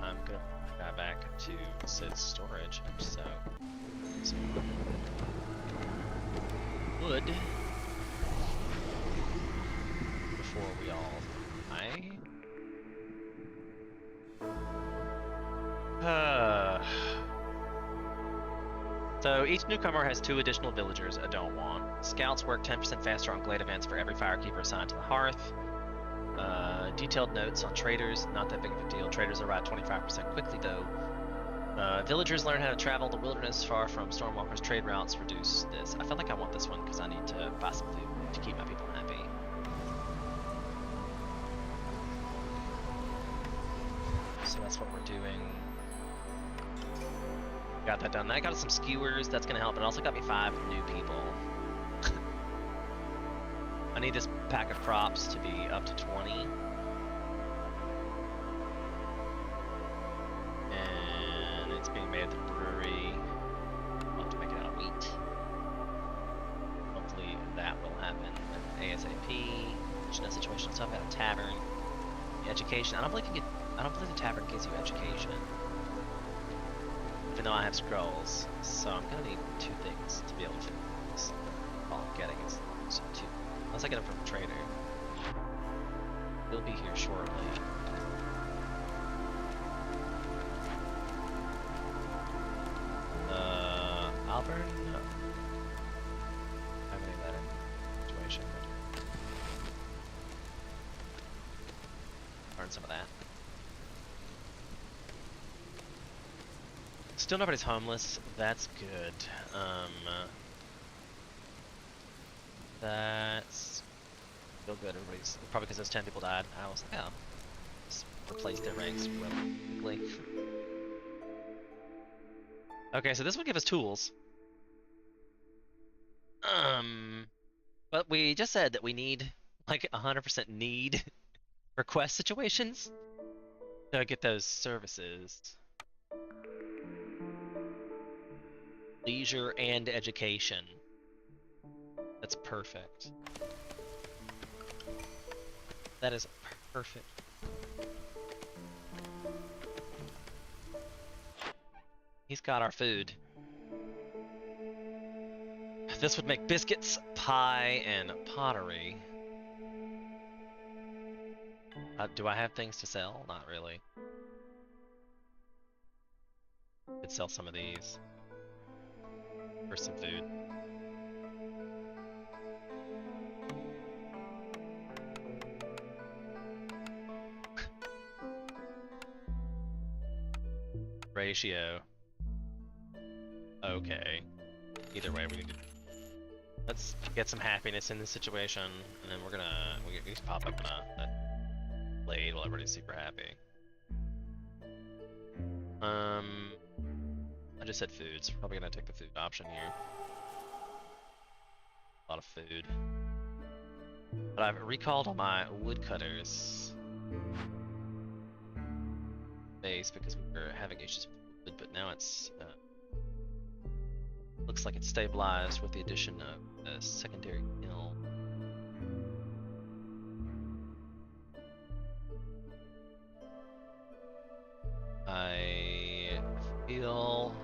I'm gonna go back to said storage, so some wood before we all die. So each newcomer has 2 additional villagers I don't want. Scouts work 10% faster on glade events for every firekeeper assigned to the hearth. Detailed notes on traders, not that big of a deal. Traders arrive 25% quickly though. Villagers learn how to travel the wilderness far from Stormwalker's trade routes, reduce this. I feel like I want this one because I need to buy some food to keep my people happy. So that's what we're doing. Got that done. That got us some skewers, that's gonna help. It also got me 5 new people. I need this pack of crops to be up to 20. And it's being made at the brewery. I'll have to make it out of wheat. Hopefully that will happen ASAP. No situation stuff at a tavern. Education. I don't believe the tavern gives you education. Even though I have scrolls. So I'm gonna need 2 things to be able to fit this. All I'm getting is 2. Unless I get it from a trader. He'll be here shortly. Alburn? No. I have any of that situation. Learn some of that. Still nobody's homeless. That's good. That's still good. Everybody's probably because those 10 people died. I was like, oh, just replace their ranks really quickly. Okay, so this will give us tools. But we just said that we need like 100% need request situations to get those services. Leisure and education. That's perfect. That is perfect. He's got our food. This would make biscuits, pie, and pottery. Do I have things to sell? Not really. Could sell some of these for some food. Ratio. Okay. Either way, we need to. Let's get some happiness in this situation, and then we're gonna we can pop up that blade while everybody's super happy. I just said food, so we're probably gonna take the food option here. A lot of food. But I've recalled all my woodcutters base because we were having issues with wood, but now it's looks like it's stabilized with the addition of a secondary kiln. I feel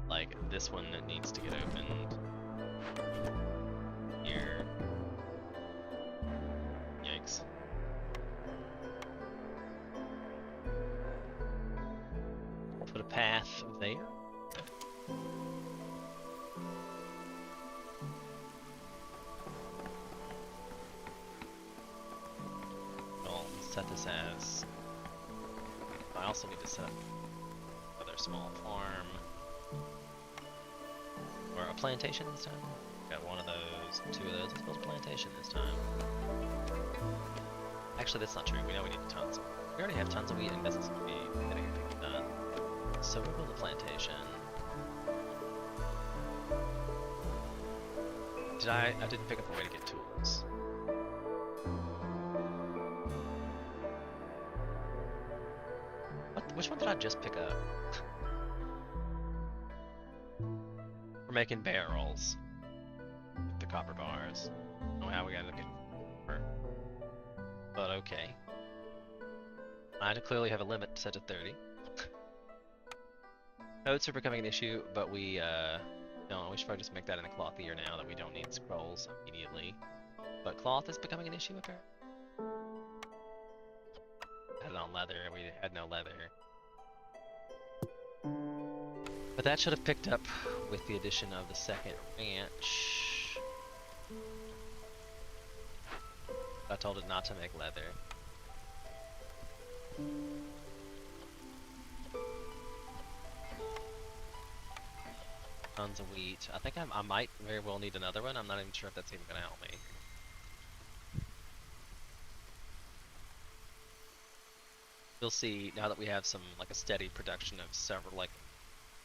like this one that needs to get opened here. Yikes. Put Put a path there. I'll set this as. I also need to set up another small farm. Or a plantation this time. Got one of those, two of those. Let's build a plantation this time. Actually, that's not true. We know we need tons. We already have tons of wheat, and doesn't seem to be getting anything done. So we'll build a plantation. I didn't pick up a way to get tools. Which one did I just pick up? We're making barrels. The copper bars. I don't know how we got to get copper. But okay. I clearly have a limit set to 30. Oats are becoming an issue, but we should probably just make that in a clothier now that we don't need scrolls immediately. But cloth is becoming an issue apparently. Had it on leather, and we had no leather. But that should have picked up with the addition of the second ranch. I told it not to make leather. Tons of wheat. I think I might very well need another one. I'm not even sure if that's even going to help me. You'll see now that we have some, like, a steady production of several, like,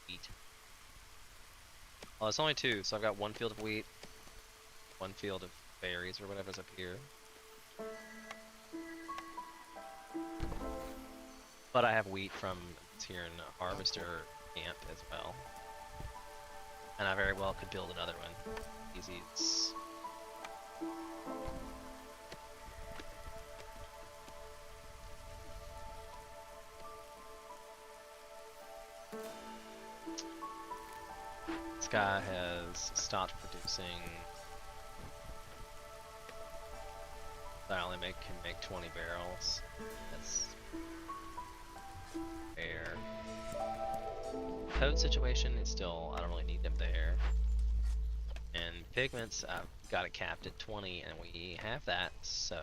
wheat. Well, it's only two, so I've got one field of wheat, one field of berries or whatever's up here. But I have wheat from here in Harvester Camp as well. And I very well could build another one. Easy. This guy has stopped producing. I only can make 20 barrels. That's fair. Code situation is still, I don't really need them there. And pigments, I've got it capped at 20, and we have that, so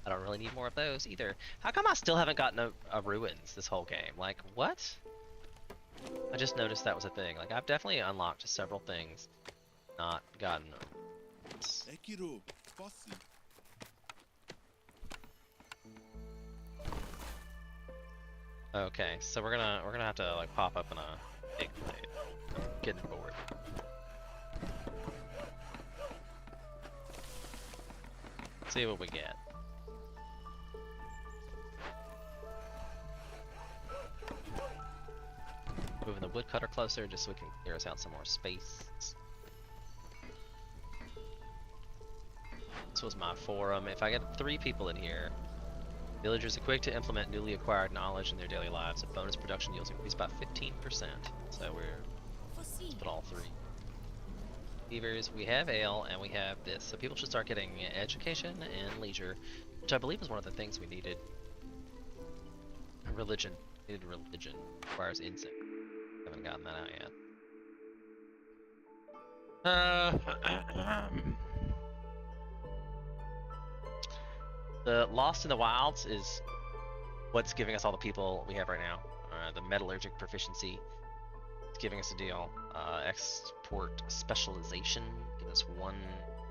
I don't really need more of those either. How come I still haven't gotten a ruins this whole game? Like, what? I just noticed that was a thing. Like, I've definitely unlocked several things, not gotten them. Okay, so we're gonna have to like pop up in a big plate. I'm getting bored. See what we get. Moving the woodcutter closer just so we can clear us out some more space. This was my forum. If I get 3 people in here, villagers are quick to implement newly acquired knowledge in their daily lives. A bonus production yields increase by 15%. So let's put all 3. Beavers, we have ale, and we have this. So people should start getting education and leisure, which I believe is one of the things we needed. Religion. Needed religion. Requires instinct. Haven't gotten that out yet. The Lost in the Wilds is what's giving us all the people we have right now. The metallurgic proficiency is giving us a deal. Export specialization, give us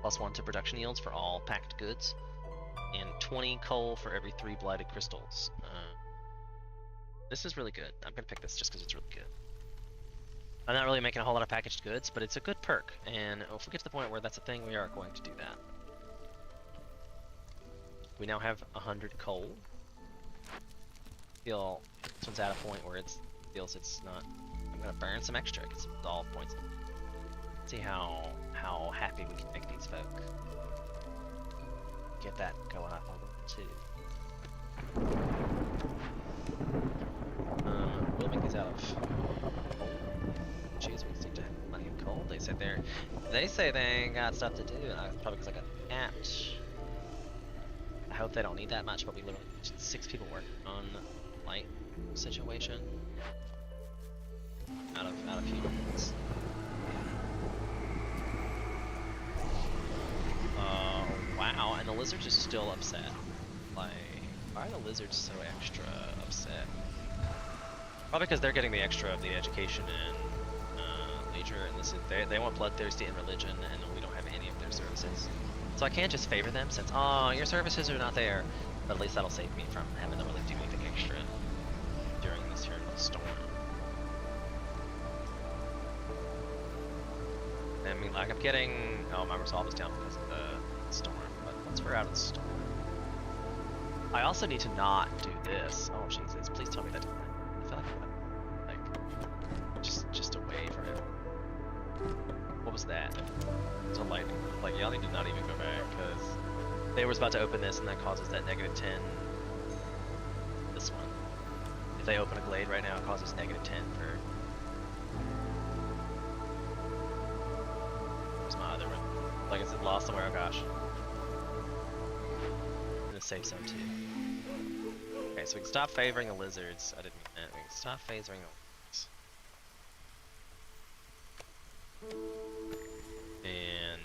+1 to production yields for all packed goods, and 20 coal for every 3 blighted crystals. This is really good. I'm gonna pick this just because it's really good. I'm not really making a whole lot of packaged goods, but it's a good perk, and if we get to the point where that's a thing, we are going to do that. We now have 100 coal. Feel this one's at a point where it feels it's not. I'm gonna burn some extra because it's all points. See how happy we can make these folk. Get that going up a little too. We'll make these out of coal. Jeez, we seem to have plenty of coal. They say they ain't got stuff to do, and probably because I got capped. I hope they don't need that much, but we literally 6 people working on the light situation. out of humans. Wow, and the lizards are still upset. Like, why are the lizards so extra upset? Probably because they're getting the extra of the education and leisure, and this is they want bloodthirsty and religion, and we don't have any of their services. So I can't just favor them since your services are not there. But at least that'll save me from having to really do anything extra during this turn of the storm. I mean, like I'm getting my resolve is down because of the storm, but once we're out of the storm, I also need to not do this. Oh Jesus! Please tell me that. I feel like just away from it. What was that? It's a lightning. Like y'all need to not even go back because they were about to open this and that causes that -10. This one. If they open a glade right now, it causes -10 for. Where's my other one? Like is it lost somewhere? Oh gosh. In the safe zone too. Okay, so we can stop favoring the lizards. I didn't mean that. We can stop favoring the lizards. And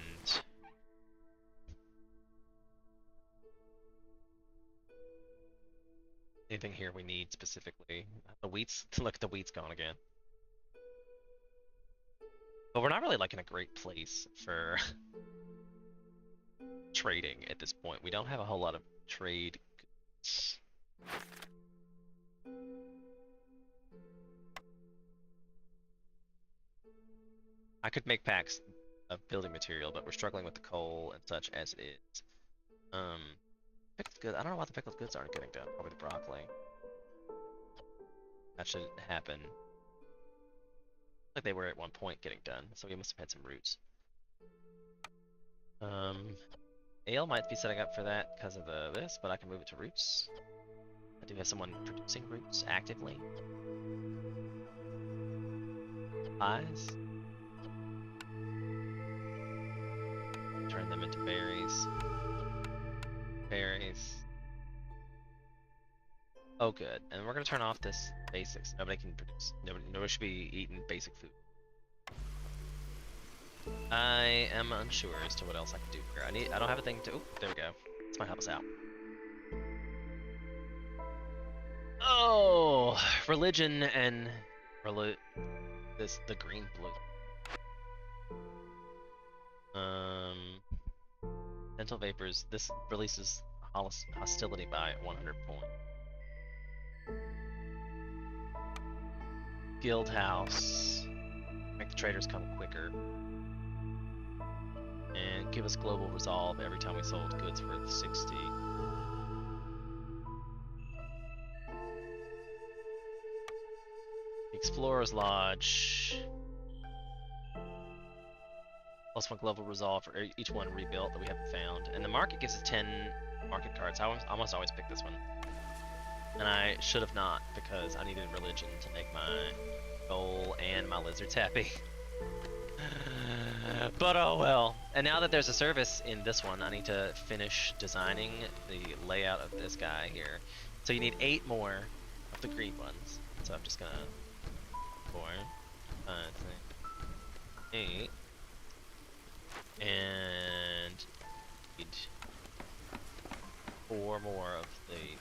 anything here we need specifically? The wheat's look at the wheat's gone again. But we're not really like in a great place for trading at this point. We don't have a whole lot of trade goods. I could make packs of building material, but we're struggling with the coal and such as it is. Pickled goods. I don't know why the pickled goods aren't getting done. Probably the broccoli. That should happen. Like they were at one point getting done, so we must have had some roots. Ale might be setting up for that because of this, but I can move it to roots. I do have someone producing roots actively. Eyes. Turn them into berries. Berries. Oh, good. And we're gonna turn off this basics. Nobody can produce. Nobody should be eating basic food. I am unsure as to what else I can do here. I don't have a thing to. Oh, there we go. This might help us out. Oh, religion and the green blue. Mental vapors. This releases hostility by 100 points. Guild house. Make the traders come quicker. And give us global resolve every time we sold goods worth 60. Explorer's Lodge. +1 global resolve for each one rebuilt that we haven't found. And the market gives us 10 market cards. I almost always pick this one. And I should have not, because I needed religion to make my goal and my lizards happy. But oh well. And now that there's a service in this one, I need to finish designing the layout of this guy here. So you need 8 more of the green ones. So I'm just gonna 4, 5, 6, 8, and need 4 more of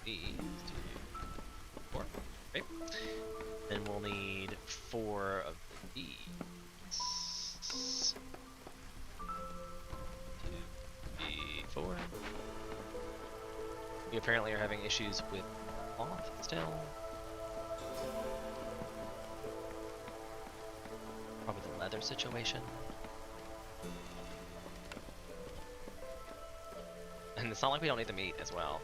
these. 4. Okay. Then we'll need 4 of these. 2, 3, 4. We apparently are having issues with cloth still. Probably the leather situation. And it's not like we don't need the meat as well.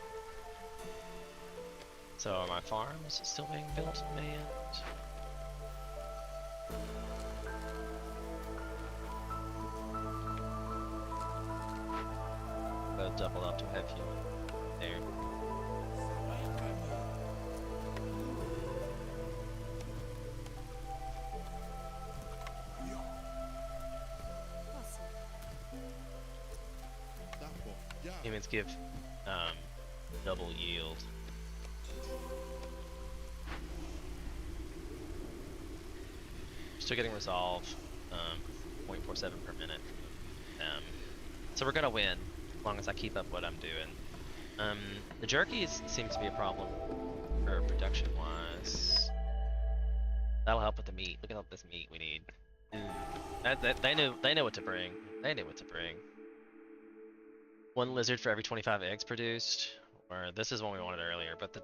So are my farms still being built and manned? Both double up to have you there. Humans give double yield. still getting resolve, 0.47 per minute. So we're gonna win as long as I keep up what I'm doing. The jerkies seems to be a problem for production wise. That'll help with the meat. Look at all this meat we need. They knew what to bring. They knew what to bring. One lizard for every 25 eggs produced. Or this is one we wanted earlier, but the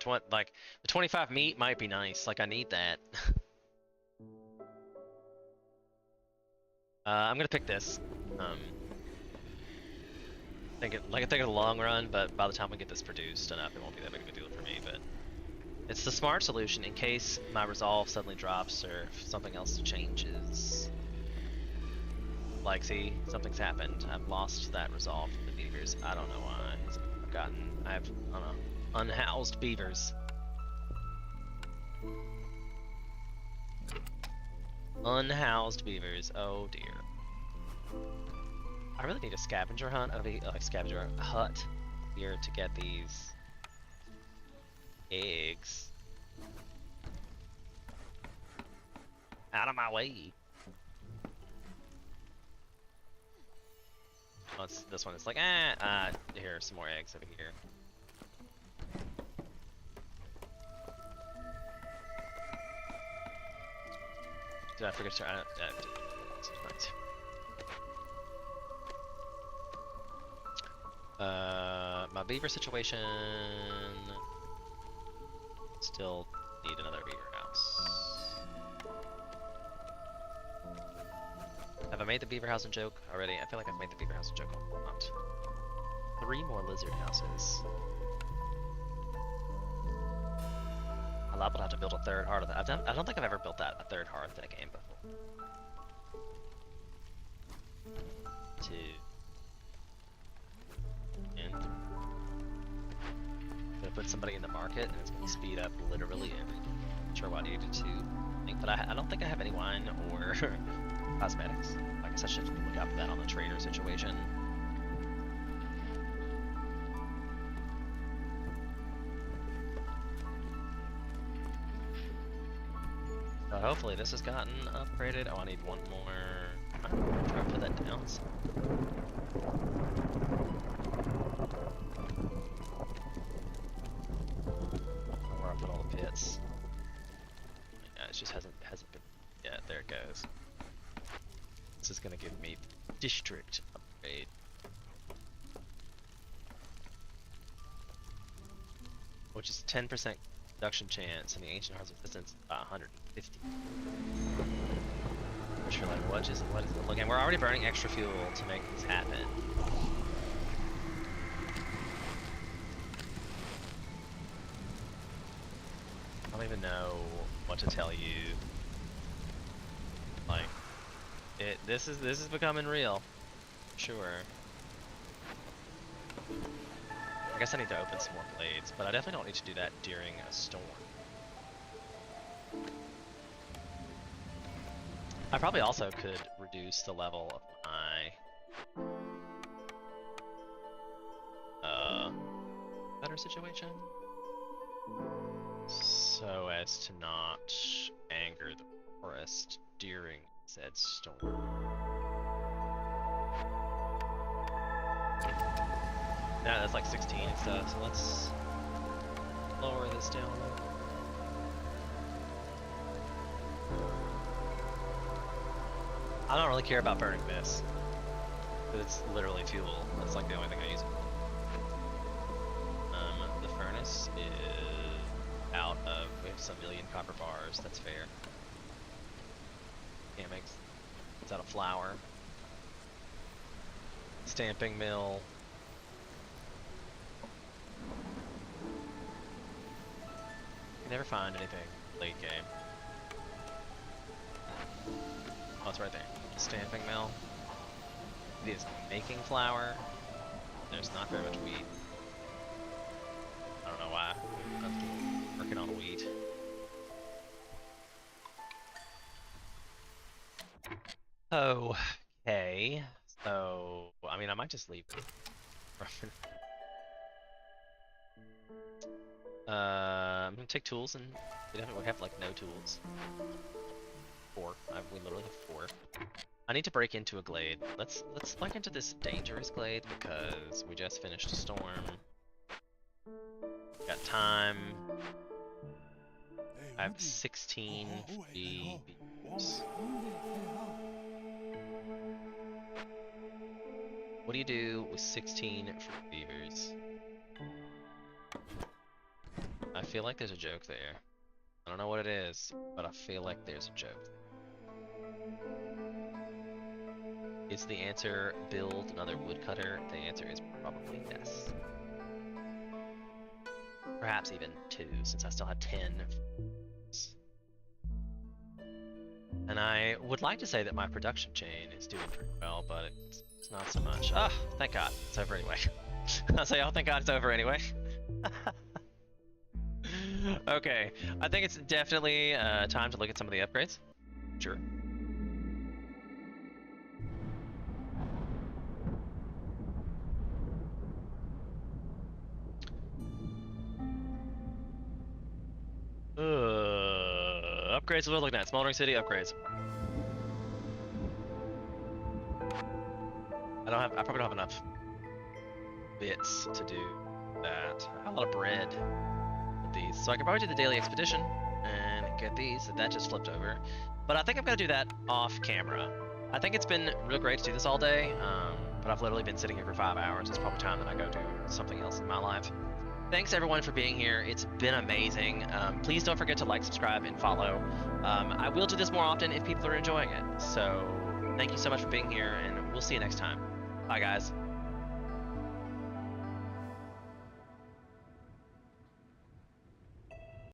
25 meat might be nice. Like I need that. I'm gonna pick this. I think in the long run, but by the time we get this produced enough, it won't be that big of a deal for me. But it's the smart solution in case my resolve suddenly drops or if something else changes. Like, see, something's happened. I've lost that resolve from the beavers. I don't know why. I have, I don't know, unhoused beavers. Unhoused beavers. Oh dear. I really need a scavenger hunt scavenger hut here to get these eggs. Out of my way. Oh, this one is like, here are some more eggs over here. Did I forget to turn? My beaver situation. Still need another beaver house. Have I made the beaver housing joke already? I feel like I've made the beaver housing joke a lot. 3 more lizard houses. I'm liable to have to build a third hearth. I don't think I've ever built a third hearth in a game before. 2 and 3. I'm gonna put somebody in the market, and it's gonna speed up literally everything. Not sure why I needed to think, but I don't think I have any wine or cosmetics. I guess I should look out for that on the trader situation. So hopefully this has gotten upgraded. Oh, I need one more. I'm gonna try to put that down. Where I put all the pits. Yeah, it just hasn't been. Yeah, there it goes. This is gonna give me district upgrade. Which is 10% reduction chance, and the ancient heart's resistance 150. Which you're like, what is it looking? We're already burning extra fuel to make this happen. I don't even know what to tell you. Like, this is becoming real. Sure. I guess I need to open some more blades, but I definitely don't need to do that during a storm. I probably also could reduce the level of my better situation, so as to not anger the forest during said storm. Now that's like 16 and stuff, so let's lower this down. I don't really care about burning this, but it's literally fuel. That's like the only thing I use it for. The furnace is out of, we have some million copper bars, that's fair. Hammocks, it's out of flour. Stamping mill. You never find anything late game. Oh, it's right there. Stamping mill. It is making flour. There's not very much wheat. I don't know why. I'm working on wheat. Okay. So, I mean, I might just leave it. I'm gonna take tools, and we have like no tools. 4. We literally have 4. I need to break into a glade. Let's break into this dangerous glade because we just finished a storm. Got time. I have 16 free beavers. What do you do with 16 free beavers? I feel like there's a joke there. I don't know what it is, but I feel like there's a joke. Is the answer build another woodcutter? The answer is probably yes. Perhaps even 2, since I still have 10. And I would like to say that my production chain is doing pretty well, but it's not so much. Ah, thank God, it's over anyway. I'll say, oh, thank God it's over anyway. Okay, I think it's definitely time to look at some of the upgrades. Sure. Upgrades, what are we looking at? Smoldering City upgrades. I probably don't have enough bits to do that. I have a lot of bread with these. So I could probably do the daily expedition and get these. That just flipped over. But I think I'm gonna do that off camera. I think it's been real great to do this all day, but I've literally been sitting here for 5 hours. It's probably time that I go do something else in my life. Thanks everyone for being here. It's been amazing. Please don't forget to like, subscribe, and follow. I will do this more often if people are enjoying it. So thank you so much for being here, and we'll see you next time. Bye guys.